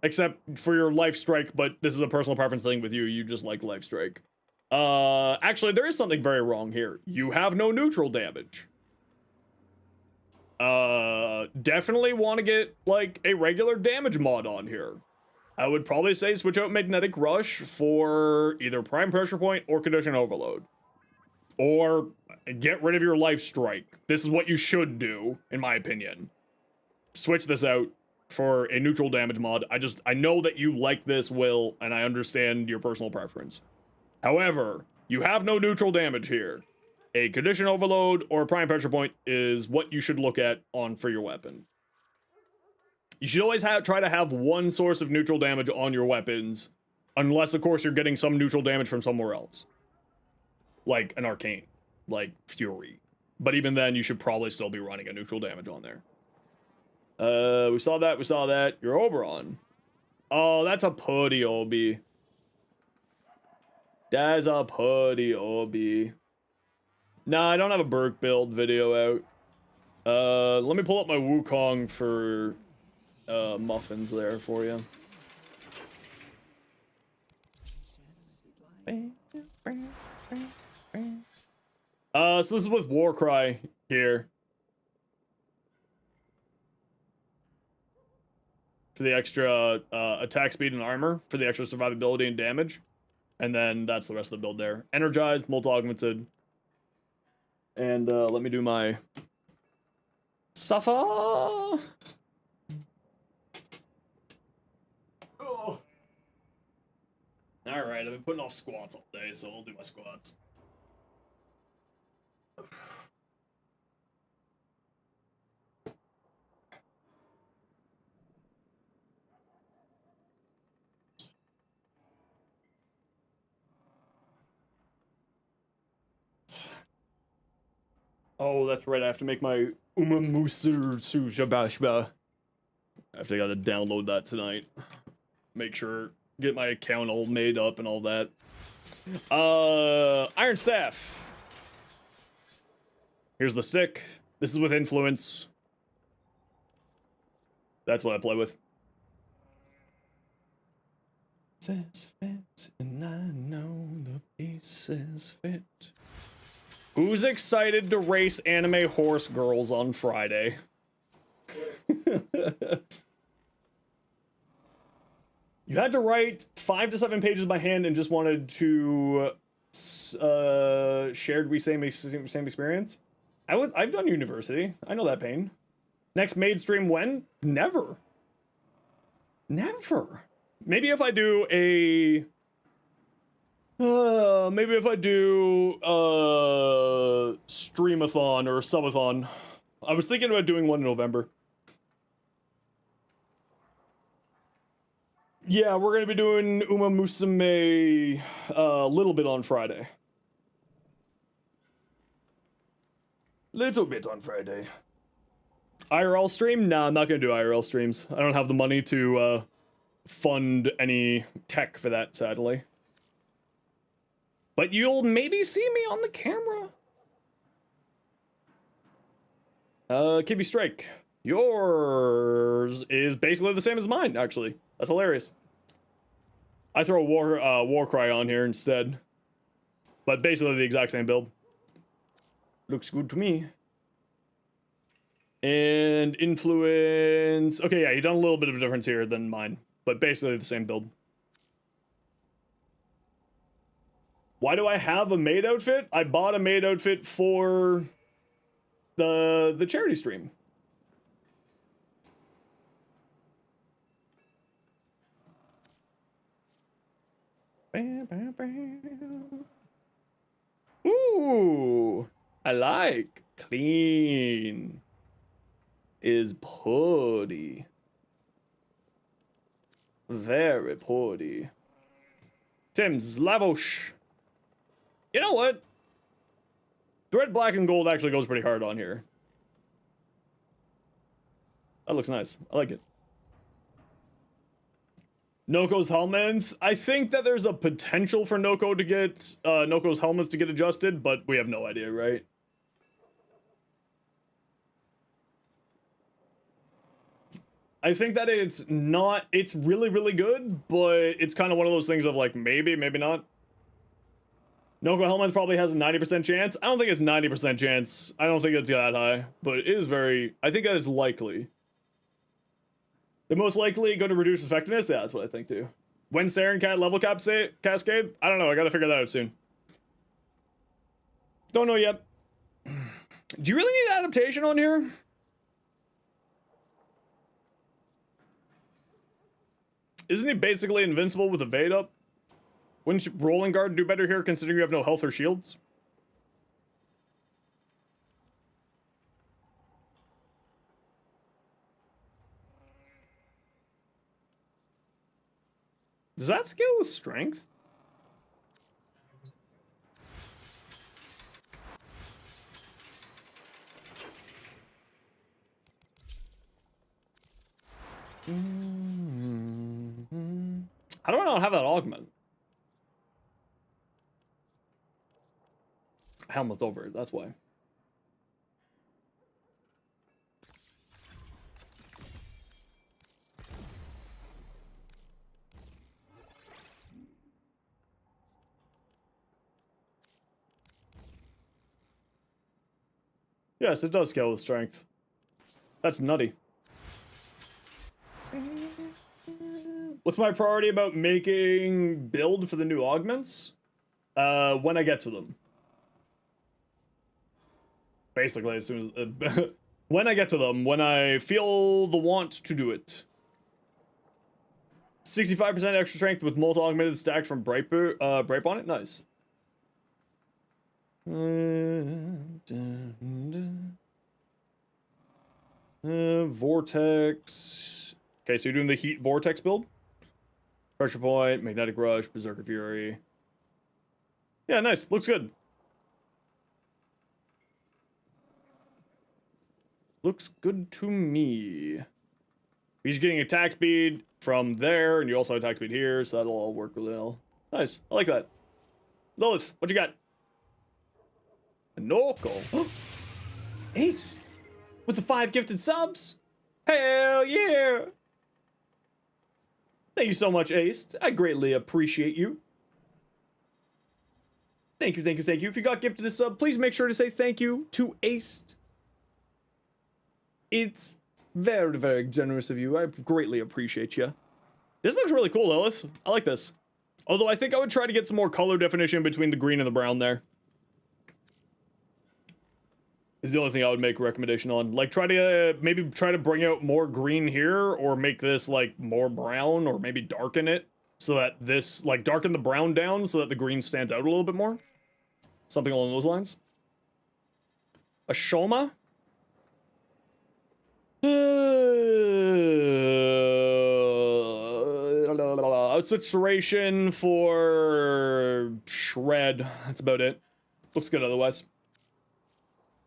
Except for your Life Strike, but this is a personal preference thing with you. You just like Life Strike. Actually, there is something very wrong here. You have no neutral damage. Definitely want to get, like, a regular damage mod on here. I would probably say switch out Magnetic Rush for either Prime Pressure Point or Condition Overload. Or get rid of your Life Strike. This is what you should do, in my opinion. Switch this out for a neutral damage mod. I know that you like this, Will, and I understand your personal preference. However, you have no neutral damage here. A Condition Overload or a Prime Pressure Point is what you should look at for your weapon. You should always try to have one source of neutral damage on your weapons, unless, of course, you're getting some neutral damage from somewhere else. Like an Arcane, like Fury. But even then, you should probably still be running a neutral damage on there. We saw that. You're Oberon. Oh, that's a putty Obi. That's a putty Obi. Nah, I don't have a Burke build video out. Let me pull up my Wukong for muffins there for you. So this is with Warcry here. For the extra attack speed and armor, for the extra survivability and damage. And then that's the rest of the build there. Energized, multi-augmented. And let me do my suffer. Oh. Alright, I've been putting off squats all day, so I'll do my squats. Oh, that's right. I have to make my Umamusu Sujabashba. I gotta download that tonight. Make sure, get my account all made up and all that. Iron Staff. Here's the stick. This is with influence. That's what I play with. Says fit, and I know the pieces fit. Who's excited to race anime horse girls on Friday? You had to write 5 to 7 pages by hand and just wanted to shared we same experience. I've done university. I know that pain. Next maid stream when? Never. Never. Maybe if I do a streamathon or subathon. I was thinking about doing one in November. Yeah, we're gonna be doing Uma Musume a little bit on Friday. Little bit on Friday. IRL stream? Nah, I'm not gonna do IRL streams. I don't have the money to fund any tech for that, sadly. But you'll maybe see me on the camera. Kibby Strike. Yours is basically the same as mine, actually. That's hilarious. I throw a Warcry on here instead. But basically the exact same build. Looks good to me. And influence. Okay, yeah, you've done a little bit of a difference here than mine. But basically the same build. Why do I have a maid outfit? I bought a maid outfit for the charity stream. Ooh, I like clean is putty. Very pretty. Tim's Lavosh. You know what? The red, black, and gold actually goes pretty hard on here. That looks nice. I like it. Nokko's helmets. I think that there's a potential for Nokko to get Nokko's helmets to get adjusted, but we have no idea, right? I think that it's really, really good, but it's kind of one of those things of like, maybe, maybe not. Nokko helmets probably has a 90% chance. I don't think it's 90% chance. I don't think it's that high, but it is I think that it's likely. The most likely going to reduce effectiveness? Yeah, that's what I think too. When Saren Cat level cap cascade? I don't know, I gotta figure that out soon. Don't know yet. Do you really need adaptation on here? Isn't he basically invincible with evade up? Wouldn't rolling guard do better here considering you have no health or shields? Does that scale with strength? How do I not have that augment? Helmet's over it, that's why. Yes, it does scale with strength. That's nutty. What's my priority about making build for the new augments? When I get to them. Basically, as soon as... when I get to them, when I feel the want to do it. 65% extra strength with multi-augmented stacked from Bright on it? Nice. Vortex. Okay, so you're doing the heat vortex build? Pressure point, magnetic rush, berserker fury. Yeah, nice. Looks good. Looks good to me. He's getting attack speed from there, and you also have attack speed here, so that'll all work really well. Nice. I like that. Lilith, what you got? A Nokko. Ace. With the 5 gifted subs. Hell yeah. Thank you so much, Ace. I greatly appreciate you. Thank you, thank you, thank you. If you got gifted a sub, please make sure to say thank you to Ace. It's very, very generous of you. I greatly appreciate you. This looks really cool, Lilith. I like this. Although I think I would try to get some more color definition between the green and the brown there. Is the only thing I would make a recommendation on. Like, maybe try to bring out more green here, or make this, like, more brown, or maybe darken it, so that this, like, darken the brown down, so that the green stands out a little bit more. Something along those lines. A Shoma? I would switch duration for Shred. That's about it. Looks good otherwise.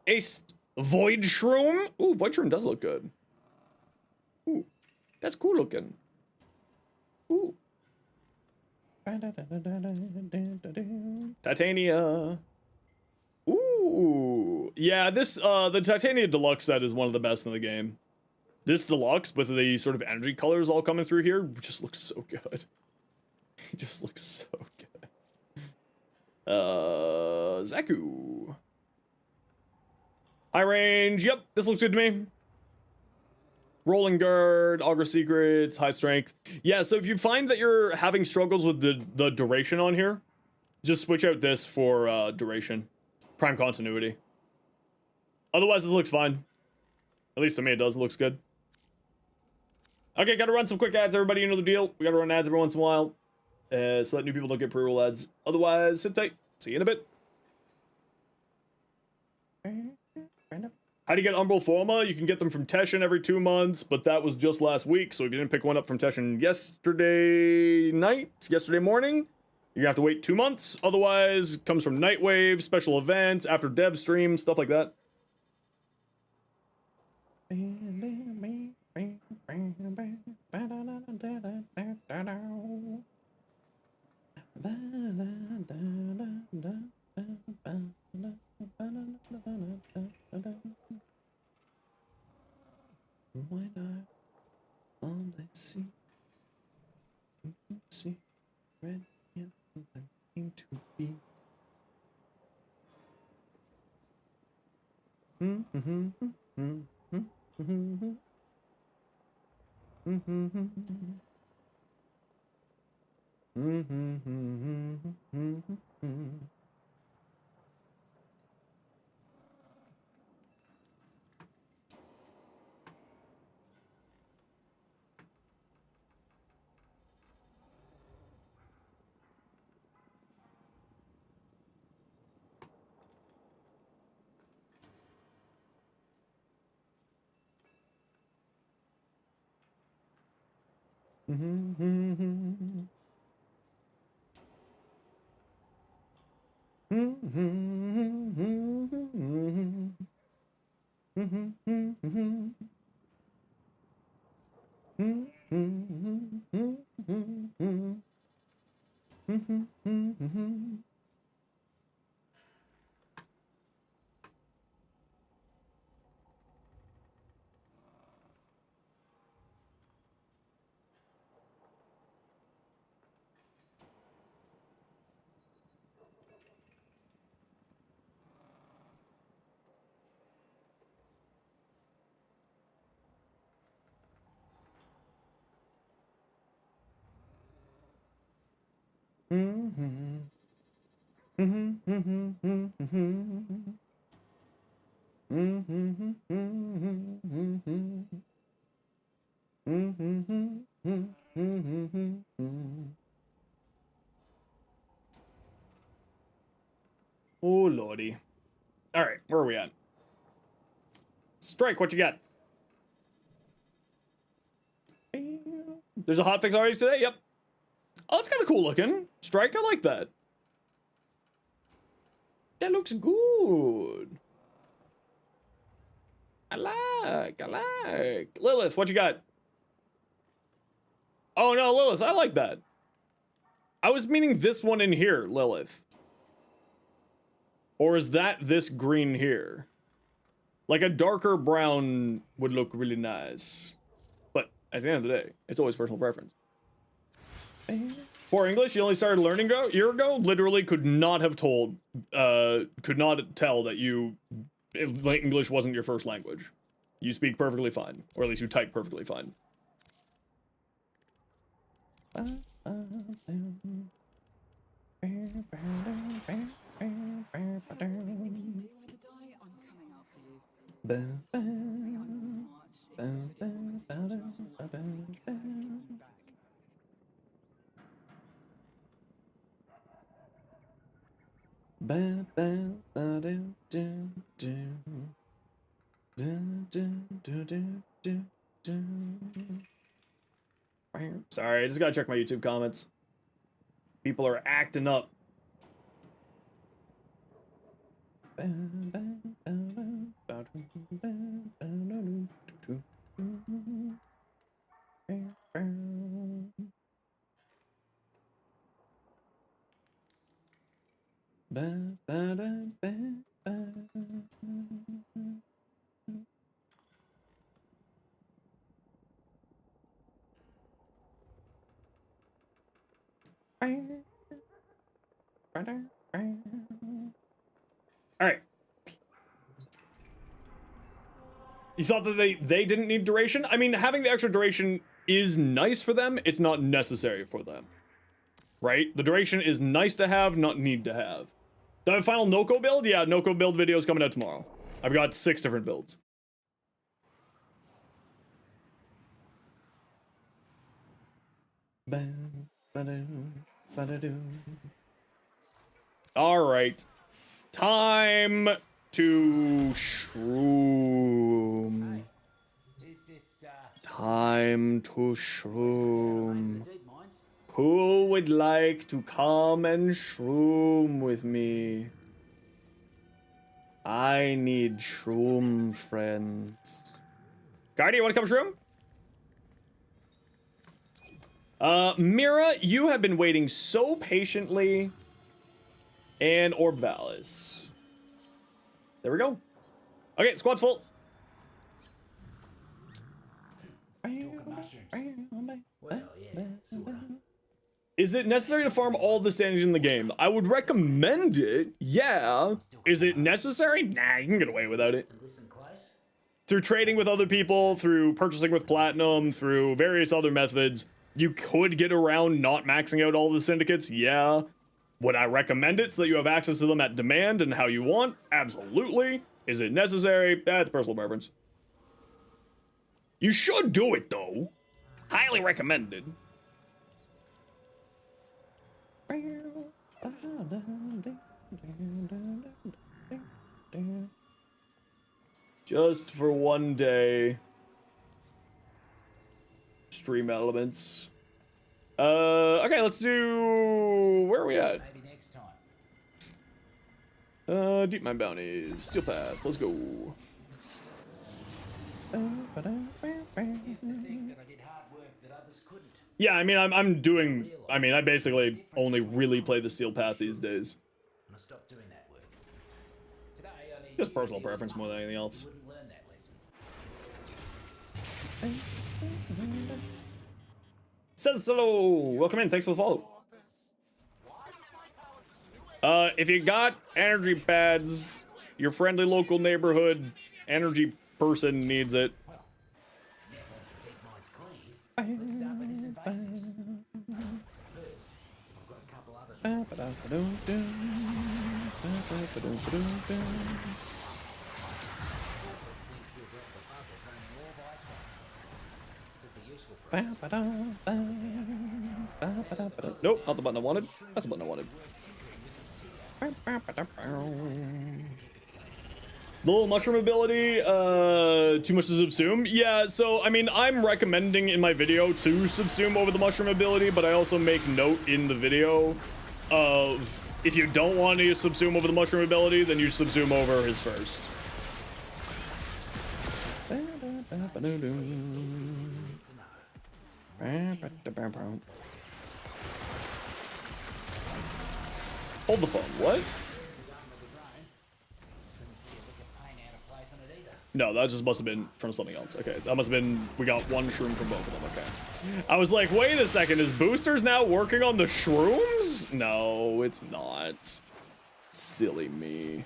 Ace Void Shroom. Ooh, Void Shroom does look good. Ooh, that's cool looking. Ooh. Titania. Ooh. Yeah, this, the Titania Deluxe set is one of the best in the game. This Deluxe, with the sort of energy colors all coming through here, just looks so good. It just looks so good. Zaku. High range, yep, this looks good to me. Rolling guard, augur secrets, high strength. Yeah, so if you find that you're having struggles with the duration on here, just switch out this for duration. Prime continuity. Otherwise, this looks fine. At least to me it does, it looks good. Okay, gotta run some quick ads, everybody, you know the deal. We gotta run ads every once in a while. So that new people don't get pre-roll ads. Otherwise, sit tight. See you in a bit. How do you get Umbral Forma? You can get them from Teshin every 2 months, but that was just last week, so if you didn't pick one up from Teshin yesterday morning, you're gonna have to wait 2 months. Otherwise, it comes from Nightwave, special events, after dev streams, stuff like that. Why not? All I see, red and nothing to be. Oh lordy. All right, where are we at? Strike, what you got? There's a hotfix already today? Yep. Oh, that's kind of cool looking. Strike, I like that. That looks good. I like. Lilith, what you got? Oh no, Lilith, I like that. I was meaning this one in here, Lilith. Or is that this green here? Like a darker brown would look really nice. But at the end of the day, it's always personal preference. Poor English, you only started learning a year ago? Literally could not have told, could not tell that English wasn't your first language. You speak perfectly fine. Or at least you type perfectly fine. Sorry, I just gotta check my YouTube comments. People are acting up. Alright. You thought that they didn't need duration? I mean, having the extra duration is nice for them. It's not necessary for them. Right? The duration is nice to have, not need to have. Do I have a final Nokko build? Yeah, Nokko build video is coming out tomorrow. I've got 6 different builds. All right. Time to shroom. Is this, Time to shroom. deep mines? Who would like to come and shroom with me? I need shroom friends. Guardy, you want to come shroom? Mira, you have been waiting so patiently. And Orb Valis. There we go. Okay, squad's full. Well, yeah, sorta. Is it necessary to farm all the standings in the game? I would recommend it, yeah. Is it necessary? Nah, you can get away without it. Listen close. Through trading with other people, through purchasing with platinum, through various other methods, you could get around not maxing out all the syndicates, yeah. Would I recommend it so that you have access to them at demand and how you want? Absolutely. Is it necessary? That's personal preference. You should do it, though. Highly recommended. Just for one day. Stream elements. Okay, let's do... Where are we at? Maybe next time. Deep Mine Bounties. Steel Path. Let's go. Used to think that I did hard work that others couldn't. Yeah, I mean, I'm doing... I mean, I basically only really play the Steel Path these days. And I stopped doing that work. Today, I need Just you to personal deal with preference more than numbers. anything else. You wouldn't learn that lesson. Says hello. Welcome in. Thanks for the follow. If you got energy pads, your friendly local neighborhood energy person needs it. Well, now once the deep mine's cleaned, let's start with this invasives. First, I've got a couple other things. Seems to have wrecked the puzzle, draining all by trucks. Could be useful for us. Nope, not the button I wanted. That's the button I wanted. The little mushroom ability, too much to subsume? Yeah, so, I mean, I'm recommending in my video to subsume over the mushroom ability, but I also make note in the video of if you don't want to subsume over the mushroom ability, then you subsume over his first. Hold the phone, what? No, that just must have been from something else. Okay, that must have been, we got one shroom from both of them, okay. I was like, wait a second, is Boosters now working on the shrooms? No, it's not. Silly me.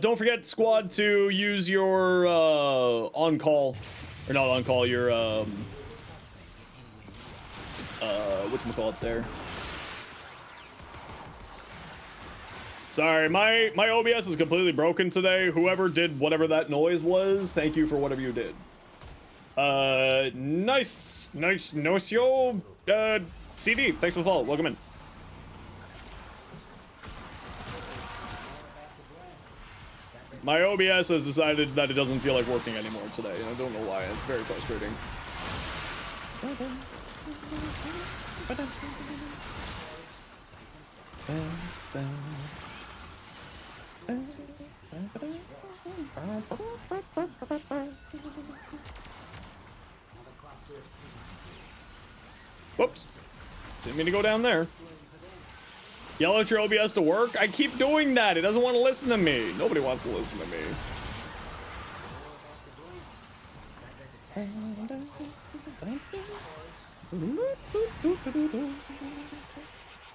Don't forget, squad, to use your on-call, or not on-call, your whatchamacallit there. Sorry, my OBS is completely broken today. Whoever did whatever that noise was, thank you for whatever you did. Nice nocio, CD, thanks for the follow, welcome in. My OBS has decided that it doesn't feel like working anymore today, and I don't know why. It's very frustrating. Whoops. Didn't mean to go down there. Yell at your OBS to work? I keep doing that. It doesn't want to listen to me. Nobody wants to listen to me.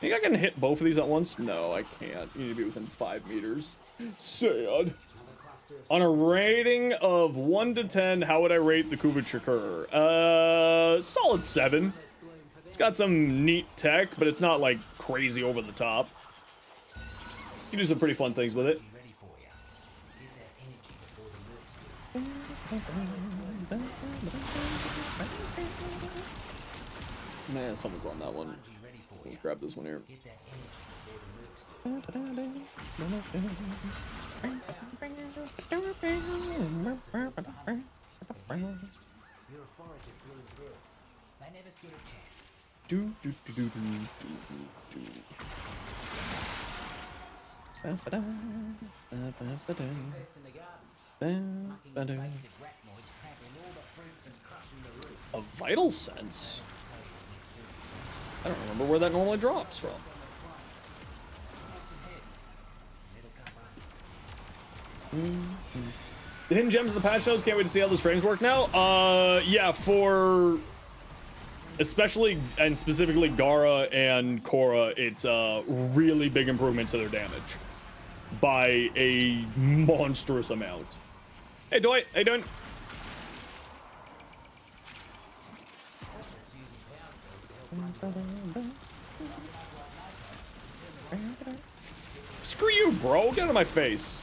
Think I can hit both of these at once? No, I can't. You need to be within 5 meters. Sad. On a rating of 1 to 10, how would I rate the Kuvachakur? Solid 7. It's got some neat tech, but it's not like crazy over the top. You can do some pretty fun things with it. Nah, someone's on that one. Bungee ready for you. Let's grab this one here. Get that energy before the mercs do. You're a forager through and through. They never stood a chance. Do do do do do do do. Best in the garden. Mucking invasive arachnoids, trampling all the fruits and crushing the roots. A vital sense? I don't remember where that normally drops from. The hidden gems of the patch notes, can't wait to see how those frames work now. Yeah, for especially and specifically Gara and Korra, it's a really big improvement to their damage by a monstrous amount. Hey Dwight, how you doing? Screw you, bro. Get out of my face.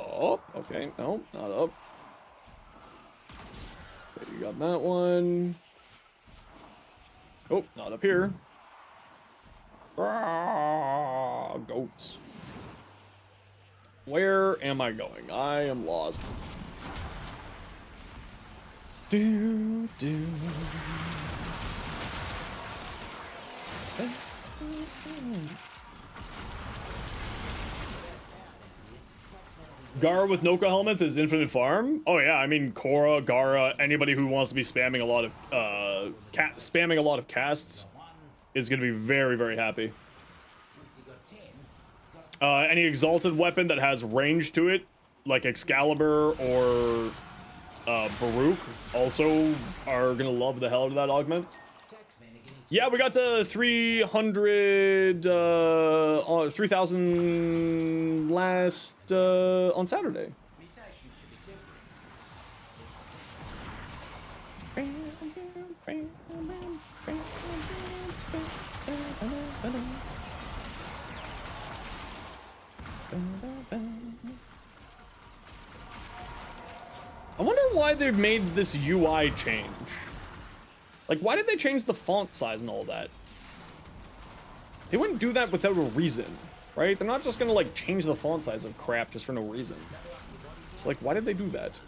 Oh, okay. No, not up. Okay, you got that one. Oh, not up here. Ah, goats. Where am I going? I am lost. Do, do. Gara with Nokko helmet is infinite farm. Oh yeah, I mean Korra, Gara, anybody who wants to be spamming a lot of casts is gonna be very, very happy. Any exalted weapon that has range to it, like Excalibur or Baruch, also are gonna love the hell out of that augment. Yeah, we got to 3,000 last on Saturday. I wonder why they made this UI change. Like, why did they change the font size and all that? They wouldn't do that without a reason, right? They're not just gonna, like, change the font size of crap just for no reason. It's like, why did they do that?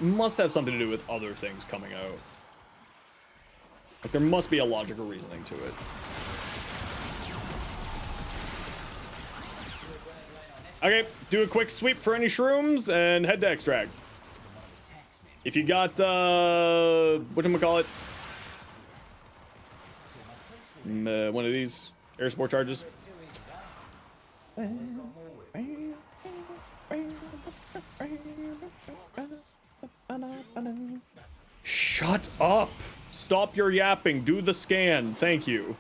Must have something to do with other things coming out. Like, there must be a logical reasoning to it. Okay, do a quick sweep for any shrooms and head to extract. If you got, whatchamacallit? One of these air support charges. Shut up! Stop your yapping. Do the scan. Thank you.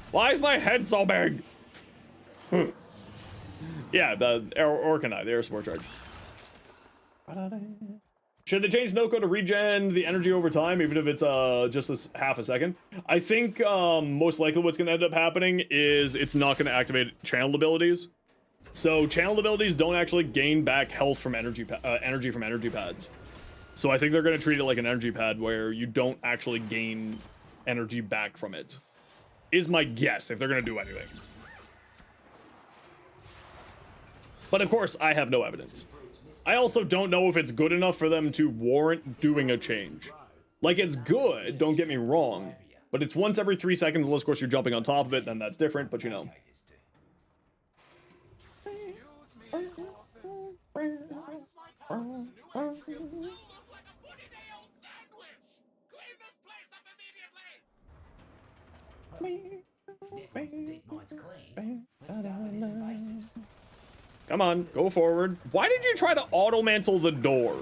Why is my head so big? Yeah, the Orkanai, the air support charge. Should they change Nokko to regen the energy over time, even if it's just this half a second? I think most likely what's going to end up happening is it's not going to activate channeled abilities. So channeled abilities don't actually gain back health from energy from energy pads. So I think they're going to treat it like an energy pad where you don't actually gain energy back from it. Is my guess if they're going to do anything. But of course, I have no evidence. I also don't know if it's good enough for them to warrant doing a change. Like, it's good, don't get me wrong, but it's once every 3 seconds, unless of course you're jumping on top of it, then that's different, but you know. Come on, go forward. Why did you try to auto-mantle the door?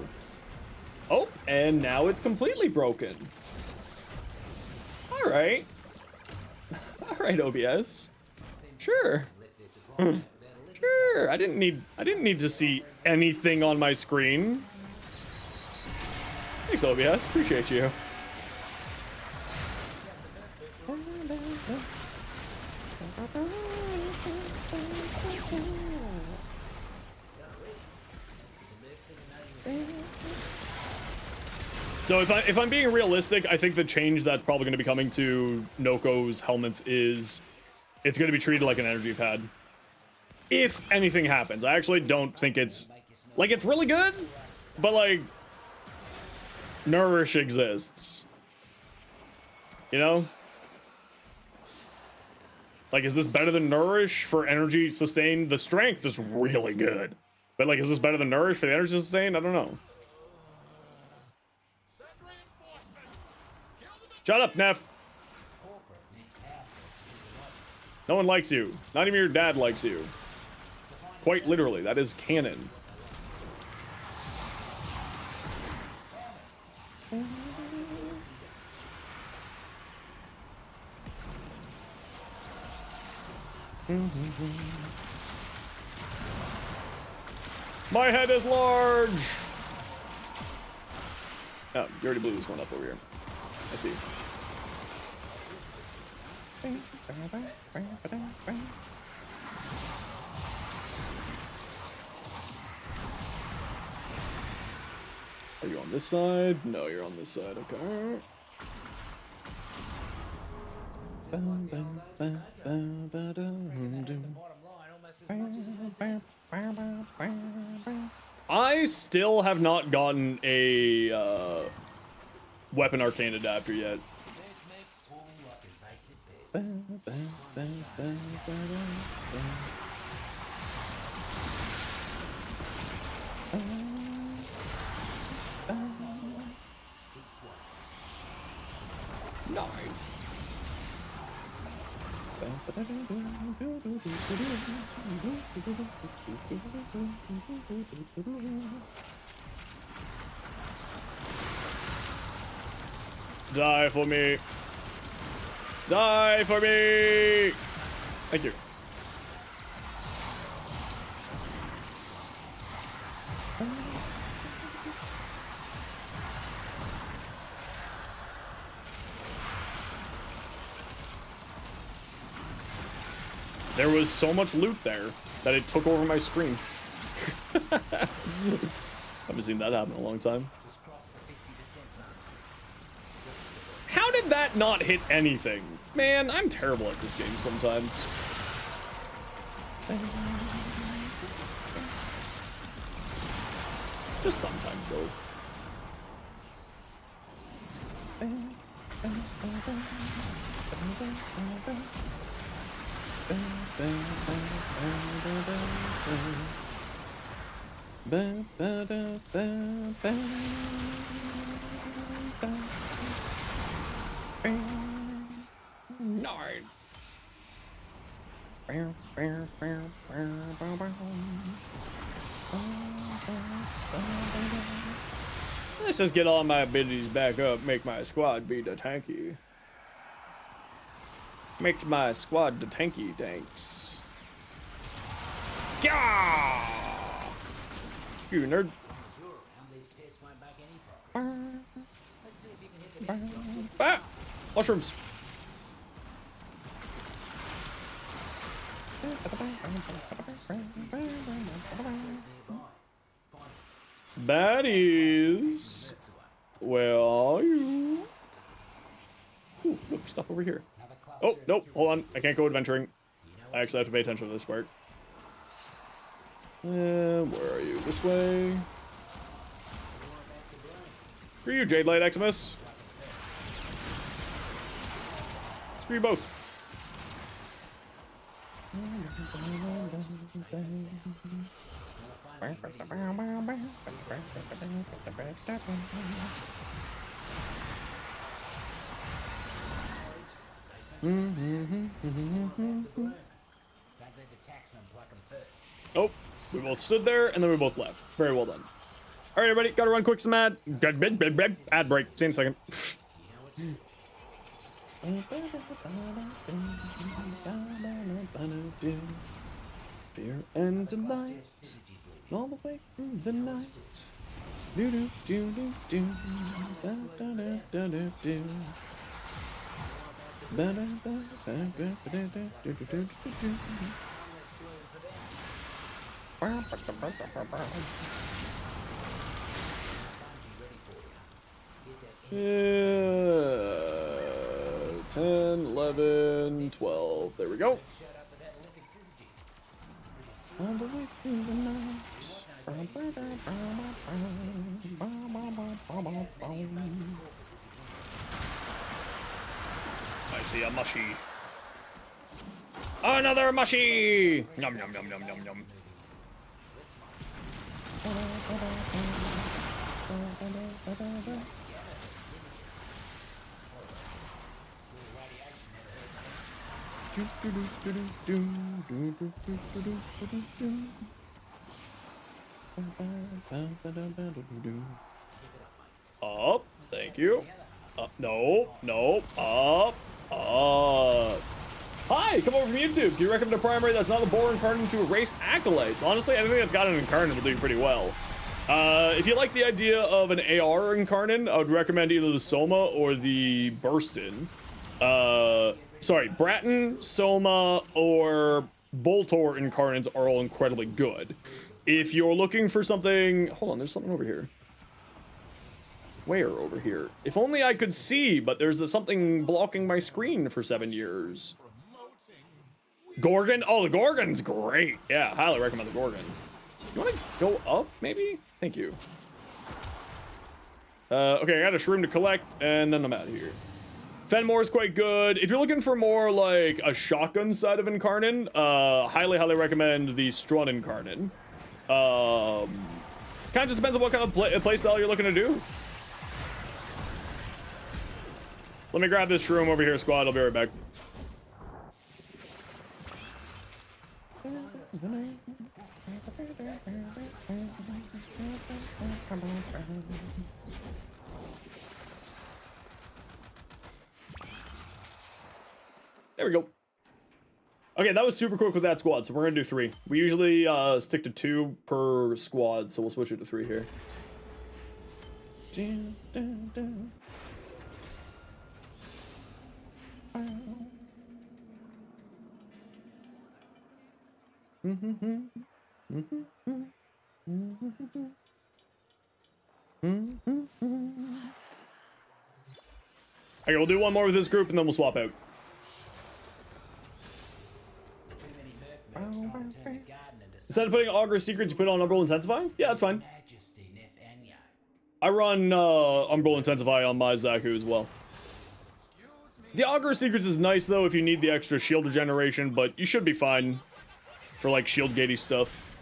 Oh, and now it's completely broken. All right. All right, OBS. Sure. Sure. I didn't need to see anything on my screen. Thanks, OBS. Appreciate you. So if I'm being realistic, I think the change that's probably going to be coming to Nokko's helmet is it's going to be treated like an energy pad. If anything happens, I actually don't think it's like it's really good, but like Nourish exists. You know? Like, is this better than Nourish for energy sustain? The strength is really good. But like, is this better than Nourish for the energy sustain? I don't know. Shut up, Neff. No one likes you. Not even your dad likes you. Quite literally, that is canon. My head is large. Oh, you already blew this one up over here. I see. Are you on this side? No, you're on this side. Okay. I still have not gotten a weapon arcane adapter yet. Die for me. Die for me. Thank you. There was so much loot there that it took over my screen. Haven't seen that happen in a long time. How did that not hit anything? Man, I'm terrible at this game sometimes. Just sometimes, though. Let's just get all my abilities back up, make my squad be the tanky. Make my squad the tanky tanks. Gah! Screw you, nerd. Ah! Mushrooms. Baddies. Where are you? Ooh, look, stuff over here. Oh, nope, hold on. I can't go adventuring. I actually have to pay attention to this part. Where are you? This way. Screw you, Jade Light Eximus. Screw you both. Oh, we both stood there and then we both left. Very well done. All right, everybody, gotta run quick some ad break. See you in a second. Fear and delight all the way through the night. Do do do do do. Da da da da da do. Ba da ba ba ba ba da da do do do do do. Ba ba ba ba ba ba. Yeah, 10, 11, 12. There we go. All the way through the night. I see a mushy. Another mushy! Yum yum yum yum yum yum. Up, thank you. Up, no, no, up, up. Hi, come over from YouTube. Do you recommend a primary that's not a boar incarnate to erase acolytes? Honestly, anything that's got an incarnate will do pretty well. If you like the idea of an AR incarnate, I would recommend either the Soma or the Burstin. Sorry, Bratton, Soma, or Boltor incarnates are all incredibly good. If you're looking for something... Hold on, there's something over here. Where over here? If only I could see, but there's something blocking my screen for 7 years. Gorgon? Oh, the Gorgon's great. Yeah, highly recommend the Gorgon. You want to go up, maybe? Thank you. Okay, I got a shroom to collect, and then I'm out of here. Fenmore is quite good. If you're looking for more like a shotgun side of Incarnin, highly recommend the Strun Incarnin. Kind of just depends on what kind of play style you're looking to do. Let me grab this shroom over here, squad. I'll be right back. There we go. Okay, that was super quick with that squad, so we're gonna do 3. We usually stick to 2 per squad, so we'll switch it to 3 here. Okay, we'll do one more with this group and then we'll swap out. Instead of putting Augur Secrets, you put on Umbral Intensify? Yeah, that's fine. I run Umbral Intensify on my Zaku as well. The Augur Secrets is nice though if you need the extra shield regeneration, but you should be fine for like shield gatey stuff.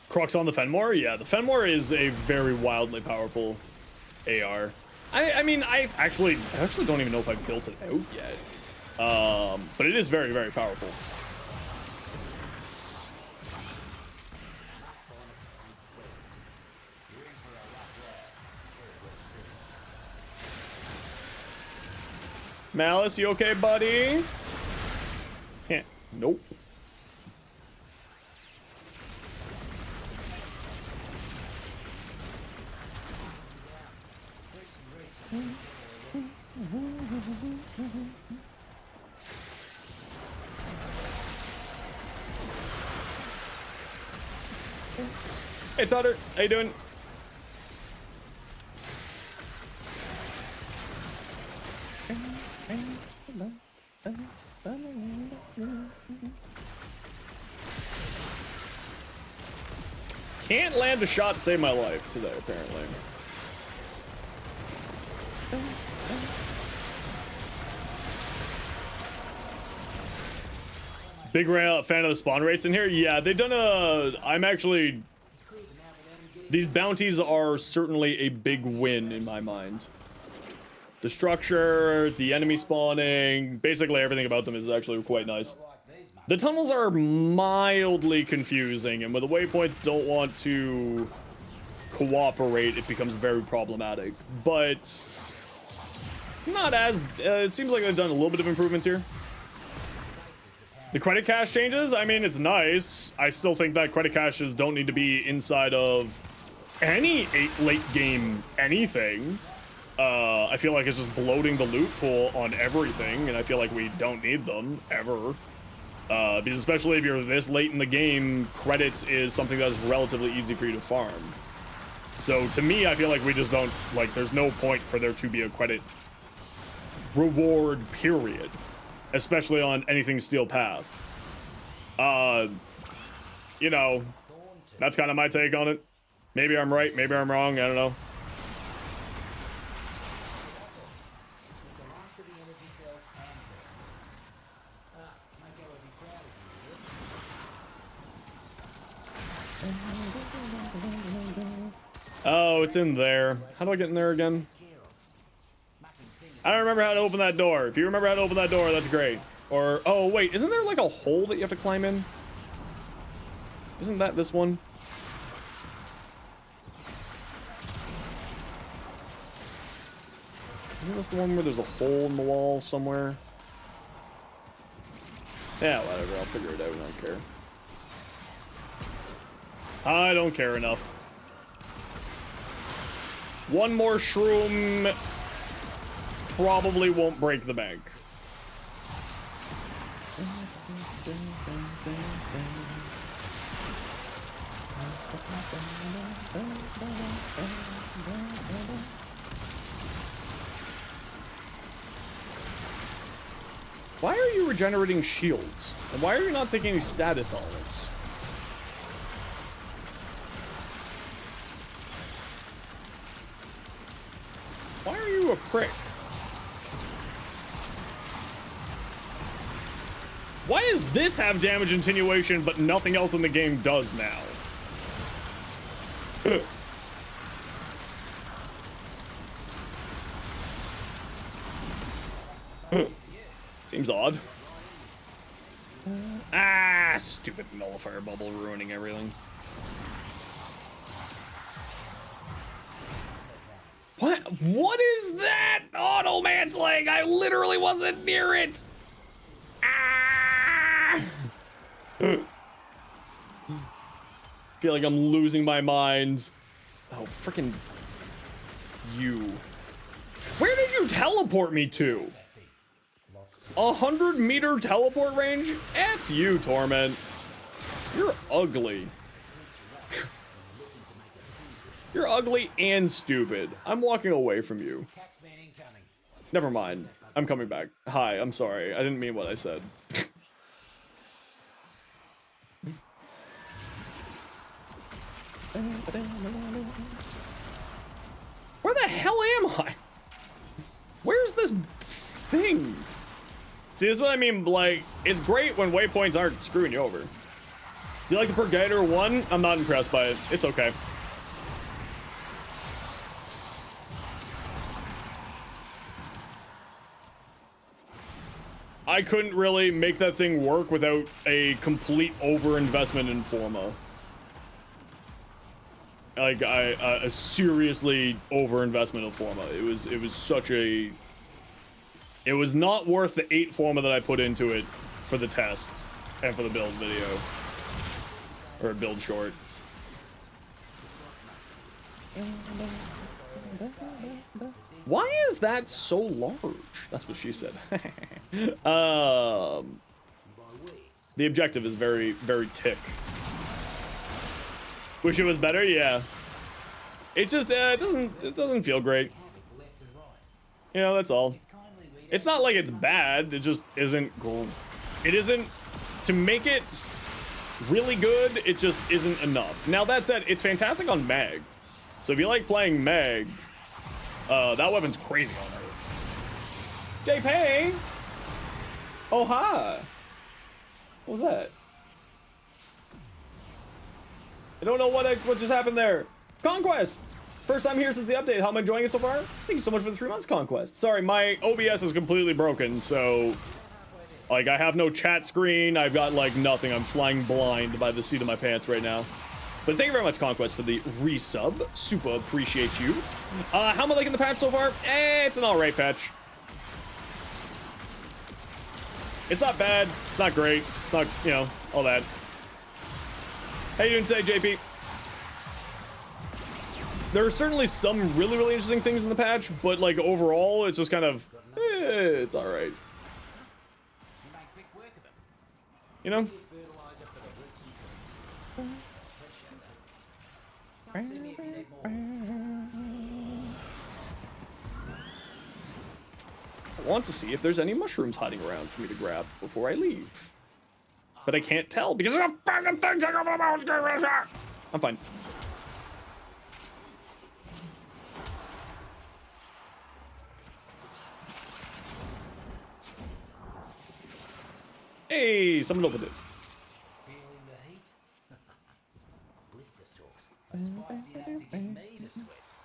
Crux on the Fenmore? Yeah, the Fenmore is a very wildly powerful AR. I mean, I actually don't even know if I've built it out yet. But it is very, very powerful. Malice, you okay, buddy? Can't. Nope. Hey, Tutter. How you doing? Can't land a shot to save my life today, apparently. Big fan of the spawn rates in here. Yeah, they've done a. I'm actually. These bounties are certainly a big win in my mind. The structure, the enemy spawning, basically everything about them is actually quite nice. The tunnels are mildly confusing, and when the waypoints don't want to cooperate, it becomes very problematic. But it's not as. It seems like they've done a little bit of improvements here. The credit cache changes, I mean, it's nice. I still think that credit caches don't need to be inside of any late game anything. I feel like it's just bloating the loot pool on everything, and I feel like we don't need them ever. Because especially if you're this late in the game, credits is something that's relatively easy for you to farm. So to me, I feel like we just don't, like, there's no point for there to be a credit reward, period. Especially on anything Steel Path. You know, that's kind of my take on it. Maybe I'm right, maybe I'm wrong, I don't know. Oh, it's in there. How do I get in there again? I don't remember how to open that door. If you remember how to open that door, that's great. Or, oh wait, isn't there like a hole that you have to climb in? Isn't that this one? Isn't this the one where there's a hole in the wall somewhere? Yeah, whatever, I'll figure it out, I don't care. I don't care enough. One more shroom probably won't break the bank. Why are you regenerating shields? And why are you not taking any status elements? Why are you a prick? Why does this have damage attenuation, but nothing else in the game does now? Seems odd. Ah, stupid nullifier bubble ruining everything. What is that? Auto mantling! I literally wasn't near it! Ah! Feel like I'm losing my mind. Oh, freaking you. Where did you teleport me to? 100-meter teleport range? F you, Torment. You're ugly. You're ugly and stupid. I'm walking away from you. Never mind. I'm coming back. Hi, I'm sorry. I didn't mean what I said. Where the hell am I? Where's this thing? See, this is what I mean, like, it's great when waypoints aren't screwing you over. Do you like the Purgator 1? I'm not impressed by it. It's okay. I couldn't really make that thing work without a complete overinvestment in Forma. Like, a seriously overinvestment of Forma. It was such a... It was not worth the 8 Forma that I put into it for the test and for the build video. Or build short. Why is that so large? That's what she said. The objective is very, very tick. Wish it was better, yeah. It just it doesn't feel great. You know, that's all. It's not like it's bad. It just isn't. It isn't. To make it really good, it just isn't enough. Now that said, it's fantastic on Mag. So if you like playing Mag, that weapon's crazy on her. JP. Oh hi. What was that? I don't know what just happened there. Conquest! First time here since the update. How am I enjoying it so far? Thank you so much for the 3 months, Conquest. Sorry, my OBS is completely broken, so... Like, I have no chat screen. I've got, like, nothing. I'm flying blind by the seat of my pants right now. But thank you very much, Conquest, for the resub. Super appreciate you. How am I liking the patch so far? It's an alright patch. It's not bad. It's not great. It's not, you know, all that. How you doing today, JP? There are certainly some really, really interesting things in the patch, but, like, overall, it's just kind of, it's alright. You know? I want to see if there's any mushrooms hiding around for me to grab before I leave. But I can't tell because there's a fucking thing taking over the mountain. I'm fine. Hey, someone opened it. Feeling the heat? Blister stalks. A spicy enough to give me the sweats.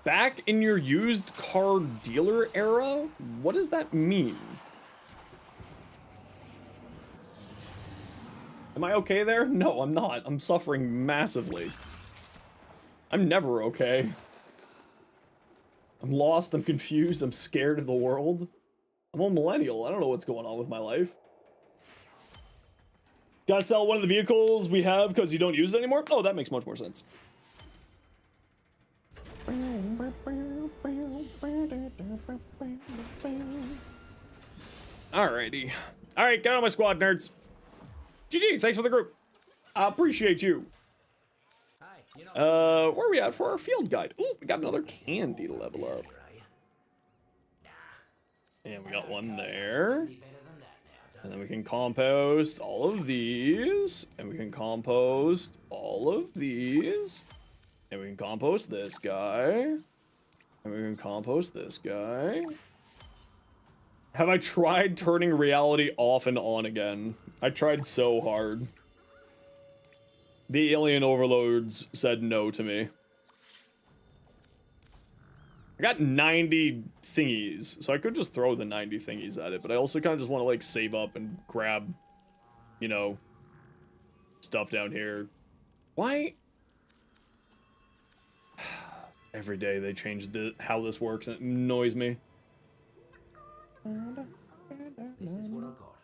Back in your used car dealer era? What does that mean? Am I okay there? No, I'm not. I'm suffering massively. I'm never okay. I'm lost, I'm confused, I'm scared of the world. I'm a millennial. I don't know what's going on with my life. Gotta sell one of the vehicles we have because you don't use it anymore? Oh, that makes much more sense. Alrighty. Alright, get on my squad, nerds. GG, thanks for the group. I appreciate you. Where are we at for our field guide? Ooh, we got another candy to level up. And we got one there. And then we can compost all of these. And we can compost all of these. And we can compost this guy. And we can compost this guy. Have I tried turning reality off and on again? I tried so hard. The alien overlords said no to me. I got 90 thingies, so I could just throw the 90 thingies at it, but I also kind of just want to, like, save up and grab, you know, stuff down here. Why? Every day they change how this works, and it annoys me. This is what I got.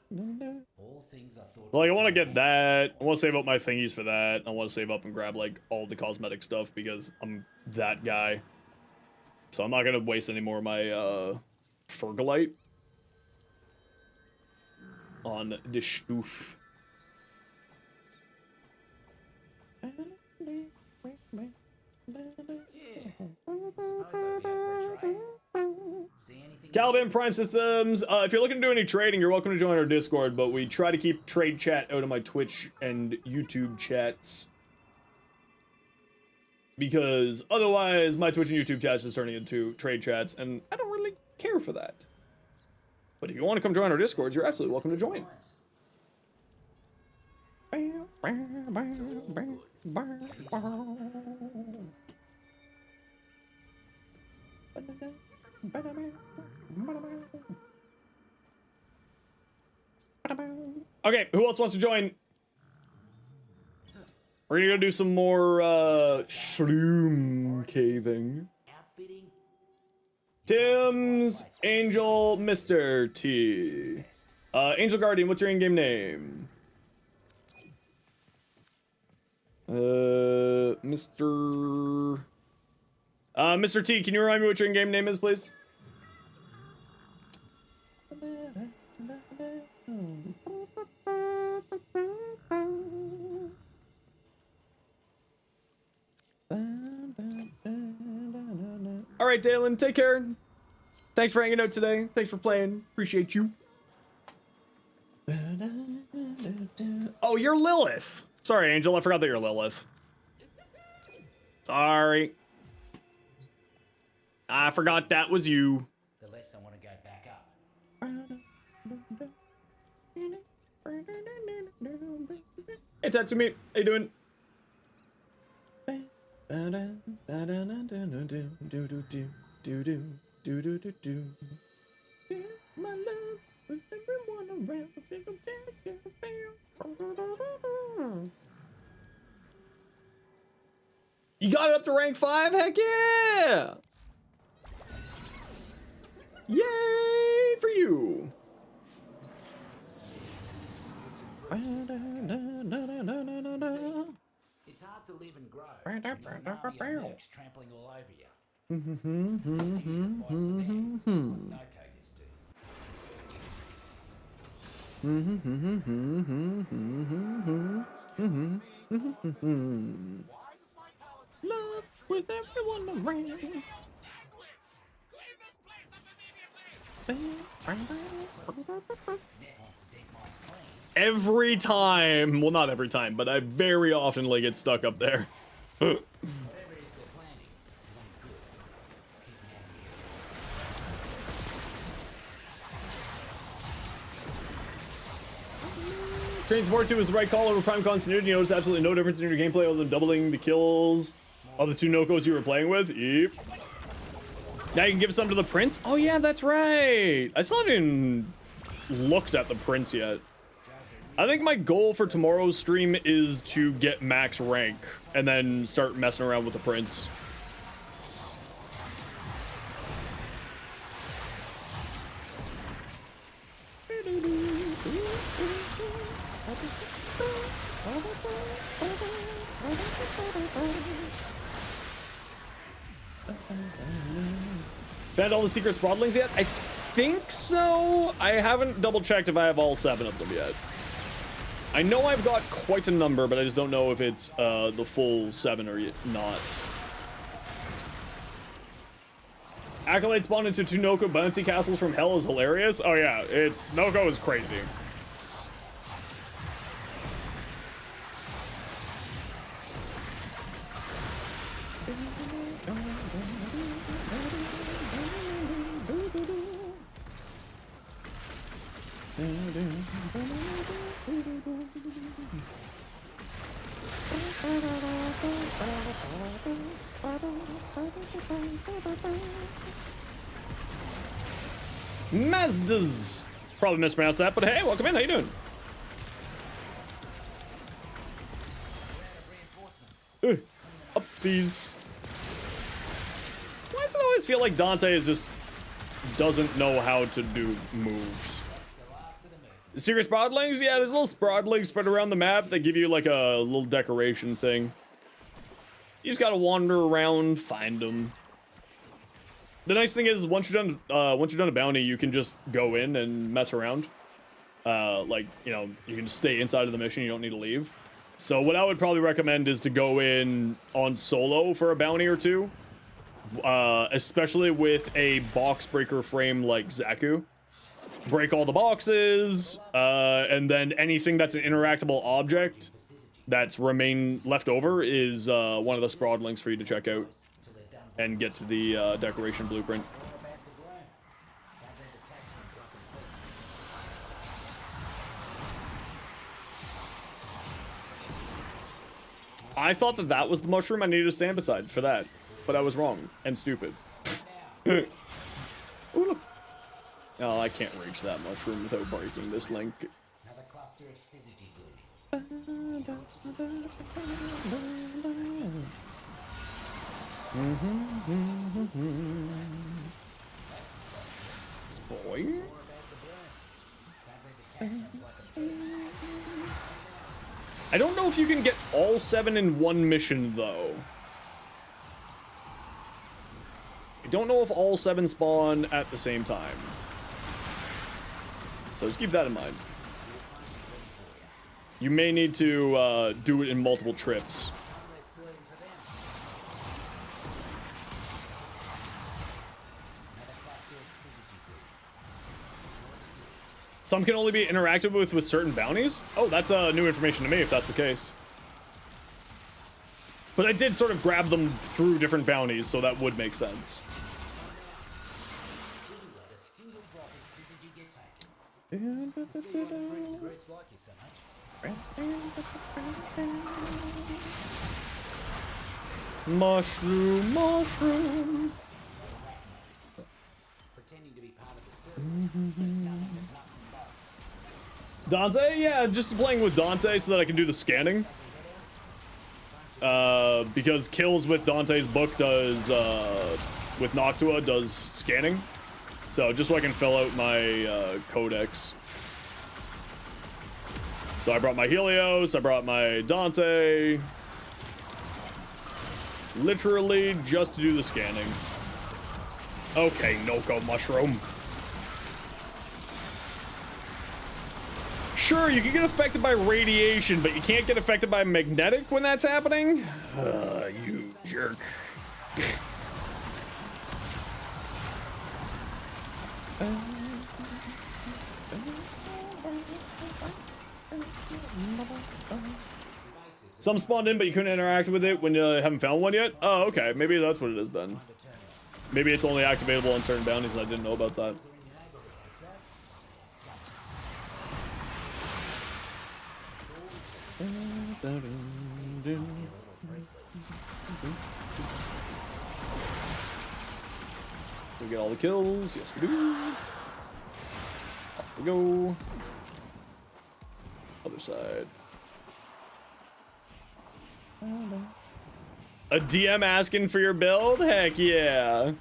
All things I thought. Like, I want to get that. I want to save up my thingies for that. I want to save up and grab, like, all the cosmetic stuff because I'm that guy. So I'm not going to waste any more of my, Fergalite on this stuff. Calvin Prime Systems, if you're looking to do any trading, you're welcome to join our Discord, but we try to keep trade chat out of my Twitch and YouTube chats. Because otherwise, my Twitch and YouTube chats is turning into trade chats, and I don't really care for that. But if you want to come join our Discords, you're absolutely welcome to join. Okay, who else wants to join? We're gonna go do some more shroom caving. Tim's Angel Mr. T. Angel Guardian, what's your in-game name? Mr. T, can you remind me what your in-game name is, please? Alright, Dalen, take care. Thanks for hanging out today. Thanks for playing. Appreciate you. Oh, you're Lilith. Sorry, Angel. I forgot that you're Lilith. Sorry. I forgot that was you. The less I want to go back up. Hey Tatsumi, how you doing? My love with everyone around. You got it up to rank 5? Heck yeah! Yay for you! It's hard to live and grow when you're an army of mercs trampling all over you. Here to fight for them, like Nokko used to. Love with everyone around. Every time, well, not every time, but I very often like get stuck up there. Whatever it is they're planning, it ain't good. Keep them out of here. Train Support 2 is the right call over Prime continuity. You notice absolutely no difference in your gameplay other than doubling the kills of the 2 Nokkos you were playing with. Yep. Now you can give some to the Prince? Oh yeah, that's right. I still haven't even looked at the Prince yet. I think my goal for tomorrow's stream is to get max rank and then start messing around with the Prince. Found all the secret Sprawdlings yet? I think so. I haven't double checked if I have all 7 of them yet. I know I've got quite a number, but I just don't know if it's the full 7 or not. Acolyte spawned into 2 Nokko Bounty castles from hell is hilarious. Oh yeah, Nokko is crazy. Mazdas. Probably mispronounced that, but hey, welcome in. How you doing? Up these. Why does it always feel like Dante is just doesn't know how to do moves? Secret Sprawdlings? Yeah, there's little Sprawdlings spread around the map that give you like a little decoration thing. You just gotta wander around, find them. The nice thing is, once you're done a bounty, you can just go in and mess around. Like, you know, you can just stay inside of the mission. You don't need to leave. So what I would probably recommend is to go in on solo for a bounty or 2, especially with a box breaker frame like Zaku. Break all the boxes, and then anything that's an interactable object that's left over is one of the Sprawdlings for you to check out and get to the decoration blueprint. I thought that was the mushroom I needed to stand beside for that, but I was wrong and stupid. Ooh, look. Oh, I can't reach that mushroom without breaking this link. Another cluster of syzygy glue. Spoil? I don't know if you can get all 7 in one mission, though. I don't know if all 7 spawn at the same time. So just keep that in mind. You may need to do it in multiple trips. Some can only be interacted with certain bounties? Oh, that's new information to me if that's the case. But I did sort of grab them through different bounties, so that would make sense. Brutes like you so much. Mushroom, mushroom. Pretending to be part of the circle, but it's nothing but nuts and bolts. Dante? Yeah, just playing with Dante so that I can do the scanning. Because kills with Dante's book does, with Noctua does scanning. So just so I can fill out my, codex. So I brought my Helios, I brought my Dante. Literally just to do the scanning. Okay, Nokko Mushroom. Sure, you can get affected by radiation, but you can't get affected by magnetic when that's happening? You jerk. Some spawned in, but you couldn't interact with it when you haven't found one yet? Oh, okay. Maybe that's what it is then. Maybe it's only activatable on certain bounties, and I didn't know about that. We get all the kills. Yes, we do. Off we go. Other side. A DM asking for your build? Heck yeah.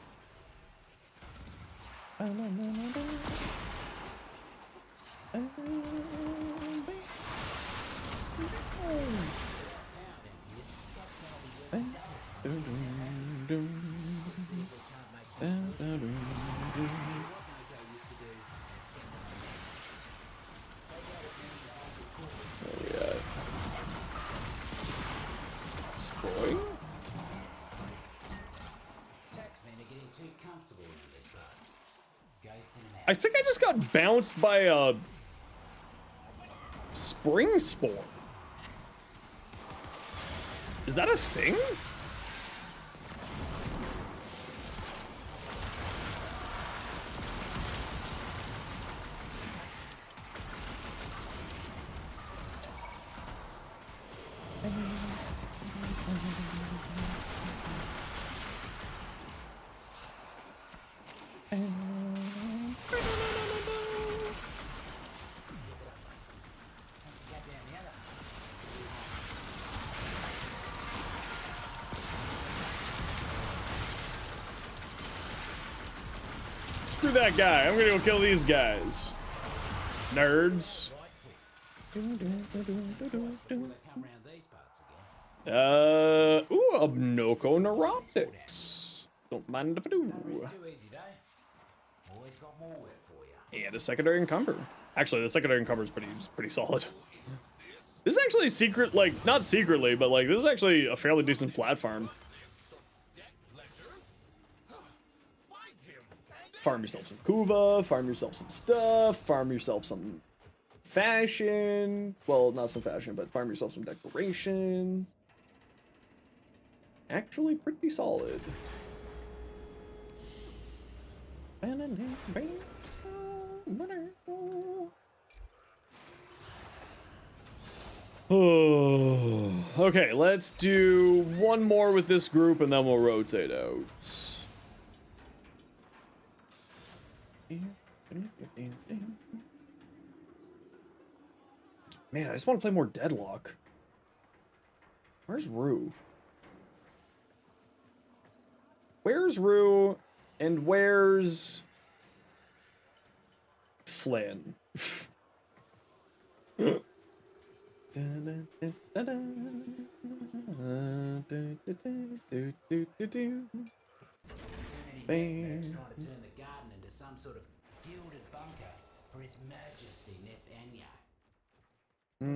Spoing? I think I just got bounced by a spring spore. Is that a thing? Screw that guy. I'm gonna go kill these guys. Nerds. Ooh, a Nokko Neurotics. Don't mind if I do. And a secondary encumber. Actually, the secondary encumber is pretty solid. This is actually secret, like, not secretly, but like, this is actually a fairly decent platform. Farm yourself some Kuva, farm yourself some stuff, farm yourself some fashion. Well, not some fashion, but farm yourself some decorations. Actually pretty solid. Okay, let's do one more with this group and then we'll rotate out. Man, I just want to play more Deadlock. Where's Rue? Where's Rue? And where's Flynn? Trying to turn the garden into some sort of gilded bunker for His Majesty Nathaniel. Why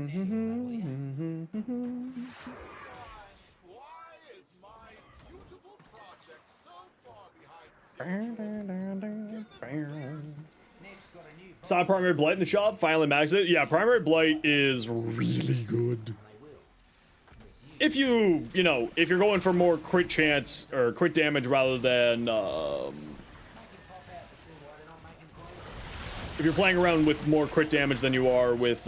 is my beautiful project so far behind schedule? Saw Primary Blight in the shop, finally maxed it. Yeah, Primary Blight is really good. If you know, if you're going for more crit chance or crit damage rather than if you're playing around with more crit damage than you are with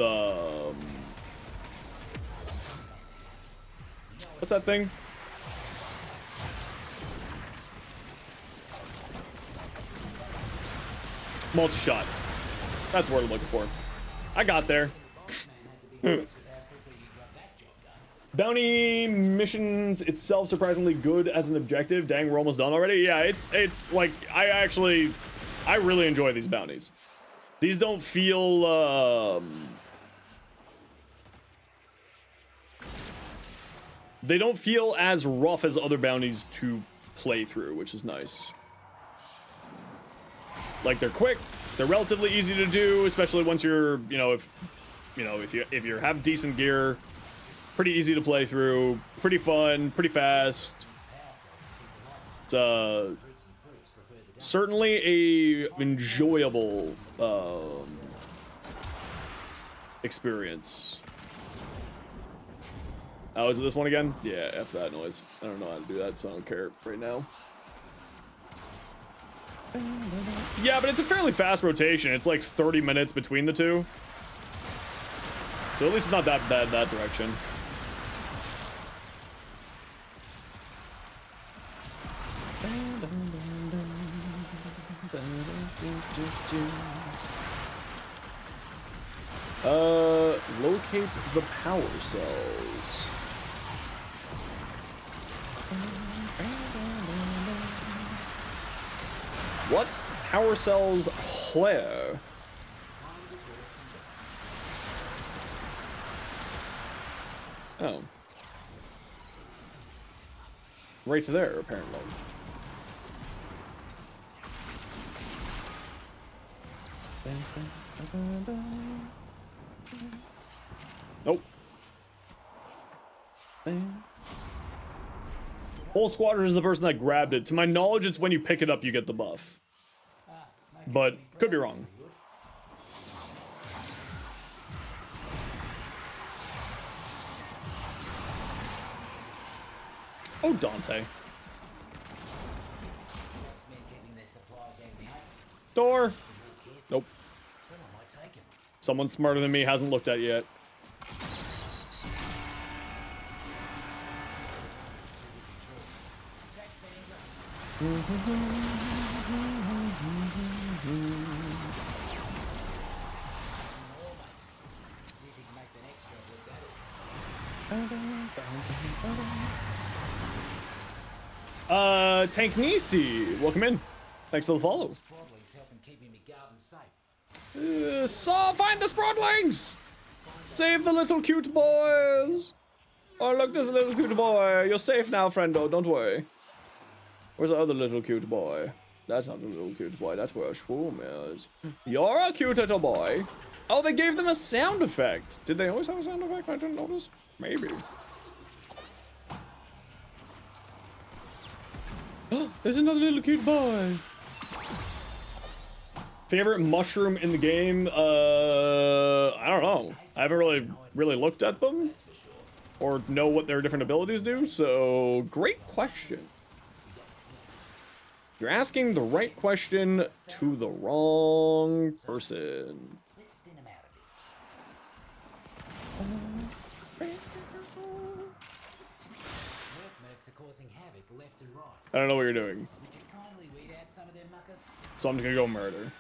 what's that thing? Multi-shot. That's what I'm looking for. I got there. Bounty missions itself surprisingly good as an objective. Dang, we're almost done already. Yeah, it's like I really enjoy these bounties. These don't feel they don't feel as rough as other bounties to play through, which is nice. Like, they're quick, they're relatively easy to do, especially once you're, if you have decent gear. Pretty easy to play through, pretty fun, pretty fast. It's certainly a enjoyable experience. Oh, is it this one again? Yeah, F that noise. I don't know how to do that, so I don't care right now. Yeah, but it's a fairly fast rotation. It's like 30 minutes between the two. So at least it's not that bad that direction. Locate the power cells. What? Power cells where? Oh. Right there, apparently. Nope. Whole Squatter is the person that grabbed it. To my knowledge, it's when you pick it up, you get the buff. But could be wrong. Oh, Dante. Door. Nope. Someone smarter than me hasn't looked at yet. Tank Nisi, welcome in. Thanks for the follow. Find the Sprodlings! Save the little cute boys! Oh, look, there's a little cute boy. You're safe now, friendo, don't worry. Where's the other little cute boy? That's not a little cute boy, that's where a Shroom is. You're a cute little boy. Oh, they gave them a sound effect. Did they always have a sound effect? I didn't notice. Maybe. There's another little cute boy. Favorite mushroom in the game? I don't know. I haven't really looked at them or know what their different abilities do, so great question. You're asking the right question to the wrong person. I don't know what you're doing. So I'm just gonna go murder.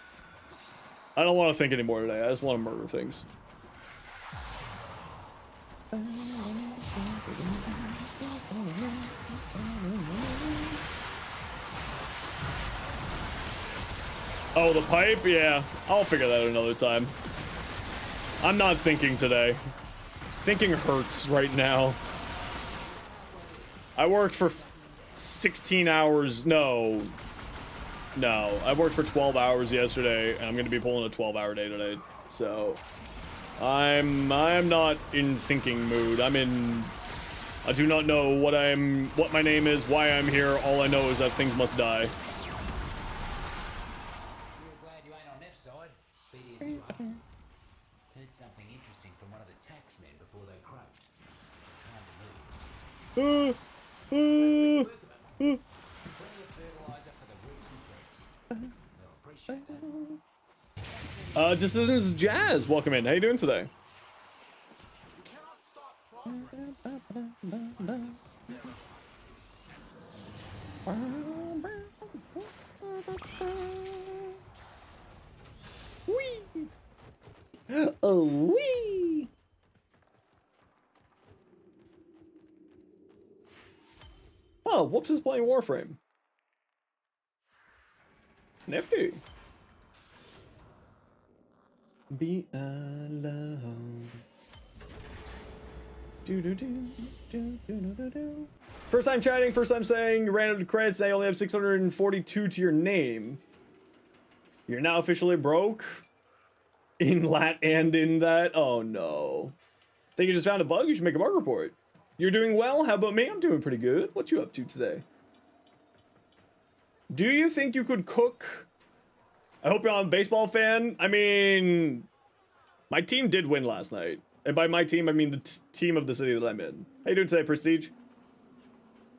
I don't want to think anymore today. I just want to murder things. Oh, the pipe? Yeah. I'll figure that out another time. I'm not thinking today. Thinking hurts right now. I worked for 16 hours. No, I worked for 12 hours yesterday, and I'm gonna be pulling a 12-hour day today. So, I'm not in thinking mood. I do not know what my name is, why I'm here. All I know is that things must die. Real glad you ain't on F side. Speedy as you are. Heard something interesting from one of the taxmen before they croaked. Time to move. Plenty of fertilizer for the roots and fruits. They'll appreciate that. Decisions Jazz, welcome in. How you doing today? You cannot stop progress. Wee. Oh, wee. Oh, Whoops is playing Warframe. Nifty. Be alone. First time chatting, first time saying, you ran out of credits, now you only have 642 to your name. You're now officially broke? In lat and in that? Oh no. Think you just found a bug? You should make a bug report. You're doing well? How about me? I'm doing pretty good. What you up to today? Do you think you could cook? I hope you're not a baseball fan. I mean, my team did win last night. And by my team, I mean the team of the city that I'm in. How you doing today, Prestige?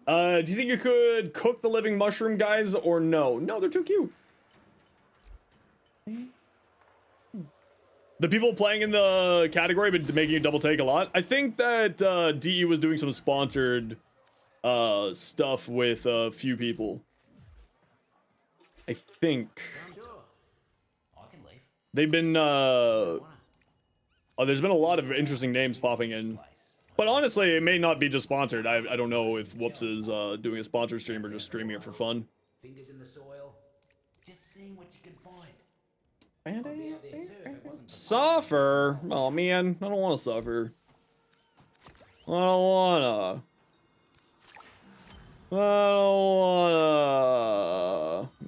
Do you think you could cook the living mushroom guys or no? No, they're too cute. The people playing in the category have been making you double take a lot. I think that DE was doing some sponsored stuff with a few people. I think. Sure. I can leave. They've been, there's been a lot of interesting names popping in. But honestly, it may not be just sponsored. I don't know if Whoops is doing a sponsored stream or just streaming it for fun. Fingers in the soil. Just seeing what you can find. I'd be out there too if it wasn't for Suffer? Oh man, I don't want to suffer. I don't wanna.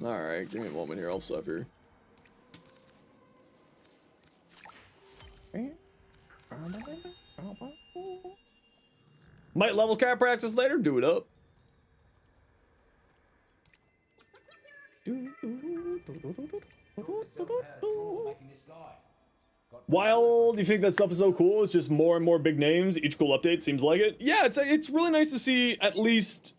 Alright, give me a moment here, I'll suffer. Might level cap practice later, do it up. myself how to draw making this guy. While you think that stuff is so cool, it's just more and more big names. Each cool update seems like it. Yeah, it's really nice to see at least.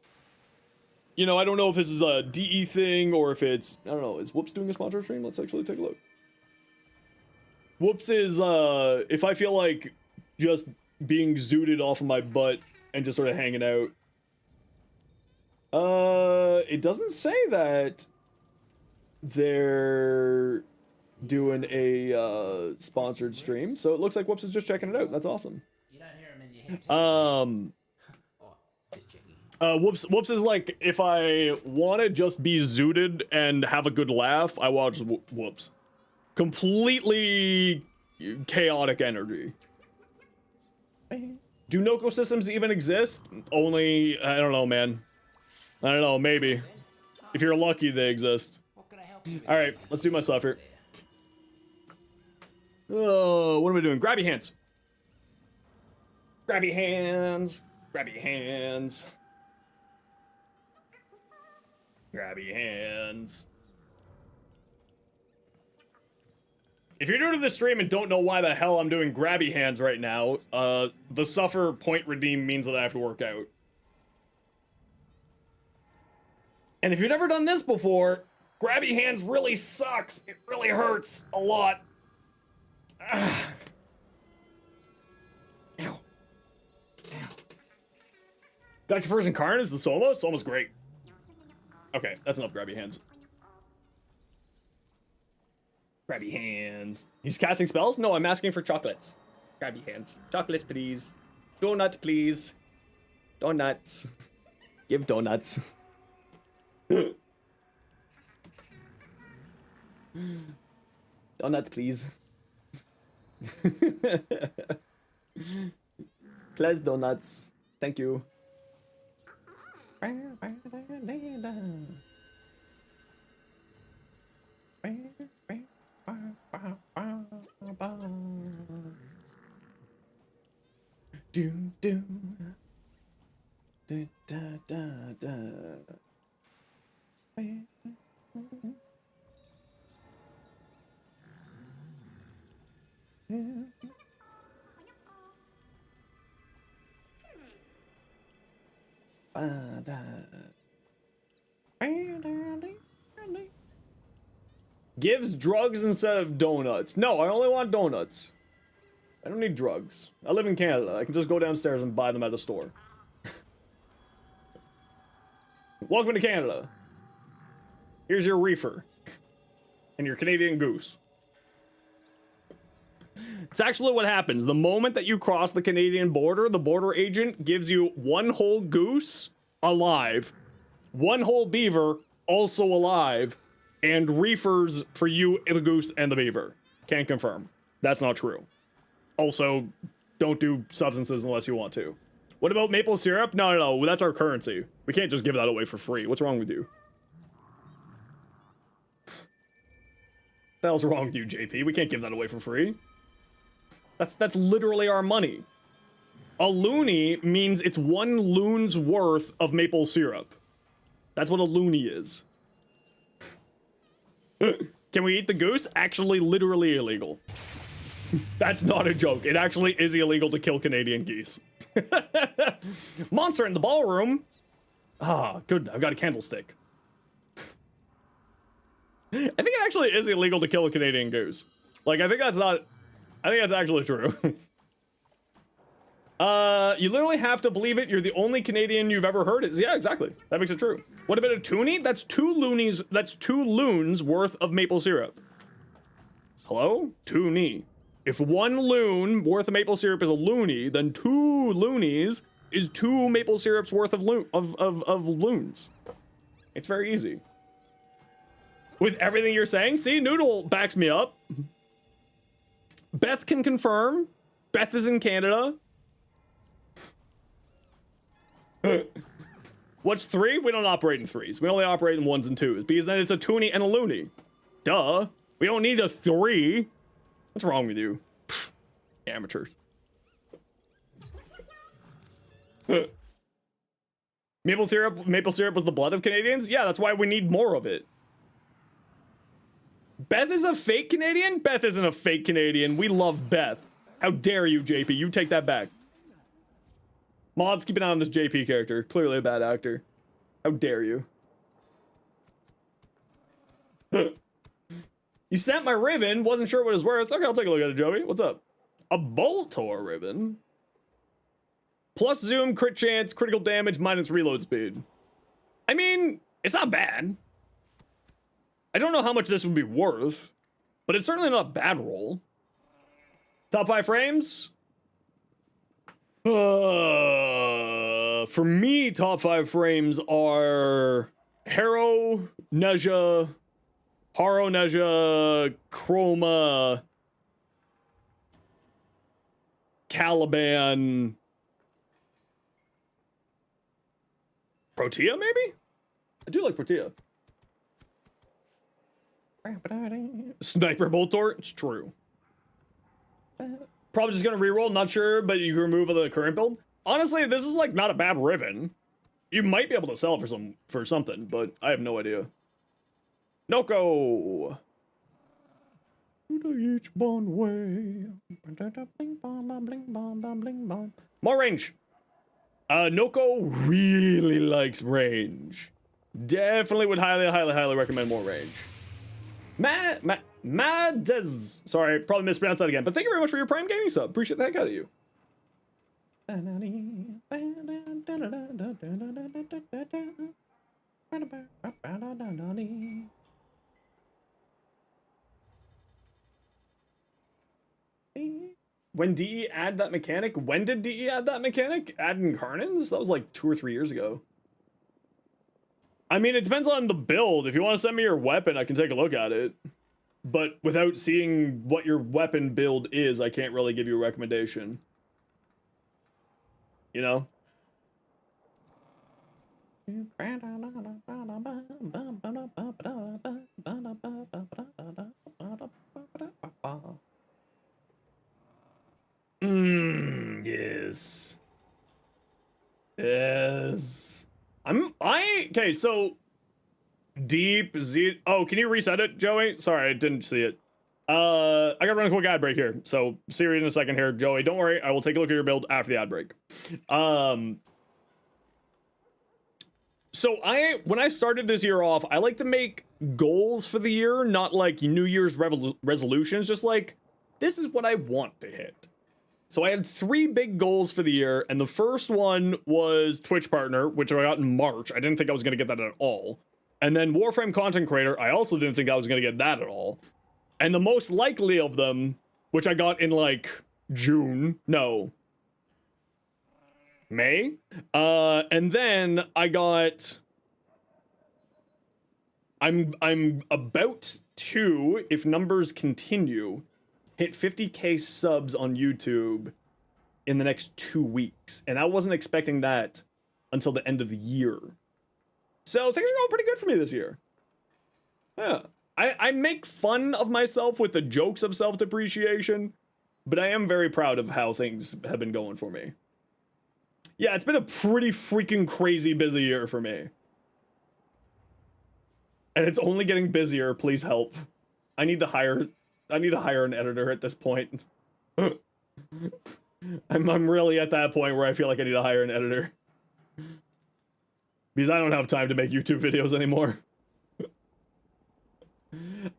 You know, I don't know if this is a DE thing or if it's, I don't know, is Whoops doing a sponsor stream? Let's actually take a look. Whoops is, if I feel like just being zooted off of my butt and just sort of hanging out. It doesn't say that they're doing a sponsored stream, so it looks like Whoops is just checking it out. That's awesome. You don't hear him in your head. Oh, just checking. Whoops is like, if I want to just be zooted and have a good laugh, I watch Whoops. Completely chaotic energy. Do Nokko systems even exist? Only, I don't know, man. I don't know, maybe. If you're lucky, they exist. What can I help you with? Alright, let's do my suffer. Oh, what am I doing? Grab your hands. Grab your hands. Grab your hands. Grab your hands. If you're new to the stream and don't know why the hell I'm doing grabby hands right now, the suffer point redeem means that I have to work out. And if you've never done this before, grabby hands really sucks. It really hurts a lot. Ow. Ow. Got your first incarnate? Is the Soma? Soma's great. Okay, that's enough grabby hands. Grabby hands. He's casting spells? No, I'm asking for chocolates. Grabby hands. Chocolate, please. Donut, please. Donuts. Give donuts. Donuts, please. Please, donuts. Thank you. Do do da da da. Gives drugs instead of donuts. No, I only want donuts. I don't need drugs. I live in Canada. I can just go downstairs and buy them at a store. Welcome to Canada. Here's your reefer. And your Canadian goose. It's actually what happens. The moment that you cross the Canadian border, the border agent gives you one whole goose alive, one whole beaver also alive, and reefers for you, the goose, and the beaver. Can't confirm. That's not true. Also, don't do substances unless you want to. What about maple syrup? No, no, no. That's our currency. We can't just give that away for free. What's wrong with you? What the hell's wrong with you, JP? We can't give that away for free. That's literally our money. A loonie means it's 1 loon's worth of maple syrup. That's what a loonie is. Can we eat the goose? Actually, literally illegal. That's not a joke. It actually is illegal to kill Canadian geese. Monster in the ballroom. Ah, good. I've got a candlestick. I think it actually is illegal to kill a Canadian goose. Like, I think that's actually true. You literally have to believe it. You're the only Canadian you've ever heard it. Yeah, exactly. That makes it true. What about a toonie? That's 2 loonies. That's 2 loons worth of maple syrup. Hello? Toonie. If 1 loon worth of maple syrup is a loonie, then 2 loonies is 2 maple syrups worth of loons. It's very easy. With everything you're saying, see, Noodle backs me up. Beth can confirm. Beth is in Canada. What's 3? We don't operate in 3s. We only operate in 1s and 2s because then it's a toonie and a loony. Duh. We don't need a 3. What's wrong with you? Amateurs. Maple syrup was the blood of Canadians? Yeah, that's why we need more of it. Beth is a fake Canadian? Beth isn't a fake Canadian. We love Beth. How dare you, JP? You take that back. Mods, keep an eye on this JP character. Clearly a bad actor. How dare you? You sent my ribbon. Wasn't sure what it was worth. Okay, I'll take a look at it, Joey. What's up? A Boltor ribbon? Plus zoom, crit chance, critical damage, minus reload speed. I mean, it's not bad. I don't know how much this would be worth, but it's certainly not a bad roll. Top 5 frames? For me, top 5 frames are Harrow, Neja, Haro, Neja, Chroma, Caliban, Protea, maybe? I do like Protea. Sniper Boltor? It's true. Probably just gonna reroll, not sure, but you can remove the current build. Honestly, this is like not a bad ribbon. You might be able to sell it for something, but I have no idea. Nokko! Each one way. More range. Nokko really likes range. Definitely would highly recommend more range. Madez. Sorry, probably mispronounced that again. But thank you very much for your Prime Gaming sub. Appreciate the heck out of you. When DE add that mechanic? When did DE add that mechanic? Add Incarnons? That was like 2 or 3 years ago. I mean, it depends on the build. If you want to send me your weapon, I can take a look at it. But without seeing what your weapon build is, I can't really give you a recommendation. You know? Yes. Yes. Okay, so Deep Z. Oh, can you reset it, Joey? Sorry, I didn't see it. I gotta run a quick ad break here. So see you in a second here, Joey. Don't worry, I will take a look at your build after the ad break. So when I started this year off, I like to make goals for the year, not like New Year's resolutions, just like, this is what I want to hit. So I had 3 big goals for the year, and the first one was Twitch partner, which I got in March. I didn't think I was going to get that at all. And then Warframe content creator, I also didn't think I was going to get that at all. And the most likely of them, which I got in like May. And then I got, I'm about to, if numbers continue, hit 50k subs on YouTube in the next 2 weeks. And I wasn't expecting that until the end of the year. So things are going pretty good for me this year. Yeah. I make fun of myself with the jokes of self-depreciation, but I am very proud of how things have been going for me. Yeah, it's been a pretty freaking crazy busy year for me. And it's only getting busier, please help. I need to hire an editor at this point. I'm really at that point where I feel like I need to hire an editor. Because I don't have time to make YouTube videos anymore.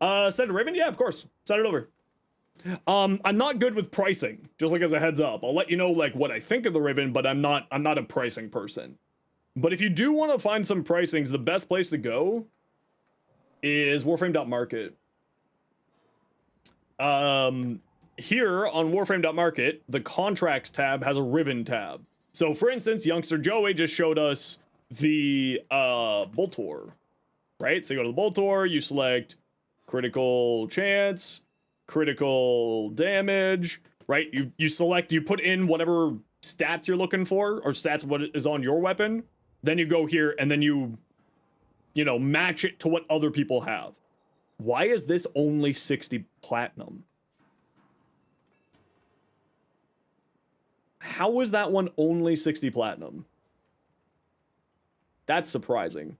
Send a Riven? Yeah, of course. Send it over. I'm not good with pricing, just like as a heads up. I'll let you know like what I think of the Riven, but I'm not a pricing person. But if you do want to find some pricings, the best place to go is Warframe.market. Here on Warframe.market, the contracts tab has a Riven tab. So for instance, Youngster Joey just showed us the Boltor, right? So you go to the Boltor, you select critical chance, critical damage, right? You select, you put in whatever stats you're looking for, or stats what is on your weapon. Then you go here and then you know, match it to what other people have. Why is this only 60 platinum? How is that one only 60 platinum? That's surprising.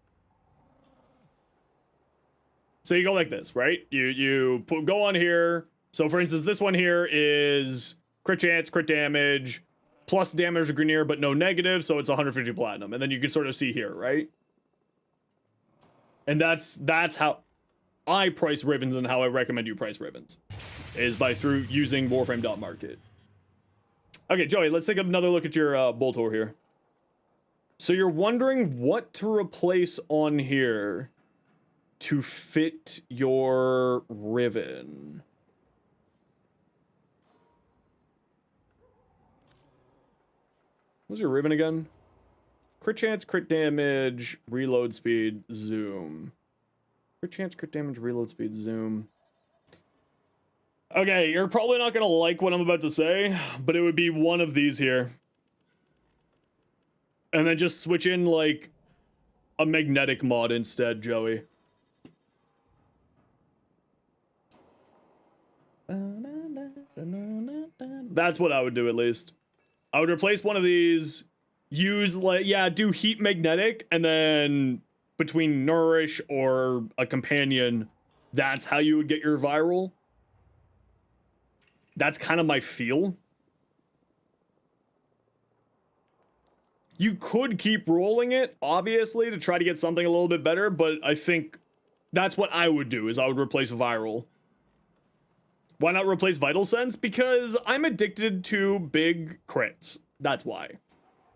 So you go like this, right? Go on here. So for instance, this one here is crit chance, crit damage, plus damage to Grenier, but no negative, so it's 150 platinum. And then you can sort of see here, right? And that's how I price Rivens and how I recommend you price Rivens. Is through using Warframe.market. Okay, Joey, let's take another look at your Boltor here. So you're wondering what to replace on here to fit your Riven. What's your Riven again? Crit chance, crit damage, reload speed, zoom. Crit chance, crit damage, reload speed, zoom. Okay, you're probably not gonna like what I'm about to say, but it would be one of these here. And then just switch in, like, a magnetic mod instead, Joey. That's what I would do, at least. I would replace one of these, use, like, yeah, do heat magnetic, and then between Nourish or a companion, that's how you would get your viral. That's kind of my feel. You could keep rolling it, obviously, to try to get something a little bit better, but I think that's what I would do, is I would replace viral. Why not replace Vital Sense? Because I'm addicted to big crits. That's why.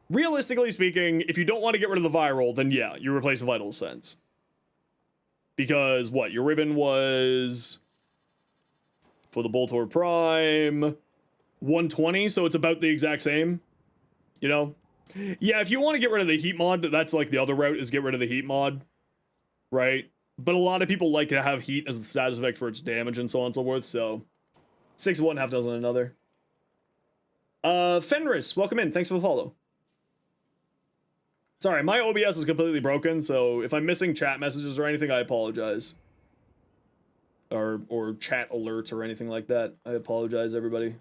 Realistically speaking, if you don't want to get rid of the viral, then yeah, you replace the Vital Sense. Because what? Your Riven was, for the Boltor Prime, 120, so it's about the exact same. You know? Yeah, if you want to get rid of the heat mod, that's like the other route, is get rid of the heat mod. Right? But a lot of people like to have heat as the status effect for its damage and so on and so forth, so 6 of one, half dozen another. Fenris, welcome in. Thanks for the follow. Sorry, my OBS is completely broken, so if I'm missing chat messages or anything, I apologize. Or chat alerts or anything like that. I apologize, everybody.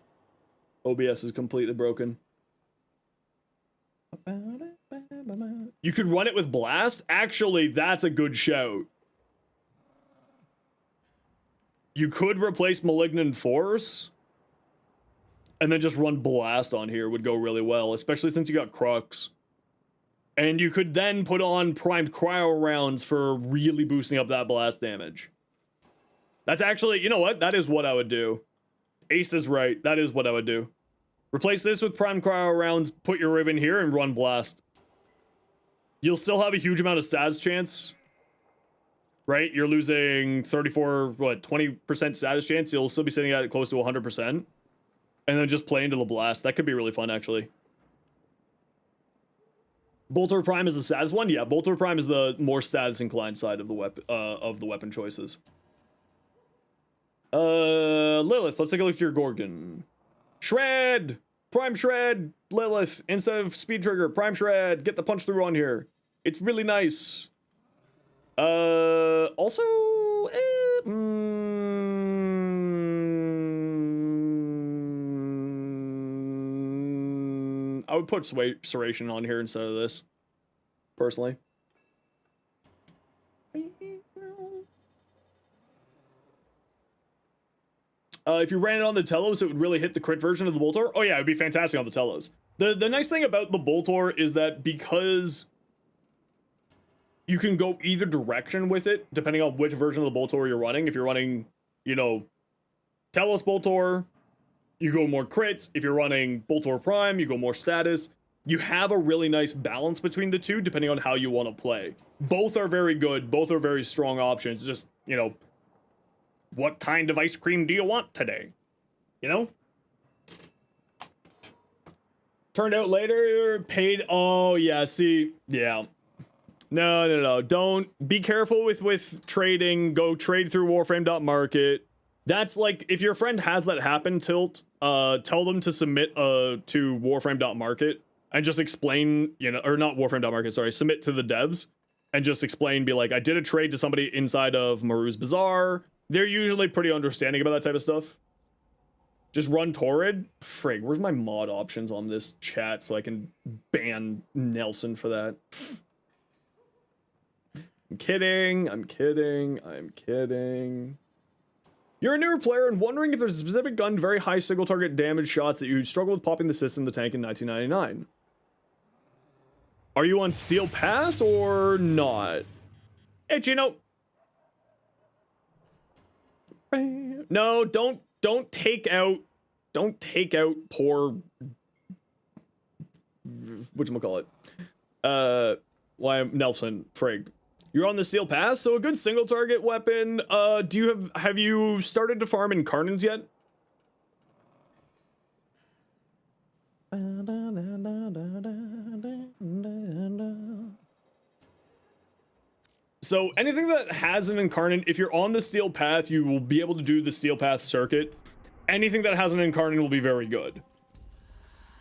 OBS is completely broken. You could run it with Blast? Actually, that's a good shout. You could replace Malignant Force, and then just run Blast on here would go really well, especially since you got Crux. And you could then put on primed cryo rounds for really boosting up that blast damage. That's actually, you know what? That is what I would do. Ace is right. That is what I would do. Replace this with primed cryo rounds, put your Riven here, and run blast. You'll still have a huge amount of stats chance. Right? You're losing 34, 20% status chance. You'll still be sitting at close to 100%. And then just play into the blast. That could be really fun, actually. Bolter Prime is the saddest one? Yeah, Bolter Prime is the more status inclined side of the weapon choices. Lilith, let's take a look at your Gorgon. Shred! Prime Shred! Lilith, instead of Speed Trigger, Prime Shred! Get the punch through on here. It's really nice. Also, I would put Serration on here instead of this, personally. If you ran it on the Telos, it would really hit the crit version of the Boltor. Oh yeah, it would be fantastic on the Telos. The nice thing about the Boltor is that because you can go either direction with it, depending on which version of the Boltor you're running. If you're running, you know, Telos Boltor, you go more crits. If you're running Boltor Prime, you go more status. You have a really nice balance between the two, depending on how you want to play. Both are very good. Both are very strong options. Just, you know, what kind of ice cream do you want today? You know? Turned out later, paid. Oh, yeah, see, yeah. No. Don't be careful with trading. Go trade through Warframe.market. That's like, if your friend has that happen, Tilt, tell them to submit to Warframe.market and just explain, you know, or not Warframe.market, sorry, submit to the devs and just explain, be like, I did a trade to somebody inside of Maru's Bazaar. They're usually pretty understanding about that type of stuff. Just run Torrid. Frig, where's my mod options on this chat so I can ban Nelson for that? I'm kidding. You're a newer player and wondering if there's a specific gun, very high single target damage shots that you struggle with popping the system in the tank in 1999. Are you on Steel Path or not? Hey, Gino. No, don't take out poor whatchamacallit. Nelson, frig. You're on the Steel Path, so a good single target weapon. Have you started to farm Incarnants yet? So anything that has an Incarnate, if you're on the Steel Path, you will be able to do the Steel Path circuit. Anything that has an Incarnate will be very good.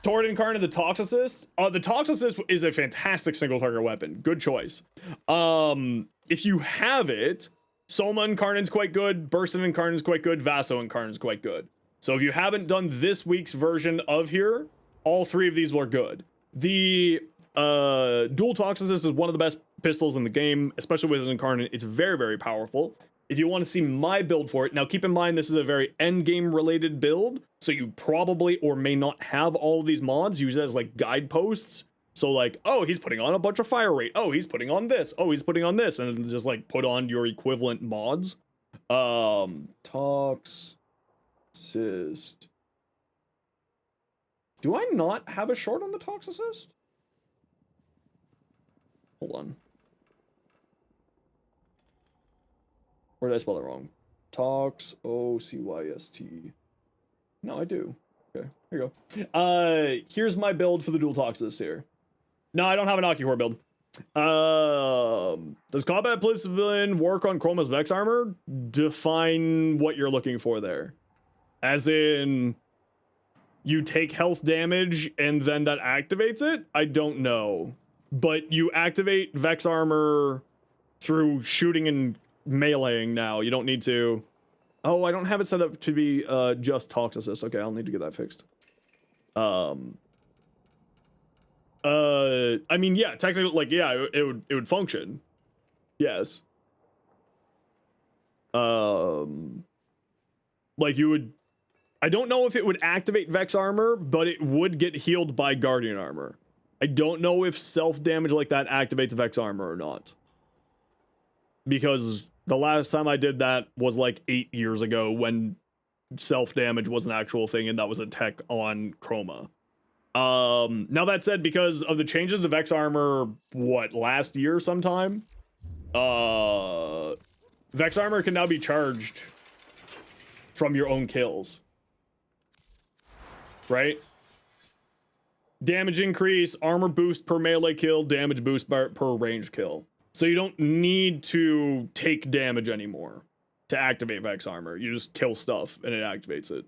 Torrid Incarnate, the Toxicist. The Toxicist is a fantastic single target weapon. Good choice. If you have it, Soma Incarnate's quite good, Bursted Incarnate's quite good, Vaso Incarnate's quite good. So if you haven't done this week's version of here, all three of these were good. The Dual Toxicist is one of the best pistols in the game, especially with an Incarnate. It's very, very powerful. If you want to see my build for it, now keep in mind this is a very end game related build, so you probably or may not have all of these mods. Use it as like guideposts. So like, oh, he's putting on a bunch of fire rate. Oh, he's putting on this. Oh, he's putting on this, and just like put on your equivalent mods. Toxicist. Do I not have a short on the Toxicist? Hold on. Or did I spell it wrong? Tox, O-C-Y-S-T. No, I do. Okay, here you go. Here's my build for the dual Toxicist here. No, I don't have an Akicore build. Does combat discipline work on Chroma's Vex armor? Define what you're looking for there. As in, you take health damage and then that activates it? I don't know. But you activate Vex armor through shooting and meleeing now. You don't need to. Oh, I don't have it set up to be just Toxicist. Okay, I'll need to get that fixed. I mean, yeah, technically, like, yeah, it would function. Yes. Like you would. I don't know if it would activate Vex armor, but it would get healed by Guardian armor. I don't know if self-damage like that activates Vex armor or not. Because the last time I did that was like 8 years ago when self-damage was an actual thing and that was a tech on Chroma. Now that said, because of the changes to Vex armor, what, last year sometime? Vex armor can now be charged from your own kills. Right? Damage increase, armor boost per melee kill, damage boost per range kill. So you don't need to take damage anymore to activate Vex armor. You just kill stuff and it activates it.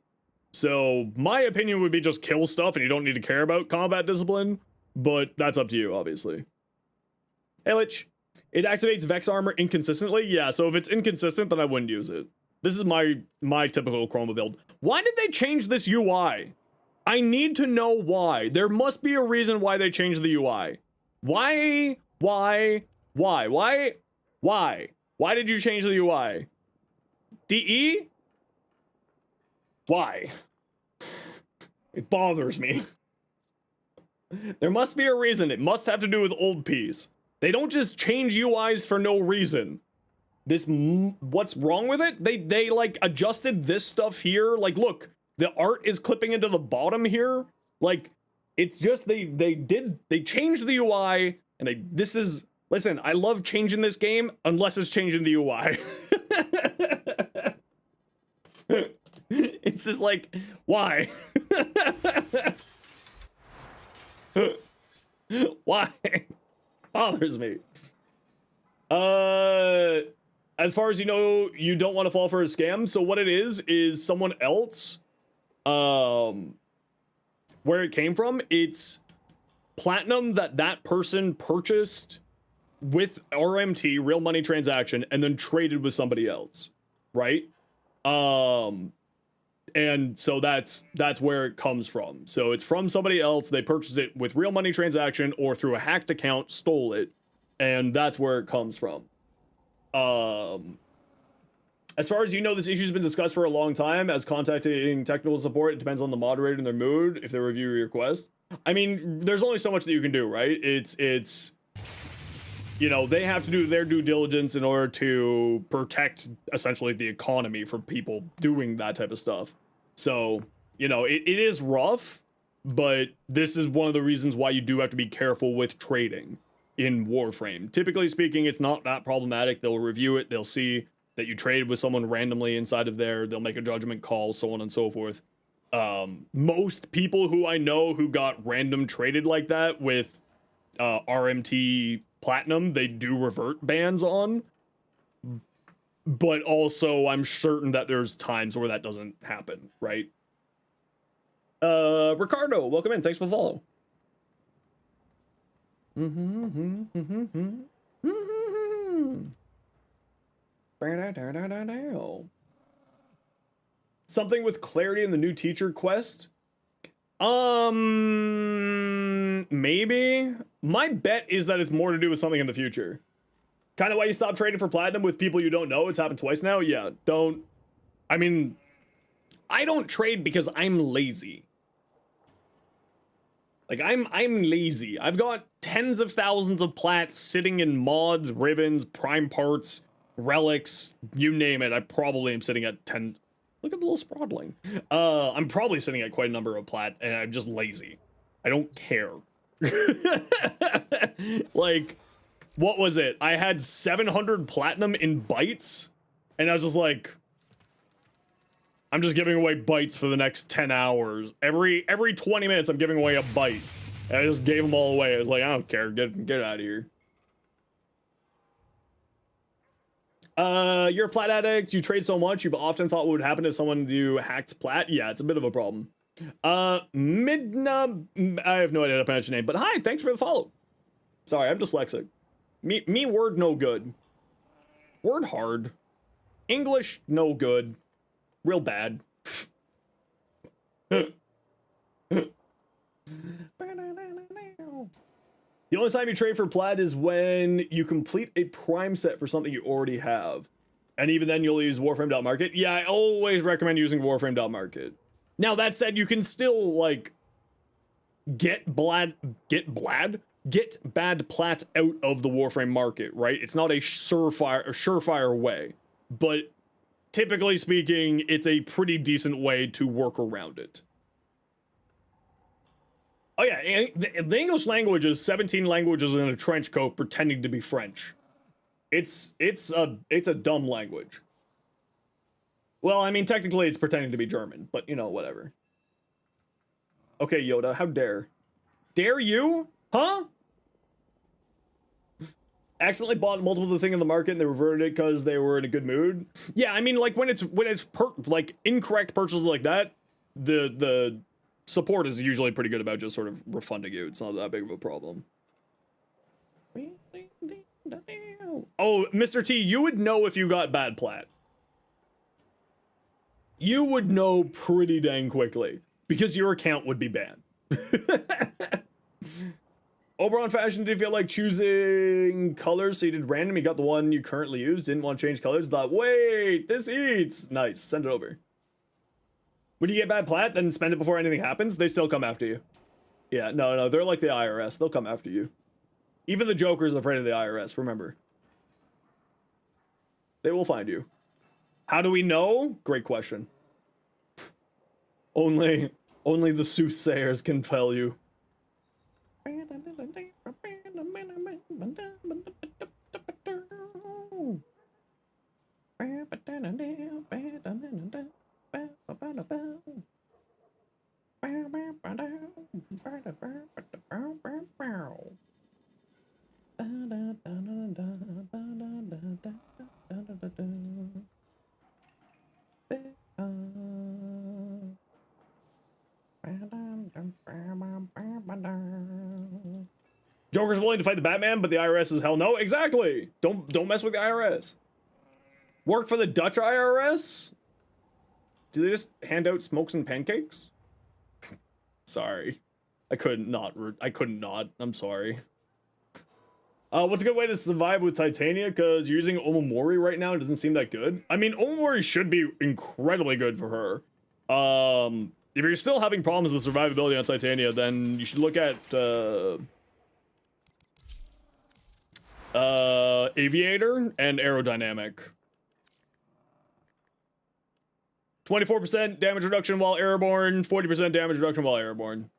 So my opinion would be just kill stuff and you don't need to care about combat discipline, but that's up to you, obviously. Hey, Lich, it activates Vex armor inconsistently? Yeah, so if it's inconsistent, then I wouldn't use it. This is my typical Chroma build. Why did they change this UI? I need to know why. There must be a reason why they changed the UI. Why? Why did you change the UI? DE? Why? It bothers me. There must be a reason. It must have to do with old Ps. They don't just change UIs for no reason. What's wrong with it? They like adjusted this stuff here. Like, look, the art is clipping into the bottom here. Like, it's just they changed the UI and listen, I love changing this game unless it's changing the UI. It's just like, why? Why? Bothers me. As far as you know, you don't want to fall for a scam. So what it is someone else, where it came from, it's platinum that person purchased with RMT, real money transaction, and then traded with somebody else, right? And so that's where it comes from. So it's from somebody else. They purchased it with real money transaction or through a hacked account, stole it, and that's where it comes from. As far as you know, this issue's been discussed for a long time. As contacting technical support, it depends on the moderator and their mood if they review your request. I mean, there's only so much that you can do, right? It's you know, they have to do their due diligence in order to protect essentially the economy for people doing that type of stuff. So, you know, it is rough, but this is one of the reasons why you do have to be careful with trading in Warframe. Typically speaking, it's not that problematic. They'll review it. They'll see that you traded with someone randomly inside of there. They'll make a judgment call, so on and so forth. Most people who I know who got random traded like that with RMT Platinum, they do revert bans on, but also I'm certain that there's times where that doesn't happen, right? Ricardo, welcome in. Thanks for the follow. Something with clarity in the new teacher quest? Maybe. My bet is that it's more to do with something in the future. Kind of why you stop trading for platinum with people you don't know. It's happened twice now. Yeah, I mean, I don't trade because I'm lazy. Like, I'm lazy. I've got tens of thousands of plats sitting in mods, ribbons, prime parts, relics, you name it. I probably am sitting at 10. Look at the little sprawling. I'm probably sitting at quite a number of plat, and I'm just lazy. I don't care. Like, what was it? I had 700 platinum in bytes, and I was just like, I'm just giving away bytes for the next 10 hours. Every 20 minutes, I'm giving away a byte. And I just gave them all away. I was like, I don't care. Get out of here. You're a plat addict. You trade so much. You've often thought what would happen if someone you hacked plat. Yeah, it's a bit of a problem. Midna, I have no idea how to pronounce your name, but hi, thanks for the follow. Sorry, I'm dyslexic. Me word no good. Word hard. English no good. Real bad. The only time you trade for plat is when you complete a prime set for something you already have. And even then you'll use Warframe.market. Yeah, I always recommend using Warframe.market. Now that said, you can still, like, get bad plat out of the Warframe market, right? It's not a surefire way, but typically speaking, it's a pretty decent way to work around it. Oh yeah, the English language is 17 languages in a trench coat pretending to be French. It's a dumb language. Well, I mean, technically it's pretending to be German, but you know, whatever. Okay, Yoda, how dare? Dare you? Huh? Accidentally bought multiple of the thing in the market and they reverted it because they were in a good mood. Yeah, I mean, like when it's like incorrect purchases like that, the support is usually pretty good about just sort of refunding you. It's not that big of a problem. Oh, Mr. T, you would know if you got bad plat. You would know pretty dang quickly because your account would be banned. Oberon Fashion, did you feel like choosing colors? So you did random, you got the one you currently use, didn't want to change colors, thought, wait, this eats. Nice, send it over. When you get bad plat, then spend it before anything happens, they still come after you. Yeah, no, they're like the IRS, they'll come after you. Even the Joker's afraid of the IRS, remember. They will find you. How do we know? Great question. Only the soothsayers can tell you. Joker's willing to fight the Batman, but the IRS is hell no. Exactly. Don't mess with the IRS. Work for the Dutch IRS? Do they just hand out smokes and pancakes? Sorry. I couldn't not. I'm sorry. What's a good way to survive with Titania? Because you're using Omamori right now, it doesn't seem that good. I mean, Omamori should be incredibly good for her. If you're still having problems with survivability on Titania, then you should look at, Aviator and Aerodynamic. 24% damage reduction while airborne, 40% damage reduction while airborne.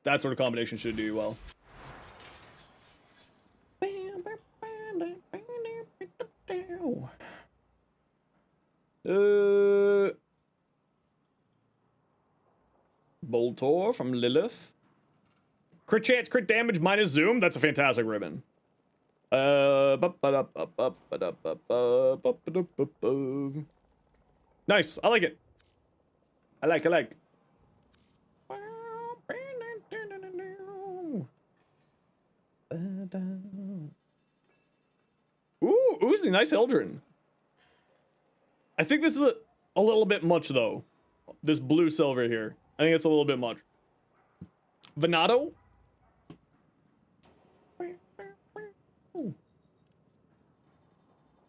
That sort of combination should do you well. Boltor from Lilith. Crit chance, crit damage minus zoom. That's a fantastic ribbon. Nice. I like it. I like. Ooh, Uzi, nice Eldrin. I think this is a little bit much though. This blue silver here. I think it's a little bit much. Venato?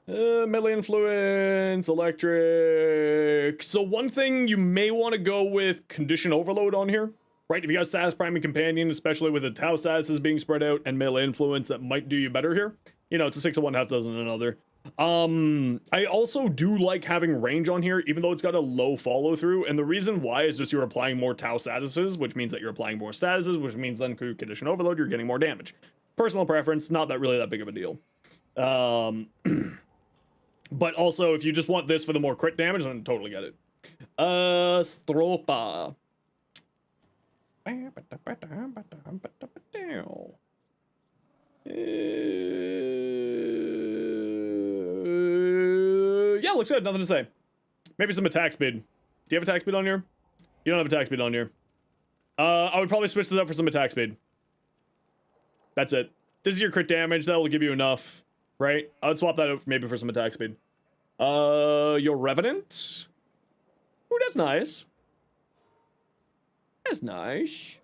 Melee influence, electric. So one thing you may want to go with condition overload on here, right? If you got status priming companion, especially with the Tau statuses being spread out and melee influence, that might do you better here. You know, it's a 6 of one, half dozen another. I also do like having range on here, even though it's got a low follow through. And the reason why is just you're applying more Tau statuses, which means that you're applying more statuses, which means then through condition overload, you're getting more damage. Personal preference, not that really that big of a deal. But also, if you just want this for the more crit damage, then totally get it. Stropa. Yeah, looks good. Nothing to say. Maybe some attack speed. Do you have attack speed on here? You don't have attack speed on here. I would probably switch this up for some attack speed. That's it. This is your crit damage. That will give you enough, right? I would swap that out maybe for some attack speed. Your Revenant? Ooh, that's nice. That's nice.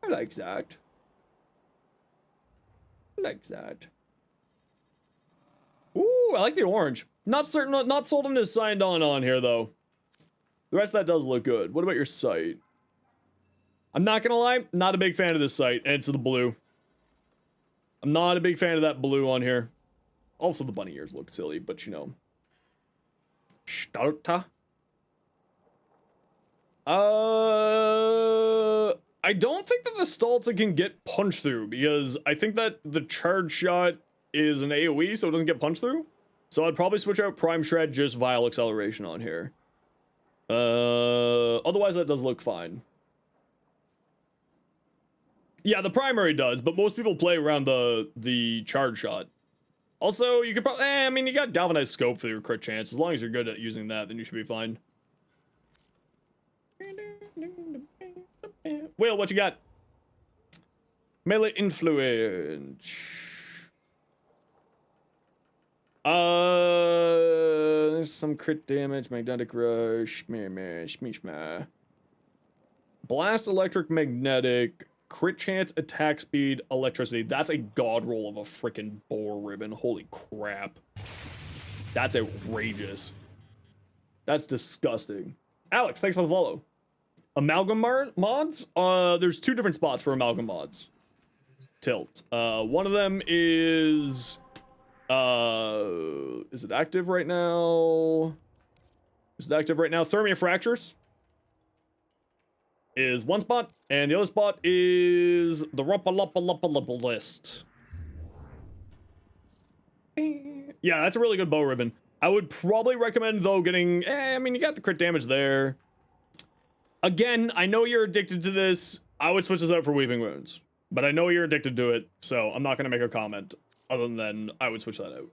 I like that. I like that. Ooh, I like the orange. Not certain, not sold on this signed on here though. The rest of that does look good. What about your sight? I'm not gonna lie, not a big fan of this site, and it's the blue. I'm not a big fan of that blue on here. Also, the bunny ears look silly, but you know. Starta. I don't think that the Stalta can get punched through, because I think that the charge shot is an AoE, so it doesn't get punched through. So I'd probably switch out Prime Shred, just Vile Acceleration on here. Otherwise that does look fine. Yeah, the primary does, but most people play around the charge shot. Also, you could probably, I mean, you got Galvanized Scope for your crit chance. As long as you're good at using that, then you should be fine. Will, what you got? Melee Influence. Some crit damage, Magnetic Rush, meh. Blast, Electric, Magnetic, crit chance, attack speed, electricity. That's a god roll of a freaking boar ribbon. Holy crap. That's outrageous. That's disgusting. Alex, thanks for the follow. Amalgam mods? There's two different spots for amalgam mods. Tilt. One of them is it active right now? Is it active right now? Thermia Fractures is one spot, and the other spot is the Rumpa list. Yeah, that's a really good bow ribbon. I would probably recommend, though, getting... I mean, you got the crit damage there. Again, I know you're addicted to this. I would switch this out for Weeping Wounds. But I know you're addicted to it, so I'm not going to make a comment. Other than, I would switch that out.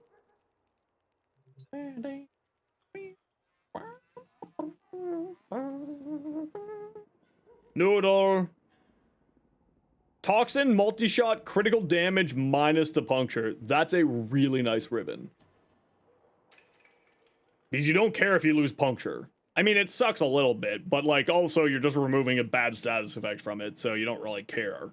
Noodle. Toxin, multi-shot, critical damage, minus to puncture. That's a really nice ribbon. Because you don't care if you lose puncture. I mean, it sucks a little bit, but, like, also you're just removing a bad status effect from it, so you don't really care.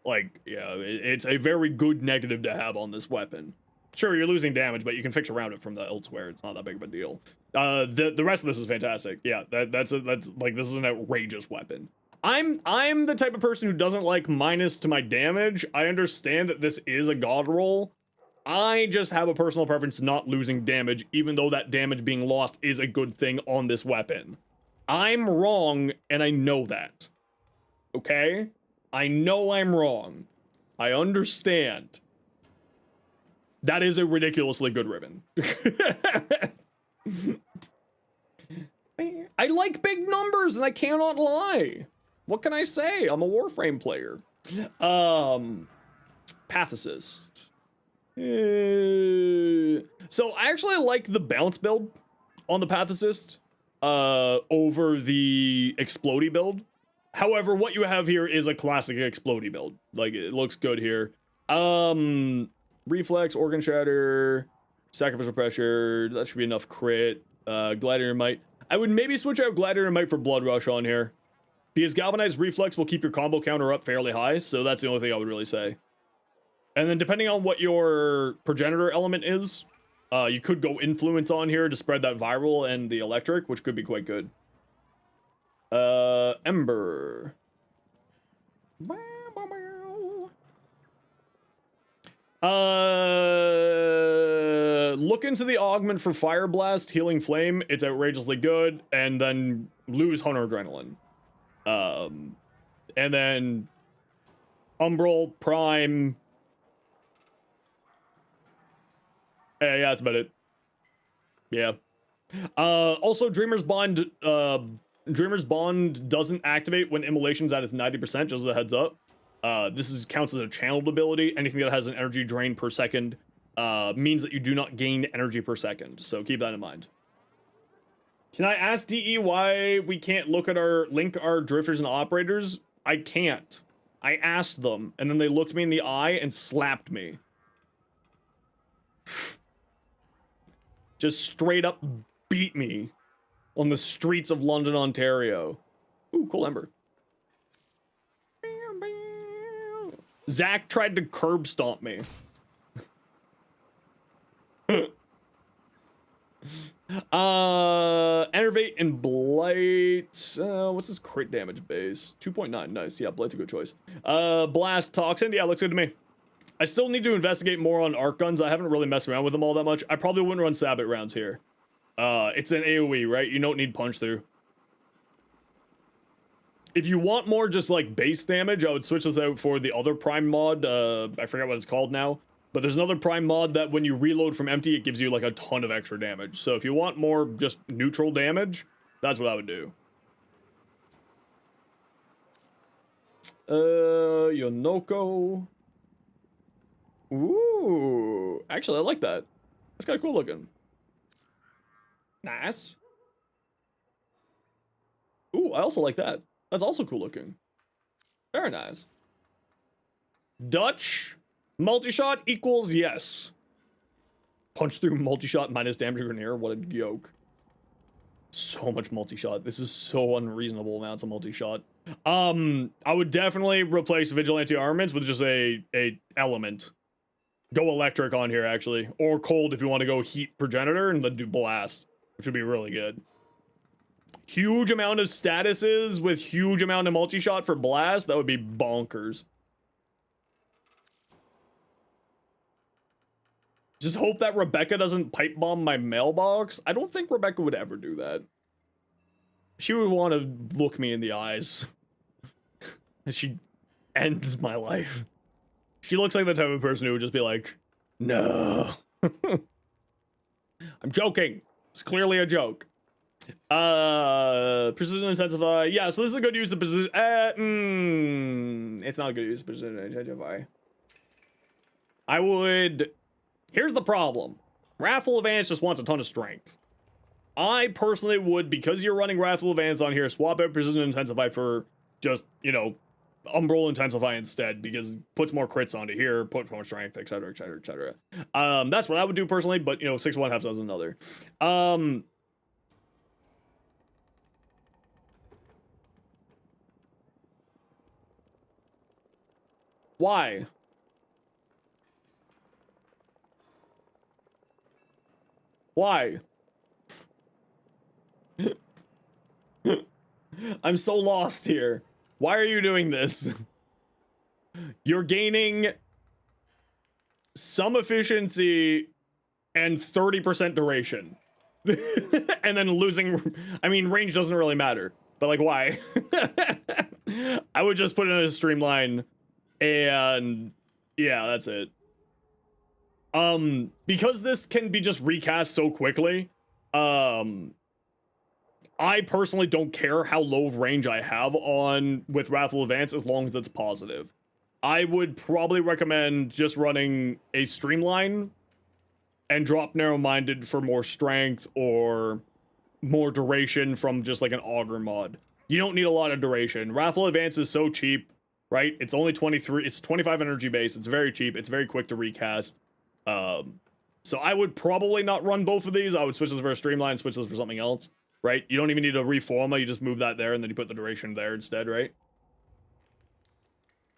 Like, yeah, it's a very good negative to have on this weapon. Sure, you're losing damage, but you can fix around it from the elsewhere. It's not that big of a deal. The rest of this is fantastic. Yeah, that's like, this is an outrageous weapon. I'm the type of person who doesn't like minus to my damage. I understand that this is a god roll. I just have a personal preference not losing damage, even though that damage being lost is a good thing on this weapon. I'm wrong, and I know that. Okay? I know I'm wrong. I understand. That is a ridiculously good ribbon. I like big numbers, and I cannot lie. What can I say? I'm a Warframe player. Pathicist. So I actually like the bounce build on the Pathicist over the Explodey build. However, what you have here is a classic Explodey build. Like, it looks good here. Reflex, Organ Shatter, Sacrificial Pressure, that should be enough crit. Gladiator Might. I would maybe switch out Gladiator Might for Blood Rush on here. Because Galvanized Reflex will keep your combo counter up fairly high, so that's the only thing I would really say. And then depending on what your Progenitor element is, you could go Influence on here to spread that Viral and the Electric, which could be quite good. Ember. Look into the augment for Fire Blast, Healing Flame. It's outrageously good. And then lose Hunter Adrenaline. And then Umbral, Prime. Yeah, that's about it. Yeah. Also, Dreamer's Bond doesn't activate when Immolation's at its 90%, just as a heads up. This counts as a channeled ability. Anything that has an energy drain per second means that you do not gain energy per second, so keep that in mind. Can I ask DE why we can't link our drifters and operators? I can't. I asked them, and then they looked me in the eye and slapped me. Just straight up beat me on the streets of London, Ontario. Ooh, cool Ember. Zach tried to curb stomp me. Enervate and Blight. What's his crit damage base? 2.9. Nice. Yeah, Blight's a good choice. Blast Toxin. Yeah, looks good to me. I still need to investigate more on arc guns. I haven't really messed around with them all that much. I probably wouldn't run Sabbat rounds here. It's an AoE, right? You don't need punch through. If you want more just like base damage, I would switch this out for the other Prime mod. I forget what it's called now. But there's another Prime mod that when you reload from empty, it gives you like a ton of extra damage. So if you want more just neutral damage, that's what I would do. Nokko. Ooh. Actually, I like that. That's kind of cool looking. Nice. Ooh, I also like that. That's also cool looking. Very nice. Dutch multi-shot equals yes. Punch through multi-shot minus damage grenadier. What a yoke. So much multi-shot. This is so unreasonable amounts of multi-shot. I would definitely replace vigilante armaments with just a element. Go electric on here actually, or cold if you want to go heat progenitor and then do blast, which would be really good. Huge amount of statuses with huge amount of multi-shot for blast. That would be bonkers. Just hope that Rebecca doesn't pipe bomb my mailbox. I don't think Rebecca would ever do that. She would want to look me in the eyes. And she ends my life. She looks like the type of person who would just be like, no. I'm joking. It's clearly a joke. Precision intensify. Yeah, so this is a good use of precision. It's not a good use of precision intensify. I would. Here's the problem. Wrathful Advance just wants a ton of strength. I personally would, because you're running Wrathful Advance on here, swap out Precision Intensify for just, you know, Umbral Intensify instead, because it puts more crits onto here, puts more strength, etc, etc, etc. That's what I would do personally, but, you know, 6-1 half does another. Why? Why? I'm so lost here. Why are you doing this? You're gaining some efficiency and 30% duration. And then losing... I mean, range doesn't really matter. But, like, why? I would just put it in a streamline. And... yeah, that's it. Because this can be just recast so quickly, I personally don't care how low of range I have on with Wrathful Advance as long as it's positive. I would probably recommend just running a streamline and drop narrow-minded for more strength or more duration from just like an auger mod. You don't need a lot of duration. Wrathful Advance is so cheap, right? It's only 23, it's 25 energy base. It's very cheap. It's very quick to recast. So I would probably not run both of these. I would switch this for a streamline, switch this for something else, right? You don't even need to reform it. You just move that there and then you put the duration there instead, right?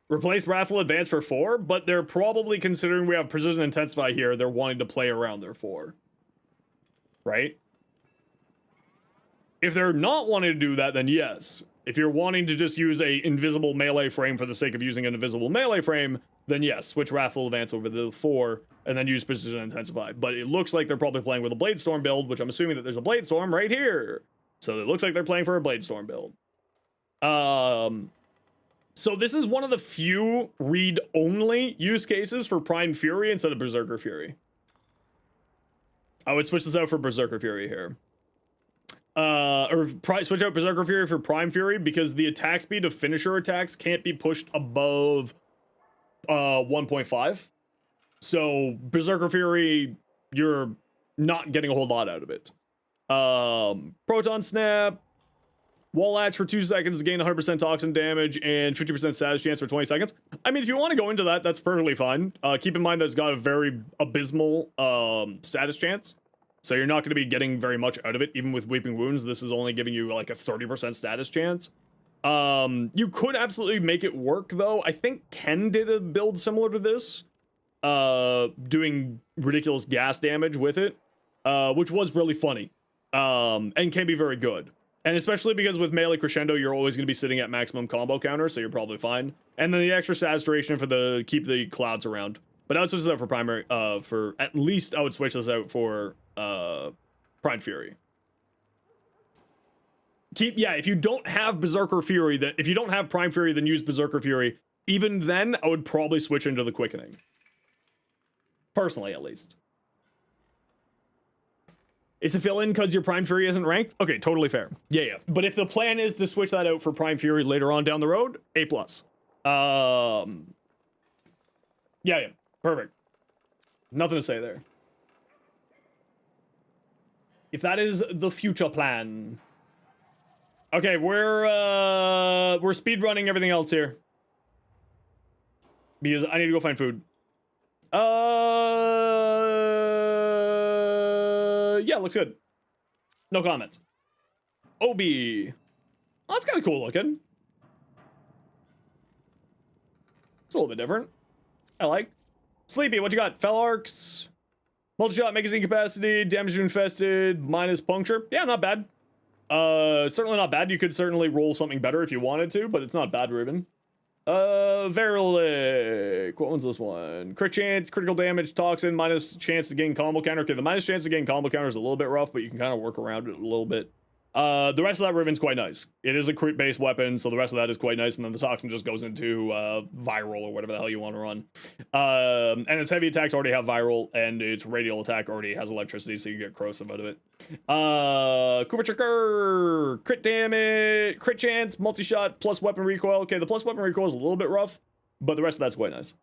Replace Wrathful Advance for 4, but they're probably considering we have Precision Intensify here. They're wanting to play around their 4, right? If they're not wanting to do that, then yes. If you're wanting to just use a invisible melee frame for the sake of using an invisible melee frame, then yes, switch Wrathful Advance over to the 4, and then use Precision Intensify. But it looks like they're probably playing with a Bladestorm build, which I'm assuming that there's a Bladestorm right here. So it looks like they're playing for a Bladestorm build. So this is one of the few read-only use cases for Prime Fury instead of Berserker Fury. I would switch this out for Berserker Fury here. Switch out Berserker Fury for Prime Fury because the attack speed of finisher attacks can't be pushed above 1.5. So Berserker Fury, you're not getting a whole lot out of it. Proton Snap, Wall Latch for 2 seconds to gain 100% toxin damage and 50% status chance for 20 seconds. I mean, if you want to go into that, that's perfectly fine. Keep in mind that it's got a very abysmal status chance. So you're not going to be getting very much out of it, even with Weeping Wounds. This is only giving you like a 30% status chance. You could absolutely make it work, though. I think Ken did a build similar to this, doing ridiculous gas damage with it, which was really funny. and can be very good. And especially because with melee crescendo, you're always going to be sitting at maximum combo counter, so you're probably fine. And then the extra status duration for the keep the clouds around. But I would switch this out for primary, for at least I would switch this out for Prime Fury. If you don't have Berserker Fury, if you don't have Prime Fury, then use Berserker Fury. Even then, I would probably switch into the Quickening. Personally, at least. It's a fill-in because your Prime Fury isn't ranked? Okay, totally fair. Yeah. But if the plan is to switch that out for Prime Fury later on down the road, A+. Yeah. Perfect. Nothing to say there. If that is the future plan. Okay, we're speed running everything else here. Because I need to go find food. Yeah, looks good. No comments. OB. Oh, that's kind of cool looking. It's a little bit different. I like. Sleepy, what you got? Fell arcs. Multi-shot magazine capacity. Damage to infested. Minus puncture. Yeah, not bad. Certainly not bad. You could certainly roll something better if you wanted to, but it's not bad, Ruben. Verilic. What one's this one? Crit chance, critical damage, toxin, minus chance to gain combo counter. Okay, the minus chance to gain combo counter is a little bit rough, but you can kind of work around it a little bit. The rest of that Riven's quite nice. It is a crit-based weapon, so the rest of that is quite nice, and then the toxin just goes into viral or whatever the hell you want to run. And its heavy attacks already have viral, and its radial attack already has electricity, so you get corrosive out of it. Tricker, crit damage, crit chance, multi-shot, plus weapon recoil. Okay, the plus weapon recoil is a little bit rough, but the rest of that's quite nice.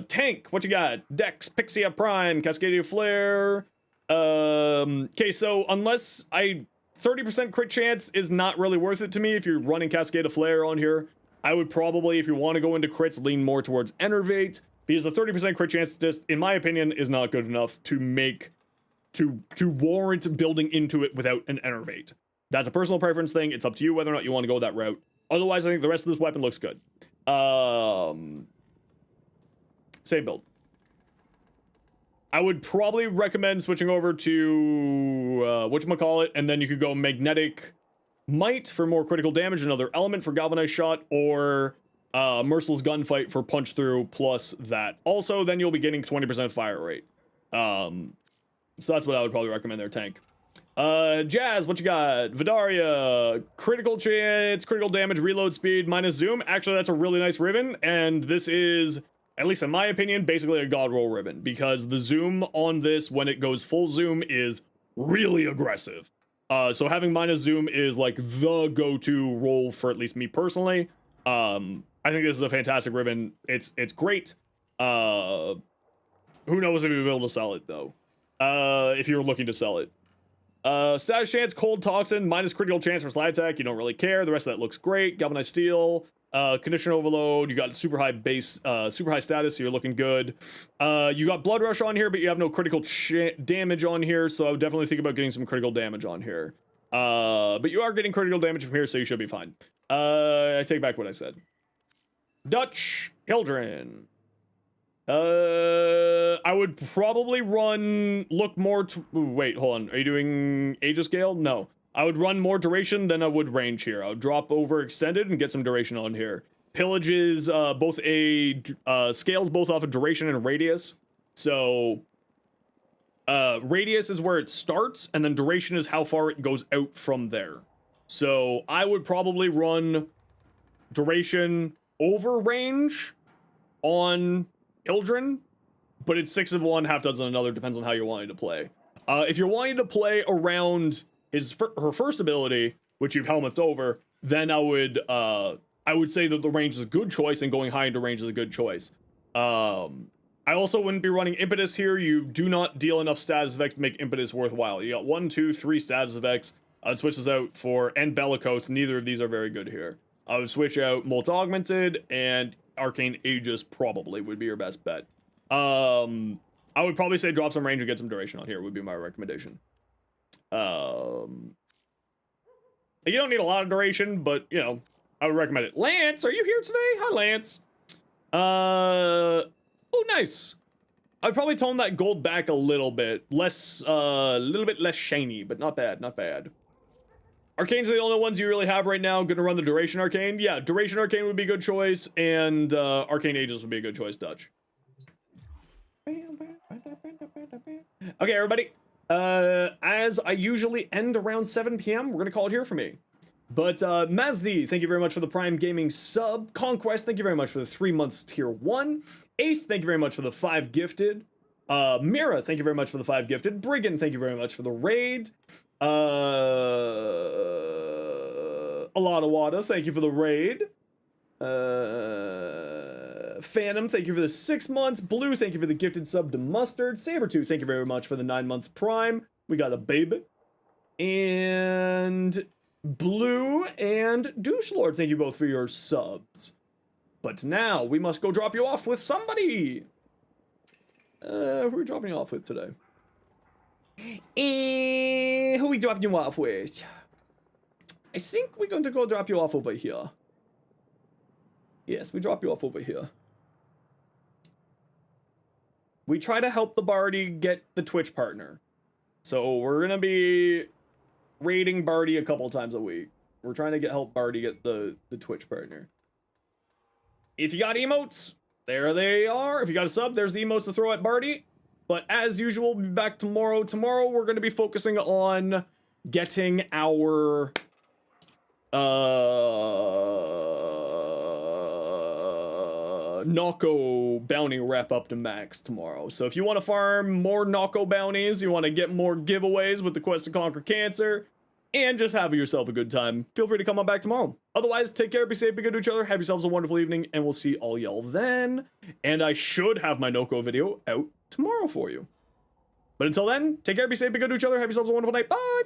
Tank, what you got? Dex, Pixia Prime, Cascadia Flare. Okay, so unless 30% crit chance is not really worth it to me if you're running Cascade of Flare on here. I would probably, if you want to go into crits, lean more towards Enervate, because the 30% crit chance just, in my opinion, is not good enough to make, to warrant building into it without an Enervate. That's a personal preference thing. It's up to you whether or not you want to go that route. Otherwise, I think the rest of this weapon looks good. Same build. I would probably recommend switching over to whatchamacallit, and then you could go Magnetic Might for more critical damage, another element for Galvanized Shot, or Merciless Gunfight for punch through plus that. Also, then you'll be getting 20% fire rate. So that's what I would probably recommend there, Tank. Jazz, what you got? Vidaria, critical chance, critical damage, reload speed, minus zoom. Actually, that's a really nice ribbon, and this is, at least in my opinion, basically a god roll ribbon, because the zoom on this, when it goes full zoom, is really aggressive. So having minus zoom is like the go-to roll for at least me personally. I think this is a fantastic ribbon. It's great. Who knows if you'll be able to sell it though? If you're looking to sell it. Status chance, cold toxin, minus critical chance for slide attack. You don't really care. The rest of that looks great. Galvanized steel. Condition overload, you got super high base, super high status, so you're looking good. You got blood rush on here, but you have no critical damage on here, so I would definitely think about getting some critical damage on here. But you are getting critical damage from here, so you should be fine. I take back what I said. Dutch Hildren. I would probably look more to, wait, hold on, are you doing Aegis Gale? No. I would run more duration than I would range here. I would drop over extended and get some duration on here. Pillage is both scales both off of duration and radius. So radius is where it starts, and then duration is how far it goes out from there. So I would probably run duration over range on Ildren, but it's 6 of one, half dozen another, depends on how you're wanting to play. If you're wanting to play around her first ability, which you've helmethed over, then I would say that the range is a good choice, and going high into range is a good choice. I also wouldn't be running Impetus here. You do not deal enough status effects to make Impetus worthwhile. You got 1, 2, 3 status effects. I'd switch this out for, and Bellicose. Neither of these are very good here. I would switch out Molt Augmented, and Arcane Aegis probably would be your best bet. I would probably say drop some range and get some duration on here would be my recommendation. You don't need a lot of duration, but, you know, I would recommend it. Lance, are you here today? Hi, Lance. Oh, nice. I'd probably tone that gold back a little bit. Little bit less shiny, but not bad, not bad. Arcanes are the only ones you really have right now. Gonna run the Duration Arcane. Yeah, Duration Arcane would be a good choice, and Arcane Aegis would be a good choice, Dutch. Okay, everybody. As I usually end around 7 p.m., we're gonna call it here for me. But Mazdi, thank you very much for the Prime Gaming sub. Conquest, thank you very much for the 3 months tier 1. Ace, thank you very much for the 5 gifted. Mira, thank you very much for the 5 gifted. Brigand, thank you very much for the raid. Aladawada, thank you for the raid. Phantom, thank you for the 6 months. Blue, thank you for the gifted sub to Mustard. Sabertooth, thank you very much for the 9 months Prime. We got a baby. And Blue and Douchelord, thank you both for your subs. But now we must go drop you off with somebody. Who are we dropping you off with today? Who are we dropping you off with? I think we're going to go drop you off over here. Yes, we drop you off over here. We try to help the Barty get the Twitch partner. So we're going to be raiding Barty a couple times a week. We're trying to help Barty get the Twitch partner. If you got emotes, there they are. If you got a sub, there's the emotes to throw at Barty. But as usual, we'll be back tomorrow. Tomorrow, we're going to be focusing on getting our Nokko Bounty wrap up to max tomorrow. So if you want to farm more Nokko Bounties, you want to get more giveaways with the Quest to Conquer Cancer, and just have yourself a good time, feel free to come on back tomorrow. Otherwise, take care, be safe, be good to each other, have yourselves a wonderful evening, and we'll see all y'all then. And I should have my Nokko video out tomorrow for you. But until then, take care, be safe, be good to each other, have yourselves a wonderful night. Bye!